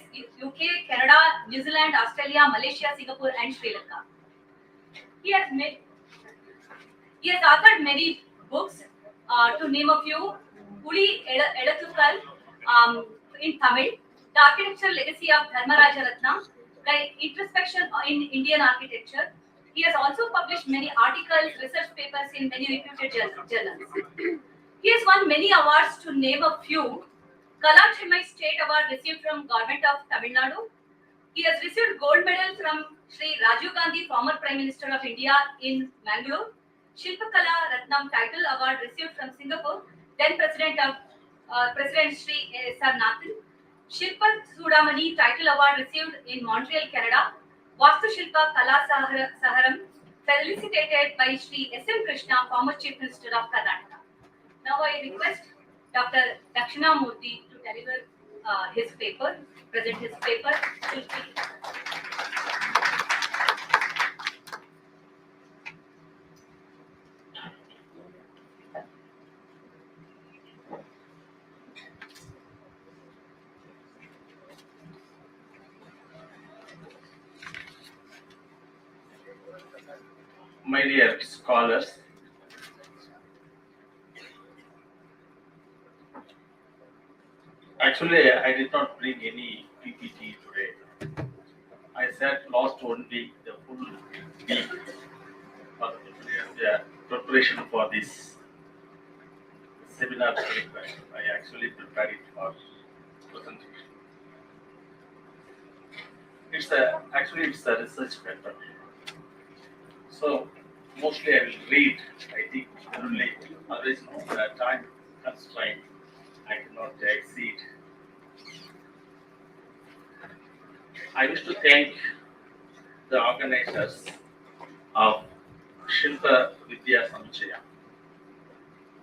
UK, Canada, New Zealand, Australia, Malaysia, Singapore, and Sri Lanka. He has authored many books. To name a few: Uli Edathukal in Tamil, The Architectural Legacy of Dharmaraja Ratnam, The Introspection in Indian Architecture. He has also published many articles, research papers in many reputed journals. He has won many awards. To name a few: Kala Chennai State Award received from Government of Tamil Nadu. He has received gold medal from Sri Rajiv Gandhi, former Prime Minister of India, in Mangalore. Śilpakala Ratnam title award received from Singapore, then President Sri S.R. Nathan. Shilpa Sudamani title award received in Montreal, Canada. Vastu Shilpa Kala Saharam felicitated by Sri S.M. Krishna, former Chief Minister of Karnataka. Now I request Dr. Dakshinamurti to deliver his paper, present his paper. My dear scholars, actually I did not bring any PPT today. I said last 1 week, the full week for the preparation for this seminar. I actually prepared it for presentation. It's a research paper. So mostly I will read, I think, only. Otherwise, the time constraint, I cannot exceed. I wish to thank the organizers of Śilpavidāya Samuccaya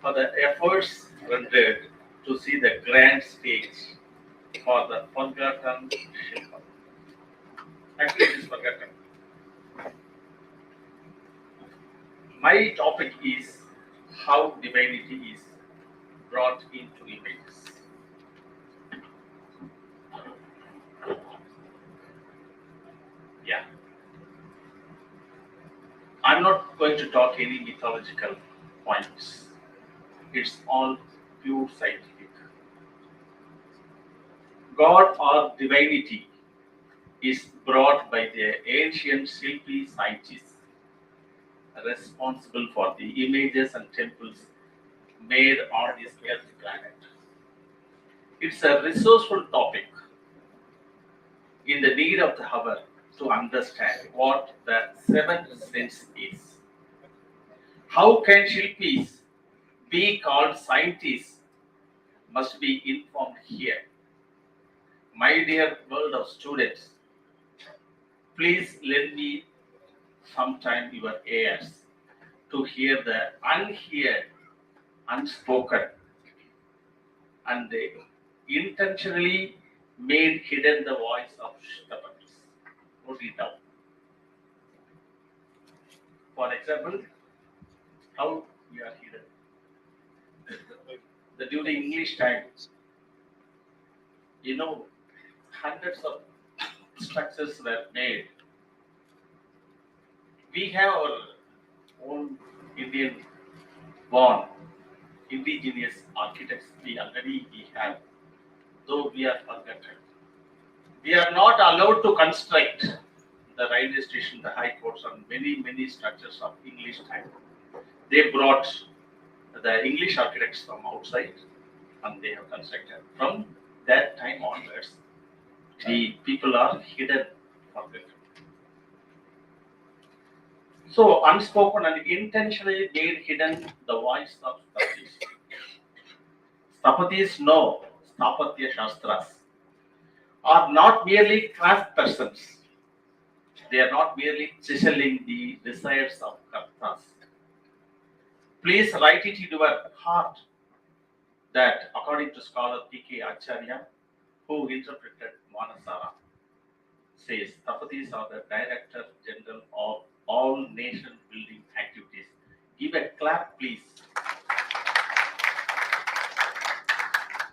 for the efforts rendered to see the grand stage for the forgotten Shilpa. Actually, it is forgotten. My topic is how divinity is brought into images. Yeah. I'm not going to talk any mythological points. It's all pure scientific. God or divinity is brought by the ancient Shilpi scientists responsible for the images and temples made on this earth planet. It's a resourceful topic in the need of the hour to understand what the seventh sense is. How can Shilpis be called scientists must be informed here. My dear world of students, please lend me sometime your ears to hear the unheard, unspoken, and the intentionally made hidden the voice of Shilpavis. Note it down. For example, how we are hidden. During English time, hundreds of structures were made. We have our own Indian born indigenous architects we have, though we are forgotten. We are not allowed to construct the railway station, the high courts, and many structures of English time. They brought the English architects from outside and they have constructed. From that time onwards, the people are hidden, forgotten. So, unspoken and intentionally made hidden the voice of Sthapatis. Sthapatis know Sthapatya Shastras are not merely craft persons. They are not merely chiseling the desires of Kartas. Please write it in your heart that according to scholar P.K. Acharya, who interpreted Manasara, says Sthapatis are the Director General of all nation building activities. Give a clap, please.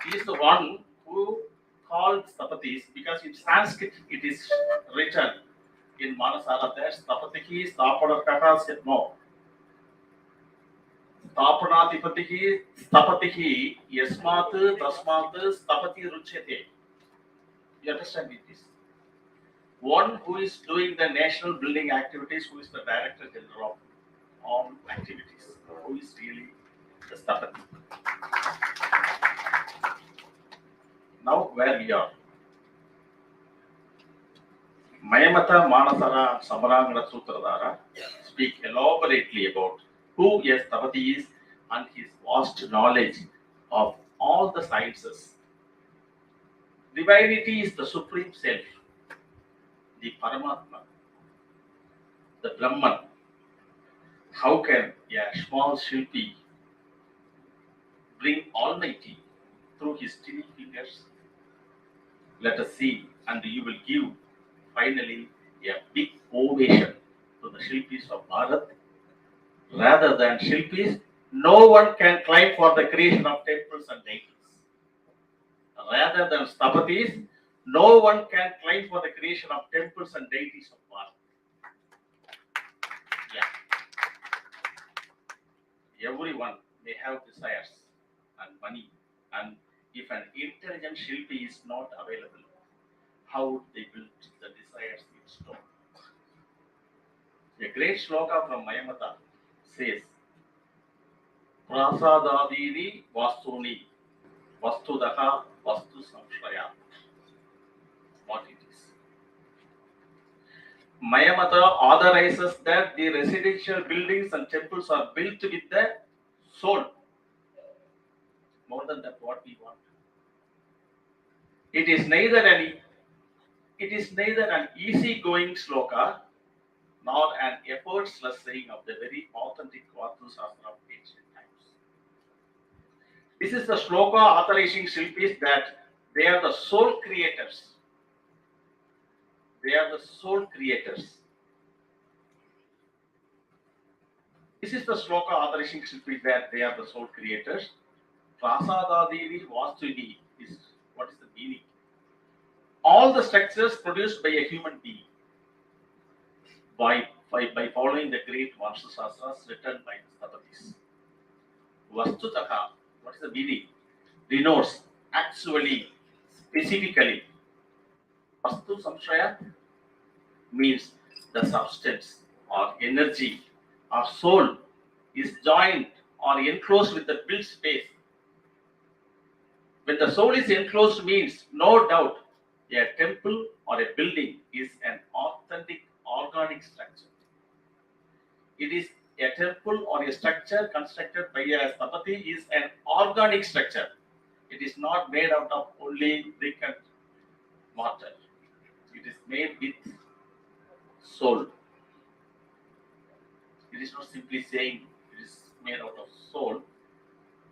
He is the one who called Sthapatis because in Sanskrit it is written in Manasara that Sthapatihi Sthapanarkaha said no. Sthapanadipatihi Sthapatihi Yasmat Tasmat Sthapati Ruchyate. You understand it is? One who is doing the national building activities, who is the Director General of all activities, who is really the Sthapati. Now where we are. Māyāmata, Manasara, and Samaraṅga Sūtradhāra speak elaborately about who a Sthapati is and his vast knowledge of all the sciences. Divinity is the Supreme Self, the Paramatma, the Brahman. How can a small Shilpi bring Almighty through his tiny fingers? Let us see, and you will give finally a big ovation to the Shilpis of Bharat. Rather than Shilpis, no one can claim for the creation of temples and deities. Rather than Sthapatis, no one can claim for the creation of temples and deities of Bharat. Yeah. Everyone may have desires and money, and if an intelligent Shilpi is not available, how would they build the desires in stone? A great shloka from Māyāmata says, Prasadadini Vastuni Vastudaha Vastu Samshaya. What it is. Māyāmata authorizes that the residential buildings and temples are built with the soul. More than that, what we want. It is neither an easy-going shloka nor an effortless saying of the very authentic Vāstu Shastra of ancient times. This is the shloka authorizing Shilpis that they are the soul creators. They are the soul creators. This is the shloka authorizing Shilpis that they are the soul creators. Prasadādevi Vāstuni is what is the meaning? All the structures produced by a human being by following the great māyāsāstras written by the Stapatis. Vastutaha, what is the meaning? Denotes actually, specifically. Vastu samshaya means the substance or energy or soul is joined or enclosed with the built space. When the soul is enclosed means no doubt a temple or a building is an authentic organic structure. It is a temple or a structure constructed by a Stapati is an organic structure. It is not made out of only brick and mortar. It is made with soul. It is not simply saying it is made out of soul,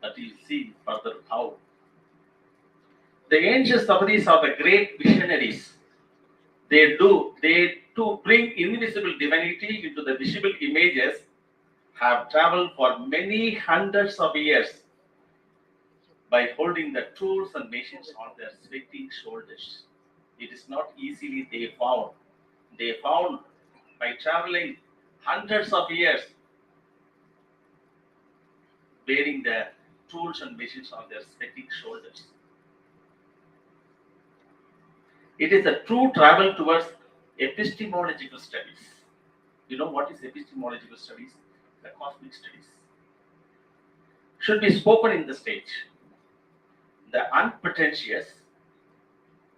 but you see further how. The ancient Stapatis are the great visionaries. They to bring invisible divinity into the visible images have traveled for many hundreds of years by holding the tools and machines on their sweating shoulders. It is not easily they found. They found by traveling hundreds of years, bearing the tools and machines on their sweating shoulders. It is a true travel towards epistemological studies. You know what is epistemological studies? The cosmic studies. Should be spoken in the stage. The unpretentious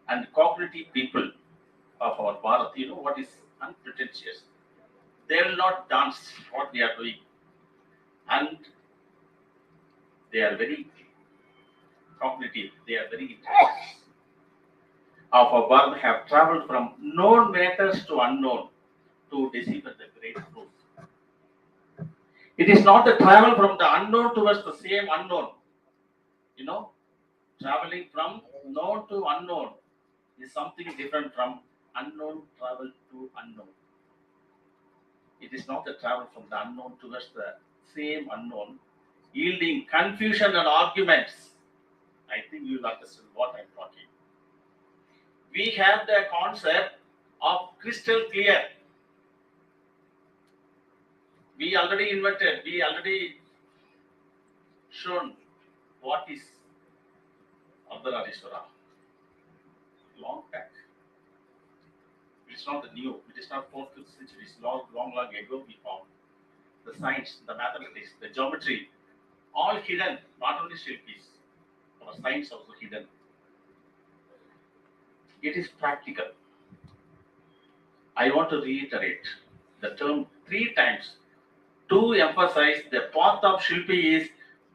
and cognitive people of our Bharat, you know what is unpretentious? They will not dance what we are doing. And they are very cognitive, they are very intelligent. Of our Bharat have traveled from known matters to unknown to decipher the great truth. It is not the travel from the unknown towards the same unknown. You know, traveling from known to unknown is something different from unknown travel to unknown. It is not the travel from the unknown towards the same unknown, yielding confusion and arguments. I think you will understand what I am talking. We have the concept of crystal clear. We already invented, we already shown what is Ardhararishvara long back. It's not the new, it is not 4th, 5th century, it's long ago we found. The science, the mathematics, the geometry, all hidden, not only Shilpis, our science also hidden. It is practical. I want to reiterate the term 3 times to emphasize the path of Shilpi is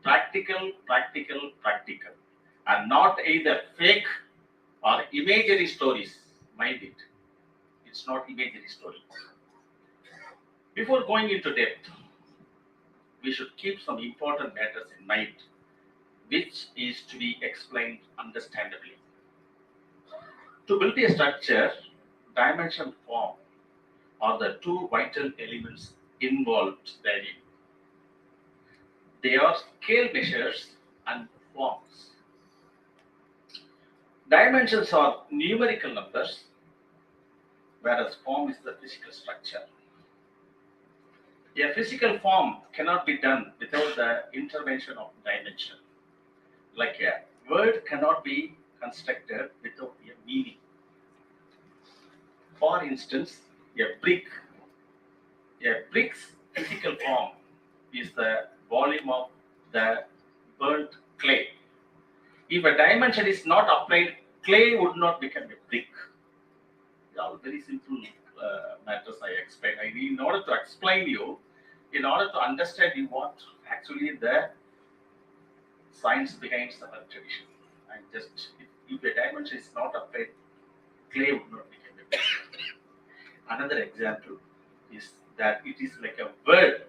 practical, practical, practical, and not either fake or imaginary stories. Mind it. It's not imaginary stories. Before going into depth, we should keep some important matters in mind, which is to be explained understandably. To build a structure, dimension, form are the 2 vital elements involved therein. They are scale measures and forms. Dimensions are numerical numbers, whereas form is the physical structure. A physical form cannot be done without the intervention of dimension. Like a word cannot be constructed without a meaning. For instance, a brick's physical form is the volume of the burnt clay. If a dimension is not applied, clay would not become a brick. All very simple matters I explain. In order to explain you, in order to understand you what actually the science behind some tradition. And just if a dimension is not applied, clay would not become a brick. Another example is that it is like a word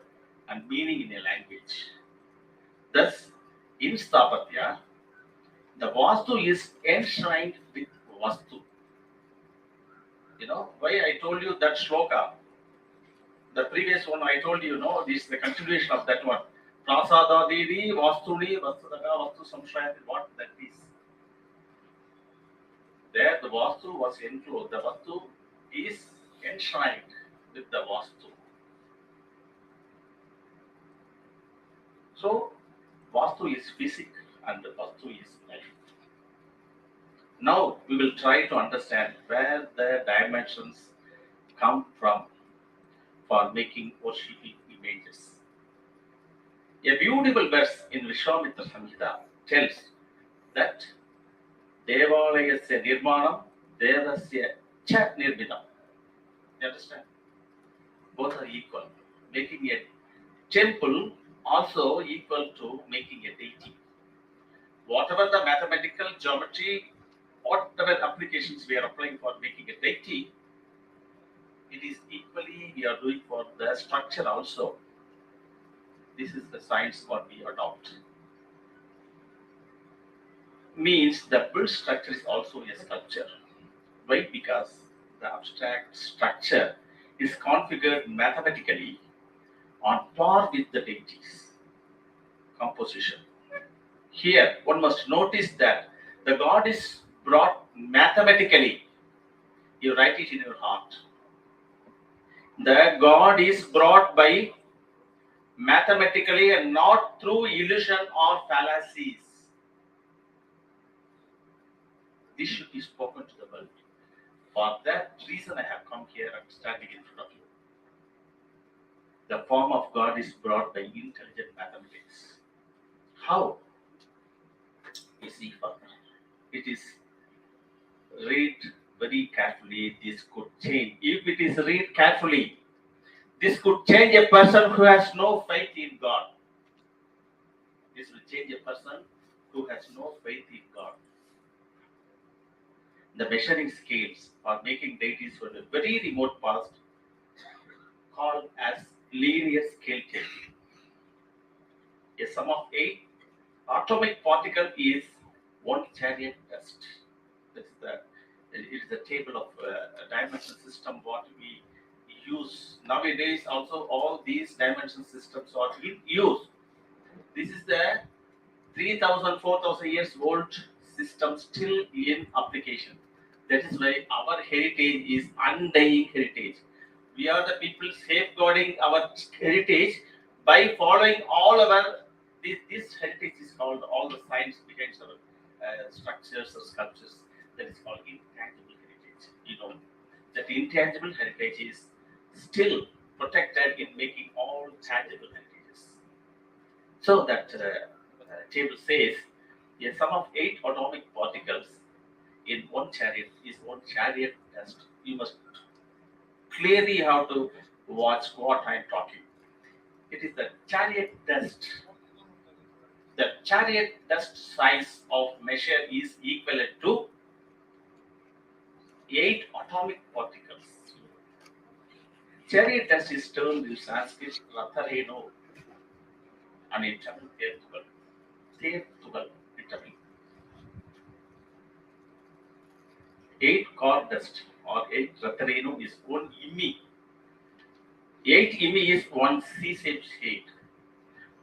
and meaning in a language. Thus, in Sthapatya, the Vastu is enshrined with Vastu. You know, why I told you that shloka? The previous one I told you, no, this is the continuation of that one. Prasada Devi, Vastuni, Vastadaga, Vastu Samshaya, what that is. There the Vastu was enclosed. The Vastu is enshrined with the Vastu. So, Vastu is physics and the Vastu is life. Now, we will try to understand where the dimensions come from for making worshipping images. A beautiful verse in Viśvakarmīyavāstu Samhita tells that Devalayasya nirmanam, devasya cha nirmidam. You understand? Both are equal. Making a temple also equal to making a deity. Whatever the mathematical geometry, whatever applications we are applying for making a deity, it is equally we are doing for the structure also. This is the science what we adopt. Means the built structure is also a sculpture. Why? Because the abstract structure is configured mathematically on par with the deity's composition. Here, one must notice that the God is brought mathematically. You write it in your heart. The God is brought by mathematically and not through illusion or fallacies. This should be spoken to the world. For that reason, I have come here and standing in front of you. The form of God is brought by intelligent mathematics. How? You see further. It is read very carefully. This could change. If it is read carefully, this could change a person who has no faith in God. This will change a person who has no faith in God. The measuring scales for making deities from a very remote past called as linear scale taking. A sum of 8 atomic particle is 1 chariot dust. It is a table of a dimension system what we use nowadays. Also, all these dimension systems are in use. This is the 3,000, 4,000 years old system still in application. That is why our heritage is undying heritage. We are the people safeguarding our heritage by following all our. This heritage is called all the science behind our structures or sculptures. That is called intangible heritage. You know that intangible heritage is still protected in making all tangible heritages. So that table says a sum of 8 atomic particles in 1 chariot is 1 chariot dust. You must clearly have to watch what I am talking. It is the chariot dust. The chariot dust size of measure is equivalent to 8 atomic particles. Chariot dust is termed in Sanskrit Rathareno and in Tamil Thertugal. 8 car dust or 8 Rathareno is 1 immi. 8 immi is 1 C-shaped shade.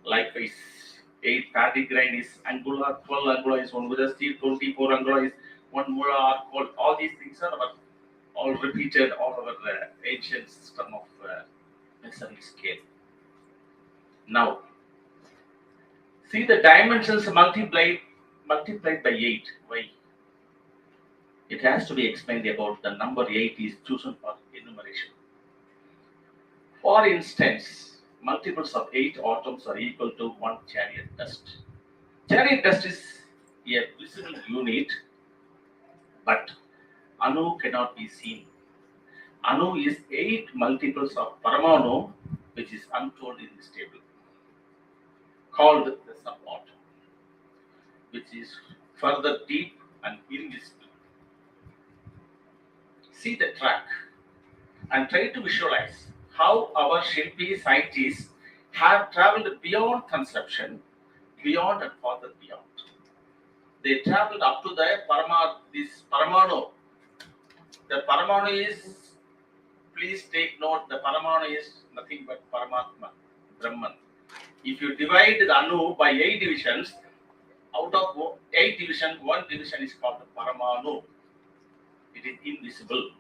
Likewise, 8 paddy grain is angular, 12 angular is 1 Udasti, 24 angular is 1 mula. All these things are all repeated all over the ancient system of measuring scale. Now, see the dimensions multiplied by 8. Why? It has to be explained about the number 8 is chosen for enumeration. For instance, multiples of 8 atoms are equal to 1 chariot dust. Chariot dust is a visible unit, but Anu cannot be seen. Anu is 8 multiples of Paramanu, which is untold in this table, called the subatom, which is further deep and invisible. See the track and try to visualize how our Shilpi scientists have traveled beyond conception, beyond and further beyond. They traveled up to the this Paramanu. The Paramanu is, please take note, the Paramanu is nothing but Paramatma, Brahman. If you divide the Anu by 8 divisions, out of 8 divisions, 1 division is called Paramanu. It is invisible.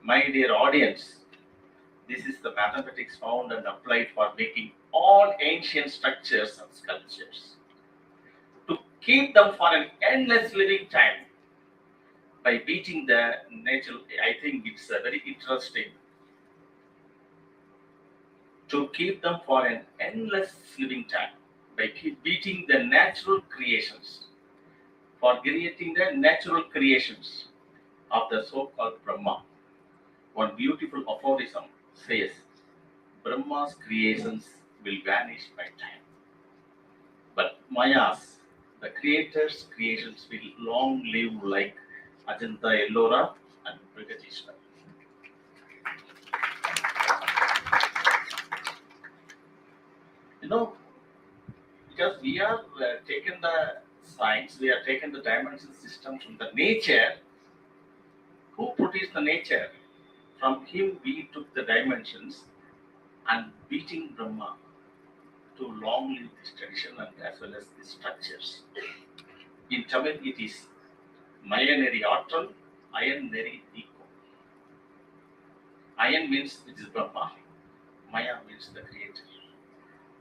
My dear audience, this is the mathematics found and applied for making all ancient structures and sculptures. To keep them for an endless living time by beating the natural, I think it's very interesting. To keep them for an endless living time by beating the natural creations, for creating the natural creations of the so-called Brahma. One beautiful aphorism says, Brahma's creations will vanish by time. But Maya's, the creator's creations will long live like Ajanta Ellora and Brigadishwar. You know, because we are taken the science, we are taken the dimension system from the nature. Who produced the nature? From him we took the dimensions and beating Brahma to long live this tradition and as well as the structures. In Tamil it is Mayaneri Atral, Ayaneri Iko. Ayan means it is Brahma, Maya means the creator.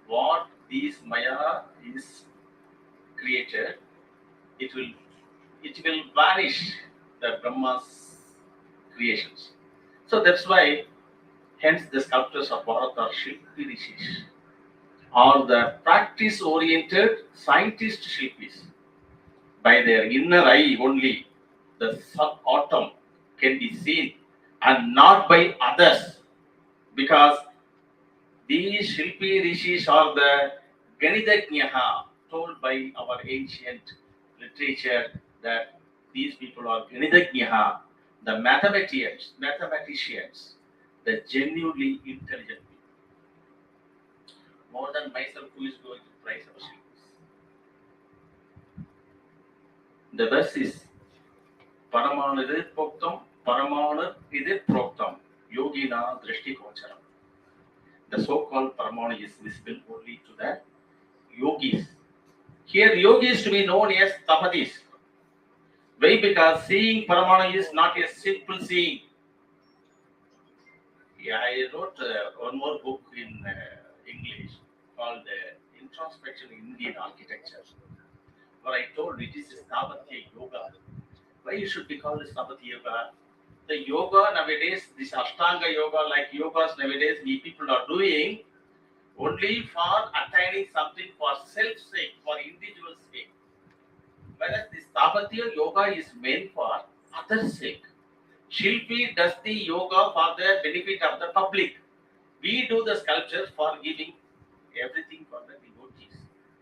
What these Maya is created, it will vanish the Brahma's creations. So that's why, hence the sculptors of Bharat are Śilpavidāya, or the practice-oriented scientist Shilpis. By their inner eye only, the sub-atom can be seen and not by others, because these Shilpi Rishis are the Ganidajñaha, told by our ancient literature that these people are Ganidajñaha, the mathematicians, the genuinely intelligent people. More than myself, who is going to praise our Shilpis? The verse is Paramanu Idir Proktam, Paramanu Idir Proktam, Yogina Drishti Kocharam. The so-called Paramanu is visible only to the yogis. Here, yogis to be known as tapatis. Why? Because seeing Paramanu is not a simple seeing. Yeah, I wrote one more book in English called Introspection in Indian Architecture, where I told it is Śilpavidāya Yoga. Why it should be called Śilpavidāya Yoga? The yoga nowadays, this Ashtanga yoga, like yogas nowadays, we people are doing only for attaining something for self sake, for individual sake. Whereas this Śilpavidāya yoga is meant for others' sake. Shilpi does the yoga for the benefit of the public. We do the sculptures for giving everything for the devotees,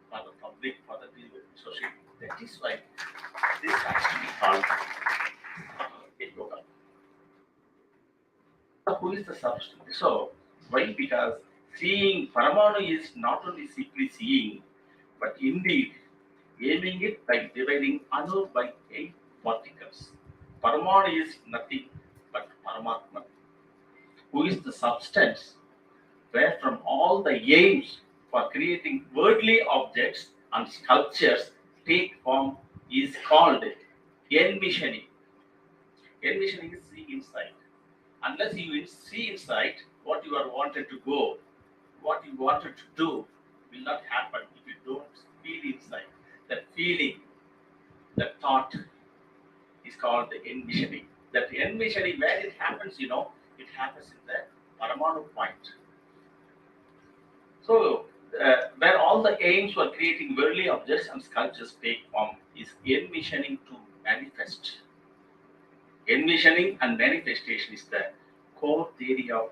for the public, for the society. That is why this has to be called yoga. Who is the substance? So, why? Because seeing Paramanu is not only simply seeing, but indeed aiming it by dividing Anu by 8 particles. Paramanu is nothing but Paramatma, who is the substance where from all the aims for creating worldly objects and sculptures take form is called envisioning. Envisioning is seeing inside. Unless you see inside what you are wanted to go, what you wanted to do will not happen if you don't feel inside. That feeling, that thought is called the envisioning. That envisioning, where it happens, it happens in the Paramanu point. So, where all the aims for creating worldly objects and sculptures take form is envisioning to manifest. Envisioning and manifestation is the core theory of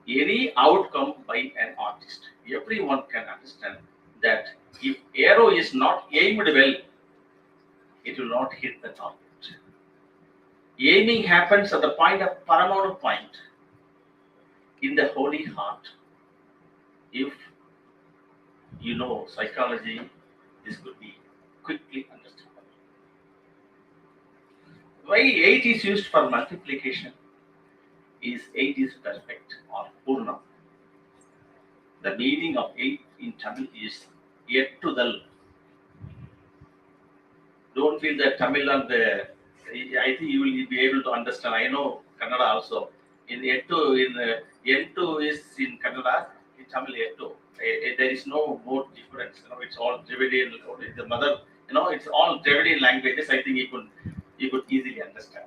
any outcome by an artist. Everyone can understand that if arrow is not aimed well, it will not hit the target. Aiming happens at the point of Paramanu point in the holy heart. If you know psychology, this could be quickly understood. Why 8 is used for multiplication is 8 is perfect or purna. The meaning of 8 in Tamil is ettudal. Don't feel that Tamil and the, I think you will be able to understand. I know Kannada also. In ettu, N2 is in Kannada, in Tamil ettu. There is no more difference. It's all Dravidian. The mother, it's all Dravidian languages. I think you could easily understand.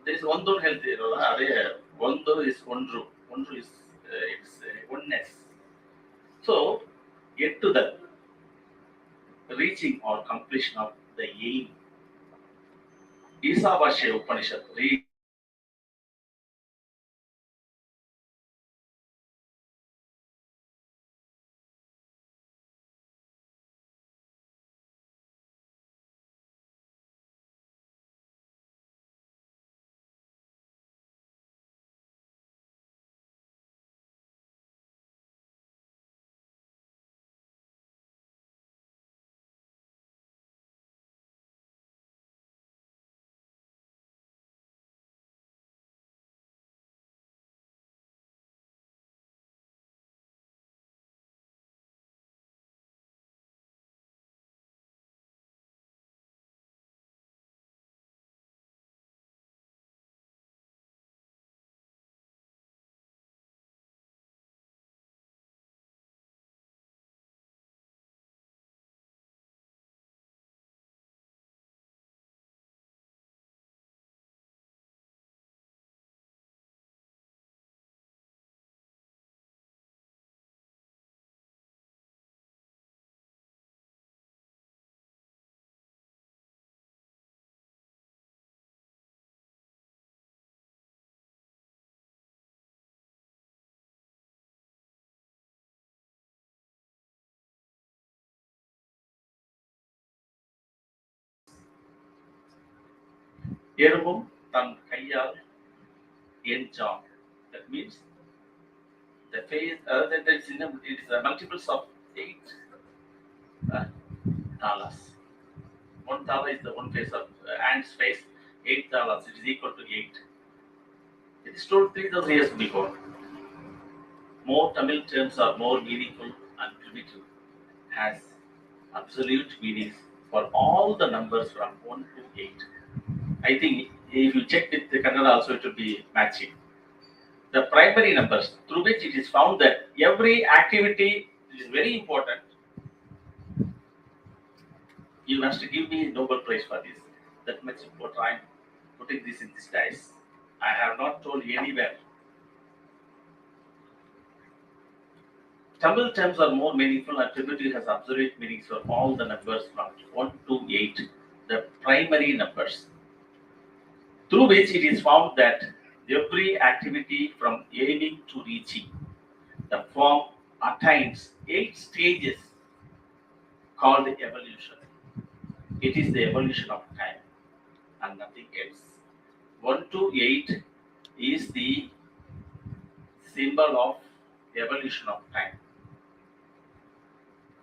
There is one don't help there. One is ondru. Ondru is it's oneness. So, get to the reaching or completion of the aim. Isāvaśya Upanishad. Read. Ervum tan kayyal enjam. That means the phase, it is multiples of 8 talas. 1 tala is the one face of ant's face, 8 talas, it is equal to 8. It is told 3000 years before. More Tamil terms are more meaningful and primitive, has absolute meanings for all the numbers from 1 to 8. I think if you check with the Kannada also, it will be matching. The primary numbers through which it is found that every activity is very important. You have to give me Nobel Prize for this. That much what I'm putting this in this dice. I have not told anywhere. Tamil terms are more meaningful and primitive has absolute meanings for all the numbers from 1 to 8, the primary numbers, through which it is found that every activity from aiming to reaching, the form attains 8 stages called evolution. It is the evolution of time and nothing else. 1 to 8 is the symbol of evolution of time.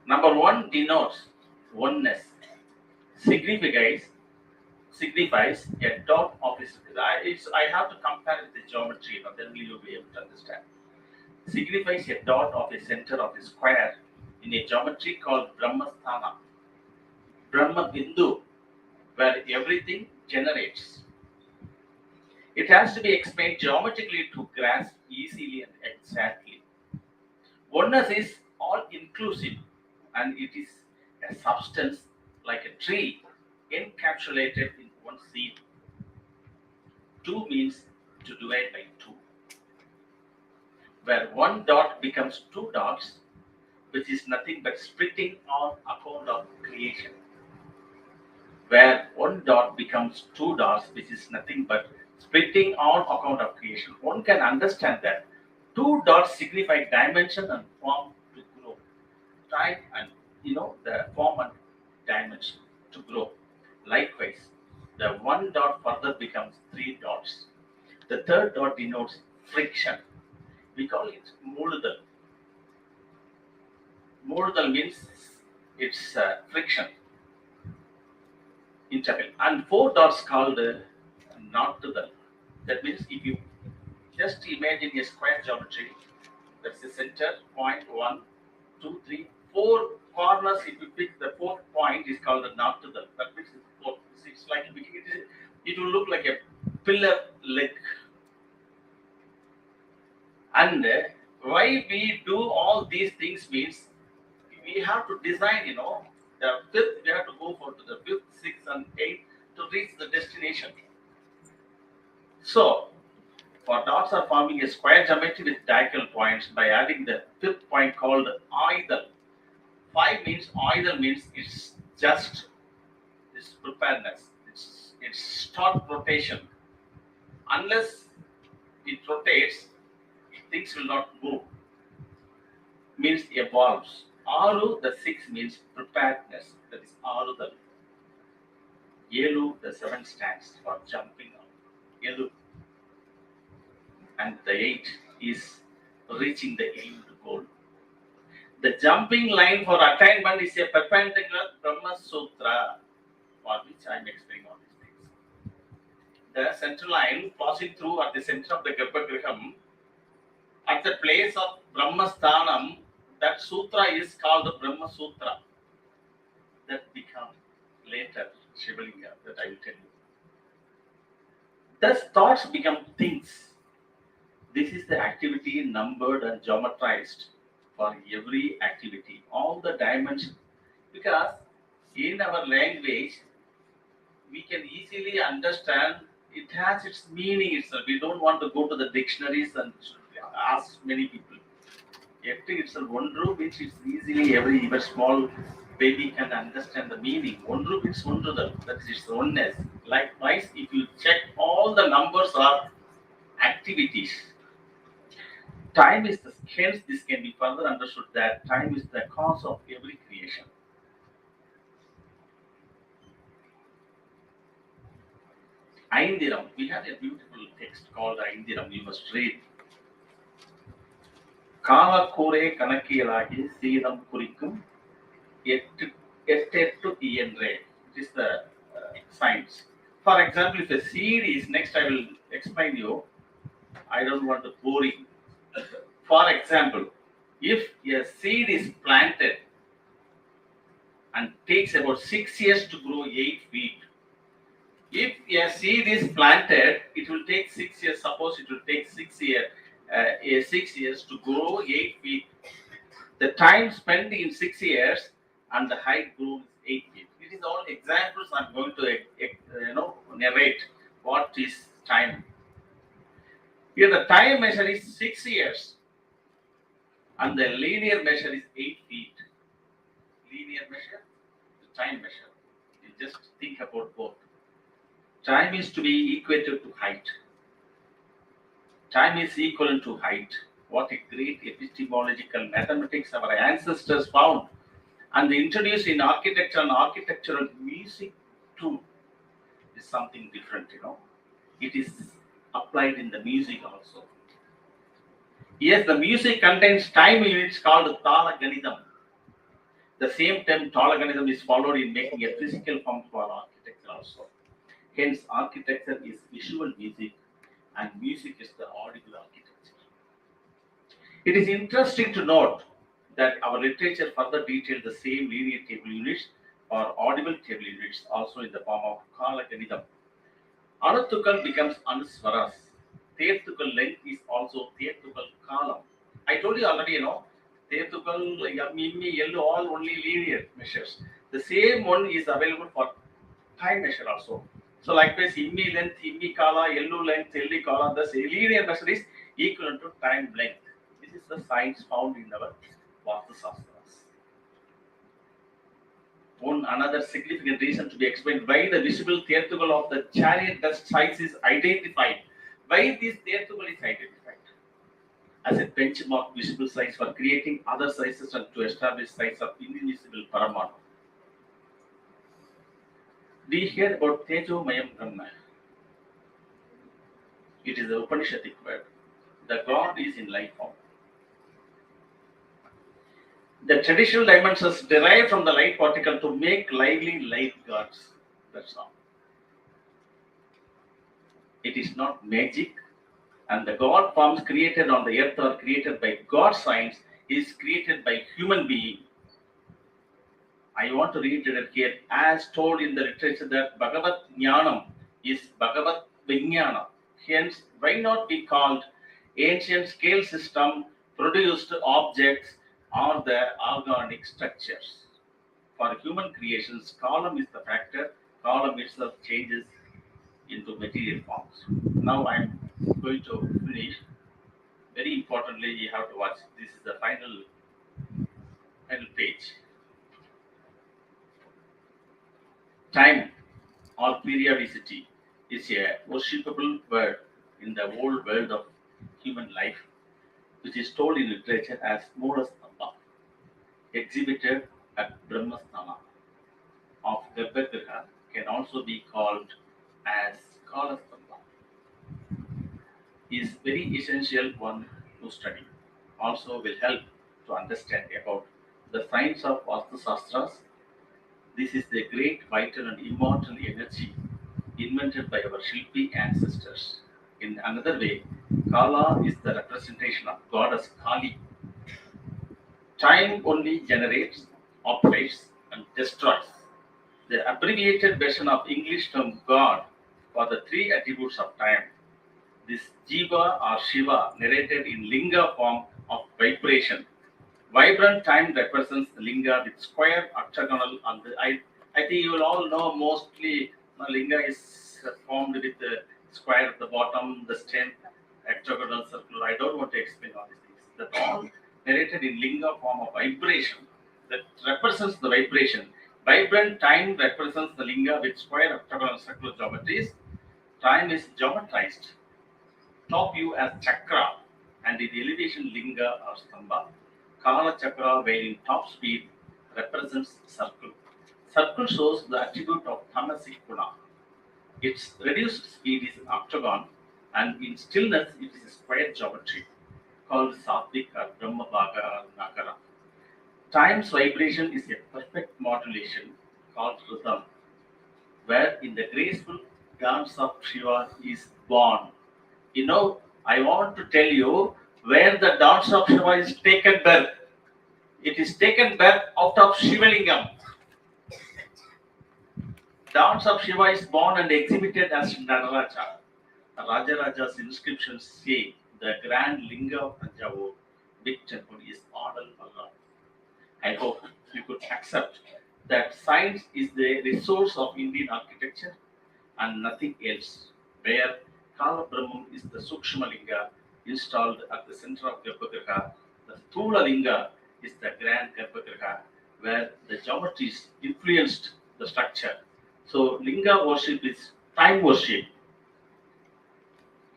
Number 1 denotes oneness, signifies a dot of its. I have to compare with the geometry, but then we will be able to understand. Signifies a dot of a center of a square in a geometry called Brahmasthana, Brahma Bindu, where everything generates. It has to be explained geometrically to grasp easily and exactly. Oneness is all inclusive and it is a substance like a tree encapsulated in one seed. 2 means to divide by 2, where 1 dot becomes 2 dots, which is nothing but splitting on account of creation. Where 1 dot becomes 2 dots, which is nothing but splitting on account of creation. One can understand that 2 dots signify dimension and form to grow. Time and the form and dimension to grow. Likewise, the 1 dot further becomes 3 dots. The 3rd dot denotes friction. We call it mūrti. Mūrdal means it's friction in Tamil. And 4 dots called Nattudal. That means if you just imagine a square geometry, that's the center point, 1, 2, 3, 4 corners. If you pick the 4th point, is called the Nattudal. That means it's like it will look like a pillar leg. And why we do all these things means we have to design, the 5th, we have to go for to the 5th, 6th, and 8th to reach the destination. So, for dots are forming a square geometry with diagonal points by adding the 5th point called Aidal. 5 means Aidal means it's just this preparedness. It's start rotation. Unless it rotates, things will not move. Means evolves. Aru, the 6 means preparedness. That is Arudal. Yelu, the 7 stands for jumping up. Yelu. And the 8 is reaching the aimed goal. The jumping line for attainment is a perpendicular Brahma Sutra, for which I am explaining all these things. The central line passing through at the center of the Garbhagriha, at the place of Brahmasthanam, that sutra is called the Brahma Sutra. That becomes later Shivalinga, that I will tell you. Thus, thoughts become things. This is the activity numbered and geometrized for every activity, all the dimensions. Because in our language, we can easily understand it has its meaning itself. We don't want to go to the dictionaries and ask many people. Everything itself, one root which is easily every even small baby can understand the meaning. One root is one to the, that is its oneness. Likewise, if you check all the numbers are activities. Time is the, hence this can be further understood that time is the cause of every creation. Aindiram, we have a beautiful text called Aindiram, you must read. Kala kore kanakiyalagi seedam kurikum ettettu iyendre. It is the science. For example, if a seed is, next I will explain you, I don't want to bore you. For example, if a seed is planted and takes about 6 years to grow 8 feet, if a seed is planted, it will take 6 years. Suppose it will take 6 years to grow 8 feet. The time spent in 6 years and the height grows 8 feet. It is all examples I'm going to narrate what is time. Here the time measure is 6 years and the linear measure is 8 feet. Linear measure, the time measure. You just think about both. Time is to be equated to height. Time is equivalent to height. What a great epistemological mathematics our ancestors found and they introduced in architecture and architectural music too is something different, It is applied in the music also. Yes, the music contains time units called Tala Ganidam. The same term Tala Ganidam is followed in making a physical form for architecture also. Hence, architecture is visual music and music is the audible architecture. It is interesting to note that our literature further detailed the same linear table units or audible table units also in the form of Kala Ganidam. Anatukal becomes Anuswaras. Teertukal length is also Teertukal Kalam. I told you already, Teertukal, Mimmi, Yellow, all only linear measures. The same one is available for time measure also. So likewise, Immi length, Immi Kala, Yellow length, Yellow Kala, the linear measure is equivalent to time length. This is the science found in our Vastu Shastras. One another significant reason to be explained why the visible Teertukal of the chariot dust size is identified. Why this Teertukal is identified? As a benchmark visible size for creating other sizes and to establish size of indivisible Paramana. We hear about Tejo Mayam Brahma. It is the Upanishadic word. The God is in life form. The traditional dimensions derive from the light particle to make lively light gods. That's all. It is not magic, and the God forms created on the earth are created by God's science, is created by human being. I want to reiterate here, as told in the literature, that Bhagavat Jnanam is Bhagavat Vijnana. Hence, why not be called ancient scale system produced objects or their organic structures? For human creations, column is the factor, column itself changes into material forms. Now I am going to finish. Very importantly, you have to watch. This is the final page. Time or periodicity is a worshipable word in the whole world of human life, which is told in literature as Mūrastambha, exhibited at Brahmasthana of Garbhagriha, can also be called as Kalastambha, is very essential one to study. Also will help to understand about the science of Vastu Shastras. This is the great vital and immortal energy invented by our Shilpi ancestors. In another way, Kala is the representation of goddess Kali. Time only generates, operates, and destroys. The abbreviated version of English term God for the three attributes of time. This Jiva or Shiva narrated in Linga form of vibration. Vibrant time represents the Linga with square, octagonal, and I think you will all know mostly Linga is formed with the square at the bottom, the stem, octagonal, circular. I don't want to explain all these things. That all narrated in Linga form of vibration that represents the vibration. Vibrant time represents the Linga with square, octagonal, circular geometries. Time is geometrized. Top view as chakra and in elevation Linga or Stambha. Kala chakra, while in top speed, represents circle. Circle shows the attribute of tamasic guna. Its reduced speed is an octagon, and in stillness it is a square geometry called sattvic or brahma bhaga or nakara. Time's vibration is a perfect modulation called rhythm, where in the graceful dance of Shiva is born. You know, I want to tell you where the dance of Shiva is taken birth. It is taken birth out of Shivalingam. Dance of Shiva is born and exhibited as Nadaraja. Rajaraja's inscriptions say the grand Linga of Tanjavur, big temple, is Adal Allah. I hope you could accept that science is the resource of Indian architecture and nothing else, where Kala Brahman is the Sukshma Linga installed at the center of Garbhagriha. The Sthula Linga is the grand Garbhagriha, where the geometries influenced the structure. So Linga worship is time worship.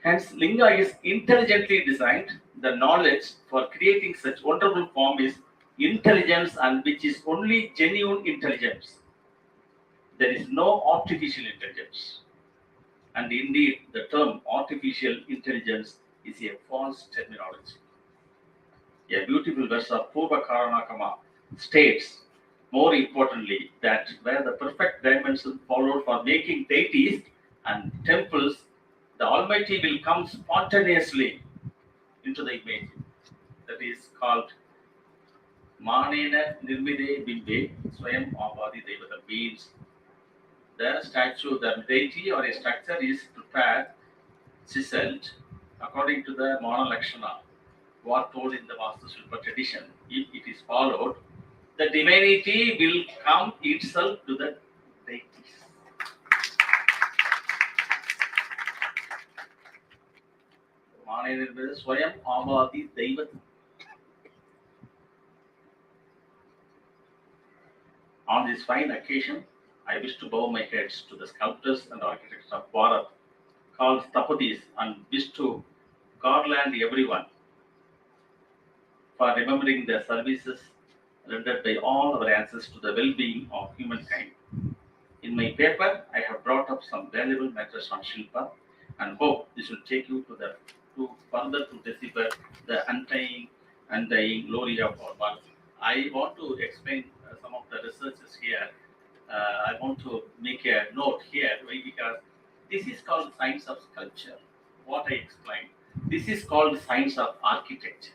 Hence, Linga is intelligently designed. The knowledge for creating such wonderful form is intelligence, and which is only genuine intelligence. There is no artificial intelligence. And indeed, the term artificial intelligence is a false terminology. A beautiful verse of Purva Karanakama states, more importantly, that where the perfect dimension followed for making deities and temples, the Almighty will come spontaneously into the image. That is called Manena Nirmide Bimbe Swayam Avadi Devata, means the statue, the deity or a structure is prepared, chiseled according to the Mana Lakshmana, what told in the Vastu Shilpa tradition. If it is followed, the divinity will come itself to the deities. Manena Nirmide Swayam Avadi Devata. On this fine occasion, I wish to bow my heads to the sculptors and architects of Bharat, called Stapadis, and wish to garland everyone for remembering their services rendered by all our ancestors to the well-being of humankind. In my paper, I have brought up some valuable matters on Shilpa, and hope this will take you to further to decipher the undying glory of our Bharat. I want to explain some of the researches here. I want to make a note here because this is called science of sculpture. What I explained. This is called science of architecture.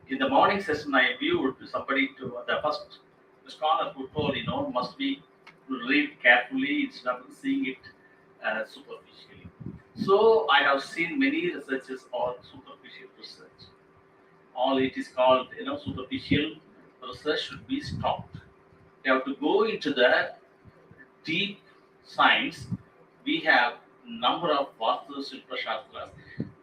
In the morning session, I viewed somebody to the first scholar who told, must be to read carefully instead of seeing it superficially. So I have seen many researches on superficial research. All it is called, superficial research should be stopped. You have to go into the deep science. We have number of Vastu Shilpa Shastras.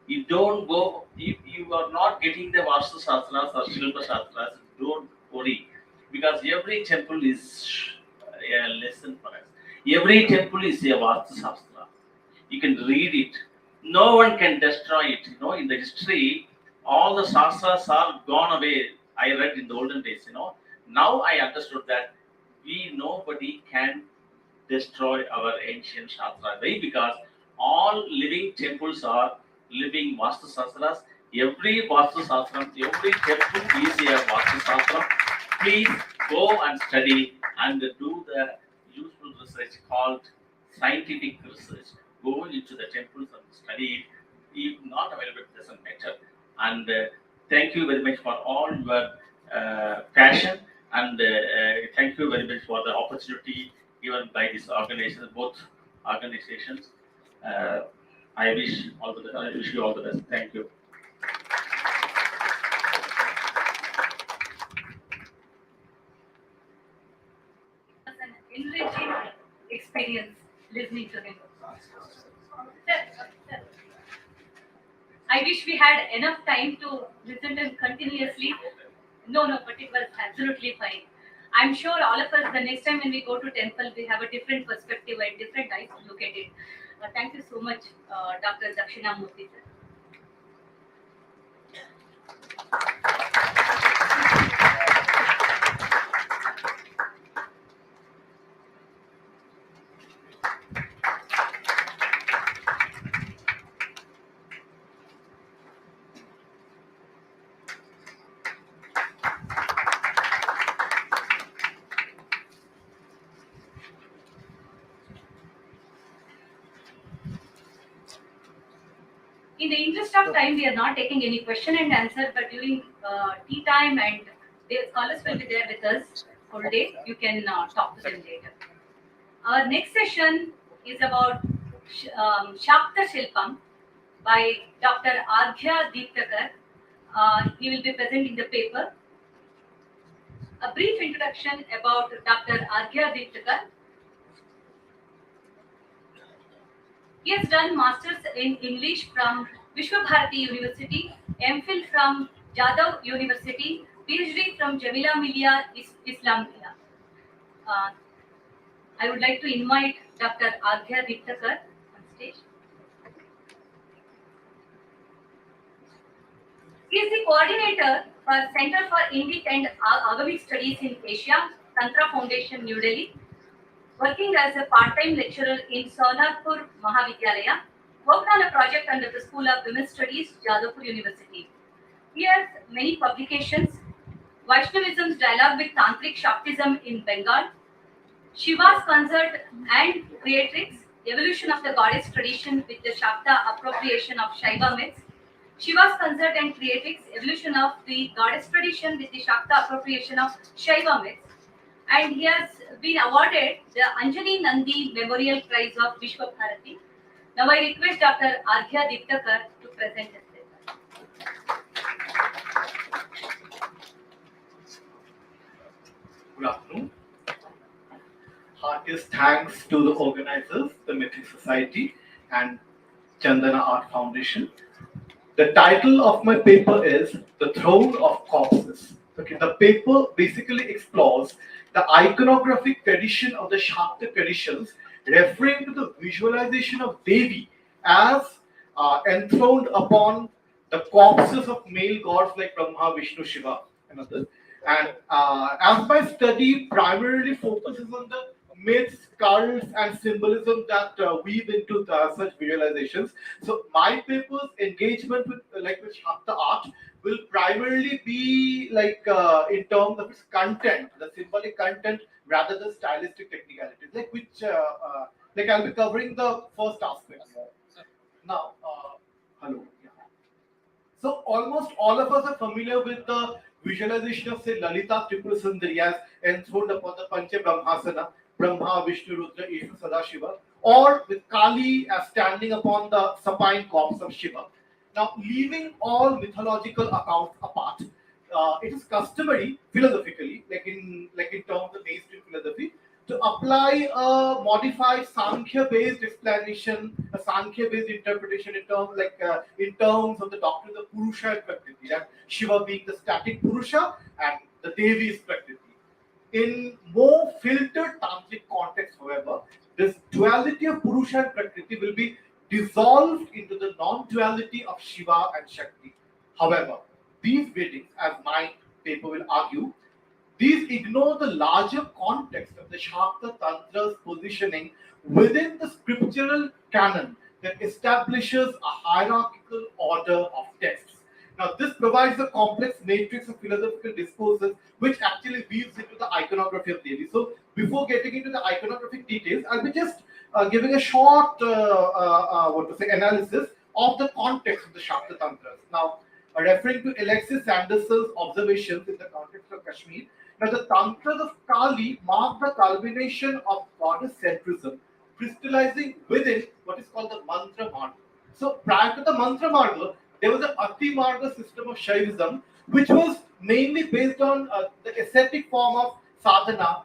You don't go, if you are not getting the Vastu Shastras or Shilpa Shastras, don't worry. Because every temple is a lesson for us. Every temple is a Vastu Shastra. You can read it. No one can destroy it. In the history, all the Shastras are gone away. I read in the olden days, Now I understood that nobody can destroy our ancient Shastra. Why? Because all living temples are living Vastu Shastras. Every Vastu Shastra, every temple is a Vastu Shastra. Please go and study and do the useful research called scientific research. Go into the temples and study it. If not available, it doesn't matter. And thank you very much for all your passion, and thank you very much for the opportunity given by this organization, both organizations. I wish you all the best. Thank you. It's an enriching experience listening to him. I wish we had enough time to listen to him continuously. No, but it was absolutely fine. I'm sure all of us, the next time when we go to temple, we have a different perspective and different eyes to look at it. Thank you so much, Dr. Dakshinamurthy, sir. In the interest of time, we are not taking any question and answer, but during tea time and the scholars will be there with us whole day. You can talk to them later. Our next session is about Shakta Shilpam by Dr. Agastya Deepthakar. He will be presenting the paper. A brief introduction about Dr. Agastya Deepthakar. He has done Masters in English from Viśvakarmīyavāstu University, MPhil from Jadhav University, PhD from Jamila Millia Islamia. I would like to invite Dr. Agastya Deepthakar on stage. He is the coordinator for Center for Indic and Agamic Studies in Asia, Tantra Foundation, New Delhi. Working as a part-time lecturer in Sonarpur Mahavidyalaya, worked on a project under the School of Women's Studies, Jadavpur University. He has many publications: Vaishnavism's Dialogue with Tantric Shaktism in Bengal, Shiva's Concert and Creatrix, Evolution of the Goddess Tradition with the Shakta Appropriation of Shiva Myths, Shiva's Concert and Creatrix, Evolution of the Goddess Tradition with the Shakta Appropriation of Shiva Myths. And he has been awarded the Anjali Nandi Memorial Prize of Viśvabharati. Now I request Dr. Agastya Deepthakar to present his paper. Good afternoon. Heartiest thanks to the organizers, the Mythic Society and Chandana Art Foundation. The title of my paper is The Throne of Corpses. Okay, the paper basically explores the iconographic tradition of the Shakta traditions, referring to the visualization of Devi as enthroned upon the corpses of male gods like Brahma, Vishnu, Shiva, and others. And as my study primarily focuses on the myths, cults, and symbolism that weave into such visualizations. So my paper's engagement with Shakta art will primarily be like in terms of its content, the symbolic content, rather than stylistic technicalities. Like which, like I'll be covering the first aspect now. Hello. Yeah. So almost all of us are familiar with the visualization of, say, Lalita Tripura Sundari as enthroned upon the Pancha Brahmasana, Brahma, Vishnu, Rudra, Ishvara, Sadashiva, or with Kali as standing upon the supine corpse of Shiva. Now, leaving all mythological accounts apart, it is customary philosophically, like in terms of mainstream philosophy, to apply a modified Sankhya-based explanation, a Sankhya-based interpretation in terms of the doctrines of Purusha and Prakriti, that Shiva being the static Purusha and the Devi is Prakriti. In more filtered tantric context, however, this duality of Purusha and Prakriti will be dissolved into the non-duality of Shiva and Shakti. However, these readings, as my paper will argue, these ignore the larger context of the Shakta Tantra's positioning within the scriptural canon that establishes a hierarchical order of texts. Now, this provides a complex matrix of philosophical discourses which actually weaves into the iconography of Devi. So, before getting into the iconographic details, I'll be just giving a short analysis of the context of the Shakta Tantras. Now, referring to Alexis Sanderson's observations in the context of Kashmir, now the Tantras of Kali mark the culmination of goddess centrism, crystallizing within what is called the Mantra Marga. So, prior to the Mantra Marga, there was an Ati-Marga system of Shaivism, which was mainly based on the ascetic form of sadhana,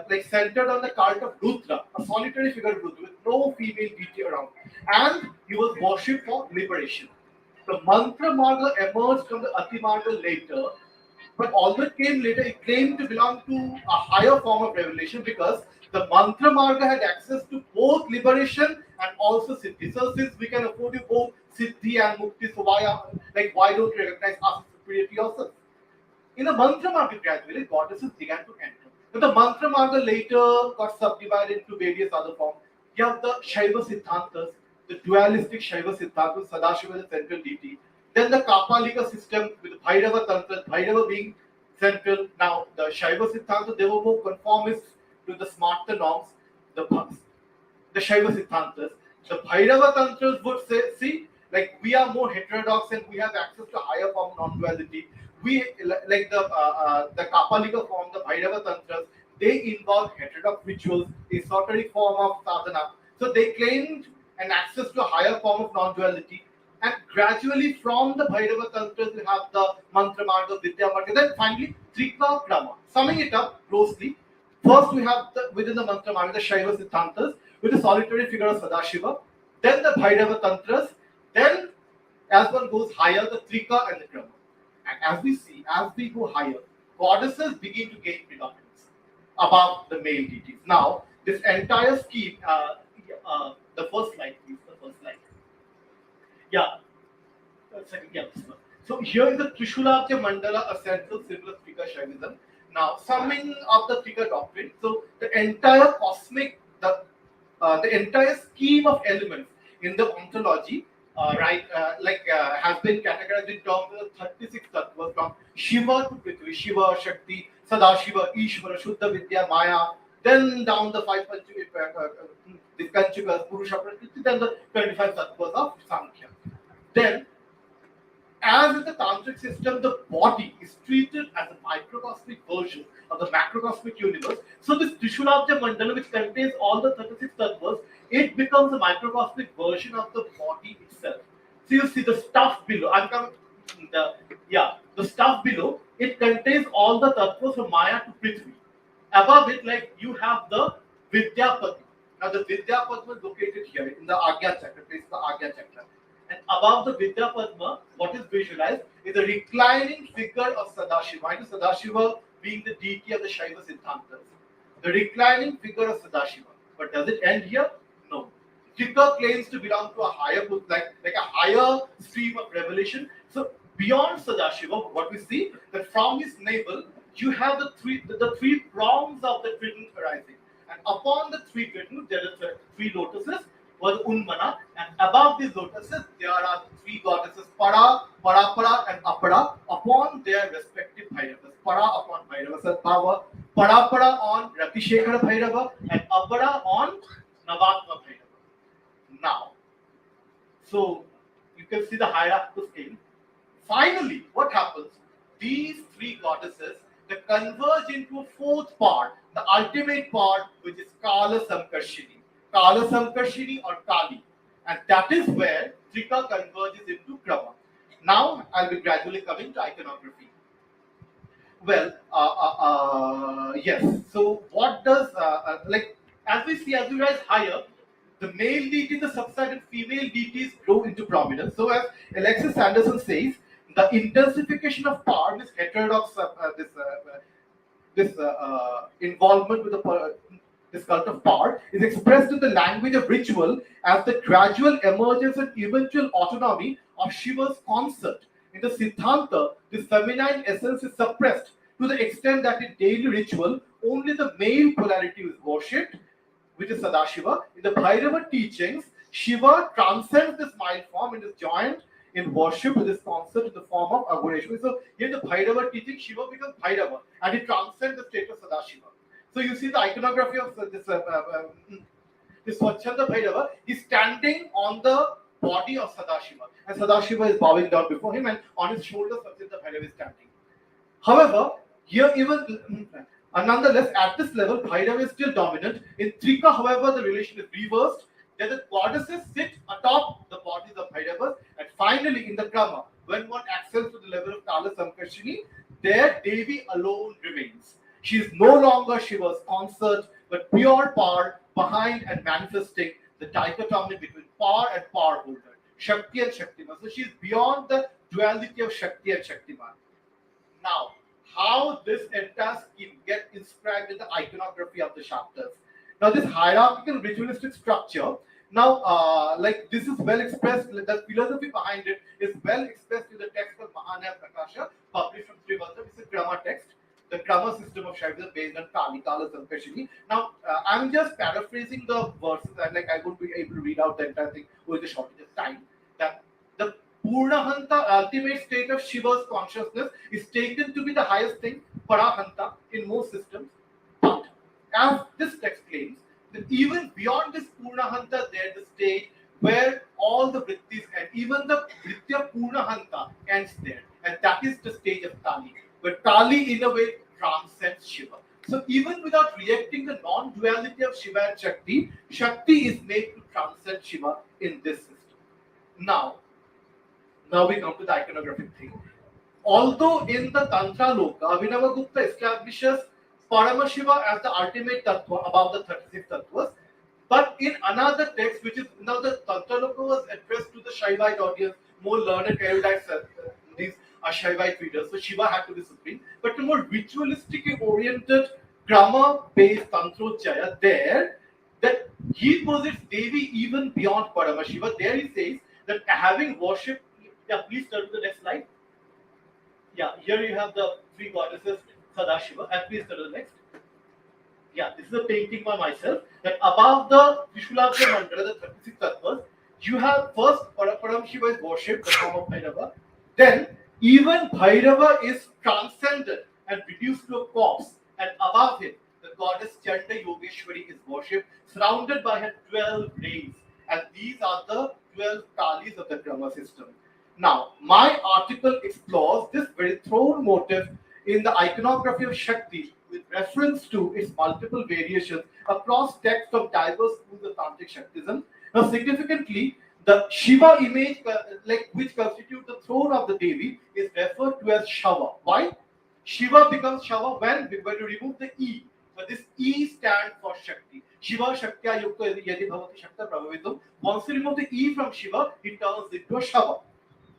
like centered on the cult of Rudra, a solitary figure of Rudra with no female deity around, and he was worshipped for liberation. The Mantra Marga emerged from the Ati Marga later, but although it came later, it claimed to belong to a higher form of revelation because the Mantra Marga had access to both liberation and also Siddhi. So since we can afford you both Siddhi and Mukti, so why don't you recognize us as superior to yourself? In the Mantra Marga, gradually goddesses began to enter. But the Mantra Marga later got subdivided into various other forms. You have the Shaiva Siddhantas, the dualistic Shaiva Siddhantas, Sadashiva the central deity. Then the Kapalika system with Bhairava Tantra, Bhairava being central. Now the Shaiva Siddhanta, they were more conformist to the smarter norms, the Shaiva Siddhantas. The Bhairava Tantras would say, see, like we are more heterodox and we have access to higher form non-duality. We like the Kapalika form, the Bhairava Tantras, they involve heterodox rituals, esoteric form of sadhana. So they claimed an access to a higher form of non-duality. And gradually from the Bhairava Tantras, we have the Mantra Marga, Vidya Marga, then finally chitrakarama. Summing it up closely, first we have within the Mantra Marga, the Shaiva Siddhantas with the solitary figure of Sadashiva, then the Bhairava Tantras, then as one goes higher, the Trika and the Krama. And as we see, as we go higher, goddesses begin to gain predominance above the male deities. Now, this entire scheme, the first slide, please, the first slide. Yeah. Second, yeah, this one. So here is the Trishulabhya Mandala, a central symbol of Trika Shaivism. Now, summing up the Trika doctrine, so the entire cosmic, the entire scheme of elements in the ontology, has been categorized in terms of 36 tattvas from Shiva to Prithvi, Shiva, Shakti, Sadashiva, Ishvara, Shuddha Vidya, Maya, then down the 5 Kanchikas, Purusha, Prakriti, then the 25 tattvas of Samkhya. Then, as in the tantric system, the body is treated as a microcosmic version of the macrocosmic universe. So this Trishulabhya Mandala, which contains all the 36 tattvas, it becomes a microcosmic version of the body itself. So you see the stuff below. The stuff below, it contains all the tattvas from Maya to Prithvi. Above it, like you have the Vidya Padma. Now the Vidya Padma is located here in the Agya Chakra, place the Agya Chakra. And above the Vidya Padma, what is visualized is a reclining figure of Sadashiva. And Sadashiva being the deity of the Shaiva Siddhantas. The reclining figure of Sadashiva. But does it end here? No. Trika claims to belong to a higher, like a higher stream of revelation. So beyond Sadashiva, what we see that from his navel, you have the three prongs of the trident arising. And upon the three tridents, there are three lotuses. was Unmana, and above these lotuses there are three goddesses Para, Parapara, and Apara upon their respective Bhairavas. Para upon Bhairava Sadbhava, Parapara on Ratishekara Bhairava, and Apara on Navatma Bhairava. Now, so you can see the hierarchical scale. Finally, what happens? These three goddesses, they converge into a fourth part, the ultimate part, which is Kala Samkarshini. Kala Samkarshini or Kali. And that is where Trika converges into Krama. Now, I'll be gradually coming to iconography. Well, yes. So, what does, like, as we rise higher, the male deities, the subsided female deities grow into prominence. So, as Alexis Sanderson says, the intensification of power, this heterodox, involvement with this cult of power, is expressed in the language of ritual as the gradual emergence and eventual autonomy of Shiva's concert. In the Siddhanta, this feminine essence is suppressed to the extent that in daily ritual, only the male polarity is worshipped, which is Sadashiva. In the Bhairava teachings, Shiva transcends this mild form and is joined in worship with this concept in the form of Agureshwari. So here in the Bhairava teaching, Shiva becomes Bhairava and he transcends the state of Sadashiva. So you see the iconography of this Swachhanda Bhairava, he's standing on the body of Sadashiva, and Sadashiva is bowing down before him, and on his shoulders Swachhanda Bhairava is standing. However, here even nonetheless at this level Bhairava is still dominant. In Trika, however, the relation is reversed. There the goddesses sit atop the bodies of Bhairavas, and finally in the Krama, when one accesses to the level of Kala Samkarshini, there Devi alone remains. She is no longer Shiva's consort, but pure power behind and manifesting the dichotomy between power and power holder, Shakti and Shaktiman. So she is beyond the duality of Shakti and Shaktiman. Now, how this entire scheme gets inscribed in the iconography of the chapters. Now, this hierarchical ritualistic structure, now, like this is well expressed, the philosophy behind it is well expressed in the text of Mahānaya Prakasha, published from Srivatra. This is Krama text. The Krama system of Shaivism based on Kali, Kala Samkarshini. Now, I'm just paraphrasing the verses, and like I won't be able to read out the entire thing with the shortage of time. That the Purnahanta, ultimate state of Shiva's consciousness, is taken to be the highest thing, Parahanta, in most systems. But as this text claims, that even beyond this Purnahanta, there is the stage where all the vrittis and even the Vritya Purnahanta ends there, and that is the stage of Kali. But Kali, in a way, transcends Shiva. So even without rejecting the non-duality of Shiva and Shakti, Shakti is made to transcend Shiva in this system. Now we come to the iconographic thing. Although in the Tantra Loka, Abhinavagupta establishes Paramashiva as the ultimate tattva above the 36 tattvas, but in another text, which is now the Tantra Loka was addressed to the Shaivite audience, more learned erudite, these are Shaivite readers, so Shiva had to be supreme. But the more ritualistically oriented, grammar-based Tantrocaya, there, that he posits Devi even beyond Paramashiva. There he says that having worshipped, yeah, please turn to the next slide. Yeah, here you have the three goddesses, Sadashiva, and please turn to the next. Yeah, this is a painting by myself, that above the Trishulaka Mandala, the 36 tattvas, you have first Paramashiva is worshipped, the form of Bhairava. Then, even Bhairava is transcended and reduced to a corpse, and above him, the goddess Chanda Yogeshwari is worshipped, surrounded by her 12 rays, and these are the 12 Kalis of the Brahma system. Now, my article explores this very throne motif in the iconography of Shakti with reference to its multiple variations across texts of diverse schools of Tantric Shaktism. Now, significantly, the Shiva image, which constitutes the throne of the Devi, is referred to as Shava. Why? Shiva becomes Shava when you remove the E. So this E stands for Shakti. Shiva Shaktya Yukta Yadi Bhavati Shakta Prabhavitum. Once you remove the E from Shiva, it turns into a Shava.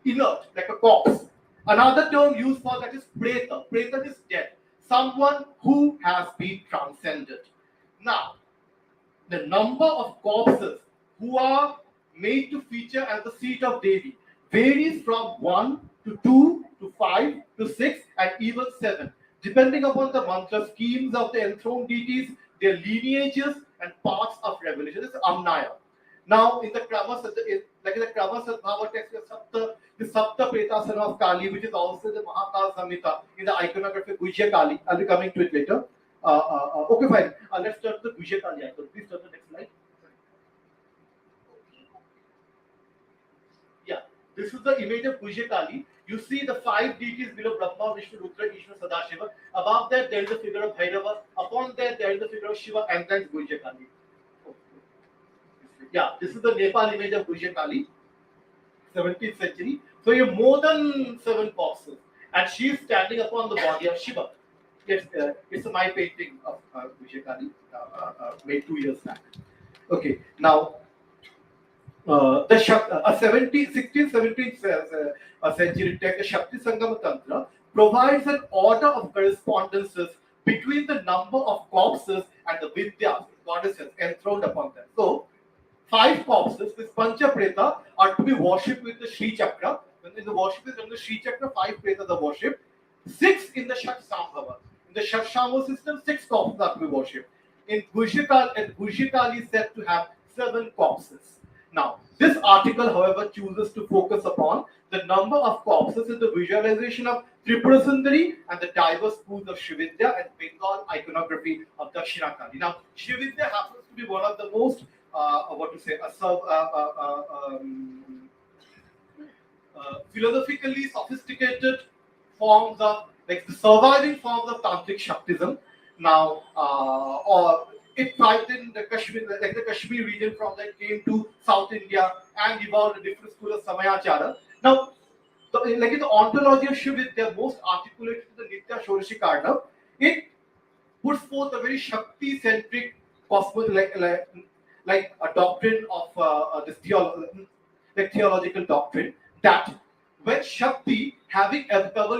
Inert, like a corpse. Another term used for that is Preta. Preta is dead. Someone who has been transcended. Now, the number of corpses who are made to feature as the seat of Devi varies from 1 to 2 to 5 to 6 and even 7, depending upon the mantra schemes of the enthroned deities, their lineages and paths of revelation. This is Amnaya. Now, in the Krama, like in the Krama Sadbhava text, the Sapta Pretasana of Kali, which is also the Mahakal Samhita in the iconography Gujya Kali. I'll be coming to it later. Okay, fine. Let's turn to the Gujya Kali icon. Please turn to the next slide. Yeah, this is the image of Gujya Kali. You see the 5 deities below Brahma, Vishnu, Rudra, Ishvara, Sadashiva. Above that, there is the figure of Bhairava. Upon that, there is the figure of Shiva, and then Gujya Kali. Yeah, this is the Nepal image of Gujya Kali, 17th century. So you have more than 7 corpses, and she is standing upon the body of Shiva. Yes, it's my painting of Gujya Kali, made 2 years back. Okay, now the 16th, 17th century text, the Shakti Sangama Tantra, provides an order of correspondences between the number of corpses and the Vidyas, goddesses enthroned upon them. So, 5 corpses, this Pancha Preta, are to be worshipped with the Shri Chakra. When the worship is done the Shri Chakra, 5 Pretas are worshipped. 6 in the Shat Sambhava. In the Shat Shambhava system, 6 corpses are to be worshipped. In Gujya Kali is said to have 7 corpses. Now, this article, however, chooses to focus upon the number of corpses in the visualization of Tripura Sundari and the diverse schools of Śivavidāya and Bengal iconography of Dakshina Kali. Now, Śivavidāya happens to be one of the most philosophically sophisticated forms of, like the surviving forms of Tantric Shaktism. Now, or it thrived in the Kashmir, like the Kashmir region from that came to South India and evolved a different school of Samayāchara. Now, like in the ontology of Śivavidāya, most articulated to the Nitya Shodashi Karna, it puts forth a very Shakti-centric like a doctrine of this theological doctrine that when Shakti, having absorbed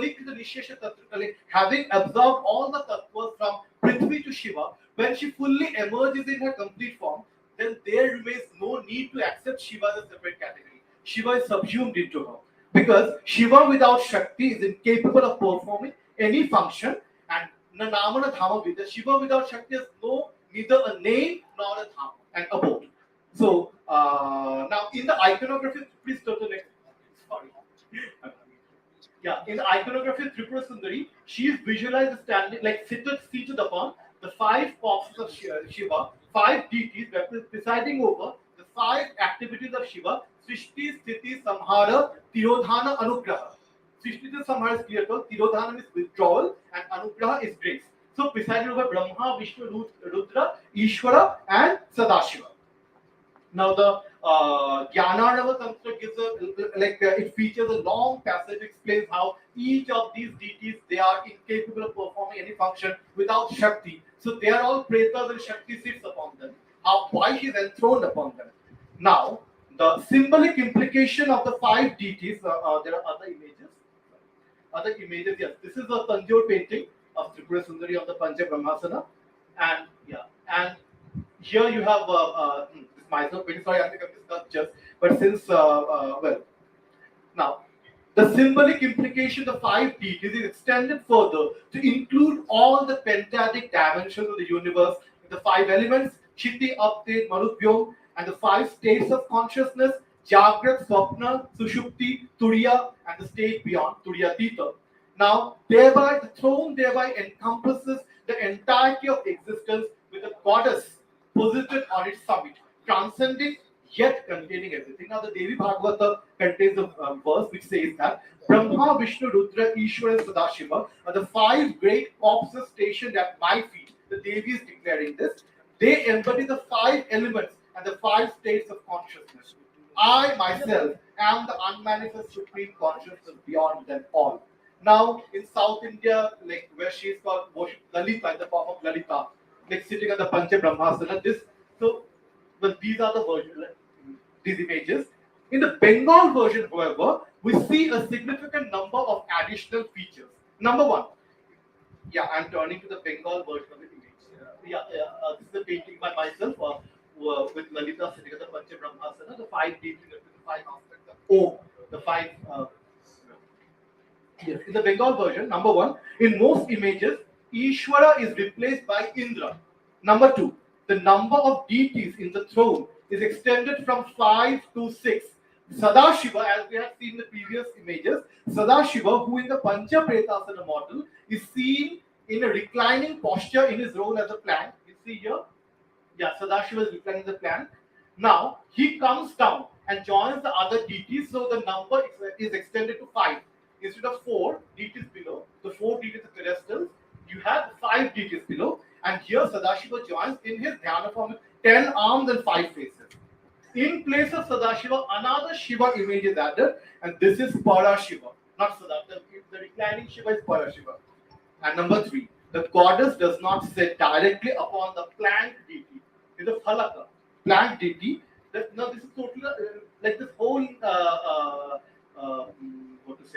all the tattvas from Prithvi to Shiva, when she fully emerges in her complete form, then there remains no need to accept Shiva as a separate category. Shiva is subsumed into her. Because Shiva without Shakti is incapable of performing any function, and Namana Dhama Vidya, Shiva without Shakti has neither a name nor a dhama, an abode. So, now in the iconography, please turn to the next. Sorry. Yeah, in the iconography of Tripura Sundari, she is visualized standing, like seated upon the 5 corpses of Shiva, 5 deities presiding over the 5 activities of Shiva: Srishti, Sthiti, Samhara, Tirodhana, Anugraha. Srishti and Samhara is clear, Tirodhana is withdrawal, and Anugraha is grace. So, presiding over Brahma, Vishnu, Rudra, Ishvara, and Sadashiva. Now, the Jnanarnava Tantra gives it features a long passage, explains how each of these deities, they are incapable of performing any function without Shakti. So they are all Pretas and Shakti sits upon them. Why she is enthroned upon them. Now, the symbolic implication of the 5 deities, there are other images. Yes, this is a Tanjore painting of Tripura Sundari of the Pancha Brahmasana. And yeah, and here you have myself, very sorry, I think I've discussed just, but since, now, the symbolic implication of the 5 deities is extended further to include all the pentadic dimensions of the universe, the 5 elements, Chiti, Apte, Manuvyom, and the 5 states of consciousness, Jagrat, Swapna, Sushupti, Turiya, and the state beyond, Turiyatita. Now, thereby, the throne thereby encompasses the entirety of existence with a goddess posited on its summit, transcending yet containing everything. Now, the Devi Bhagavata contains a verse which says that Brahma, Vishnu, Rudra, Ishvara, and Sadashiva are the 5 great corpses stationed at my feet. The Devi is declaring this. They embody the 5 elements and the 5 states of consciousness. I myself am the unmanifest supreme consciousness beyond them all. Now, in South India, like where she is called worship Lalita, in the form of Lalita, like sitting on the Pancha Brahmasana, these are the versions, these images. In the Bengal version, however, we see a significant number of additional features. Number 1, yeah, I'm turning to the Bengal version of the image. This is a painting by myself with Lalita sitting at the Pancha Brahmasana, the 5 deities, the 5 aspects of the 5. Yes, in the Bengal version, number 1, in most images, Ishvara is replaced by Indra. Number 2, the number of deities in the throne is extended from 5 to 6. Sadashiva, as we have seen in the previous images, Sadashiva, who in the Panchapretasana model is seen in a reclining posture in his role as a plank. You see here? Yeah, Sadashiva is reclining the plank. Now, he comes down and joins the other deities, so the number is extended to 5. Instead of 4 deities below, the 4 deities of pedestals, you have 5 deities below, and here Sadashiva joins in his dhyana form with 10 arms and 5 faces. In place of Sadashiva, another Shiva image is added, and this is Parashiva, not Sadashiva. The reclining Shiva is Parashiva. And number 3, the goddess does not sit directly upon the plank deity. It's a Phalaka. Plank deity. Now this is totally like this whole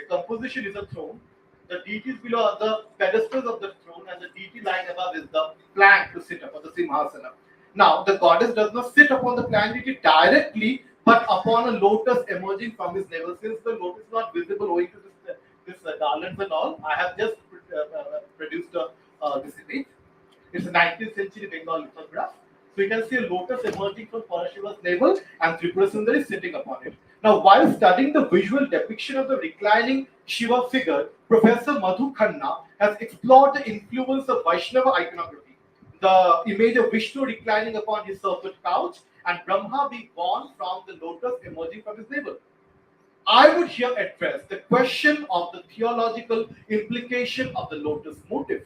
composition is a throne. The deities below are the pedestals of the throne, and the deity lying above is the plank to sit upon, the Simhasana. Now, the goddess does not sit upon the plank deity directly, but upon a lotus emerging from his navel. Since the lotus is not visible owing to this garlands and all, I have just produced this image. It's a 19th century Bengal lithograph. So you can see a lotus emerging from Parashiva's navel and Tripura Sundari sitting upon it. Now, while studying the visual depiction of the reclining Shiva figure, Professor Madhu Khanna has explored the influence of Vaishnava iconography. The image of Vishnu reclining upon his serpent couch and Brahma being born from the lotus emerging from his navel. I would here address the question of the theological implication of the lotus motif.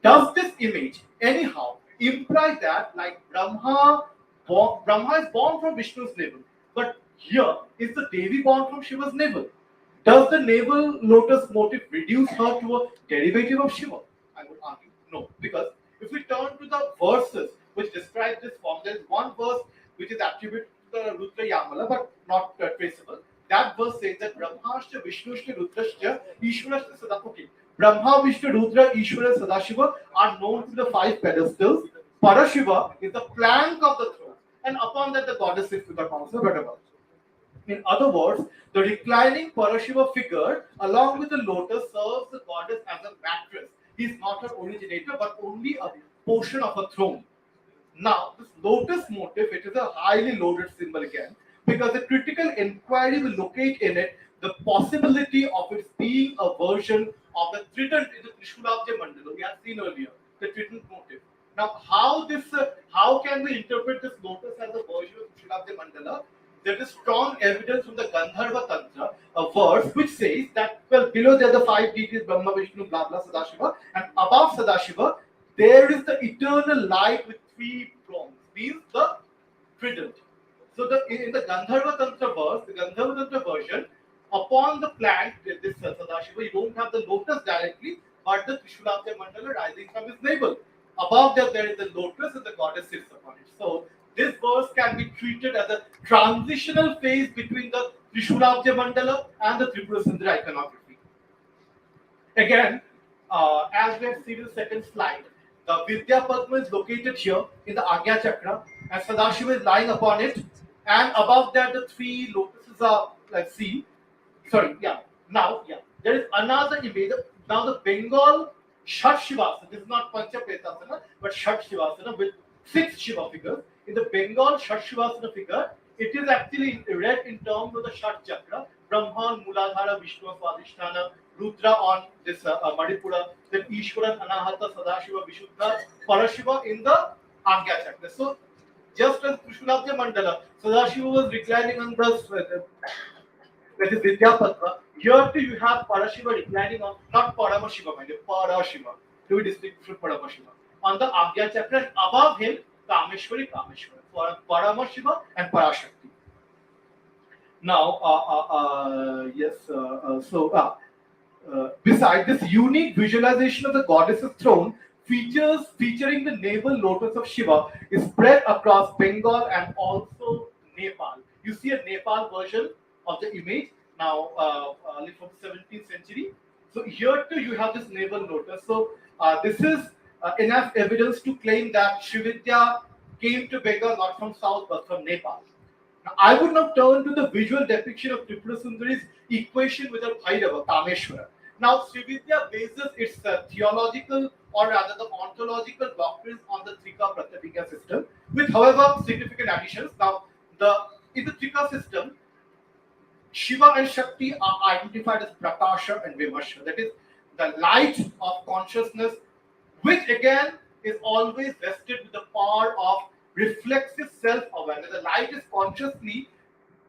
Does this image anyhow imply that, like Brahma is born from Vishnu's navel, but here is the Devi born from Shiva's navel? Does the navel lotus motif reduce her to a derivative of Shiva? I would argue no, because if we turn to the verses which describe this form, there is one verse which is attributed to the Rudra Yamala but not traceable. That verse says that Brahmashcha, Vishnuscha, Rudrashcha, Ishwarashcha, Sadashiva. Brahma, Vishnu, Rudra, Ishvara, Sadashiva are known to the 5 pedestals. Parashiva is the plank of the throne, and upon that the goddess sits with the council, whatever. In other words, the reclining Parashiva figure, along with the lotus, serves the goddess as a mattress. He is not her originator, but only a portion of her throne. Now, this lotus motif, it is a highly loaded symbol again, because the critical inquiry will locate in it the possibility of its being a version of the trident in the Trishulabdya Mandala we have seen earlier, the trident motif. Now, how can we interpret this lotus as a version of Trishulabdya Mandala? There is strong evidence from the Gandharva Tantra, a verse which says that, well, below there are the 5 deities, Brahma, Vishnu, blah, blah, Sadashiva, and above Sadashiva, there is the eternal light with 3 prongs, means the trident. So in the Gandharva Tantra verse, the Gandharva Tantra version, upon the plank, this Sadashiva, you don't have the lotus directly, but the Trishulabdya Mandala rising from his navel. Above that, there is the lotus and the goddess sits upon it. So this verse can be treated as a transitional phase between the Trishulabdya Mandala and the Tripura Sundari iconography. Again, as we have seen in the second slide, the Vidya Padma is located here in the Agya Chakra, and Sadashiva is lying upon it, and above that the 3 lotuses are seen. There is another image. Now the Bengal Shat Shivasana, this is not Panchapretasana, but Shat Shivasana with 6 Shiva figures. In the Bengal Shat Shivasana figure, it is actually read in terms of the Shat Chakra, Brahman, Muladhara, Vishnu, Swadhisthana, Rudra on this Manipura, then Ishwaran, Anahata, Sadashiva, Vishuddha, Parashiva in the Agya Chakra. So, just as Trishulabdya Mandala, Sadashiva was reclining on the that is Vidya Padma. Here too you have Parashiva reclining on, not Paramashiva, mind you, Parashiva, to be distinct from Paramashiva, on the Agya Chakra, and above him, Kameshwari, Paramashiva and Parashakti. Now, besides this unique visualization of the goddess's throne, featuring the navel lotus of Shiva is spread across Bengal and also Nepal. You see a Nepal version of the image now from the 17th century. So here too you have this navel lotus. So this is enough evidence to claim that Śrividya came to Bengal not from south but from Nepal. Now, I would now turn to the visual depiction of Tripura Sundari's equation with her Bhairava, Kameshwara. Now, Śrividya bases its theological or rather the ontological doctrines on the Trika Pratyabhijna system with, however, significant additions. Now, in the Trika system, Shiva and Shakti are identified as Prakasha and Vimarsha. That is the light of consciousness, which again is always vested with the power of reflexive self-awareness. The light is consciously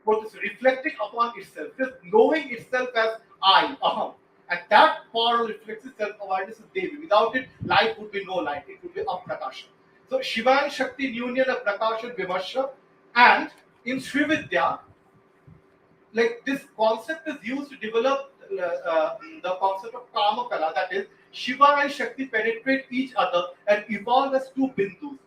what is reflecting upon itself, just knowing itself as I, aham. And that power of reflexive self-awareness is Devi. Without it, light would be no light. It would be aprakasha. So Shiva and Shakti in union of Prakasha and Vimarsha. And in Śrividya, like this concept is used to develop the concept of Kamakala. That is, Shiva and Shakti penetrate each other and evolve as two bindus.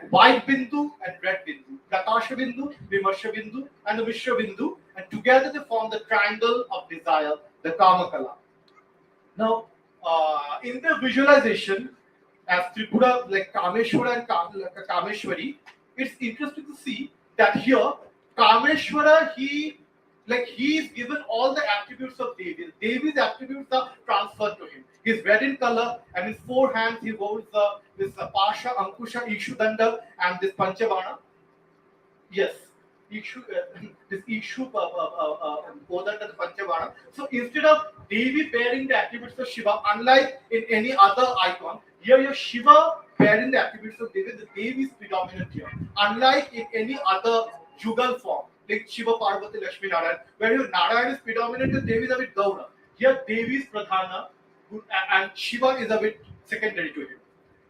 White bindu and red bindu. Prakasha bindu, Vimarsha bindu, and the Vishwa bindu. And together they form the triangle of desire, the Kamakala. Now, in the visualization, as Tripura, like Kameshwara and Kameshwari, it's interesting to see that here, Kameshwara, he is given all the attributes of Devi. Devi's attributes are transferred to him. He's red in color, and in 4 hands he holds this Pasha, Ankusha, Ikshu Danda, and this Panchavana. Yes, Ikshu, this Ikshu Kodanda, the Panchavana. So instead of Devi bearing the attributes of Shiva, unlike in any other icon, here your Shiva bearing the attributes of Devi, the Devi is predominant here. Unlike in any other Jugal form, like Shiva, Parvati, Lakshmi, Narayan, where your Narayan is predominant and Devi is a bit Gaura. Here Devi is Pradhana and Shiva is a bit secondary to him.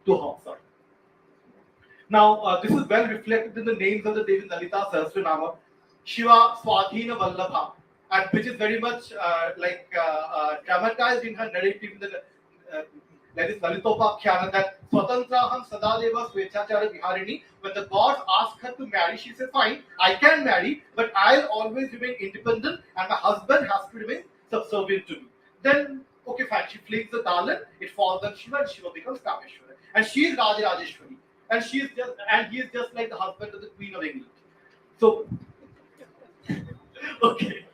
To her, sorry. Now, this is well reflected in the names of the Devi Lalita Sahasranama, Shiva Swadhina Vallabha, and which is very much dramatized in her narrative in the that is Lalitopakhyaana, that Swatantraham Sadadeva Swechachara Viharini. When the gods ask her to marry, she said, fine, I can marry, but I'll always remain independent and my husband has to remain subservient to me. Then, okay, fine, she flings the Dalan, it falls on Shiva, and Shiva becomes Kameshwara. And she is Rajarajeshwari. And he is just like the husband of the Queen of England. So, okay.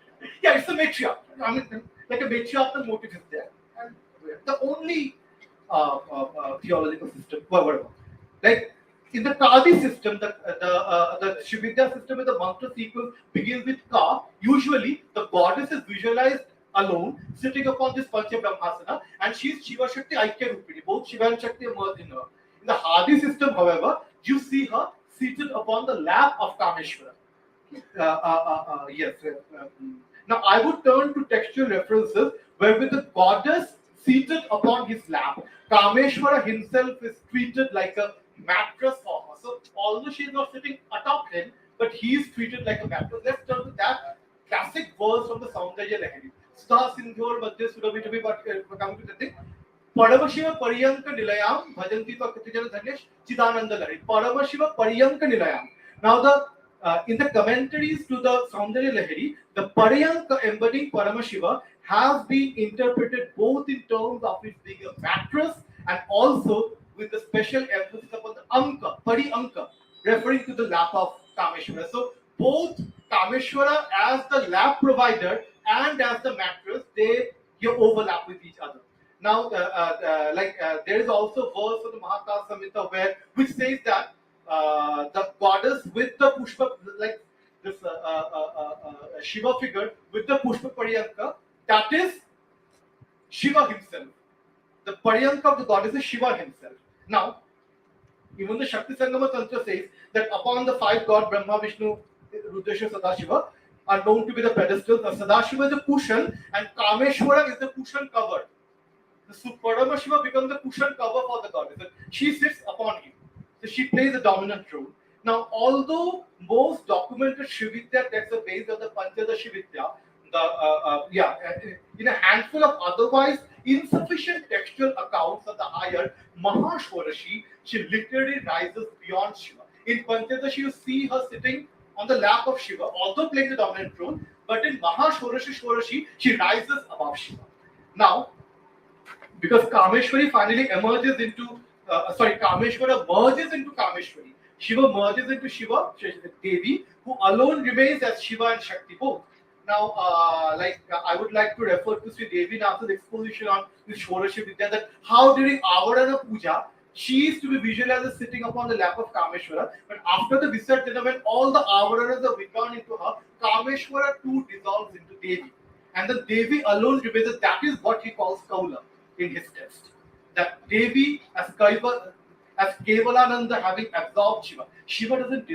Yeah, it's a matriarch. I mean, like a matriarchal motive is there. And the only theological system, whatever. Like in the Kadi system, the Śilpavidāya system with the mantra sequence begins with Ka. Usually, the goddess is visualized alone, sitting upon this Pancha Brahmasana, and she is Shiva Shakti Aikya Rupini. Both Shiva and Shakti emerge in her. In the Hadi system, however, you see her seated upon the lap of Kameshwara. Yes. Now, I would turn to textual references where with the goddess seated upon his lap, Kameshwara himself is treated like a mattress for her. So, although she is not sitting atop him, but he is treated like a mattress. Let's turn to that classic verse from the Saundarya Lahari. Sudha Sindhyor Madhya Surabhitavi, but coming to the thing. Paramashiva Pariyanka Nilayam, Bhajanti Pakatijana Dhanesh, Chidananda Lahari. Paramashiva Pariyanka Nilayam. Now, in the commentaries to the Saundarya Lahari, the Pariyanka embodying Paramashiva has been interpreted both in terms of it being a mattress and also with the special emphasis upon the Anka, Pari Anka, referring to the lap of Kameshwara. So both Kameshwara as the lap provider and as the mattress, they overlap with each other. Now, there is also a verse of the Mahakal Samhita which says that the goddess with the Pushpa, like this Shiva figure with the Pushpa Pariyanka, that is Shiva himself. The Pariyanka of the goddess is Shiva himself. Now, even the Shakti Sangama Tantra says that upon the 5 gods, Brahma, Vishnu, Rudra, Sadashiva, are known to be the pedestals. Sadashiva is the cushion and Kameshwara is the cushion cover. The Paramashiva becomes the cushion cover for the goddess. She sits upon him. So she plays a dominant role. Now, although most documented Śilpavidāya texts are based on the Panchadasha Vidya, in a handful of otherwise insufficient textual accounts of the higher Mahashwarashi, she literally rises beyond Shiva. In Panchadashi, you see her sitting on the lap of Shiva, although playing the dominant role, but in Mahashwarashi, she rises above Shiva. Now, because Kameshwari finally emerges into, Kameshwara merges into Kameshwari. Shiva merges into Shiva, Devi, who alone remains as Shiva and Shakti both. Now, I would like to refer to Sri Devi Natha's exposition on this Shorashi Vidya, that how during Avarana Puja, She is to be visualized as sitting upon the lap of Kameshwara. But after the Visarjana, when all the avaranas are withdrawn into her, Kameshwara too dissolves into Devi. And the Devi alone remains. That is what he calls Kaula in his text. That Devi as Kevalananda having absorbed Shiva. Shiva doesn't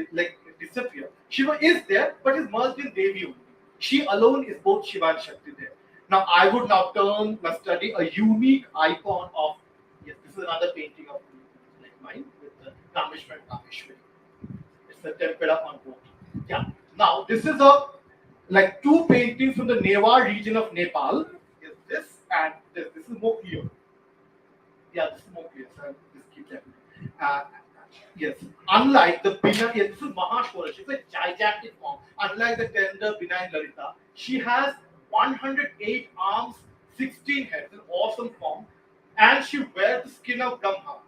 disappear. Shiva is there, but is merged in Devi only. She alone is both Shiva and Shakti there. Now I would now turn my study a unique icon of, yes, this is another painting of mine with the Kameshwar and Kameshwari. It's a tempera on both. Yeah. Now this is two paintings from the Newar region of Nepal. Yes, this and this. This is more clear. Yeah, this is more clear. So just keep that. Yes, unlike the Bina, yes, this is Mahashwara. She's a gigantic form. Unlike the tender, benign Lalita, she has 108 arms, 16 heads, an awesome form, and she wears the skin of Brahma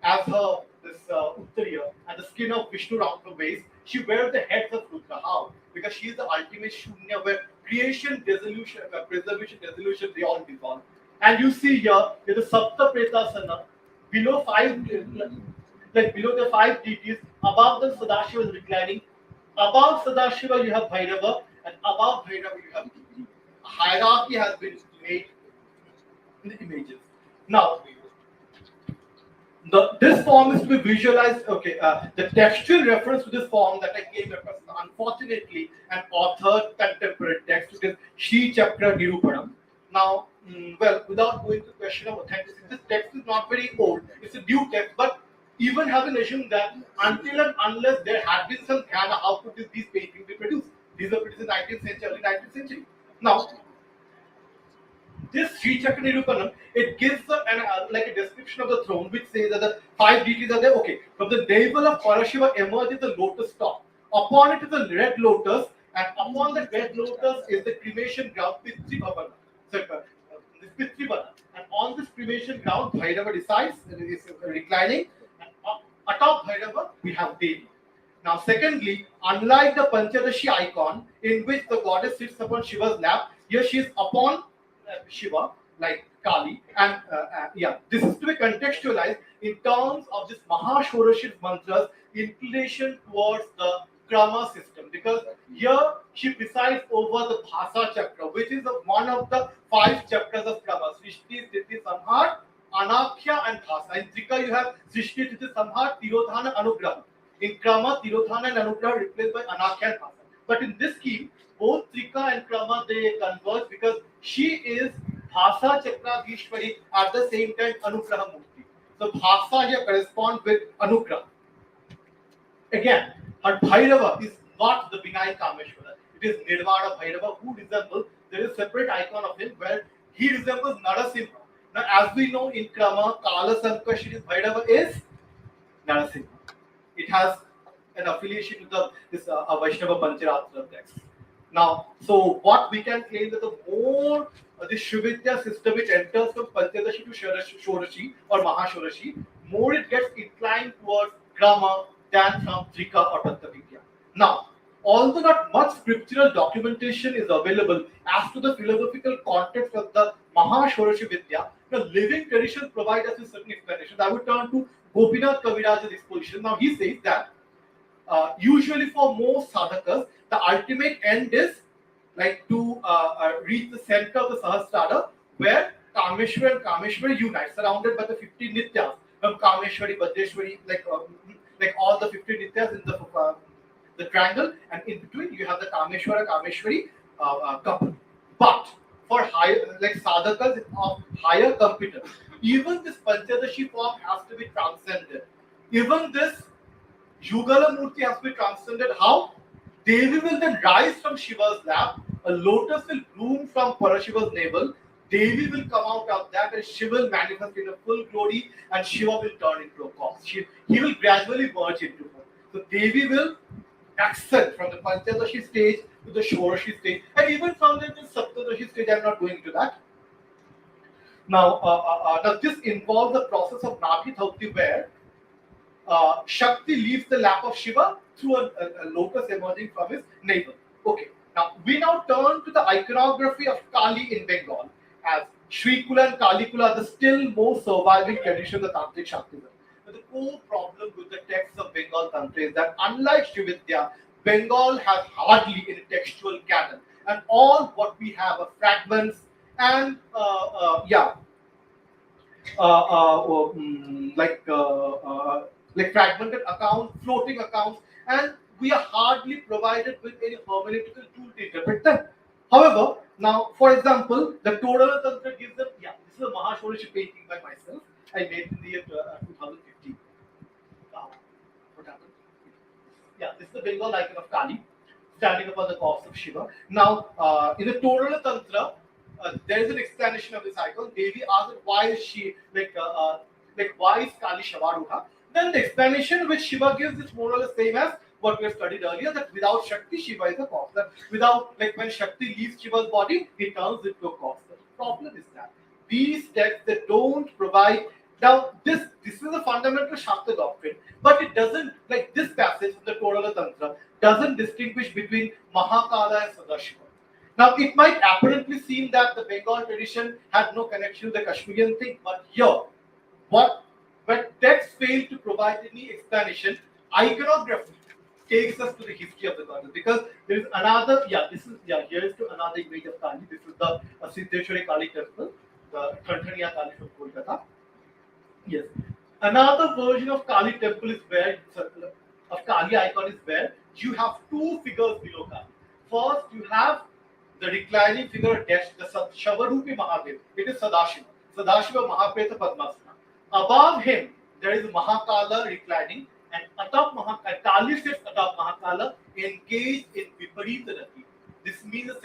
as her Uttariya and the skin of Vishnu around her waist. She wears the heads of Rudra. How? Because she is the ultimate Shunya, where creation, dissolution, preservation, dissolution, they all dissolve. And you see here, with the Sapta Pretasana, below the 5 deities, above them Sadashiva is reclining. Above Sadashiva you have Bhairava, and above Bhairava you have Devi. A hierarchy has been made in the images. Now, this form is to be visualized. Okay, the textual reference to this form that I gave was unfortunately an authored contemporary text, which is Shri Chakra Nirupanam. Now, without going to the question of authenticity, this text is not very old. It's a new text, but even having assumed that until and unless there had been some jnana, how could these paintings be produced? These were produced in 19th century, early 19th century. Now, this Sri Chakra Nirupanam, it gives a description of the throne, which says that the 5 deities are there. Okay, from the navel of Parashiva emerges the lotus top. Upon it is a red lotus, and upon the red lotus is the cremation ground, Pitrivana. This Pitrivana. And on this cremation ground, Bhairava decides, is reclining. Atop Bhairava, we have Devi. Now, secondly, unlike the Panchadashi icon, in which the goddess sits upon Shiva's lap, here she is upon Shiva, like Kali. And this is to be contextualized in terms of this Mahashorashit mantra's inclination towards the Krama system. Because here she presides over the Bhasa chakra, which is one of the 5 chakras of Krama. Srishti, Sthiti, Samhar, Anakhya and Bhasa. In Trika you have Srishti, Sthiti, Samhar, Tirodhana, Anugraha. In Krama, Tirodhana and Anugraha replaced by Anakhya and Bhasa. But in this scheme, both Trika and Krama, they converge because she is Bhasa Chakra Vishwari at the same time Anugraha Murti. So Bhasa here corresponds with Anugraha. Again, her Bhairava is not the benign Kameshwara. It is Nirvana Bhairava who resembles, there is a separate icon of him where he resembles Narasimha. Now, as we know in Krama, Kala Sankashri Bhairava is Narasimha. It has an affiliation with this Vaishnava Pancharatra text. Now, so what we can claim that the more the Śivavidāya system which enters from Panchadashi to Shorashi or Mahashorashi, more it gets inclined towards Krama than from Trika or Tattvavidya. Now, although not much scriptural documentation is available as to the philosophical context of the Mahashorashi Vidya, the living traditions provide us with certain explanations. I would turn to Gopinath Kaviraj's exposition. Now, he says that usually for most sadhakas, the ultimate end is like to reach the center of the Sahasrara, where Kameshwar and Kameshwari unite, surrounded by the 15 Nityas from Kameshwari, Bhadreshwari, like all the 15 Nityas in the triangle, and in between you have the Kameshwara, Kameshwari couple. But for higher, like sadhakas of higher competence, even this Panchadashi form has to be transcended. Even this Yugala Murti has to be transcended. How? Devi will then rise from Shiva's lap, a lotus will bloom from Parashiva's navel, Devi will come out of that and Shiva will manifest in a full glory and Shiva will turn into a corpse. He will gradually merge into her. So Devi will ascend from the Panchadashi stage to the Shorashi stage, and even from the Saptadashi stage. I am not going to that. Now, this involves the process of Nabhi Dhauti, where Shakti leaves the lap of Shiva through a lotus emerging from his navel. Okay, now we turn to the iconography of Kali in Bengal, as Shrikula and Kalikula are the still most surviving traditions of Tantric Shaktism. the core problem with the texts of Bengal Tantra is that unlike Śrividya, Bengal has hardly any textual canon, and all what we have are fragments and like fragmented accounts, floating accounts, and we are hardly provided with any hermeneutical tool to interpret them. However, now, for example, the Todala Tantra gives them, this is a Mahashorishi painting by myself. I made it in the year 2015. What happened? This is the Bengal icon of Kali, standing upon the corpse of Shiva. Now, in the Todala Tantra, there is an explanation of this icon. Devi asked, why is she, why is Kali Shavaruha? Then the explanation which Shiva gives is more or less same as what we have studied earlier, that without Shakti, Shiva is a corpse. That without, when Shakti leaves Shiva's body, he turns into a corpse. The problem is that these texts, they don't provide. Now, this is a fundamental Shakta doctrine, but it doesn't, this passage in the Todala Tantra doesn't distinguish between Mahakala and Sadashiva. Now, it might apparently seem that the Bengal tradition had no connection with the Kashmirian thing, but here, when texts fail to provide any explanation, iconography takes us to the history of the goddess, because there is another, here is to another image of Kali. This is the Siddheshwari Kali temple, the Kantaniya Kali from Kolkata. Yes. Another version of Kali temple is where, of Kali icon is where you have two figures below Kali. First, you have the reclining figure attached, the Shavarupi Mahadev. It is Sadashiva. Sadashiva Mahapreta Padmasana. Above him, there is Mahakala reclining, and atop Mahakala, Kali sits atop Mahakala, engaged in Viparita Rati. This means a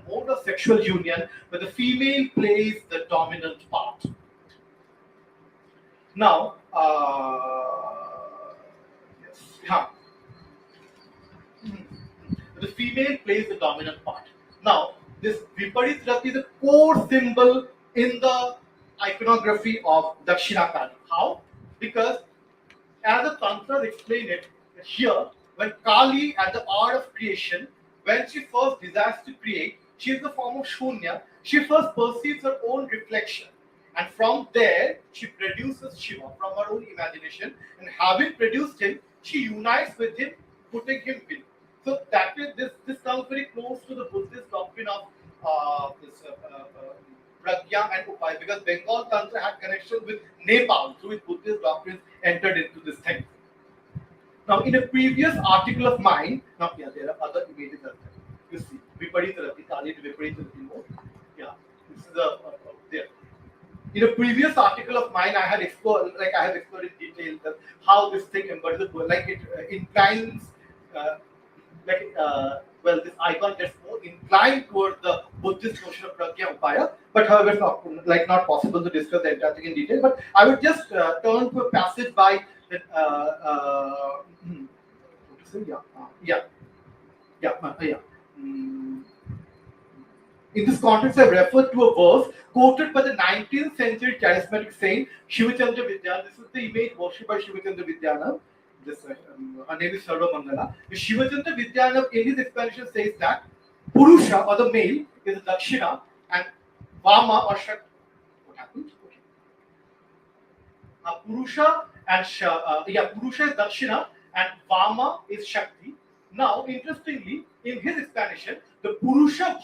mode of sexual union where the female plays the dominant part. Now, the female plays the dominant part. Now, this Viparit Rati is a core symbol in the iconography of Dakshina Kali. How? Because, as the Tantras explain it, here, when Kali, at the art of creation, when she first desires to create, she is the form of Shunya. She first perceives her own reflection, and from there, she produces Shiva from her own imagination, and having produced him, she unites with him, putting him in. So that is this comes very close to the Buddhist doctrine of Pragya and Upaya, because Bengal Tantra had connection with Nepal, through which Buddhist doctrines entered into this thing. Now, in a previous article of mine, there are other images as well. You see, Viparita Rati, Kali Viparita Rati mode. This is there. In a previous article of mine, I have explored in detail how this thing embodies, it inclines. This icon gets more inclined towards the Buddhist notion of Pragya Upaya, but however, it's not possible to discuss the entire thing in detail. But I would just turn to a passage by in this context, I referred to a verse quoted by the 19th century charismatic saint Shivachandra Vidya. This is the image worshipped by Shivachandra Vidyana. Her name is Sarva Mangala. Shivachandra Vidyana, in his explanation, says that Purusha, or the male, is Dakshina, and Vama or Shakti. What happened? Okay. Purusha is Dakshina, and Vama is Shakti. Now, interestingly, in his explanation, the Purusha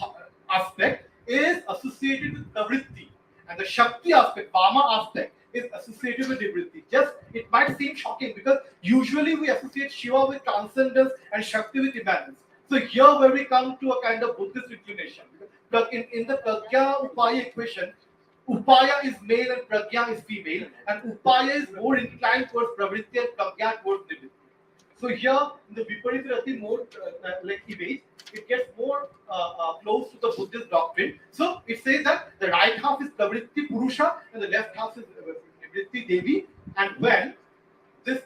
aspect is associated with Navritti, and the Shakti aspect, Vama aspect, is associated with Nivritti. Just, it might seem shocking because usually we associate Shiva with transcendence and Shakti with immanence. So here where we come to a kind of Buddhist inclination, because in the Pragya Upaya equation, Upaya is male and Pragya is female, and Upaya is more inclined towards Pravritti and Pragya towards Nivritti. So here in the Viparita Rati mode, image, it gets more close to the Buddhist doctrine. So it says that the right half is Pravritti Purusha and the left half is Nivritti Devi. And when this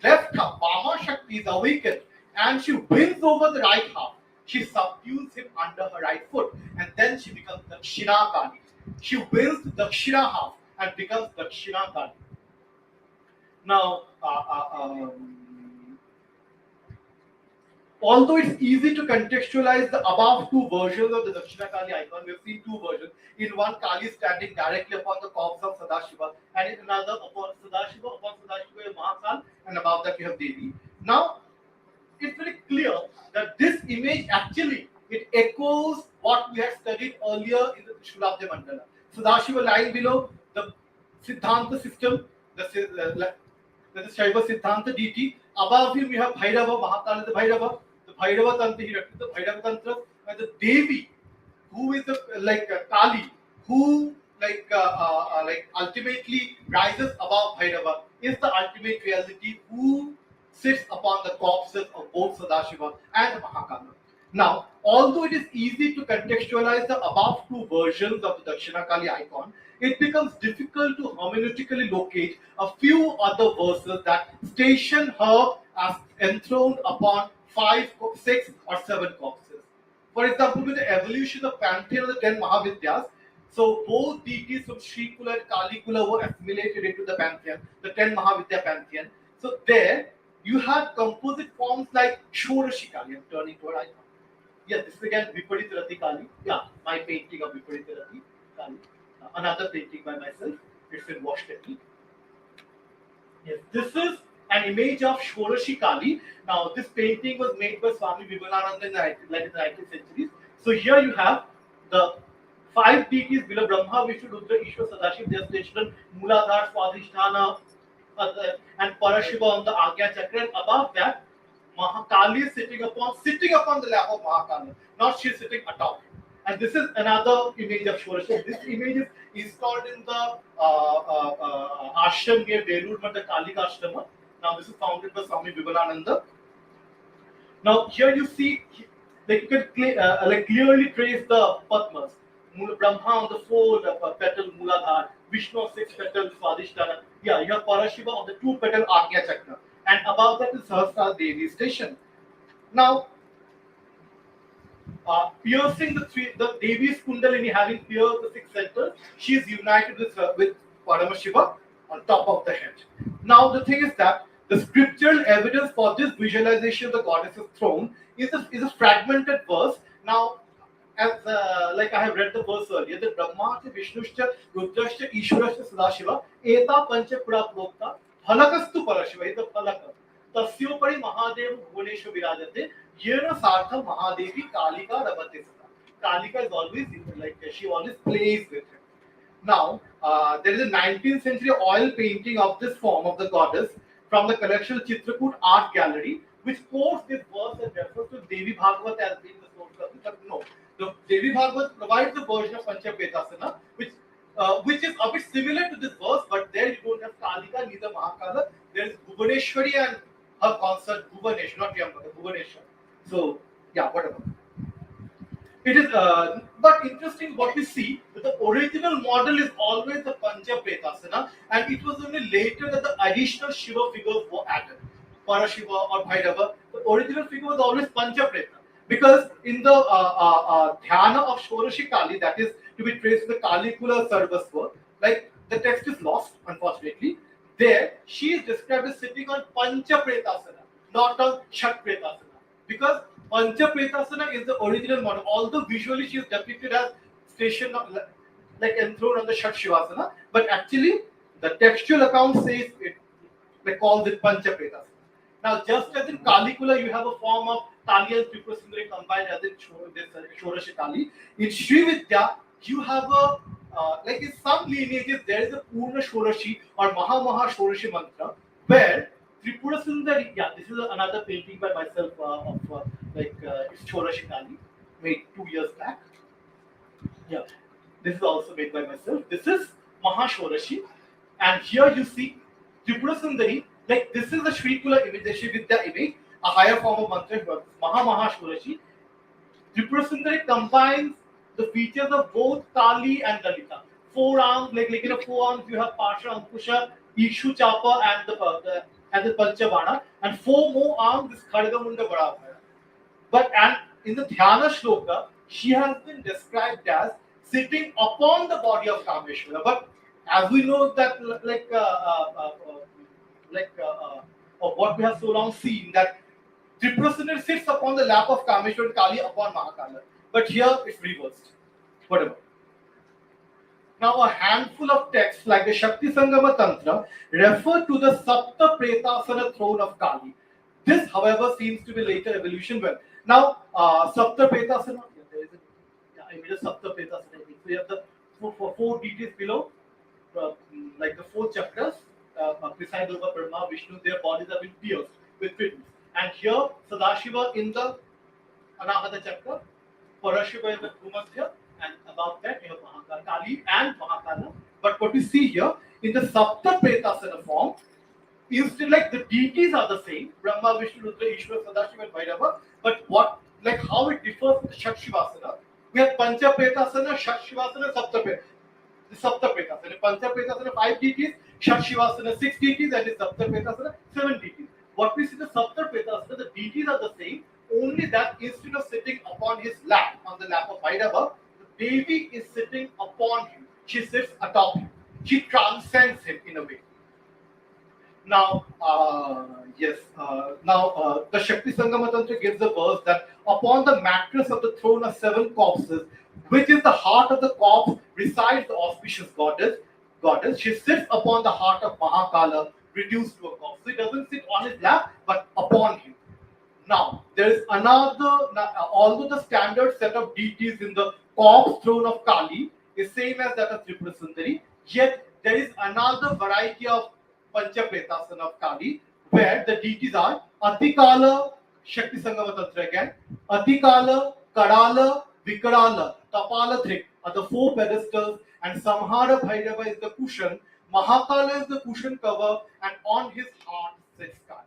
left half, Vama Shakti, is awakened and she wins over the right half, she subdues him under her right foot, and then she becomes Dakshina Kali. She wins the Dakshina half and becomes Dakshina Kali. Now, although it's easy to contextualize the above two versions of the Dakshina Kali icon, we've seen two versions. In one, Kali standing directly upon the corpse of Sadashiva, and in another, upon Sadashiva is Mahakal, and above that you have Devi. Now, it's very clear that this image actually, it echoes what we had studied earlier in the Trishulabdya Mandala. Sadashiva lying below the Siddhanta system, the Shaiva Siddhanta deity. Above him we have Bhairava, Mahakala is the Bhairava Tantra, he represents the Bhairava Tantra, and the Devi, who is the Kali, who ultimately rises above Bhairava, is the ultimate reality who sits upon the corpses of both Sadashiva and Mahakala. Now, although it is easy to contextualize the above two versions of the Dakshina Kali icon, it becomes difficult to hermeneutically locate a few other verses that station her as enthroned upon 5, 6 or 7 corpses. For example, with the evolution of pantheon of the 10 Mahavidyas, so both deities from Srikula and Kalikula were assimilated into the pantheon, the 10 Mahavidya pantheon. So there, you have composite forms like Shorashi Kali. I'm turning to an icon. Yeah, this is again Vipadita Kali. Yeah, my painting of Vipadita Kali. Another painting by myself. It's in wash technique. Yes, this is an image of Shorashi Kali. Now, this painting was made by Swami Vivekananda in the 19th century. So here you have the 5 deities below Brahma, Vishnu, Rudra, Ishwar, Sadashiv, they are stationed Mooladhara, Swadhisthana, and Parashiva on the Agya Chakra, and above that, Mahakali is sitting upon the lap of Mahakali, not she is sitting atop. And this is another image of Shorashi. This image is installed in the ashram near Belur, the Kalika Ashrama. Now this is founded by Swami Vivekananda. Now here you see, you can clearly trace the Padmas. Brahma on the 4 petal Mooladhara, Vishnu on 6 petal Swadhisthana. Yeah, you have Parashiva on the 2 petal Agya Chakra, and above that is Sahasrara Devi station. Now, piercing the Devi's Kundalini, having pierced the 6 centers, she is united with Paramashiva on top of the head. Now, the thing is that the scriptural evidence for this visualization of the goddess's throne is a fragmented verse. Now, as I have read the verse earlier, that Brahma, Vishnuscha, Rudrascha, Ishwarascha, Sadashiva, Eta Pancha Pura Prokta, Phalakastu Parashiva is the Phalaka. Tasyopari Mahadev Bhuvaneshwar Virajate, Yena Sartha Mahadevi Kalika Rabate Sada. Kalika is always she always plays with him. Now, there is a 19th century oil painting of this form of the goddess from the collection Chitrakoot Art Gallery, which quotes this verse and refers to Devi Bhagavad as being the source of it. But no, the Devi Bhagavad provides the version of Panchapetasana, which is a bit similar to this verse, but there you don't have Kalika, neither Mahakala. There is Bhuvaneshwari and her consort Bhuvanesh, not Yamaka, Bhuvaneshwar. So, yeah, whatever. It is, but interesting what we see, that the original model is always the Panchapetasana, and it was only later that the additional Shiva figures were added. Parashiva or Bhairava, the original figure was always Panchapreta. Because in the Dhyana of Shorashi Kali, that is to be traced in the Kalikula Sarvasva, the text is lost, unfortunately. There, she is described as sitting on Panchapretasana, not on Shatpretasana. Because Panchapretasana is the original model, although visually she is depicted as stationed, enthroned on the Shat Shivasana, but actually the textual account says it, calls it Panchapretasana. Now, just as in Kalikula, you have a form of Kali and Tripura Sundari combined as in Shorashi Kali. In Srividya, you have a, in some lineages, there is a Purna Shorashi or Maha Shorashi mantra, where Tripura Sundari, yeah, this is another painting by myself of it's Shorashi Kali, made 2 years back. Yeah, this is also made by myself. This is Maha Shorashi, and here you see Tripura Sundari. This is the Srikula image, the Srividya image, a higher form of mantra, Maha Shorashi. Tripura Sundari combines the features of both Kali and Lalita. 4 arms, in a 4 arms, you have Pasha, Ankusha, Ishu, Chapa, and the Panchavana, and 4 more arms, this Khadgamunda Vadabhaya. And in the Dhyana Shloka, she has been described as sitting upon the body of Kameshwara. But as we know that, of what we have so long seen, that Triprasundari sits upon the lap of Kameshwar and Kali upon Mahakala. But here it's reversed. Whatever. Now a handful of texts like the Shakti Sangama Tantra refer to the Sapta Pretasana throne of Kali. This, however, seems to be later evolution. Well, now Sapta Pretasana, I made a Sapta Pretasana. So you have the four deities below, like the four chakras, beside over Brahma, Vishnu, their bodies have been pierced with fitness. And here, Sadashiva in the Anahata chakra, Parashiva in the Bhumadhya, and above that you have Mahakala, Kali and Mahakala. But what we see here in the Sapta Pretasana form is still like the deities are the same, Brahma, Vishnu, Rudra, Ishwara, Sadashiva, and Bhairava. But what, like how it differs from the Shat-Shivasana, we have Pancha Pretasana, Shat-Shivasana, Sapta Pretasana. The Sapta Pretasana, Pancha Pretasana 5 deities, Shat-Shivasana 6 deities, and the Sapta Pretasana 7 deities. What we see in the Sapta Pretasana, the deities are the same, only that instead of sitting upon his lap, on the lap of Bhairava, the Devi is sitting upon him. She sits atop him. She transcends him in a way. Now, the Shakti Sangama Tantra gives a verse that upon the mattress of the throne of 7 corpses, which is the heart of the corpse, resides the auspicious goddess. She sits upon the heart of Mahakala, reduced to a corpse. So it doesn't sit on his lap, but upon him. Now, there is another, although the standard set of deities in the corpse throne of Kali is same as that of Triprasundari, yet there is another variety of Pancha Pretasana of Kali, where the deities are adhikāra, Shakti Sangama Tantra again, adhikāra, Karala, Vikarala, Tapala Thrik are the 4 pedestals, and Samhara Bhairava is the cushion, Mahakala is the cushion cover, and on his heart sits Kali.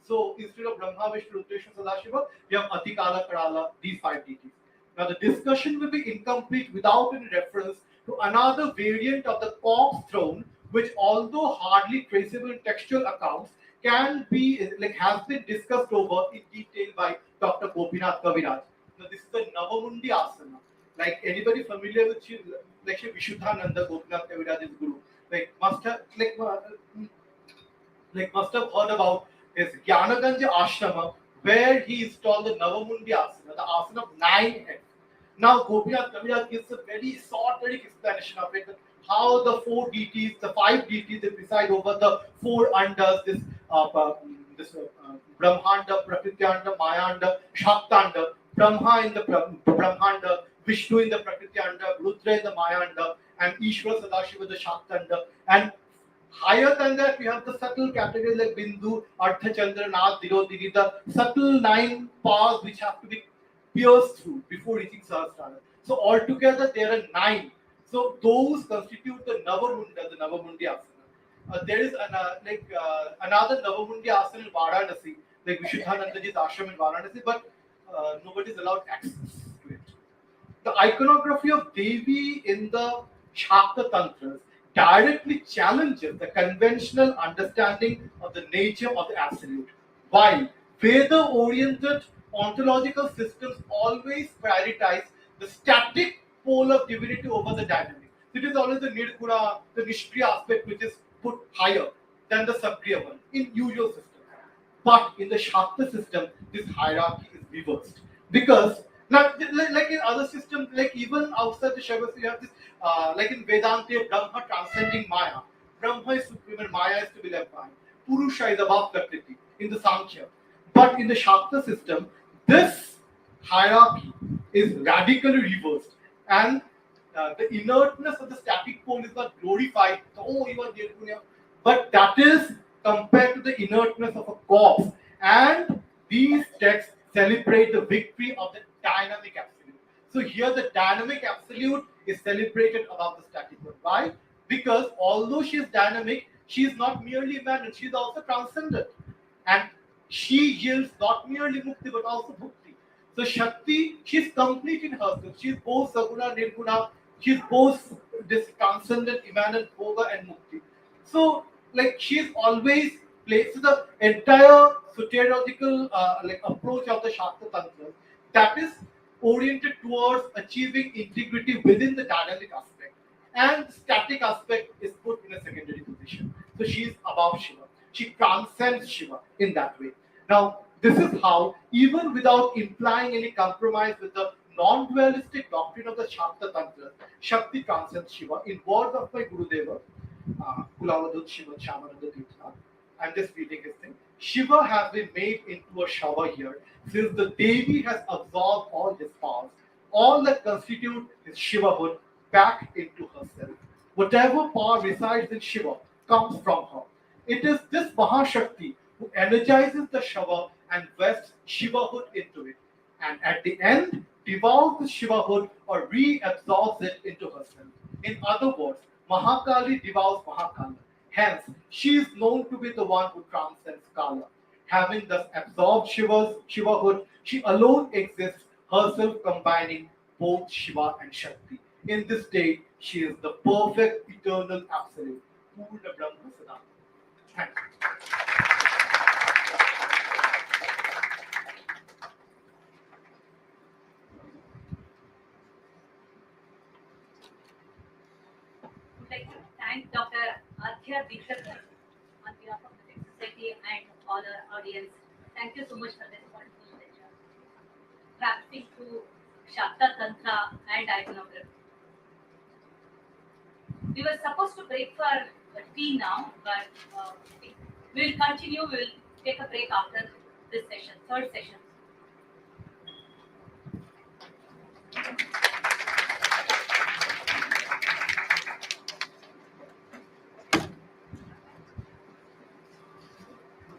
So instead of Brahma, Vishnu, Rudra, Sadashiva, we have adhikāra, Karala, these 5 deities. Now the discussion will be incomplete without any reference to another variant of the corpse throne, which although hardly traceable in textual accounts, can be has been discussed over in detail by Dr. Gopinath Kaviraj. Now this is the Navamundi Asana. Like anybody familiar with Vishuddhananda, Gopinath Kaviraj's guru, must have heard about his Jnanaganja Ashrama, where he installed the Navamundi Asana, the asana of 9 heads. Now Gopinath Kaviraj gives a very short explanation of it, how the 4 deities, the 5 deities, they preside over the 4 andas, this Brahmanda, Prakityanda, Māyāmata, Shaktanda, Brahma in the Brahmanda, Vishnu in the Prakityanda, Rudra in the Māyāmata, and Ishwara Sadashiva the Shaktanda. And higher than that, we have the subtle categories like Bindu, Artha, Chandra, Nath, Dirodini, the subtle 9 paths which have to be pierced through before reaching Sahasrara. So altogether there are 9. So those constitute the Navamundi Asana. There is another Navamundi Asana in Varanasi, like Vishuddhanandaji's ashram in Varanasi, but nobody is allowed access to it. The iconography of Devi in the Shakta Tantras directly challenges the conventional understanding of the nature of the absolute, while Veda-oriented ontological systems always prioritize the static pole of divinity over the dynamic. It is always the Nirguna, the Nishkriya aspect which is put higher than the Sakriya one in usual systems. But in the Shakta system, this hierarchy is reversed. Because, like in other systems, like even outside the Shiva, you have this, like in Vedanta, Brahma transcending Maya. Brahma is supreme and Maya is to be left behind. Purusha is above Prakriti in the Sankhya. But in the Shakta system, this hierarchy is radically reversed. And the inertness of the static pole is not glorified. Oh, you are Nirgunya. But that is compared to the inertness of a corpse. And these texts celebrate the victory of the dynamic absolute. So here the dynamic absolute is celebrated above the static one. Why? Because although she is dynamic, she is not merely immanent, she is also transcendent. And she yields not merely mukti but also bhukti. So Shakti, she is complete in herself. She is both Saguna, Nirguna, she is both this transcendent, immanent, bhoga and mukti. So like she is always placed. So the entire soteriological approach of the Shakta Tantra, that is oriented towards achieving integrity within the dynamic aspect, and the static aspect is put in a secondary position. So she is above Shiva. She transcends Shiva in that way. Now, This is how, even without implying any compromise with the non-dualistic doctrine of the Shakta Tantra, Shakti transcends Shiva. In words of my Gurudeva, Kulavadut Shiva Samuccaya, I'm just reading his thing. Shiva has been made into a shower here, since the Devi has absorbed all his powers, all that constitute his Shivahood back into herself. Whatever power resides in Shiva comes from her. It is this Mahashakti who energizes the shower and vests Shivahood into it, and at the end devours the Shivahood or reabsorbs it into herself. In other words, Mahakali devours Mahakala. Hence, she is known to be the one who transcends Kala. Having thus absorbed Shivahood, she alone exists, herself combining both Shiva and Shakti. In this state, she is the perfect, eternal, absolute. Purna Brahma Sada. Thank you. I'd like to thank Dr. Ajitāgama on behalf of the Society and all our audience. Thank you so much for this wonderful lecture. Practicing through Shakta Tantra and iconography. We were supposed to break for tea now, but we will continue. We will take a break after this session, third session.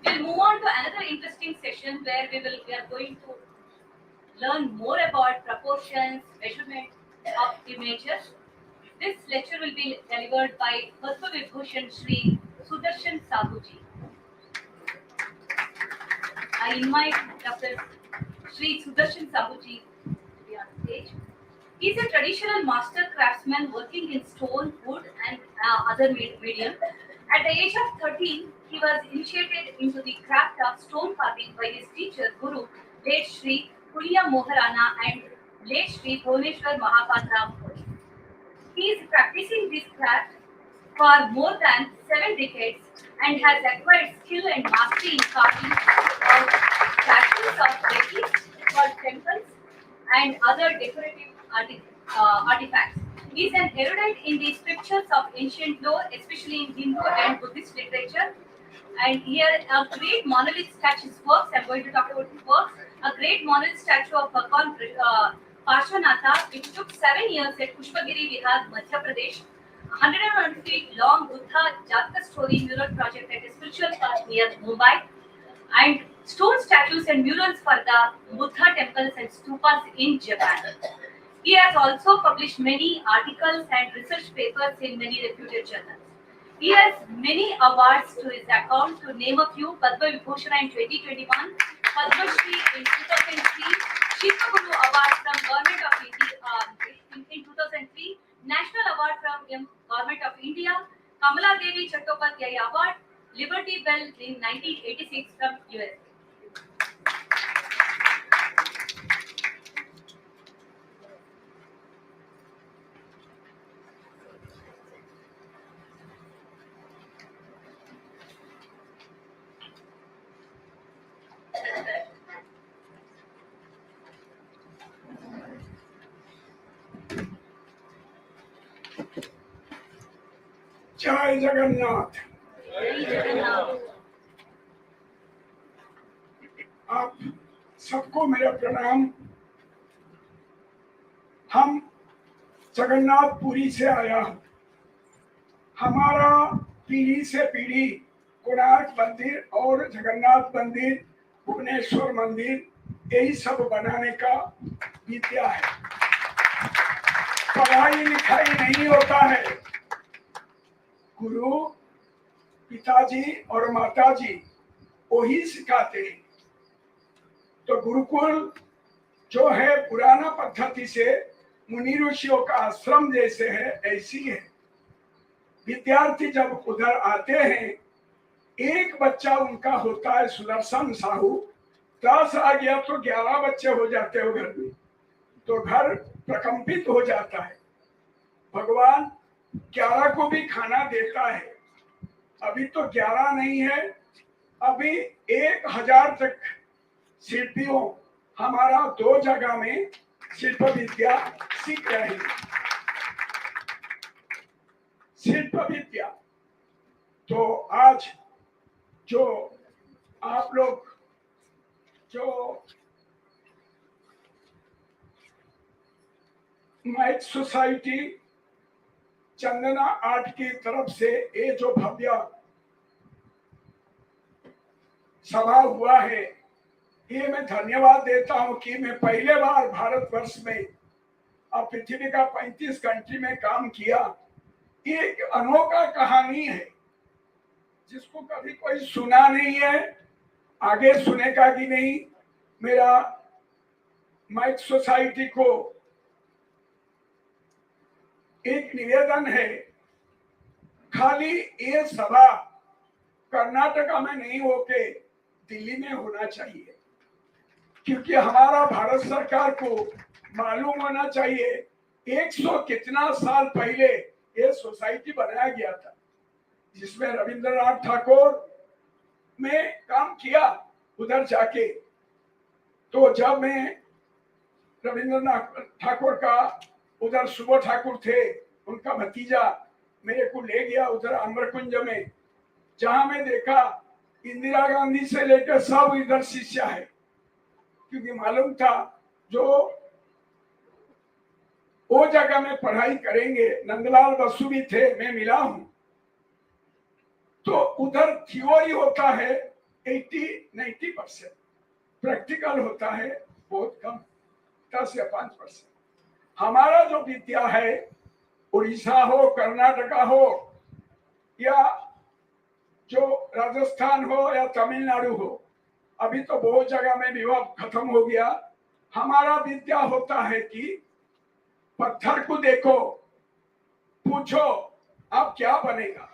We'll move on to another interesting session where we are going to learn more about proportions, measurement of images. This lecture will be delivered by Padma Vibhushan Sri Sudarshan Sahuji. I invite Dr. Sri Sudarshan Sahuji to be on stage. He is a traditional master craftsman working in stone, wood, and other medium. At the age of 13, he was initiated into the craft of stone carving by his teacher, Guru, late Sri Puliya Moharana and late Sri Bhuvaneshwar Mahapatra. He is practicing this craft for more than 7 decades and has acquired skill and mastery in carving of statues of deities for temples and other decorative artifacts. He is an erudite in the scriptures of ancient law, especially in Hindu and Buddhist literature. And here, a great monolith statue's works. I'm going to talk about his works. A great monolith statue of Bhagwan Parshvanatha, which took 7 years at Pushpagiri Vihar, Madhya Pradesh. 101 feet long Buddha Jataka story mural project at a spiritual park near Mumbai. And stone statues and murals for the Buddha temples and stupas in Japan. He has also published many articles and research papers in many reputed journals. He has many awards to his account, to name a few: Padma Vibhushan in 2021, Padma Shri in 2003, Shiva Guru Award from Government of India in 2003, National Award from Government of India, Kamala Devi Chattopadhyaya Award, Liberty Bell in 1986 from US. जय जगन्नाथ। आप सबको मेरा प्रणाम। हम जगन्नाथपुरी से आया हूँ। हमारा पीढ़ी से पीढ़ी कोणार्क मंदिर और जगन्नाथ मंदिर, भुवनेश्वर मंदिर, यही सब बनाने का विद्या है। पढ़ाई लिखाई नहीं होता है। गुरु पिताजी और माताजी वही सिखाते हैं। तो गुरुकुल जो है पुराना पद्धति से मुनि ऋषियों का आश्रम जैसे है, ऐसी है। विद्यार्थी जब उधर आते हैं, एक बच्चा उनका होता है सुदर्शन साहू, 10 आ गया तो 11 बच्चे हो जाते हो घर में, तो घर प्रकंपित हो जाता है। भगवान 11 को भी खाना देता है। अभी तो 11 नहीं है, अभी 1000 तक शिल्पियों हमारा 2 जगह में शिल्प विद्या सीख रहे हैं। शिल्प विद्या तो आज जो आप लोग जो माइट सोसाइटी चंदना आर्ट की तरफ से ये जो भव्य सभा हुआ है, ये मैं धन्यवाद देता हूं कि मैं पहले बार भारतवर्ष में और पृथ्वी का 35 कंट्री में काम किया। ये एक अनोखा कहानी है जिसको कभी कोई सुना नहीं है, आगे सुनेगा कि नहीं। मेरा माइट सोसाइटी को एक निवेदन है, खाली ये सभा कर्नाटका में नहीं होके दिल्ली में होना चाहिए, क्योंकि हमारा भारत सरकार को मालूम होना चाहिए 100 कितना साल पहले ये सोसाइटी बनाया गया था, जिसमें रविंद्रनाथ ठाकुर में काम किया उधर जाके। तो जब मैं रविंद्रनाथ ठाकुर का उधर सुबह ठाकुर थे, उनका भतीजा मेरे को ले गया उधर अमरकुंज में, जहां मैं देखा इंदिरा गांधी से लेकर सब इधर शिष्य है, क्योंकि मालूम था जो वो जगह में पढ़ाई करेंगे। नंदलाल बसु भी थे, मैं मिला हूं। तो उधर थ्योरी होता है 80-90%, प्रैक्टिकल होता है बहुत कम, 10 या 5%। हमारा जो विद्या है, उड़ीसा हो, कर्नाटका हो, या जो राजस्थान हो या तमिलनाडु हो, अभी तो बहुत जगह में विवाह खत्म हो गया। हमारा विद्या होता है कि पत्थर को देखो, पूछो आप क्या बनेगा,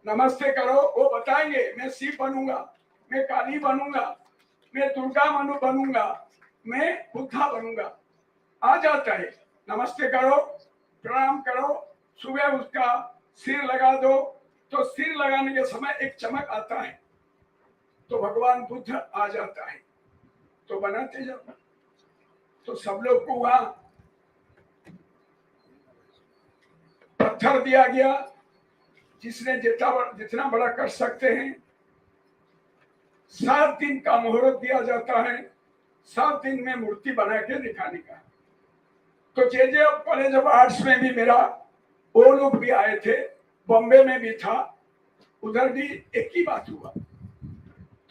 नमस्ते करो, वो बताएंगे मैं शिव बनूंगा, मैं काली बनूंगा, मैं दुर्गा मनु बनूंगा, मैं बुद्धा बनूंगा। आ जाता है, नमस्ते करो, प्रणाम करो, सुबह उसका सिर लगा दो, तो सिर लगाने के समय एक चमक आता है, तो भगवान बुद्ध आ जाता है, तो बनाते जाओ। तो सब लोग को वहां पत्थर दिया गया, जिसने जितना बड़ा कर सकते हैं। 7 दिन का मुहूर्त दिया जाता है, 7 दिन में मूर्ति बना के दिखाने का। तो जे कॉलेज ऑफ आर्ट्स में भी मेरा वो लोग भी आए थे, बॉम्बे में भी था, उधर भी एक ही बात हुआ।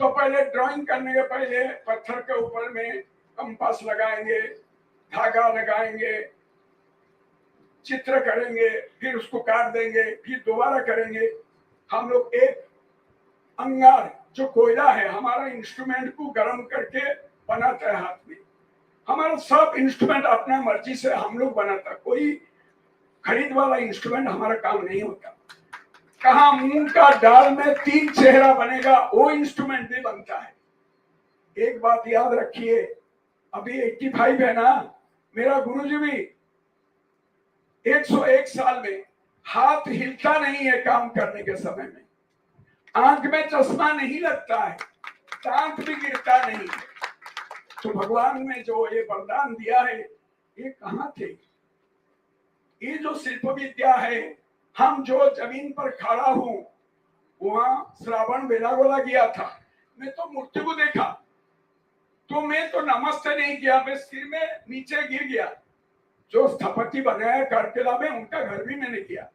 तो पहले ड्राइंग करने के पहले पत्थर के ऊपर में कंपास लगाएंगे, धागा लगाएंगे, चित्र करेंगे, फिर उसको काट देंगे, फिर दोबारा करेंगे। हम लोग एक अंगार जो कोयला है, हमारा इंस्ट्रूमेंट को गर्म करके बनाता है हाथ में। हमारा सब इंस्ट्रूमेंट अपना मर्जी से हम लोग बनाता, कोई खरीद वाला इंस्ट्रूमेंट हमारा काम नहीं होता। कहा मूंग का दाल में 3 चेहरा बनेगा, वो इंस्ट्रूमेंट भी बनता है। एक बात याद रखिए, अभी 85 है ना, मेरा गुरुजी भी 101 साल में हाथ हिलता नहीं है काम करने के समय में, आंख में चश्मा नहीं लगता है, दांत भी गिरता नहीं है। तो भगवान ने जो ये वरदान दिया है, ये कहाँ थे? ये जो शिल्प विद्या है, हम जो जमीन पर खड़ा हूं, वहां श्रावण बेलागोला गया था, मैं तो मूर्ति को देखा, तो मैं तो नमस्ते नहीं किया, मैं सिर में नीचे गिर गया। जो स्थपति बनाया करकेला में, उनका घर भी मैंने किया,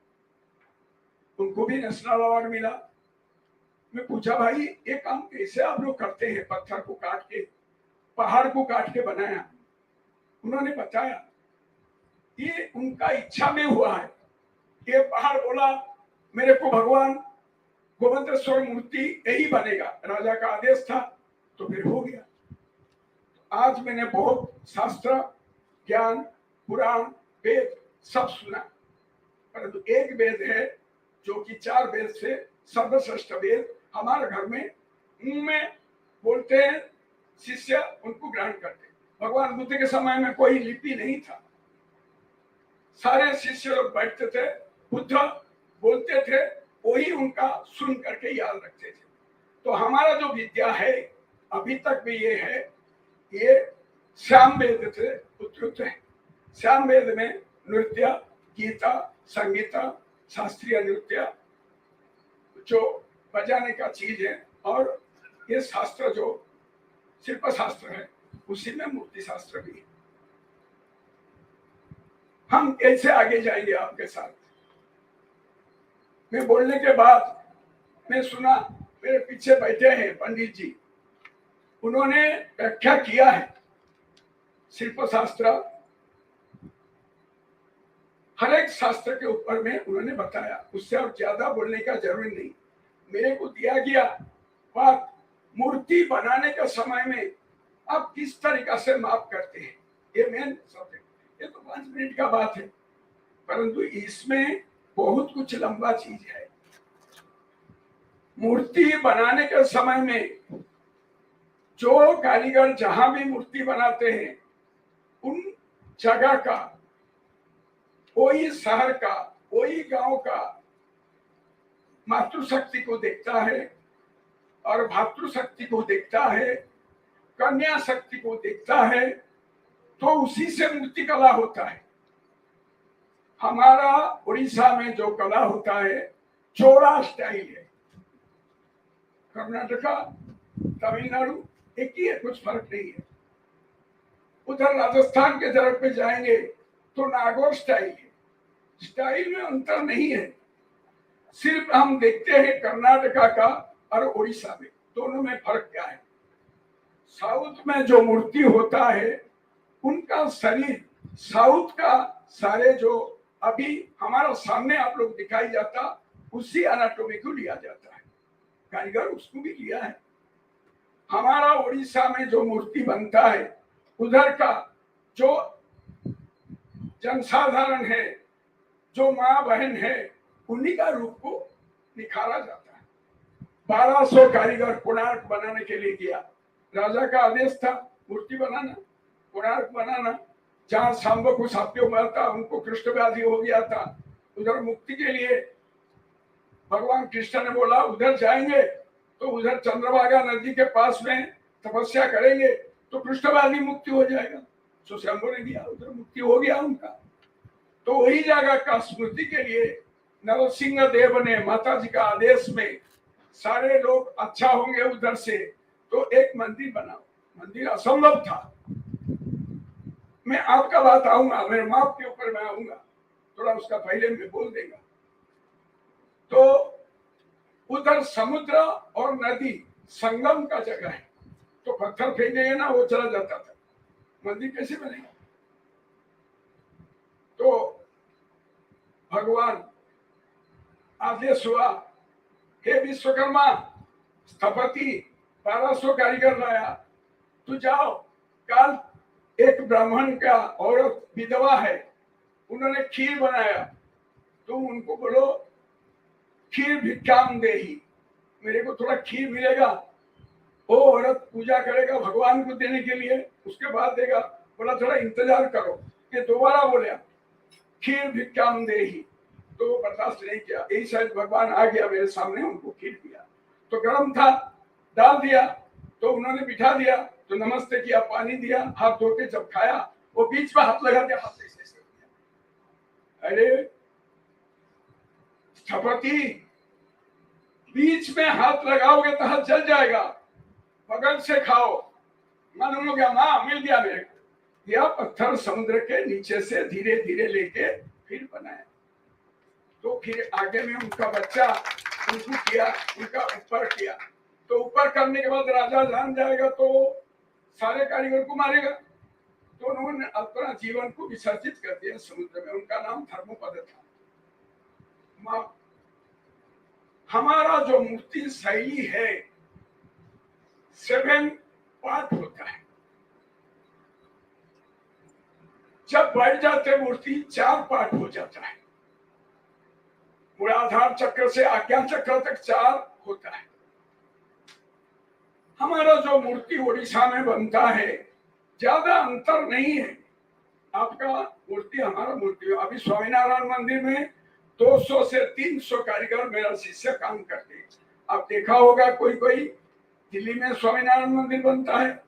उनको भी नेशनल अवार्ड मिला। मैं पूछा, भाई ये काम कैसे आप लोग करते हैं? पत्थर को काट के, पहाड़ को काट के बनाया। उन्होंने बताया ये उनका इच्छा में हुआ है। ये पहाड़ बोला मेरे को भगवान गोविंदेश्वर मूर्ति यही बनेगा, राजा का आदेश था, तो फिर हो गया। आज मैंने बहुत शास्त्र ज्ञान, पुराण, वेद सब सुना, परंतु एक वेद है जो कि 4 वेद से सर्वश्रेष्ठ वेद हमारे घर में मुंह में बोलते हैं, शिष्य उनको ग्रहण करते। भगवान बुद्ध के समय में कोई लिपि नहीं था, सारे शिष्य लोग बैठते थे, बुद्ध बोलते थे, वही उनका सुन करके याद रखते थे। तो हमारा जो विद्या है अभी तक भी ये है ये श्याम वेद से उद्धृत है। श्याम वेद में नृत्य, गीता, संगीता, शास्त्रीय नृत्य जो बजाने का चीज है, और ये शास्त्र जो शिल्प शास्त्र है उसी में मूर्ति शास्त्र भी है। हम कैसे आगे जाएंगे आपके साथ? मैं बोलने के बाद मैं सुना, मेरे पीछे बैठे हैं पंडित जी, उन्होंने व्याख्या किया है शिल्प शास्त्र, हर एक शास्त्र के ऊपर में उन्होंने बताया। उससे और ज्यादा बोलने का जरूरी नहीं। मेरे को दिया गया बात, मूर्ति बनाने के समय में आप किस तरीका से माप करते हैं, ये मेन सब्जेक्ट। ये तो 5 मिनट का बात है, परंतु इसमें बहुत कुछ लंबा चीज है। मूर्ति बनाने के समय में जो कारीगर जहां भी मूर्ति बनाते हैं, उन जगह का, कोई शहर का, कोई गांव का मातृशक्ति को देखता है और भातृशक्ति को देखता है, कन्या शक्ति को देखता है, तो उसी से मूर्ति कला होता है। हमारा उड़ीसा में जो कला होता है चोड़ा स्टाइल है, कर्नाटका, तमिलनाडु एक ही है, कुछ फर्क नहीं है। उधर राजस्थान के तरफ पे जाएंगे तो नागौर स्टाइल है, स्टाइल में अंतर नहीं है। सिर्फ हम देखते हैं कर्नाटका का और उड़ीसा में, दोनों में फर्क क्या है। साउथ में जो मूर्ति होता है उनका शरीर, साउथ का सारे जो अभी हमारा सामने आप लोग दिखाई जाता, उसी एनाटॉमी को लिया जाता है, कारीगर उसको भी लिया है। हमारा उड़ीसा में जो मूर्ति बनता है, उधर का जो जनसाधारण है, जो माँ बहन है, उन्हीं का रूप को निखारा जाता है। 1200 कारीगर कोणार्क बनाने के लिए किया। राजा का आदेश था मूर्ति बनाना, कोणार्क बनाना। जहाँ सांब को साप्य हुआ था, उनको कृष्ण व्याधि हो गया था, उधर मुक्ति के लिए भगवान कृष्ण ने बोला उधर जाएंगे तो उधर चंद्रभागा नदी के पास में तपस्या करेंगे तो कृष्ण व्याधि मुक्ति हो जाएगा। तो शंभु ने किया, उधर मुक्ति हो गया उनका। तो वही जगह का स्मृति के लिए नरसिंह देव ने माता जी का आदेश में सारे लोग अच्छा होंगे उधर से, तो एक मंदिर बनाओ। मंदिर असंभव था। मैं आपका बात आऊंगा, मेरे माप के ऊपर मैं आऊंगा, थोड़ा उसका पहले मैं बोल देगा। तो उधर समुद्र और नदी संगम का जगह है, तो पत्थर फेंकेंगे ना, वो चला जाता था। मंदिर कैसे बनेगा? तो भगवान आदेश हुआ, हे विश्वकर्मा स्थपति, 1200 कारीगर लाया, तू जाओ। कल एक ब्राह्मण का औरत विधवा है, उन्होंने खीर बनाया, तो उनको बोलो खीर भिक्षाम देही, मेरे को थोड़ा खीर मिलेगा। वो औरत पूजा करेगा भगवान को देने के लिए, उसके बाद देगा। बोला थोड़ा इंतजार करो। ये दोबारा बोला खीर भिक्षाम देही, तो वो बर्दाश्त नहीं किया। यही शायद भगवान आ गया मेरे सामने, उनको खीर दिया। तो गर्म था, डाल दिया, तो उन्होंने बिठा दिया, तो नमस्ते किया, पानी दिया, हाथ धो के जब खाया, वो बीच में हाथ लगा दिया, हाथ ऐसे कर दिया। अरे स्थपति, बीच में हाथ लगाओगे तो हाथ जल जाएगा, बगल से खाओ। मालूम हो गया, माँ मिल गया मेरे को। यह पत्थर समुद्र के नीचे से धीरे धीरे लेके फिर बनाया। तो फिर आगे में उनका बच्चा उनको किया, उनका ऊपर किया। तो ऊपर करने के बाद राजा जान जाएगा तो सारे कारीगर को मारेगा। तो उन्होंने अपना जीवन को विसर्जित कर दिया समुद्र में। उनका नाम धर्मपद था। हमारा जो मूर्ति शैली है 7 पार्ट होता है। जब बढ़ जाते मूर्ति 4 पार्ट हो जाता है। मूलाधार चक्र से आज्ञा चक्र तक 4 होता है। हमारा जो मूर्ति उड़ीसा में बनता है ज्यादा अंतर नहीं है। आपका मूर्ति हमारा मूर्ति। अभी स्वामीनारायण मंदिर में 200 से 300 कारीगर मेरा शिष्य काम करते हैं। आप देखा होगा कोई कोई दिल्ली में स्वामीनारायण मंदिर बनता है,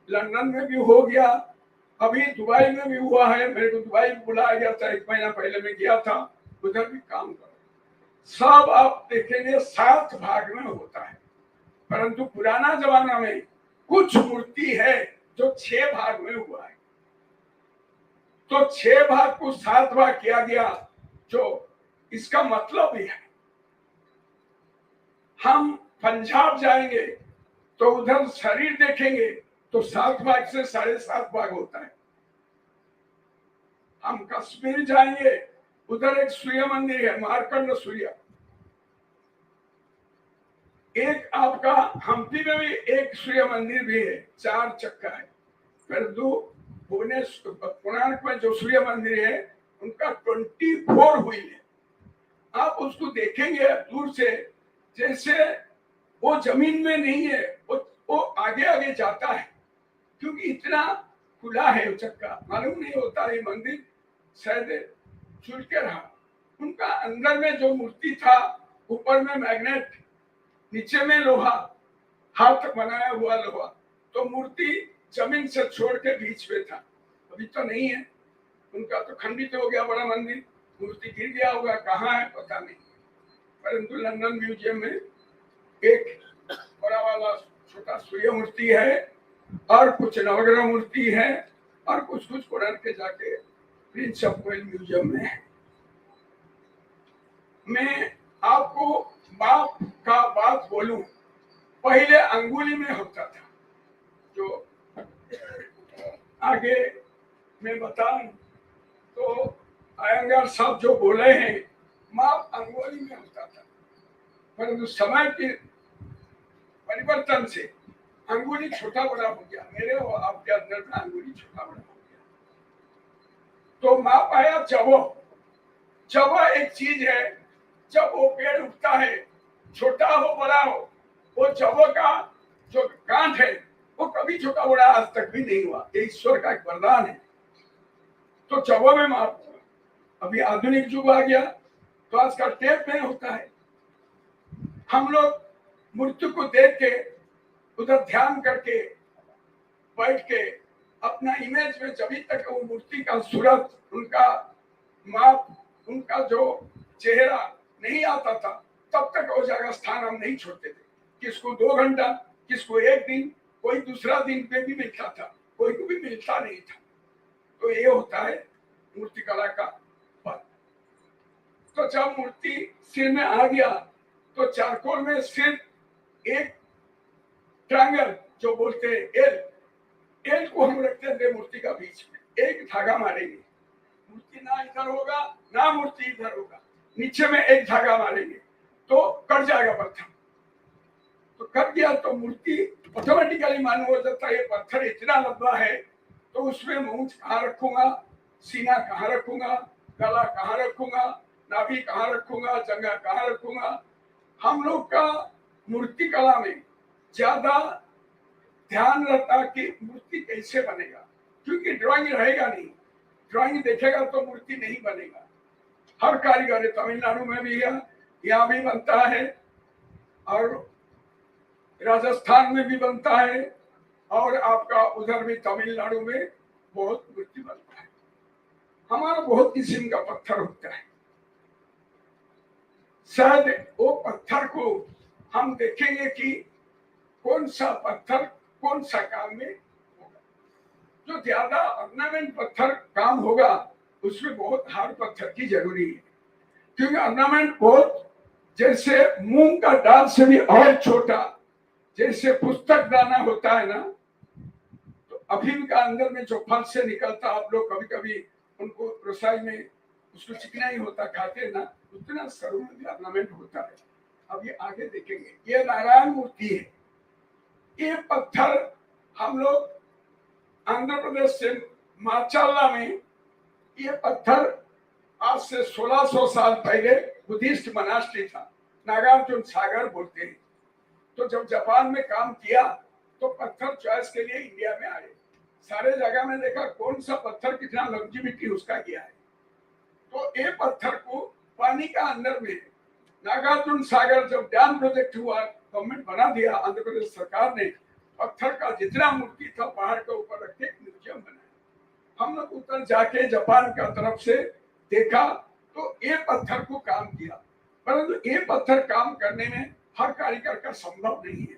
लंदन में भी हो गया, अभी दुबई में भी हुआ है। मेरे को दुबई बुलाया गया था, 1 महीना पहले मैं गया था, उधर भी काम करो। सब आप देखेंगे 7 भाग में होता है, परंतु पुराना जमाना में कुछ मूर्ति है जो 6 भाग में हुआ है। तो 6 भाग को 7 भाग किया गया, जो इसका मतलब ही है। हम पंजाब जाएंगे तो उधर शरीर देखेंगे तो 7 भाग से 7.5 भाग होता है। हम कश्मीर जाएंगे, उधर एक सूर्य मंदिर है, मार्कंड सूर्य। एक आपका हम्पी में भी एक सूर्य मंदिर भी है, 4 चक्का है। फिर 2 भुवनेश्वर कोणार्क में जो सूर्य मंदिर है उनका 24 हुई है। आप उसको देखेंगे दूर से, जैसे वो जमीन में नहीं है, वो आगे आगे जाता है, क्योंकि इतना खुला है वो चक्का। मालूम नहीं होता ये मंदिर शायद झुल के रहा। उनका अंदर में जो मूर्ति था, ऊपर में मैग्नेट, नीचे में लोहा, हाथ बनाया हुआ लोहा, तो मूर्ति जमीन से छोड़ के बीच में था। अभी तो नहीं है, उनका तो खंडित हो गया बड़ा मंदिर, मूर्ति गिर गया होगा, कहाँ है पता नहीं। परंतु लंदन म्यूजियम में एक बड़ा वाला छोटा सूर्य मूर्ति है, और कुछ नवग्रह मूर्ति है, और कुछ कोणार्क के जाके प्रिंस ऑफ वेल्स म्यूजियम में है। मैं आपको बाप का बात बोलूं, पहले अंगुली में होता था, जो आगे मैं बताऊं तो अयंगार साहब जो बोले हैं, माप अंगुली में होता था, परंतु समय के परिवर्तन से अंगुली छोटा बड़ा हो गया। मेरे और आपके अंदर में अंगुली छोटा बड़ा हो गया, तो माप आया जबो। जबो एक चीज है, जब वो पेड़ उगता है, छोटा हो बड़ा हो, वो जबो का जो गांठ है वो कभी छोटा बड़ा आज तक भी नहीं हुआ। ये ईश्वर का एक वरदान है। तो जबो में माप हुआ। अभी आधुनिक युग आ गया तो आजकल टेप में होता है। हम लोग मूर्ति को देख के उधर ध्यान करके बैठ के अपना इमेज में, जब तक वो मूर्ति का सूरत, उनका माप, उनका जो चेहरा नहीं आता था, तब तक वो जगह स्थान हम नहीं छोड़ते थे। किसको 2 घंटा, किसको 1 दिन, कोई दूसरा दिन पे भी मिलता था, कोई को भी मिलता नहीं था। तो ये होता है मूर्ति कला का फल। तो जब मूर्ति सिर में आ गया तो चारकोल में सिर्फ एक ट्रायंगल जो बोलते हैं एल को हम रखते थे मूर्ति का बीच में, एक धागा मारेंगे, मूर्ति ना इधर होगा ना मूर्ति इधर होगा, नीचे में एक धागा मारेंगे तो कट जाएगा पत्थर। तो कट गया तो मूर्ति ऑटोमेटिकली मालूम हो जाता है ये पत्थर इतना लंबा है, तो उसमें मूंछ कहाँ रखूंगा, सीना कहाँ रखूंगा, गला कहाँ रखूंगा, नाभि कहाँ रखूंगा, जंघा कहाँ रखूंगा। हम लोग का मूर्ति कला में ज्यादा ध्यान रहता कि मूर्ति कैसे बनेगा, क्योंकि ड्राइंग रहेगा नहीं, ड्राइंग देखेगा तो मूर्ति नहीं बनेगा। हर कारीगर, तमिलनाडु में भी है, यहाँ भी बनता है, और राजस्थान में भी बनता है, और आपका उधर भी तमिलनाडु में बहुत मूर्ति बनता है। हमारा बहुत किस्म का पत्थर होता है। शायद वो पत्थर को हम देखेंगे कि कौन सा पत्थर कौन सा काम में होगा। जो ज्यादा ऑर्नामेंट पत्थर काम होगा उसमें बहुत हार्ड पत्थर की जरूरी है, क्योंकि ऑर्नामेंट बहुत, जैसे मूंग का दाल से भी और छोटा, जैसे पुस्तक दाना होता है ना, तो अफीम का अंदर में जो फल से निकलता, आप लोग कभी कभी उनको रसोई में उसको चिकना ही होता खाते ना, उतना सरू में भी ऑर्नामेंट होता है। अब ये आगे देखेंगे, ये नारायण मूर्ति है। ये पत्थर हम लोग आंध्र प्रदेश से माचाला में, ये पत्थर आज से 1600 साल पहले बुद्धिस्ट मनास्ट्री था, नागार्जुन सागर बोलते हैं। तो जब जापान में काम किया तो पत्थर चॉइस के लिए इंडिया में आए। सारे जगह में देखा कौन सा पत्थर कितना लॉन्जिविटी उसका किया है। तो ये पत्थर को पानी का अंदर में, नागार्जुन सागर जब डैम प्रोजेक्ट हुआ, गवर्नमेंट बना दिया आंध्र प्रदेश सरकार ने, पत्थर का जितना मूर्ति था पहाड़ के ऊपर रख के म्यूजियम बनाया। हम लोग उतर जाके जापान का तरफ से देखा तो ये पत्थर को काम किया, परंतु ये पत्थर काम करने में हर कारीगर का संभव नहीं है।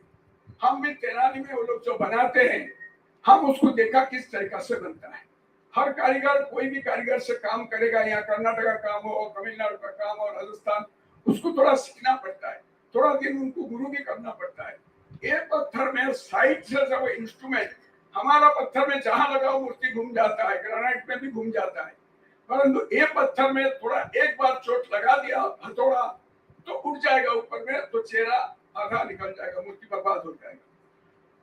हम भी तेनाली में वो लोग जो बनाते हैं, हम उसको देखा किस तरीका से बनता है। हर कारीगर, कोई भी कारीगर से काम करेगा, यहाँ कर्नाटक का काम हो, तमिलनाडु का काम हो, राजस्थान, उसको थोड़ा सीखना पड़ता है, थोड़ा दिन उनको गुरु भी करना पड़ता है। ये पत्थर में साइड से जब इंस्ट्रूमेंट, हमारा पत्थर में जहां लगाओ मूर्ति घूम जाता है, ग्रेनाइट में भी घूम जाता है, परंतु ये पत्थर में थोड़ा एक बार चोट लगा दिया हथौड़ा तो उठ जाएगा ऊपर में, तो चेहरा आधा निकल जाएगा, मूर्ति बर्बाद हो जाएगा।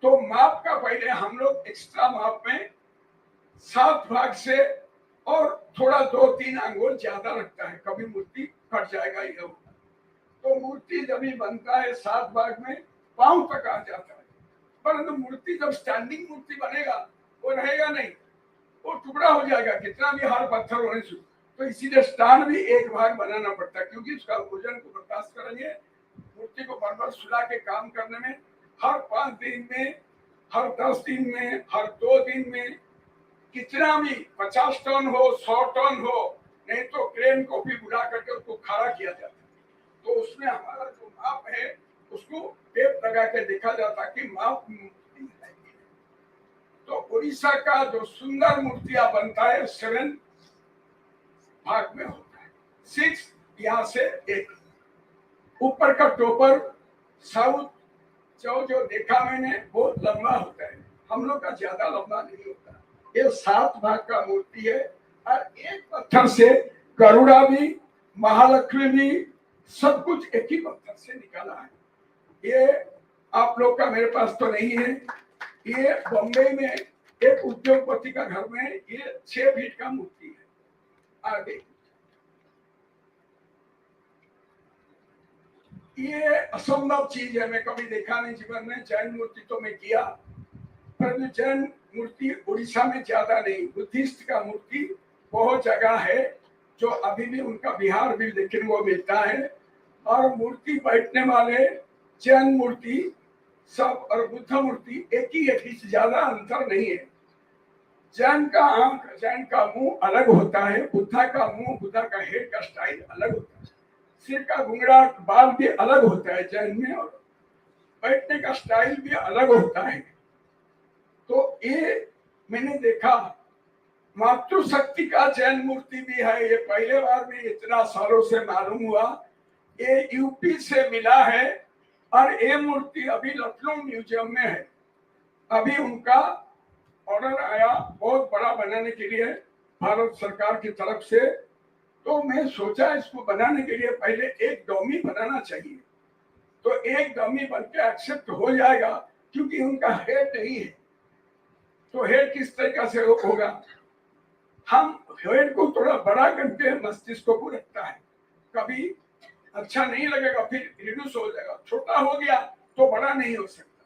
तो माप का पहले हम लोग एक्स्ट्रा माप में 7 भाग से और थोड़ा 2-3 अंगुल ज्यादा रखता है, कभी मूर्ति कट जाएगा ये होगा। तो मूर्ति जब भी बनता है 7 भाग में पांव तक आ जाता है, परंतु मूर्ति जब स्टैंडिंग मूर्ति बनेगा वो रहेगा नहीं, वो टुकड़ा हो जाएगा कितना भी हार पत्थर होने से। तो इसीलिए स्टैंड भी एक भाग बनाना पड़ता है, क्योंकि उसका वजन को बर्दाश्त करेंगे। मूर्ति को बार बार सुला के काम करने में हर 5 दिन में, हर 10 दिन में, हर 2 दिन में कितना भी 50 टन हो, 100 टन हो, नहीं तो क्रेन को भी बुला करके उसको खड़ा किया जाता है। तो उसमें हमारा जो माप है उसको टेप लगा के देखा जाता कि माप मूर्ति है। तो उड़ीसा का जो सुंदर मूर्तियां बनता है 7 भाग में होता है। 6 यहाँ से 1 ऊपर का टोपर साउथ जो देखा मैंने बहुत लंबा होता है, हम लोग का ज्यादा लंबा नहीं होता। ये 7 भाग का मूर्ति है और एक पत्थर से गरुड़ा भी, महालक्ष्मी भी, सब कुछ एक ही पत्थर से निकाला है। ये आप लोग का मेरे पास तो नहीं है। ये बॉम्बे में एक उद्योगपति का घर में ये 6 फीट का मूर्ति है। आगे ये असंभव चीज है, मैं कभी देखा नहीं जीवन में। जैन मूर्ति तो मैं किया, परंतु जैन मूर्ति उड़ीसा में ज्यादा नहीं, बुद्धिस्ट का मूर्ति बहुत जगह है जो अभी भी उनका बिहार भी देखने को मिलता है। और मूर्ति बैठने वाले जैन मूर्ति सब और बुद्ध मूर्ति एक ही से ज्यादा अंतर नहीं है। जैन का आंख, जैन का मुंह अलग होता है, बुद्धा का मुंह, बुद्धा का हेड का स्टाइल अलग होता है, सिर का घुंघराट, बाल भी अलग होता है जैन में, और बैठने का स्टाइल भी अलग होता है। तो ये मैंने देखा। मातृशक्ति का जैन मूर्ति भी है, ये पहले बार में इतना सालों से मालूम हुआ। ये यूपी से मिला है और ये मूर्ति अभी लखनऊ म्यूजियम में है। अभी उनका ऑर्डर आया बहुत बड़ा बनाने के लिए भारत सरकार की तरफ से। तो मैं सोचा इसको बनाने के लिए पहले एक डमी बनाना चाहिए, तो एक डमी बन के एक्सेप्ट हो जाएगा, क्योंकि उनका हेड नहीं है। तो हेड किस तरीका से होगा? हम हेड को थोड़ा बड़ा करके मस्तिष्क को रखता है, कभी अच्छा नहीं लगेगा, फिर रिड्यूस हो जाएगा, छोटा हो गया तो बड़ा नहीं हो सकता।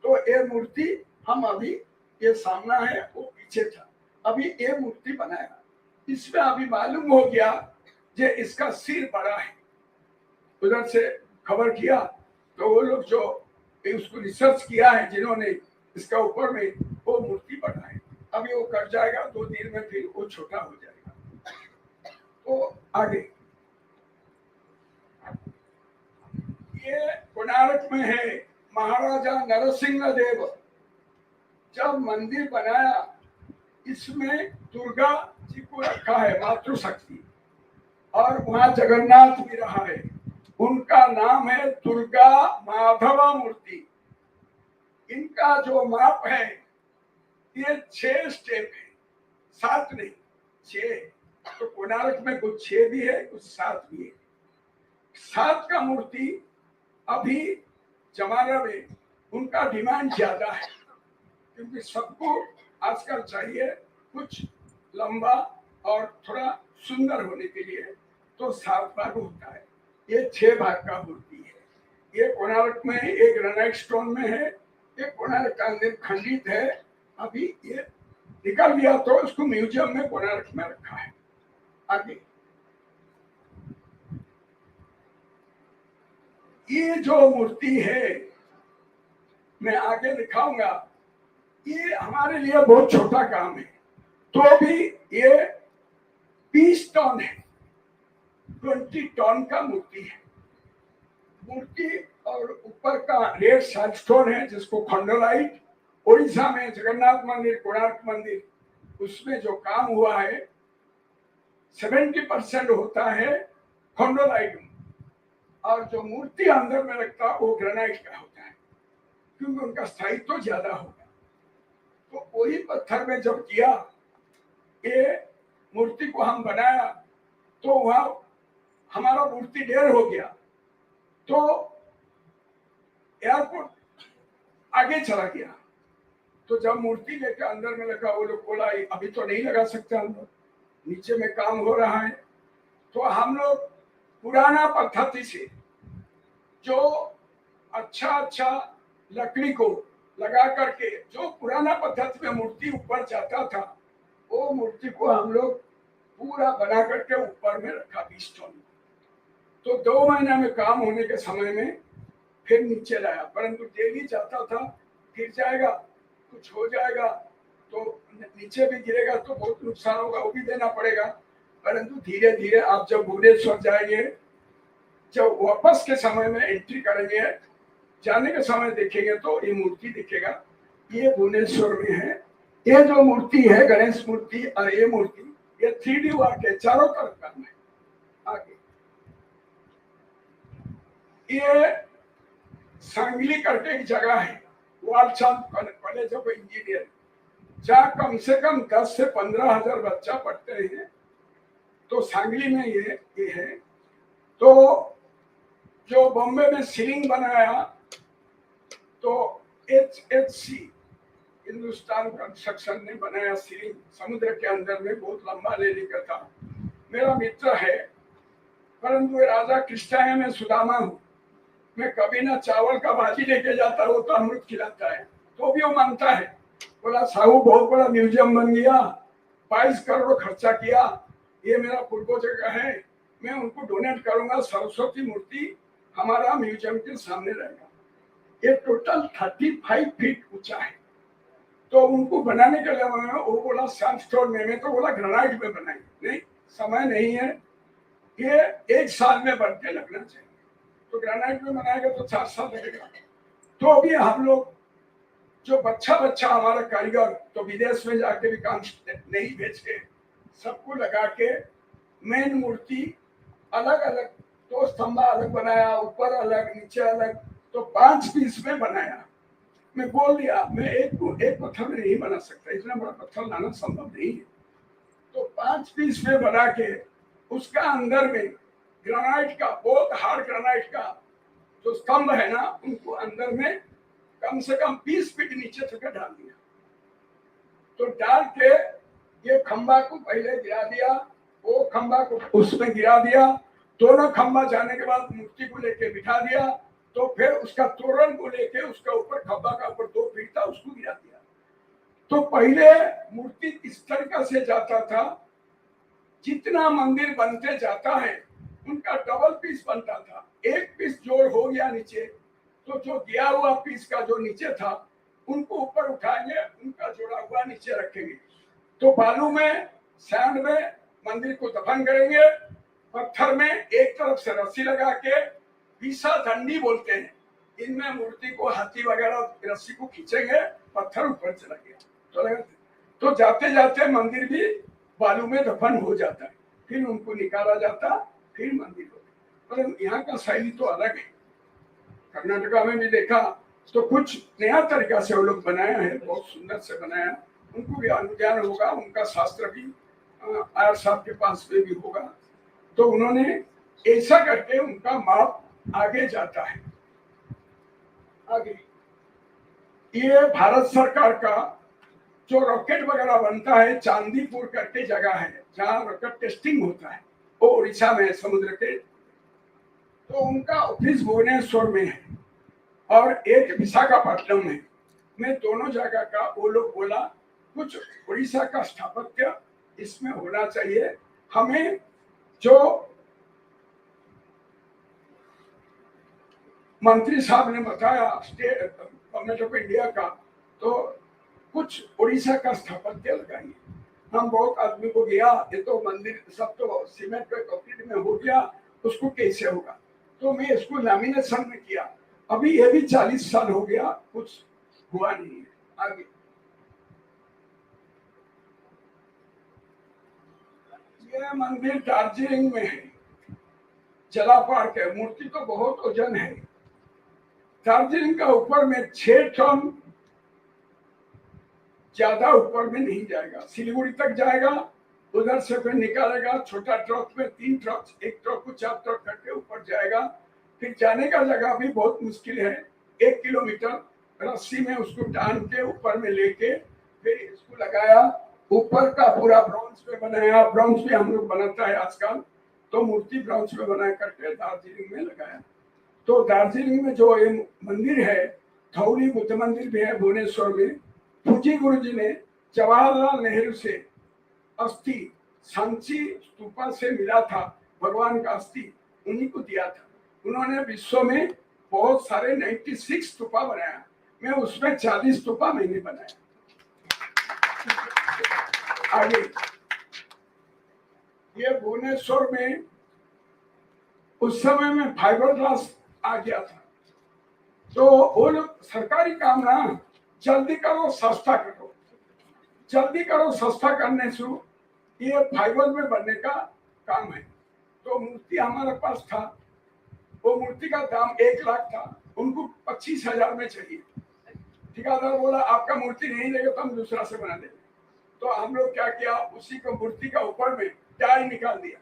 तो ये मूर्ति हम अभी, ये सामना है वो पीछे था, अभी ये मूर्ति बनाया। इसमें अभी मालूम हो गया जे इसका सिर बड़ा है। उधर से खबर किया तो वो लोग जो उसको रिसर्च किया है जिन्होंने, इसका ऊपर में वो मूर्ति बड़ा है। अभी वो कट जाएगा 2 दिन में, फिर वो छोटा हो जाएगा। तो आगे ये कोणार्क में है। महाराजा नरसिंह देव जब मंदिर बनाया, इसमें दुर्गा जी को रखा है, मातृशक्ति, और वहां जगन्नाथ भी रहा है। उनका नाम है दुर्गा माधव मूर्ति। इनका जो माप है ये 6 स्टेप है, 7 नहीं 6। तो कोणार्क में कुछ 6 भी है, कुछ 7 भी है। 7 का मूर्ति अभी जमाना में उनका डिमांड ज्यादा है, क्योंकि सबको आजकल चाहिए कुछ लंबा और थोड़ा सुंदर होने के लिए। तो 7 भाग होता है, ये 6 भाग का मूर्ति है। ये कोणार्क में एक ग्रेनाइट स्टोन में है, ये कोणार्क का अंदर खंडित है। अभी ये निकल गया तो इसको म्यूजियम में कोणार्क में रखा है। आगे ये जो मूर्ति है मैं आगे दिखाऊंगा। ये हमारे लिए बहुत छोटा काम है, तो भी ये 20 टन है, 20 टन का मूर्ति है। मूर्ति और ऊपर का रेड सैंडस्टोन है जिसको खंडोलाइट, उड़ीसा में जगन्नाथ मंदिर, कोणार्क मंदिर, उसमें जो काम हुआ है 70% होता है खंडोलाइट में, और जो मूर्ति अंदर में रखता है वो ग्रेनाइट का होता है, क्योंकि उनका स्थायित्व ज्यादा होगा। तो वही पत्थर में जब किया, ये मूर्ति को हम बनाया, तो वहां हमारा मूर्ति ढेर हो गया, तो एयरपोर्ट आगे चला गया। तो जब मूर्ति लेकर अंदर में लगा, वो लोग बोला अभी तो नहीं लगा सकते हम लोग, नीचे में काम हो रहा है। तो हम लोग पुराना पद्धति से जो अच्छा लकड़ी को लगा करके जो पुराना पद्धति में मूर्ति ऊपर जाता था, वो मूर्ति को हम लोग पूरा बना करके ऊपर में रखा 20 टन। तो 2 महीने में काम होने के समय में फिर नीचे लाया, परंतु डेली जाता था, गिर जाएगा, कुछ हो जाएगा तो नीचे भी गिरेगा तो बहुत नुकसान होगा, वो भी देना पड़ेगा। परंतु धीरे धीरे आप जब भुवनेश्वर जाएंगे, जब वापस के समय में एंट्री करेंगे, जाने के समय देखेंगे तो ये मूर्ति दिखेगा, ये भुवनेश्वर में है। ये जो मूर्ति है गणेश मूर्ति और ये मूर्ति, ये 3D वर्क है, चारों तरफ काम है। आगे ये सांगली करके एक जगह है, वालचांद कॉलेज ऑफ इंजीनियर, जहाँ कम से कम 10 से 15 हजार बच्चा पढ़ते हैं। तो सांगली में ये है। तो जो बॉम्बे में सीलिंग बनाया, तो HHC हिंदुस्तान कंस्ट्रक्शन ने बनाया सीलिंग, समुद्र के अंदर में बहुत लंबा लेने का था। मेरा मित्र है, परंतु राजा कृष्णाय में सुदामा हूँ। मैं कभी ना चावल का भाजी लेके जाता हूँ तो अमृत खिलाता है, तो भी वो मानता है। बोला साहू बहुत बड़ा म्यूजियम बन गया, 22 करोड़ खर्चा किया, ये मेरा पूर्वज का है, मैं उनको डोनेट करूंगा, सरस्वती मूर्ति हमारा म्यूजियम के सामने रहेगा। ये टोटल 35 फीट ऊंचा है। तो उनको बनाने के लिए वो बोला सैंडस्टोन में, मैं तो बोला ग्रेनाइट में बनाई, नहीं समय नहीं है, ये 1 साल में बन के लगना चाहिए। तो ग्रेनाइट में बनाएगा तो 4 साल लगेगा। तो अभी हम लोग जो बच्चा हमारा कारीगर, तो विदेश में जाके भी काम नहीं भेज के, सबको लगा के मेन मूर्ति अलग अलग, 2 स्तंभा अलग बनाया, ऊपर अलग नीचे अलग, तो 5 पीस में बनाया। मैं बोल दिया मैं एक पत्थर में नहीं बना सकता, इतना बड़ा पत्थर लाना संभव नहीं है। तो 5 पीस में बना के उसका अंदर में ग्रेनाइट का, बहुत हार्ड ग्रेनाइट का जो स्तंभ है ना, उनको अंदर में कम से कम 20 फीट नीचे तक डाल दिया। तो डाल के ये खंबा को पहले गिरा दिया, वो खंबा को उसमें गिरा दिया, दोनों खंबा जाने के बाद मूर्ति को लेके बिठा दिया। तो फिर उसका तोरण को लेके उसका ऊपर खंबा का ऊपर 2 फीट था, उसको गिरा दिया। तो पहले मूर्ति इस तरीका से जाता था, जितना मंदिर बनते जाता है उनका डबल पीस बनता था। 1 पीस जोड़ हो गया नीचे, तो जो गया हुआ पीस का जो नीचे था उनको ऊपर उठाएंगे, उनका जोड़ा हुआ नीचे रखेंगे। तो बालू में, सैंड में मंदिर को दफन करेंगे, पत्थर में एक तरफ से रस्सी लगा के, विसा दंडी बोलते हैं, इनमें मूर्ति को हाथी वगैरह रस्सी को खींचेंगे, पत्थर ऊपर चला गया। तो जाते जाते मंदिर भी बालू में दफन हो जाता है, फिर उनको निकाला जाता, फिर मंदिर होता। पर यहाँ का शैली तो अलग है। कर्नाटका में भी देखा तो कुछ नया तरीका से वो लोग बनाया है, बहुत सुंदर से बनाया। उनको भी अनुज्ञान होगा, उनका शास्त्र भी आयर साहब के पास में भी होगा। तो उन्होंने ऐसा करके उनका माप आगे जाता है। आगे ये भारत सरकार का जो रॉकेट वगैरह बनता है, चांदीपुर करके जगह है जहाँ रॉकेट टेस्टिंग होता है, वो उड़ीसा में है, समुद्र के। तो उनका ऑफिस भुवनेश्वर में है और एक विशाखापट्टनम में। मैं दोनों जगह का, वो लोग बोला कुछ उड़ीसा का स्थापत्य इसमें होना चाहिए। हमें जो मंत्री साहब ने बताया, स्टेट गवर्नमेंट ऑफ इंडिया का, तो कुछ उड़ीसा का स्थापत्य लगाइए। हम बहुत आदमी को गया, ये तो मंदिर सब तो सीमेंट पे कंक्रीट में हो गया, उसको कैसे होगा, तो मैं इसको लैमिनेशन में किया। अभी ये भी 40 साल हो गया, कुछ हुआ नहीं है। आगे ये मंदिर दार्जिलिंग में है, जला पार्क है। मूर्ति तो बहुत वजन है। दार्जिलिंग का ऊपर में 6 टन, ज्यादा ऊपर में नहीं जाएगा, सिलीगुड़ी तक जाएगा, उधर से फिर निकालेगा छोटा ट्रक में 3 ट्रक, एक ट्रक को 4 ट्रक करके ऊपर जाएगा। फिर जाने का जगह भी बहुत मुश्किल है, 1 किलोमीटर रस्सी में उसको टान के ऊपर में लेके फिर इसको लगाया। ऊपर का पूरा ब्रॉन्ज में बनाया, ब्रॉन्ज भी हम लोग बनाता है आजकल, तो मूर्ति ब्रॉन्ज में बना करके दार्जिलिंग में लगाया। तो दार्जिलिंग में जो ये मंदिर है, धौली बुद्ध मंदिर भी है भुवनेश्वर में। फूजी गुरु जी ने जवाहरलाल नेहरू से अस्थि सांची स्तूपा से मिला था, भगवान का अस्थि उन्हीं को दिया था। उन्होंने विश्व में बहुत सारे 96 स्तूपा बनाया, मैं उसमें 40 स्तूपा मैंने बनाया। आगे ये भुवनेश्वर में उस समय में फाइबर ग्लास आ गया था, तो वो लोग सरकारी काम ना, जल्दी करो सस्ता करो, जल्दी करो सस्ता करने से ये फाइबर में बनने का काम है। तो मूर्ति हमारे पास था, वो मूर्ति का दाम 1 लाख था, उनको 25,000 में चाहिए। ठेकेदार बोला आपका मूर्ति नहीं लेगा तो हम दूसरा से बना देंगे। तो हम लोग क्या किया, उसी को मूर्ति का ऊपर में टाई निकाल दिया,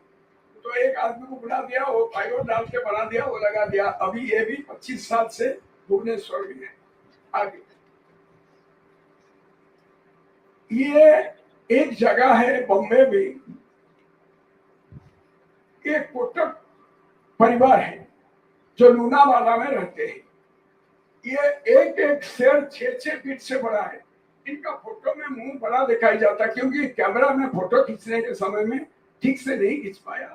तो एक आदमी को बुला दिया, वो फाइबर डाल के बना दिया, वो लगा दिया। अभी ये भी 25 साल से भुवनेश्वर में है। आगे ये एक जगह है बॉम्बे में, एक कोटक परिवार है जो लूनावाला में रहते हैं। ये एक एक शेर 6-6 फीट से बड़ा है। इनका फोटो में मुंह बड़ा दिखाई जाता है, क्योंकि कैमरा में फोटो खींचने के समय में ठीक से नहीं खींच पाया,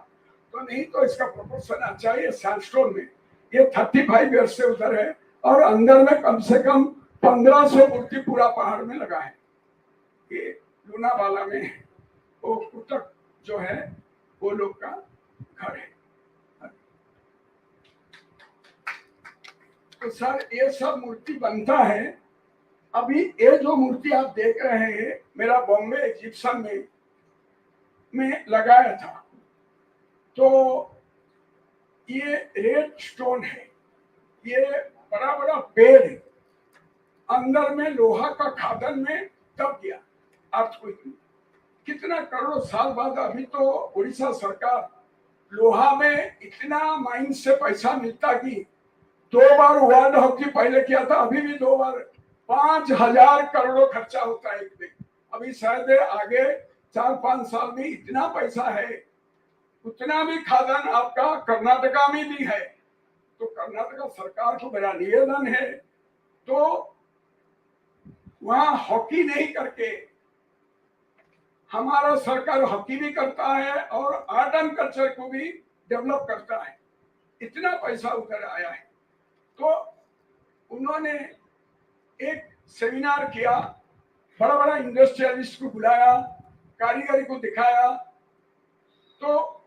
तो नहीं तो इसका प्रोपोर्शन अच्छा है। सैंडस्टोन में ये 35 ईयर्स से उधर है, और अंदर में कम से कम 1500 मूर्ति पूरा पहाड़ में लगा है। ये लूनावाला में है, वो कुटक जो है वो लोग का घर है। तो सर ये सब मूर्ति बनता है। अभी ये जो मूर्ति आप देख रहे हैं, मेरा बॉम्बे एग्जीबिशन में लगाया था। तो ये रेड स्टोन है, ये बड़ा बड़ा पेड़ है, अंदर में लोहा का खादन में दब गया अर्थक्वेक में। कितना करोड़ों साल बाद अभी तो उड़ीसा सरकार लोहा में इतना माइन से पैसा मिलता कि 2 बार वर्ल्ड हॉकी पहले किया था, अभी भी 2 बार 5,000 करोड़ खर्चा होता है एक दिन। अभी शायद आगे 4-5 साल में इतना पैसा है, उतना भी खादान आपका कर्नाटका में भी है। तो कर्नाटका सरकार को मेरा निवेदन है, तो वहां हॉकी नहीं करके हमारा सरकार हॉकी भी करता है और आर्ट एंड कल्चर को भी डेवलप करता है। इतना पैसा उधर आया है, तो उन्होंने एक सेमिनार किया, बड़ा बड़ा इंडस्ट्रियलिस्ट को बुलाया, कारीगरी को दिखाया। तो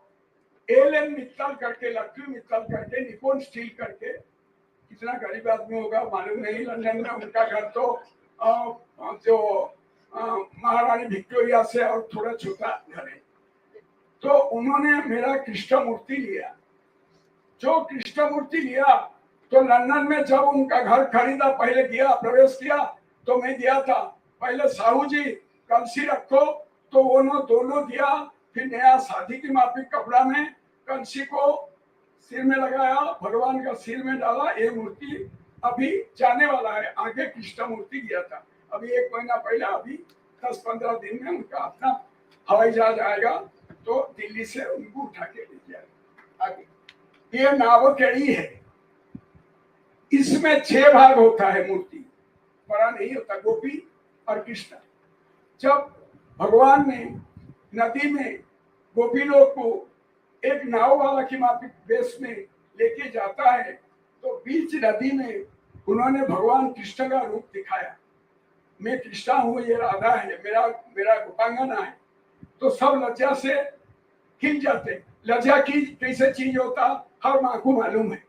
एल.एन. मित्तल करके, लक्ष्मी मित्तल करके, निपोन स्टील करके, कितना गरीब आदमी होगा मालूम नहीं, लंदन में उनका घर तो जो महारानी विक्टोरिया से और थोड़ा छोटा घर है। तो उन्होंने मेरा कृष्ण मूर्ति लिया। जो कृष्ण मूर्ति लिया तो लंदन में जब उनका घर खरीदा, पहले गया प्रवेश किया तो मैं दिया था, पहले साहू जी कलसी रखो, तो वो दोनों दिया। फिर नया शादी की माफिक कपड़ा में कलसी को सिर में लगाया, भगवान का सिर में डाला। ये मूर्ति अभी जाने वाला है, आगे कृष्ण मूर्ति गया था अभी 1 महीना पहले। अभी 10-15 दिन में उनका अपना हवाई जहाज आएगा, तो दिल्ली से उनको उठा के ले जाएगा। आगे ये नावकेड़ी है, इसमें 6 भाग होता है मूर्ति, बड़ा नहीं होता। गोपी और कृष्ण, जब भगवान ने नदी में गोपी लोग को एक नाव वाला की माफिक बेस में लेके जाता है, तो बीच नदी में उन्होंने भगवान कृष्ण का रूप दिखाया, मैं कृष्णा हूँ, ये राधा है, मेरा मेरा गोपांगना है, तो सब लज्जा से हिल जाते। लज्जा की कैसे चीज होता हर माँ को मालूम है,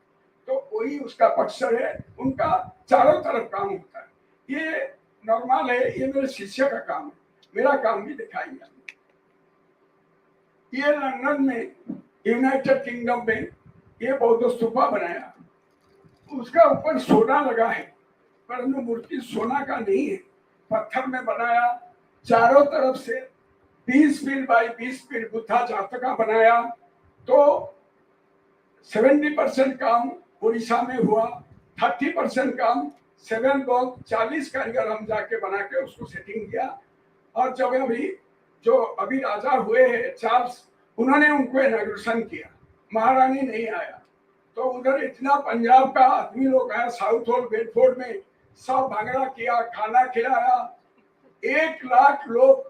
तो वही उसका पक्षर है, उनका चारों तरफ काम होता है। ये नॉर्मल है, ये मेरे शिष्य का काम है, मेरा काम भी दिखाएंगे। ये लंदन में यूनाइटेड किंगडम में ये बौद्ध स्तूपा बनाया, उसका ऊपर सोना लगा है, परंतु मूर्ति सोना का नहीं है, पत्थर में बनाया। चारों तरफ से 20 फीट बाई 20 फीट बुद्धा जातका बनाया। तो 70% काम उड़ीसा में हुआ, 30% काम 7 लोग 40 कारीगर हम जाके बना के उसको सेटिंग किया। और जब अभी राजा हुए हैं चार्ल्स, उन्होंने उनको इनॉग्रेशन किया, महारानी नहीं आया। तो उधर इतना पंजाब का आदमी लोग आया, साउथ हॉल बेडफोर्ड में सब भांगड़ा किया, खाना खिलाया। 1 लाख लोग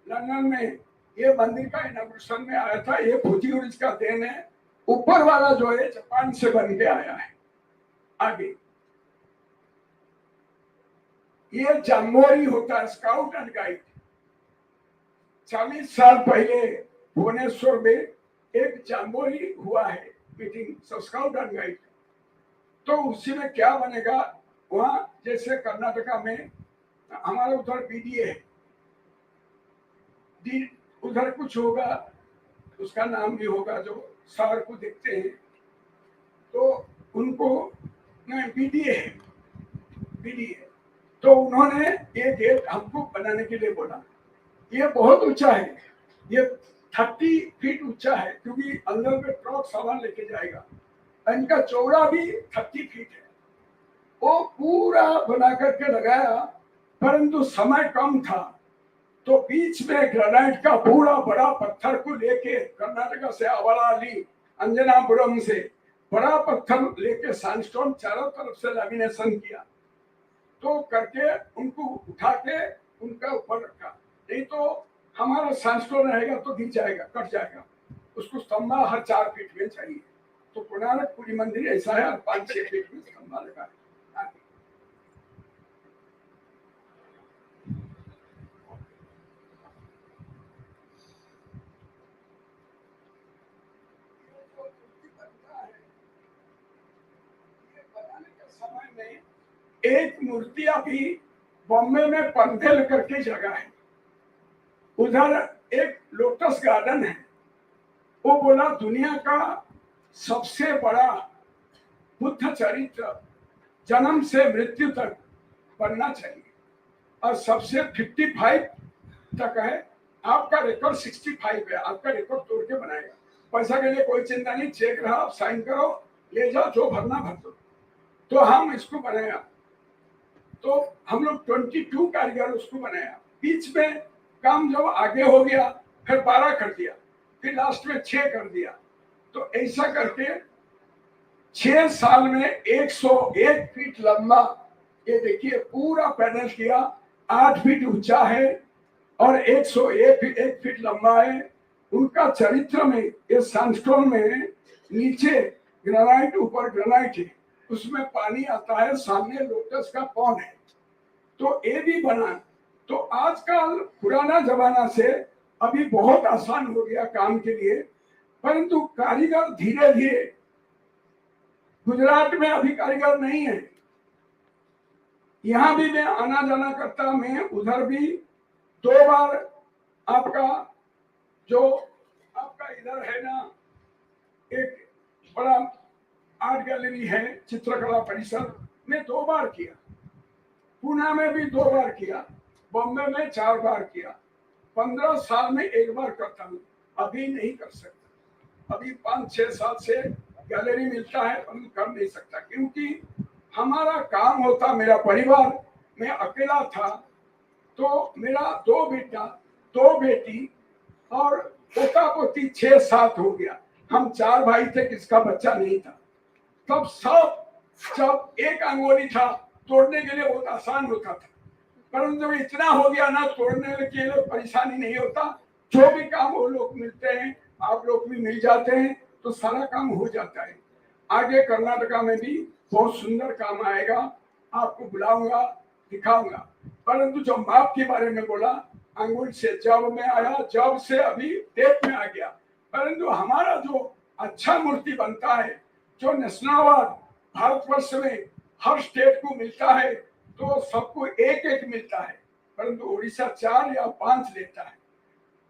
लंदन में ये मंदिर का इनॉग्रेशन में आया था। ये पोर्चुगीज का देन है, ऊपर वाला जो है जापान से बन के आया है। आगे ये जम्बोरी होता है, स्काउट एंड गाइड। 40 साल पहले भुवनेश्वर में एक जम्बोरी हुआ है, मीटिंग स्काउट एंड गाइड। तो उसी में क्या बनेगा, वहां जैसे कर्नाटका में हमारे उधर बीडीए है, उधर कुछ होगा, उसका नाम भी होगा, जो शहर को देखते हैं तो उनको बीडीए है, बीडीए। तो उन्होंने ये गेट हमको बनाने के लिए बोला। ये बहुत ऊंचा है, ये 30 फीट ऊंचा है, क्योंकि अंदर में ट्रक सामान लेके जाएगा। इनका चौड़ा भी 30 फीट है। वो पूरा बना करके लगाया, परंतु समय कम था, तो बीच में ग्रेनाइट का पूरा बड़ा पत्थर को लेके कर्नाटका से अवलाली अंजनापुरम से बड़ा पत्थर लेके सैंडस्टोन चारों तरफ से लैमिनेशन किया। तो करके उनको उठा के उनका ऊपर रखा, नहीं तो हमारा सैंडस्टोन रहेगा तो गिर जाएगा, कट जाएगा। उसको स्तंभा हर 4 फीट में चाहिए। तो कोणार्क पूरी मंदिर ऐसा है, 5-6 फीट में स्तंभा लगा है। एक मूर्ति अभी बॉम्बे में पंथेल करके जगह है, उधर एक लोटस गार्डन है। वो बोला दुनिया का सबसे बड़ा बुद्ध चरित्र जन्म से मृत्यु तक बनना चाहिए, और सबसे 55 तक है। आपका रिकॉर्ड 65 है, आपका रिकॉर्ड तोड़ के बनाएगा। पैसा के लिए कोई चिंता नहीं, चेक रहा, आप साइन करो, ले जाओ, जो भरना भर दो। तो हम इसको बनाया, तो हम लोग 22 कारीगर उसको बनाया। बीच में काम जब आगे हो गया, फिर 12 कर दिया, फिर लास्ट में 6 कर दिया। तो ऐसा करके 6 साल में 101 फीट लंबा, ये देखिए पूरा पैनल किया, 8 फीट ऊंचा है और 101 फीट लंबा है। उनका चरित्र में ये सैंडस्टोन में नीचे ग्रेनाइट, ऊपर ग्रेनाइट है, उसमें पानी आता है, सामने लोटस का पॉन्ड है। तो ये भी बना। तो आजकल पुराना जमाना से अभी बहुत आसान हो गया काम के लिए, परंतु कारीगर धीरे धीरे, गुजरात में अभी कारीगर नहीं है। यहाँ भी मैं आना जाना करता, मैं उधर भी 2 बार आपका जो आपका इधर है ना, एक बड़ा आर्ट गैलरी है चित्रकला परिसर में 2 बार किया, पुणे में भी 2 बार किया, बॉम्बे में 4 बार किया। 15 साल में 1 बार करता हूँ, अभी नहीं कर सकता। अभी 5-6 साल से गैलरी मिलता है, हम कर नहीं सकता, क्योंकि हमारा काम होता, मेरा परिवार, मैं अकेला था। तो मेरा 2 बेटा 2 बेटी और पोता पोती 6-7 हो गया। हम 4 भाई थे, किसका बच्चा नहीं था। तब सब जब एक अंगुली था, तोड़ने के लिए बहुत आसान होता था, परंतु जब इतना हो गया ना, तोड़ने के लिए परेशानी नहीं होता। जो भी काम वो लोग मिलते हैं, आप लोग भी मिल जाते हैं, तो सारा काम हो जाता है। आगे कर्नाटका में भी बहुत सुंदर काम आएगा, आपको बुलाऊंगा, दिखाऊंगा। परंतु जो माप के बारे में बोला, अंगुल से जब में आया, जब से अभी टेप में आ गया। परंतु हमारा जो अच्छा मूर्ति बनता है, जो नेशनल अवार्ड भारतवर्ष में हर स्टेट को मिलता है, तो सबको एक एक मिलता है, परंतु उड़ीसा 4 या 5 लेता है।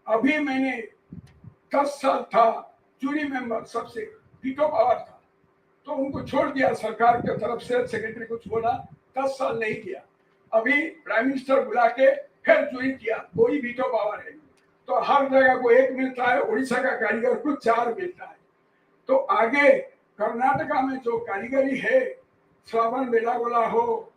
अभी मैंने 10 साल था जूरी मेंबर, सबसे वीटो पावर था, तो उनको छोड़ दिया सरकार की तरफ से, सेक्रेटरी को छोड़ा, 10 साल नहीं किया। अभी प्राइम मिनिस्टर बुला के फिर जूरी किया, कोई वीटो पावर है, तो हर जगह को 1 मिलता है, उड़ीसा का कारीगर को 4 मिलता है। तो आगे कर्नाटका में जो कारीगरी है, श्रावण बेलागोला हो,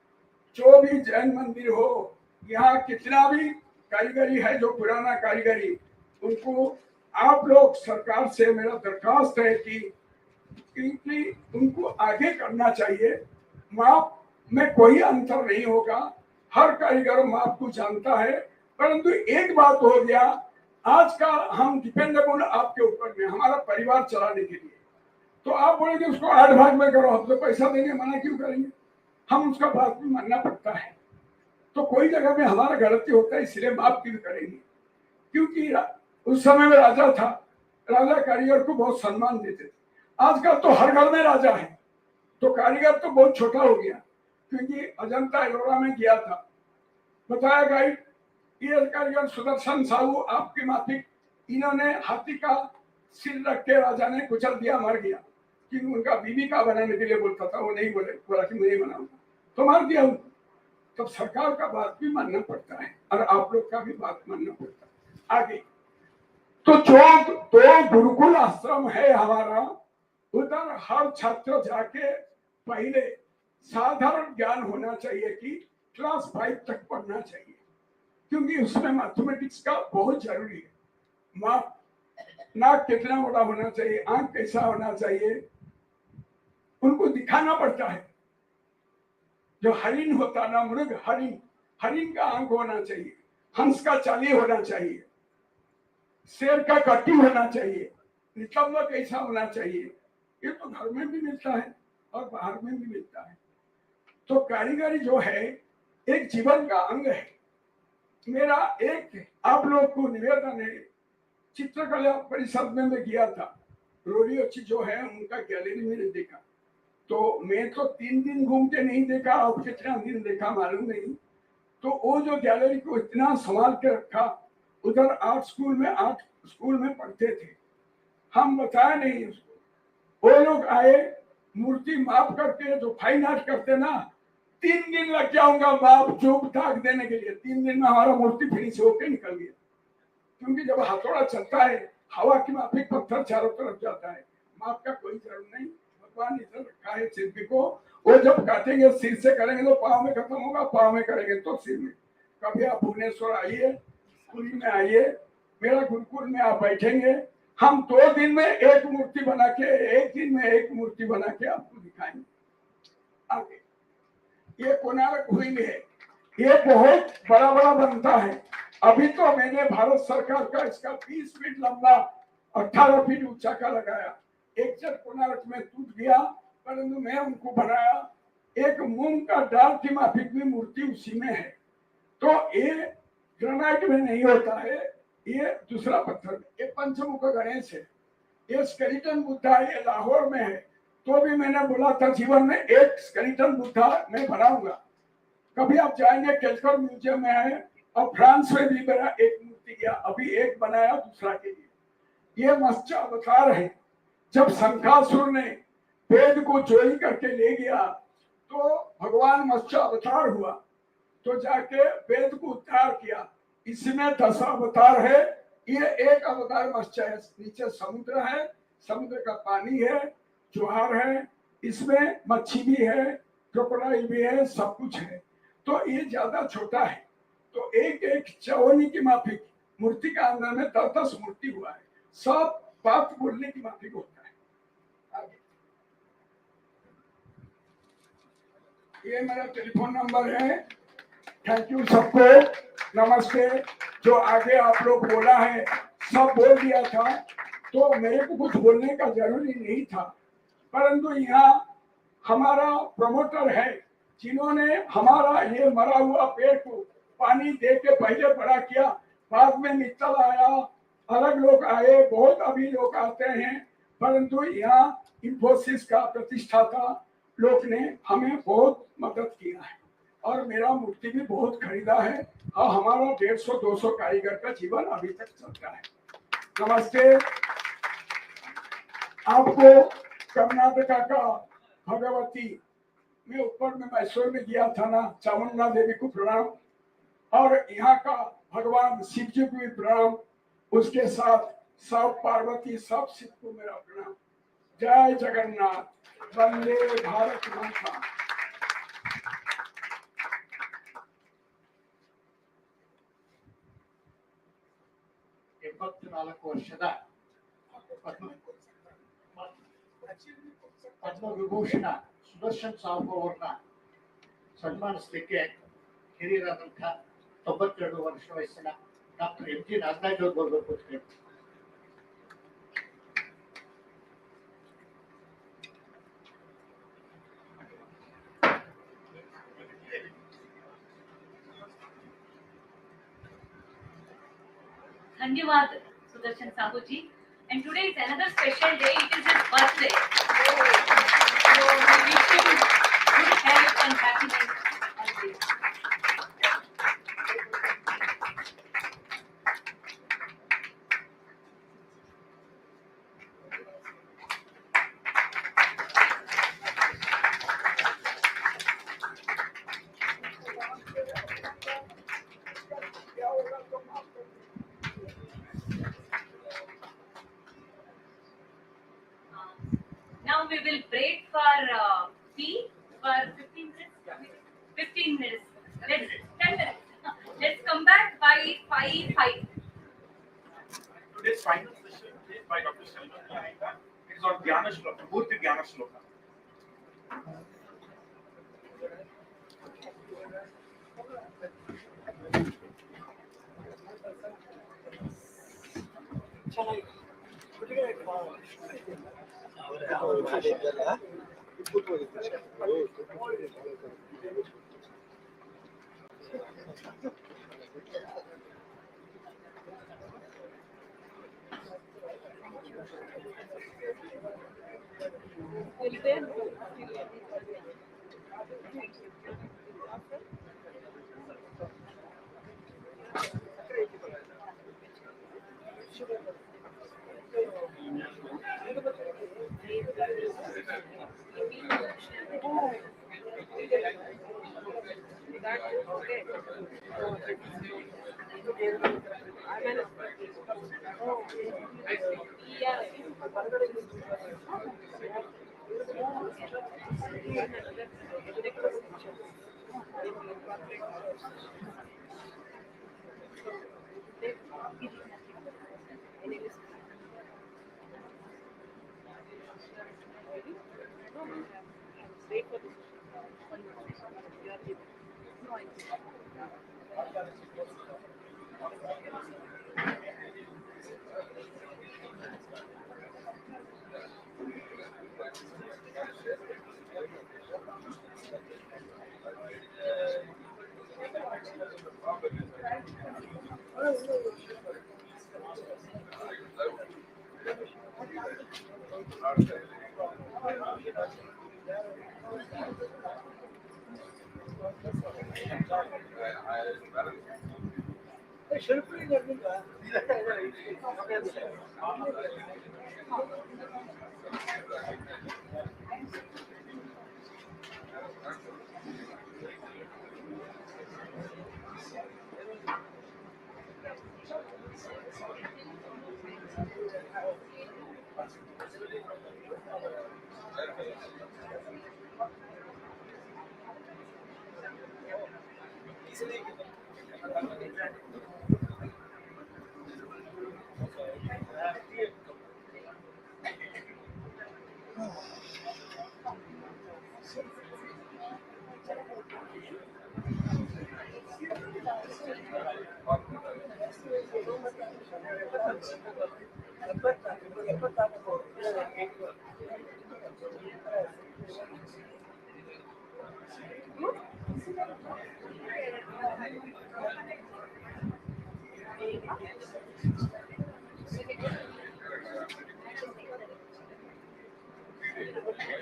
जो भी जैन मंदिर हो, यहाँ कितना भी कारीगरी है जो पुराना कारीगरी, उनको आप लोग सरकार से मेरा दरखास्त है कि उनको आगे करना चाहिए। माप में कोई अंतर नहीं होगा, हर कारीगर माप को जानता है। परंतु एक बात हो गया, आज का हम डिपेंडेबल आपके ऊपर में, हमारा परिवार चलाने के लिए, तो आप बोलेंगे उसको 8 भाग में करो, हम तो पैसा देंगे, मना क्यों करेंगे? हम उसका बात भी मानना पड़ता है। तो कोई जगह में हमारा गलती होता है, इसलिए माफ क्यों करेंगे? क्योंकि उस समय में राजा था, राजा कारीगर को बहुत सम्मान देते थे। आजकल तो हर घर में राजा है, तो कारीगर तो बहुत छोटा हो गया। क्योंकि अजंता एलोरा में गया था, बताया गाइड, ये कारीगर सुदर्शन साहू आपके माफिक, इन्होंने हाथी का सिर रख के राजा ने कुचल दिया, मर गया। क्योंकि उनका बीबी का बनाने के लिए बोलता था, वो नहीं बोला कि मैं नहीं बनाऊंगा, तो मार दिया उनको। तब सरकार का बात भी मानना पड़ता है और आप लोग का भी बात मानना पड़ता है। आगे तो जो गुरुकुल आश्रम है हमारा, उधर हर छात्र जाके पहले साधारण ज्ञान होना चाहिए कि क्लास 5 तक पढ़ना चाहिए, क्योंकि उसमें मैथमेटिक्स का बहुत जरूरी है। माप, नाक कितना बड़ा होना चाहिए, आंख कैसा होना चाहिए, उनको दिखाना पड़ता है। जो हरिण होता ना, मृग हरिण, हरिण का आंख होना चाहिए, हंस का चाली होना चाहिए, शेर का कट्टी होना चाहिए, नितंब कैसा होना चाहिए, ये तो घर में भी मिलता है और बाहर में भी मिलता है। तो कारीगरी जो है एक जीवन का अंग है। मेरा एक आप लोग को निवेदन है, चित्रकला परिषद में मैं गया था, रोरियोची जो है उनका गैलरी मैंने देखा, तो मैं तो 3 दिन घूम के नहीं देखा, अब कितना दिन देखा मालूम नहीं। तो वो जो गैलरी को इतना संभाल के रखा, उधर आर्ट स्कूल में पढ़ते थे, हम बताया नहीं उसको। वो लोग आए, मूर्ति माप करके, जो फाइन आर्ट करते ना, 3 दिन लग जाऊंगा माप चुप दाग देने के लिए। 3 दिन में हमारा मूर्ति फिनिश होके निकल गया। क्योंकि जब हथौड़ा चलता है, हवा की माफिक पत्थर चारों तरफ जाता है, माप का कोई जरूरत नहीं। भगवान इधर रखा है शिल्पी को, वो जब काटेंगे सिर से करेंगे तो पाँव में खत्म होगा, पाँव में करेंगे तो सिर में। कभी आप भुवनेश्वर आइए, पुरी में आइए, मेरा गुरुकुल में आप बैठेंगे, हम 2 दिन में एक मूर्ति बना के, 1 दिन में एक मूर्ति बना के आपको दिखाएंगे। आगे ये कोणार्क हुई है, ये बहुत बड़ा बड़ा बनता है। अभी तो मैंने भारत सरकार का इसका 20 फीट लंबा 18 फीट ऊंचा का लगाया। एक चर कोणार्क में टूट गया, परंतु मैं उनको बनाया। एक मूंग का डाल की माफिक में मूर्ति उसी में है। तो ये ग्रेनाइट में नहीं होता है, ये दूसरा पत्थर। ये पंचमुख गणेश है, ये स्केलेटन बुद्धा है, ये लाहौर में है। तो भी मैंने बोला था जीवन में एक स्केलेटन बुद्धा मैं बनाऊंगा। कभी आप जाएंगे, केल्कर म्यूजियम में है, और फ्रांस में भी मेरा एक मूर्ति गया, अभी एक बनाया दूसरा के लिए। ये मत्स्य अवतार है। जब शंखासुर ने वेद को चोरी करके ले गया, तो भगवान मत्स्य अवतार हुआ, तो जाके वेद को उद्धार किया। इसमें 10 अवतार है, ये एक अवतार मत्स्य है। नीचे समुद्र है, समुद्र का पानी है, ज्वार है, इसमें मच्छी भी है, क्रोकोडाइल भी है, सब कुछ है। तो ये ज्यादा छोटा है। तो एक एक चौनी की माफिक मूर्ति का अंदर में 10 मूर्ति हुआ है। सब बात बोलने की माफिक होता है। आगे ये मेरा टेलीफोन नंबर है। थैंक यू सबको, नमस्ते। जो आगे आप लोग बोला है सब बोल दिया था, तो मेरे को कुछ बोलने का जरूरी नहीं था। परंतु यहाँ हमारा प्रमोटर है जिन्होंने हमारा ये मरा हुआ पेड़ को पानी दे के पहले बड़ा किया, बाद में मित्तल आया, अलग लोग आए, बहुत अभी लोग आते हैं, परंतु यहाँ इंफोसिस का प्रतिष्ठाता लोग ने हमें बहुत मदद किया है और मेरा मूर्ति भी बहुत खरीदा है और हमारा 150-200 कारीगर का जीवन अभी तक चलता है। नमस्ते। आपको कर्नाटका का भगवती में ऊपर में मैसूर में गया था ना, चामुंडा देवी को प्रणाम और यहाँ का भगवान शिव जी को भी प्रणाम, उसके साथ सब पार्वती सब शिव को मेरा प्रणाम। जय जगन्नाथ, वंदे भारत माता। 74 ವರ್ಷದ ಪದ್ಮ ವಿಭೂಷಣ ಸುದರ್ಶನ್ ಸಾಹು ಅವ್ರನ್ನ ಸನ್ಮಾನಿಸಲಿಕ್ಕೆ ಹಿರಿಯರಾದಂಥ 92 ವರ್ಷ ವಯಸ್ಸಿನ ಡಾಕ್ಟರ್ ಎಂ ಜಿ ನಾಗರಾಜ್ ಅವರು ಬರಬೇಕು ಅಂತ ಹೇಳಿ. Dhanyavad Sudarshan Sahu ji. And today is another special day. It is his birthday. So we wish him good health and happiness always. Now we will break for tea for 15 minutes. 15 minutes. Let's 10 minutes. Let's come back by 5:05. Today's final session is by Dr. Śilpavidāya. It is on Dhyana Shloka, Mūrti Dhyana Shloka.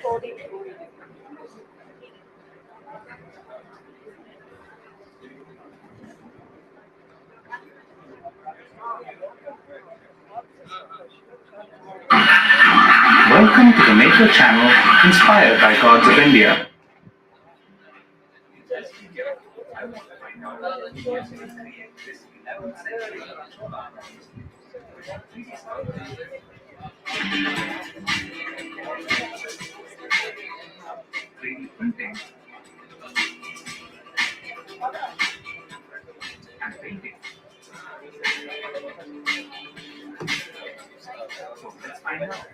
Welcome to the Maker channel inspired by gods of India. Printing and painting. So let's find out.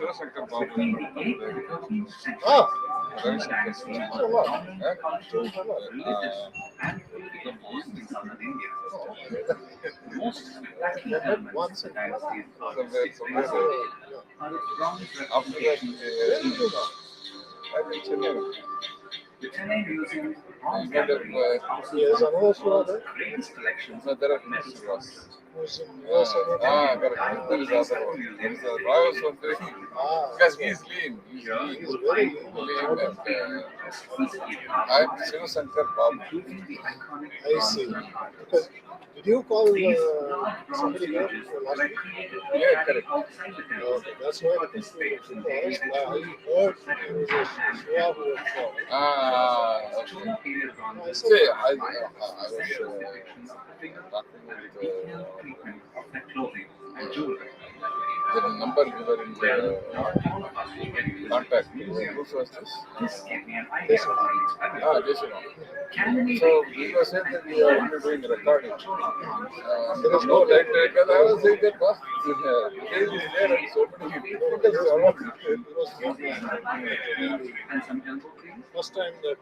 Śivāshankar Babu. Most spectacular elements of the dynasty's the Chennai Museum There's another Shiva there? greatest collections No, there are many Shivas. Correct. There is other one. There is a Royal Sundari. Because he is lean. He's very lean. I'm Śivāshankar Babu. I see. Because did you call somebody here last week? Yeah, correct. Okay, that's why I think I heard he was a Shiva who was I say, I was talking with the number given in the contact. Who was this? Jason. So we were saying that we are only doing recording. There is no light because I was saying that the page is there and so many people. First time that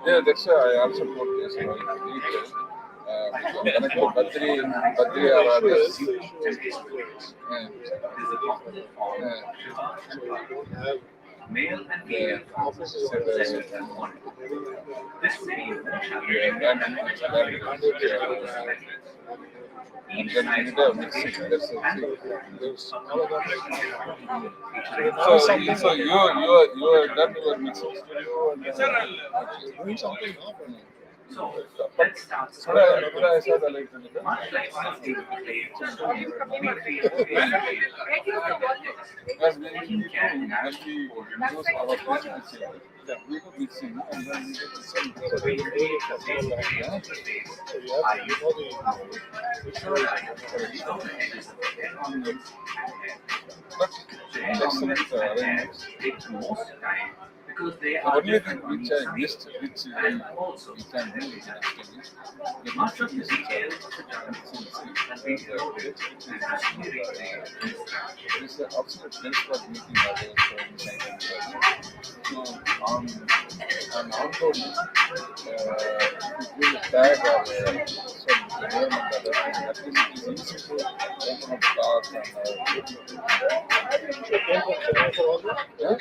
yeah, that's why I also put this. Connect to Badri or others. Male and female offices represented in one. This would be more challenging than each side of the So you are done your mixing studio and doing something now. So let's start. I saw the light. Much like one of the Because when we use our mixing, we do mixing and then we get the same. So we create a space. So you have to know the excellent arrangements. Because they the are only thing which I missed, which we can do is the master music is an absolute place for meeting others. So on outdoor, if you give a tag or some name and other thing, at least it is easy to open up stars and yeah.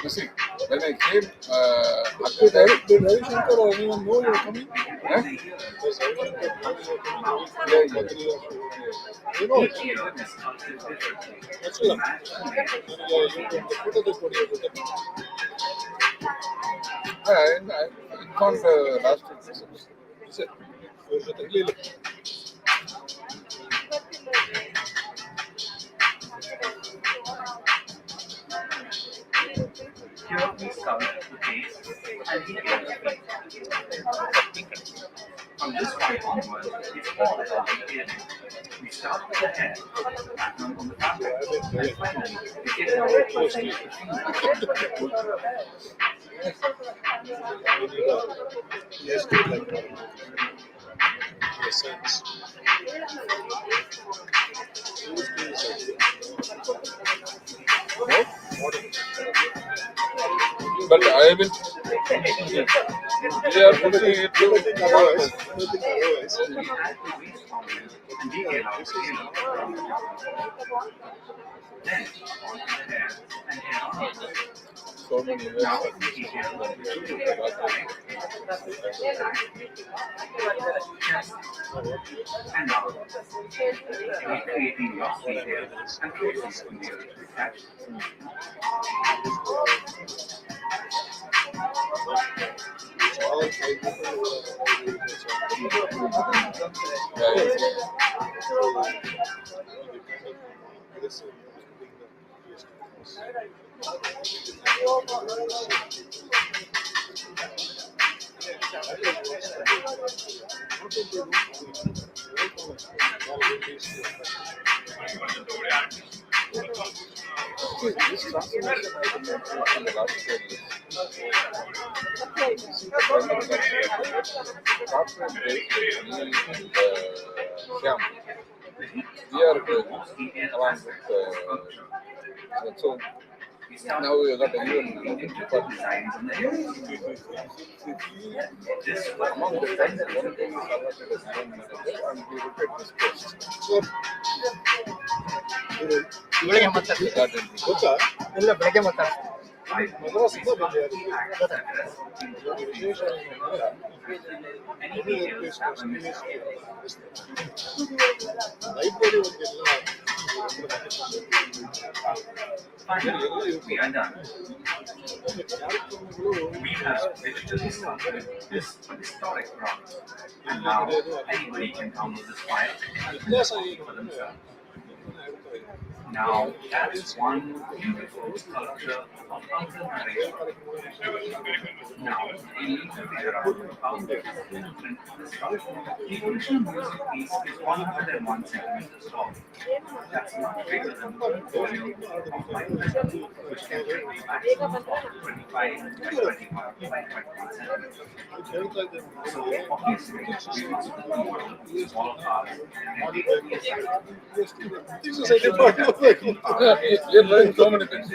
You see, when I came, did Ravishankar or anyone know you were coming? Yeah? You know, that's it. I informed last week. That's it. Here we cover the base and the geography. From this point onward, it's all about detailing. We start with the head, pattern on the fabric, and finally, we get down to the Yes, like that. Yes, sense. But I will. We are putting it to otherwise. detail out the halo. Then on to the hair and hair on. So many ways Now of detail chest and arm. Recreating lost details and traces from the earthly patch. This transformation I can mention in the last 10 years. See the primary corporate based me and Shyam. We are going along with so now we got a new designs in the among the friends one thing is allotted as one manager and we rotate this post. So ಇವಳಿಗೆ ಮಾತಾಡ್ತೀನಿ ಗೊತ್ತಾ ಇಲ್ಲ ಬೆಳಗ್ಗೆ ಮಾತಾಡ್ತೀನಿ ಮದ್ರಾಸಿಂದ ಬಂದಿದ್ದಾರೆ library ಒಂದೆಲ್ಲ Finally, we are done. We have digitally sculpted this historic rock, and now anybody can download this file and see for themselves. Now that's one beautiful sculpture of Uncle Nareshwar. Now we need to figure out how to print this sculpture. The original music piece is 101 centimeters tall. That's not bigger than the volume of my pen, which can fit a maximum of 25 by 21 by 21 centimeters. So obviously, we want to do small parts and make it easier. This is a department. We are learning so many things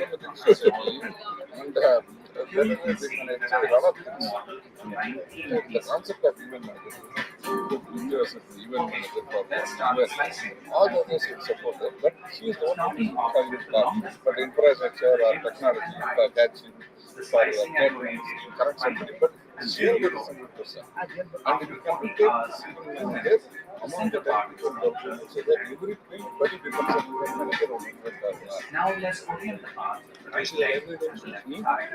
recently, and when we actually a lot of things. The concept of event manager, university event manager for all the others is supported, but she is the one who is for infrastructure or technology, for catching, for correct somebody, but she is the single person. And if you can take this among the technical development so that everybody becomes an event manager or event partner. Now let's orient the path, right leg and the left thigh.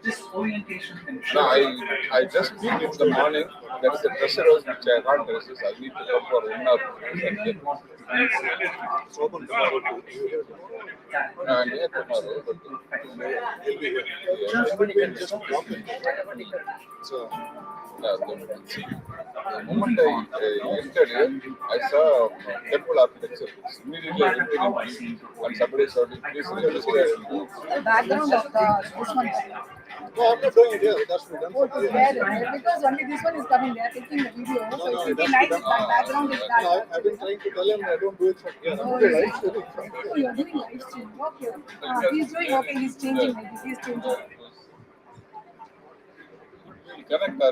This orientation No, I just peeked in the morning. There is a treasure house which I can't resist. I need to come for 1 hour. It's open tomorrow. Near tomorrow, but he'll be here. Just walk in. So, see, the moment I entered here, I saw temple architecture. Immediately I went in and somebody shouted, please register. The background of this one. No, I'm not doing it here. That's been done. Because only this one is coming. They are taking the video. So it should be nice if that background is that. No, I've been trying to tell him I don't do it from here. Oh, you're doing live stream. Okay. He's doing okay. He's changing. He's changing. Connect or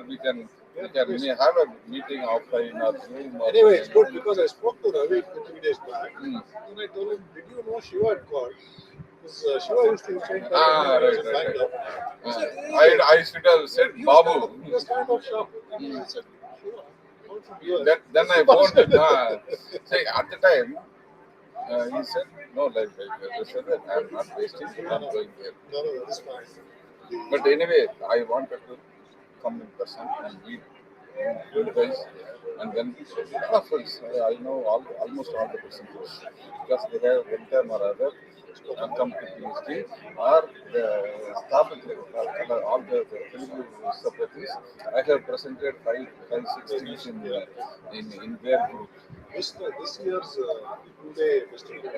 we may have a meeting offline or Zoom. Or Anyway, it's good because I spoke to Ravi 3 days back. And I told him, did you know Shiva had called? Because Shiva used to change I should have said Babu. He was kind of shocked. Then I phoned him. Say, at the time, he said, no, like I said that I'm not wasting, I'm going there. No, that's fine. But anyway, I wanted to come in person and meet you guys, and then I know almost all the presenters because they have one time or other come to PhD or the staff all the Telugu separatists. I have presented 5-6 things in their group. This year's 2-day festival.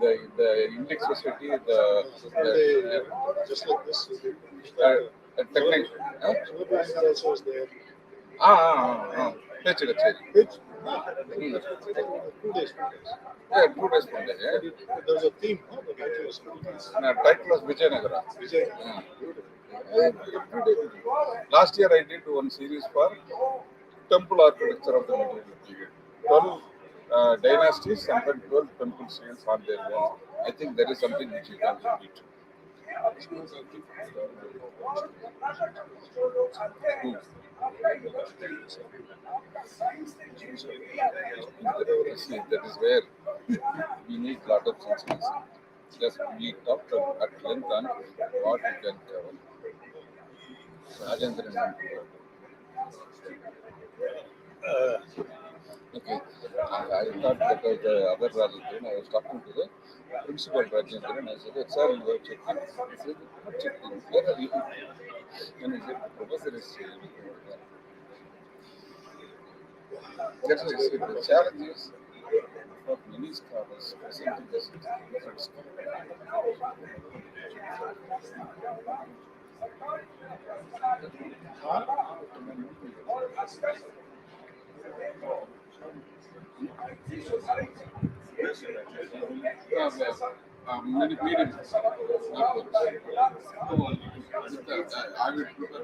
The Index Society, just like this, technique. Śilpavidāya also was there. Pitch. 2 days. Yeah, 2 days from there. Yeah. There was a theme. The title was Vijayanagara. Beautiful. Last year I did one series for temple architecture of the medieval period. 12 dynasties and then 12 temple seals on their walls. I think that is something which you can repeat. See, that is where we need a lot of sensitivity. Just we talked at length on what you can cover. Rajendran. Okay, I thought that was the other Rajendran. I was talking to the principal Rajendran and I said, sir, you have checked in. He said, not checked in. Where are you? And he said, the professor is that's what I said. The challenge is for many scholars presenting this different school. Many medium. I will prefer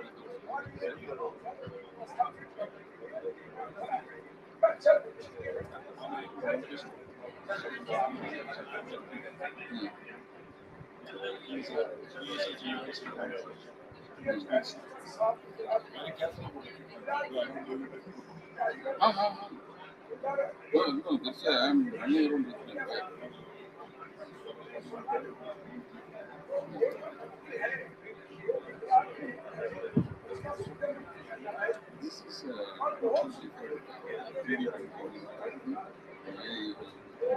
no, that's why I'm running around with my bag. This is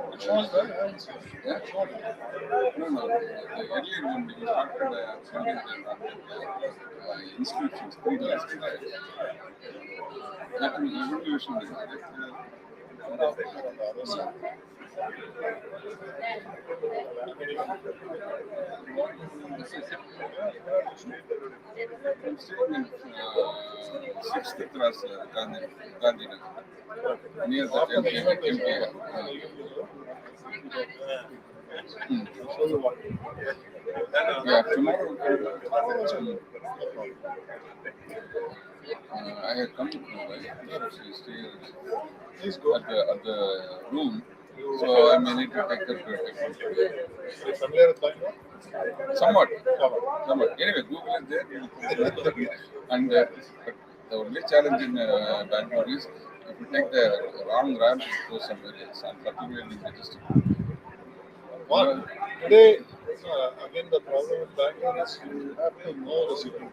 which was that? Yeah? No. The earlier one we started sending the inscriptions, 3 last that was evolution. Sixth class Gandhi near the MPI. Yeah, tomorrow. I had come to know she's at the room, so I may need to take her to a different. Familiar with Bangalore? Somewhat. Anyway, Google is there. And but the only challenge in Bangalore is if you take the wrong ramp, it goes somewhere else, and particularly in the district. Well, today, again, the problem with Bangalore is you have to know the city to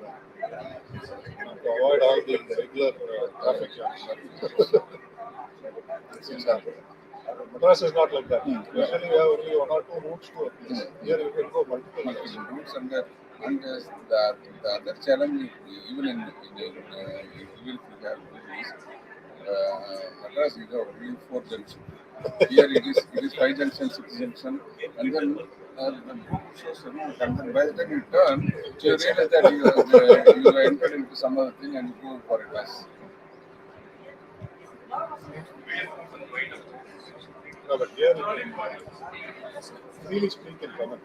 avoid all the regular traffic jams. Madras is not like that. Usually, we have only 1 or 2 routes to a place. Here, you can go multiple routes, and the other challenge, even if you have is Madras, you have only 4 junctions. Here it is 5 junctions, 6 junctions, and then the book shows a route, and then by the time you turn, you realize that you are entered into some other thing and you go for a bus. No, but here freely speak in common.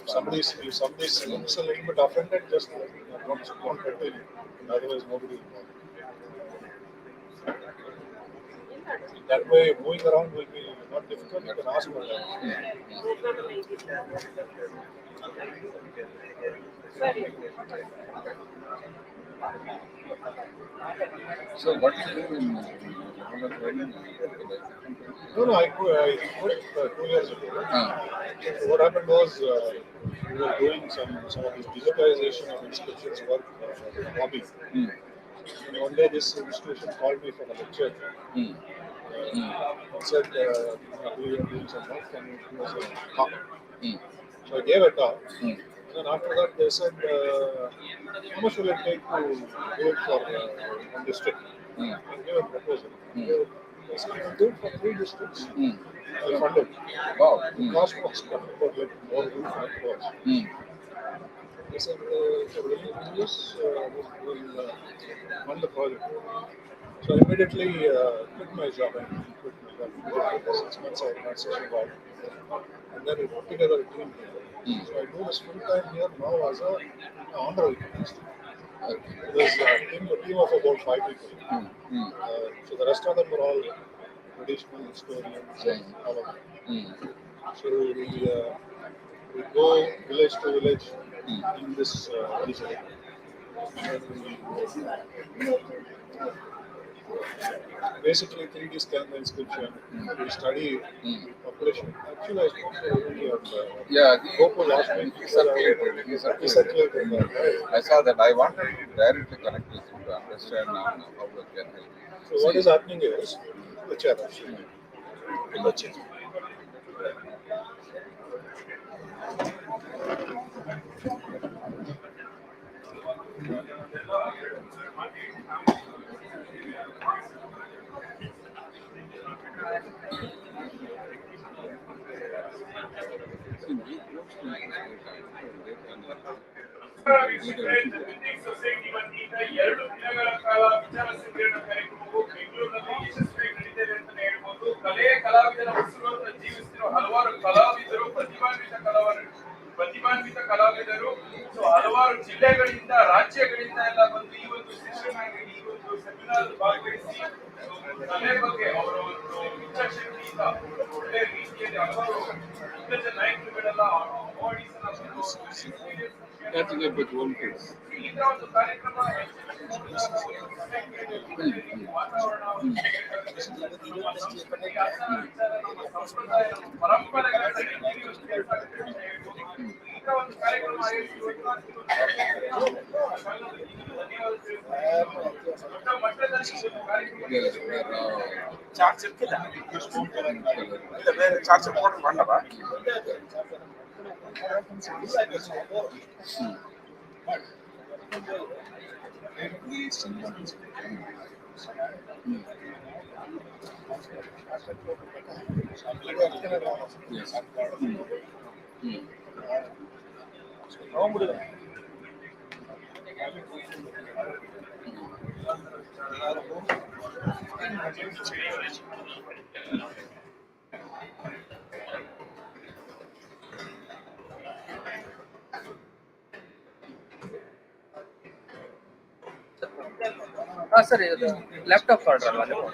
Somebody seems a little bit offended, just don't continue. Otherwise, nobody will know. That way, moving around will be not difficult. You can ask for that. So, what do you do in training? No, I quit 2 years ago. What happened was we were doing some of this digitization of inscriptions work as a hobby. And one day this institution called me for a lecture. And said, we were doing some work and it was a talk. So I gave a talk. And then after that they said, how much will it take to do it for one district? I gave a proposal. They said, you can do it for 3 districts. I funded. Wow. The cost was about like more than 5 crores. They said, if you're willing to do this, we'll fund the project. So I immediately quit my job. For 6 months I had not session about. And then we put together a team. So I do this full time here now as a honorary priest. There's a team of about 5 people. So the rest of them are all traditional historians and all of that. So we go village to village in this region. Basically 3D scan the inscription, we study it, we publish it. Actually, I spoke to everybody on Gopal last week. He circulated that. I saw that. I wanted to directly connect with him to understand how we can help. So what is happening is, the chair actually. The chair. Society ವತಿಯಿಂದ 2 ದಿನಗಳ ಕಾಲ ವಿಚಾರ ಸಂಕಿರಣ ಕಾರ್ಯಕ್ರಮವು ಬೆಂಗಳೂರಿನಲ್ಲಿ ಯಶಸ್ವಿಯಾಗಿ ನಡೀತಿದೆ ಅಂತಾನೆ ಹೇಳ್ಬೋದು. ಕಲೆಯ ಕಲಾವಿದರ ಉತ್ಸವವನ್ನು ಜೀವಿಸುತ್ತಿರುವ ಹಲವಾರು ಕಲಾವಿದರು, ಪ್ರತಿಭಾನ್ವಿತ ಕಲಾವಿದರು ಹಲವಾರು ಜಿಲ್ಲೆಗಳಿಂದ, ರಾಜ್ಯಗಳಿಂದ ಎಲ್ಲ ಬಂದು ಈ ಒಂದು ಸೆಷನ್ ಆಗಿ ಈ ಒಂದು ಸೆಮಿನಾರ್ ಭಾಗವಹಿಸಿ ಕಲೆ ಬಗ್ಗೆ ಅವರ ಒಂದು ಇಚ್ಛಾಶಕ್ತಿಯಿಂದ ಒಳ್ಳೆಯ ರೀತಿಯಲ್ಲಿ ಹಲವಾರು ದಿಗ್ಗಜ ನಾಯಕರುಗಳೆಲ್ಲ Catching up with one piece. Charge ಇರ್ತಿಲ್ಲ ಬೇರೆ ಚಾರ್ಜ್ ಕೊಟ್ಟು ಮಾಡಲ್ಲ. ಸರ್ ಇದು ಲ್ಯಾಪ್ಟಾಪ್ ಆರ್ಡರ್ ಅಲ್ವಾ ನೀವು?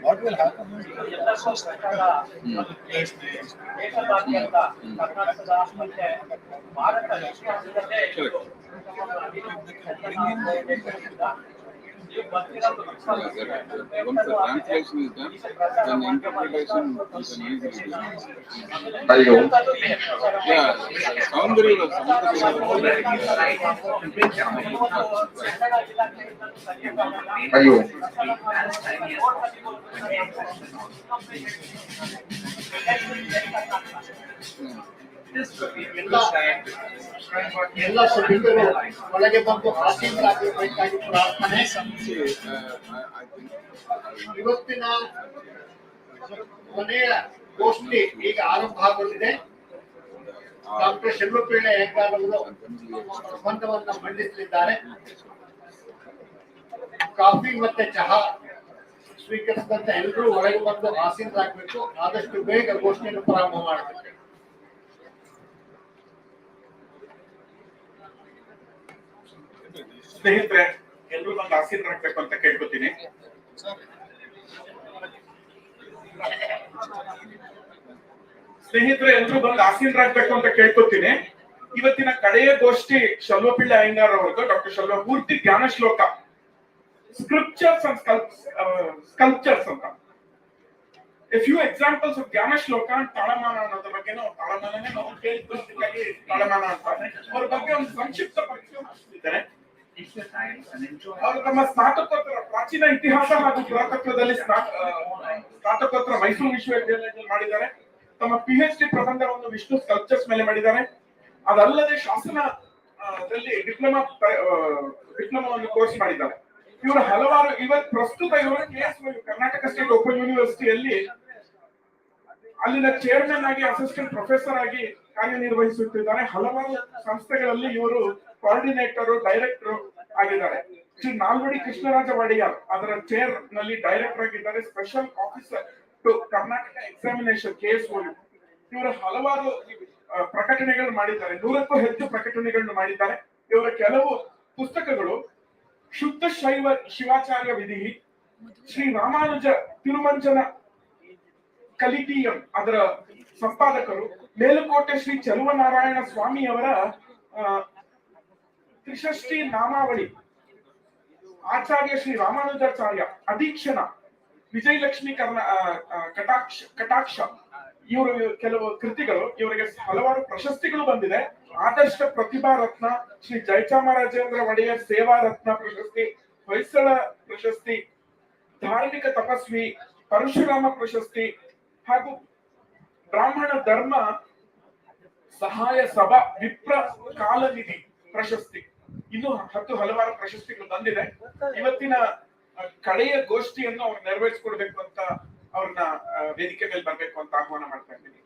What will happen is Once the translation is done, then interpretation you can easily do. Yeah, Saundari was ಎಲ್ಲ ಸಭಿಕರು ಒಳಗೆ ಬಂದು ಆಸೀನರಾಗಬೇಕಾಗಿ ಪ್ರಾರ್ಥನೆ. ಇವತ್ತಿನ ಕೊನೆಯ ಗೋಷ್ಠಿ ಈಗ ಆರಂಭ ಆಗುತ್ತಿದೆ. ಡಾಕ್ಟರ್ ಶಿಲ್ಪಪೀಡೆ ಹೆಗ್ಗಾರ್ ಅವರು ಪ್ರಬಂಧವನ್ನು ಮಂಡಿಸಲಿದ್ದಾರೆ. ಕಾಫಿ ಮತ್ತೆ ಚಹಾ ಸ್ವೀಕರಿಸಿದಂತ ಎಲ್ಲರೂ ಒಳಗೆ ಬಂದು ಆಸೀನರಾಗಬೇಕು. ಆದಷ್ಟು ಬೇಗ ಗೋಷ್ಠಿಯನ್ನು ಪ್ರಾರಂಭ ಮಾಡಬೇಕು. ಸ್ನೇಹಿತರೆ, ಎಲ್ಲರೂ ಬಂದು ಆಸೀನರಾಗಬೇಕು ಅಂತ ಕೇಳ್ಕೊತೀನಿ. ಇವತ್ತಿನ ಕಡೆಯ ಗೋಷ್ಠಿ ಶಲ್ವಪಿಳ್ಳೆ ಅಯ್ಯಂಗಾರ್ ಅವರದ್ದು ಡಾಕ್ಟರ್ ಶಲ್ವ ಮೂರ್ತಿ ಜ್ಞಾನ ಶ್ಲೋಕ scriptures and sculptures ಅಂತ. A few examples of ಜ್ಞಾನ ಶ್ಲೋಕ ತಾಳಮಾನ ಅನ್ನೋದ್ರ ಬಗ್ಗೆ ತಾಳಮಾನನೇ ನಾವು ಕೇಳಿಸ್ತಿದ್ದಾಗಿ ತಾಳಮಾನ ಅಂತ ಅವ್ರ ಬಗ್ಗೆ ಒಂದು ಸಂಕ್ಷಿಪ್ತ ಪರಿಚಯ ಮಾಡಿಸಿದ್ದಾರೆ. ಅವರು ತಮ್ಮ ಸ್ನಾತಕೋತ್ತರ ಪ್ರಾಚೀನ ಇತಿಹಾಸ ಹಾಗೂ ಪುರಾತತ್ವದಲ್ಲಿ ಸ್ನಾತಕೋತ್ತರ ಮೈಸೂರು ವಿಶ್ವವಿದ್ಯಾಲಯದಲ್ಲಿ ಮಾಡಿದ್ದಾರೆ. ತಮ್ಮ PhD ಪ್ರಬಂಧವನ್ನು ವಿಷ್ಣು ಸ್ಕಲ್ಪ್ಚರ್ಸ್ ಮೇಲೆ ಮಾಡಿದ್ದಾರೆ. ಅದಲ್ಲದೆ ಶಾಸನದಲ್ಲಿ ಡಿಪ್ಲೊಮಾವನ್ನು ಕೋರ್ಸ್ ಮಾಡಿದ್ದಾರೆ. ಇವರು ಹಲವಾರು ಪ್ರಸ್ತುತ ಇವರು ಕರ್ನಾಟಕ ಸ್ಟೇಟ್ ಓಪನ್ ಯೂನಿವರ್ಸಿಟಿಯಲ್ಲಿ ಅಲ್ಲಿನ ಚೇರ್ಮನ್ ಆಗಿ ಅಸಿಸ್ಟೆಂಟ್ ಪ್ರೊಫೆಸರ್ ಆಗಿ ಕಾರ್ಯನಿರ್ವಹಿಸುತ್ತಿದ್ದಾರೆ. ಹಲವಾರು ಸಂಸ್ಥೆಗಳಲ್ಲಿ ಇವರು ಕೋಆರ್ಡಿನೇಟರ್ ಡೈರೆಕ್ಟರ್ ಆಗಿದ್ದಾರೆ. ಶ್ರೀ ನಾಲ್ವಡಿ ಕೃಷ್ಣರಾಜ ಒಡೆಯರ್ ಅದರ ಚೇರ್ ನಲ್ಲಿ ಡೈರೆಕ್ಟರ್ ಆಗಿದ್ದಾರೆ. Special officer to Karnataka examination KS ಇವರು ಹಲವಾರು ಪ್ರಕಟಣೆಗಳು ಮಾಡಿದ್ದಾರೆ. 100ಕ್ಕೂ ಹೆಚ್ಚು ಪ್ರಕಟಣೆಗಳನ್ನು ಮಾಡಿದ್ದಾರೆ. ಇವರ ಕೆಲವು ಪುಸ್ತಕಗಳು ಶುದ್ಧ ಶೈವ ಶಿವಾಚಾರ್ಯ ವಿಧಿ, ಶ್ರೀ ರಾಮಾನುಜ ತಿರುಮಂಚನ ಕಲಿಟೀಯಂ ಅದರ ಸಂಪಾದಕರು, ಮೇಲುಕೋಟೆ ಶ್ರೀ ಚಲುವನಾರಾಯಣ ಸ್ವಾಮಿಯವರ ತ್ರಿಷಷ್ಟಿ ನಾಮಾವಳಿ, ಆಚಾರ್ಯ ಶ್ರೀ ರಾಮಾನುಜಾಚಾರ್ಯ ಅದೀಕ್ಷಣ, ವಿಜಯಲಕ್ಷ್ಮಿ ಕಟಾಕ್ಷ ಇವರು ಕೆಲವು ಕೃತಿಗಳು. ಇವರಿಗೆ ಹಲವಾರು ಪ್ರಶಸ್ತಿಗಳು ಬಂದಿದೆ. ಆದರ್ಶ ಪ್ರತಿಭಾ ರತ್ನ, ಶ್ರೀ ಜಯಚಾಮರಾಜೇಂದ್ರ ಒಡೆಯರ್ ಸೇವಾ ರತ್ನ ಪ್ರಶಸ್ತಿ, ಹೊಯ್ಸಳ ಪ್ರಶಸ್ತಿ, ಧಾರ್ಮಿಕ ತಪಸ್ವಿ, ಪರಶುರಾಮ ಪ್ರಶಸ್ತಿ ಹಾಗೂ ಬ್ರಾಹ್ಮಣ ಧರ್ಮ ಸಹಾಯ ಸಭಾ ವಿಪ್ರ ಕಾಲನಿಧಿ ಪ್ರಶಸ್ತಿ. ಇನ್ನು ಹಲವಾರು ಪ್ರಶಸ್ತಿಗಳು ಬಂದಿದೆ. ಇವತ್ತಿನ ಕಡೆಯ ಗೋಷ್ಠಿಯನ್ನು ಅವ್ರು ನೆರವೇರಿಸಿಕೊಡ್ಬೇಕು ಅಂತ ಅವ್ರನ್ನ ವೇದಿಕೆ ಮೇಲೆ ಬರ್ಬೇಕು ಅಂತ ಆಹ್ವಾನ ಮಾಡ್ತಾ ಇದ್ದೀನಿ.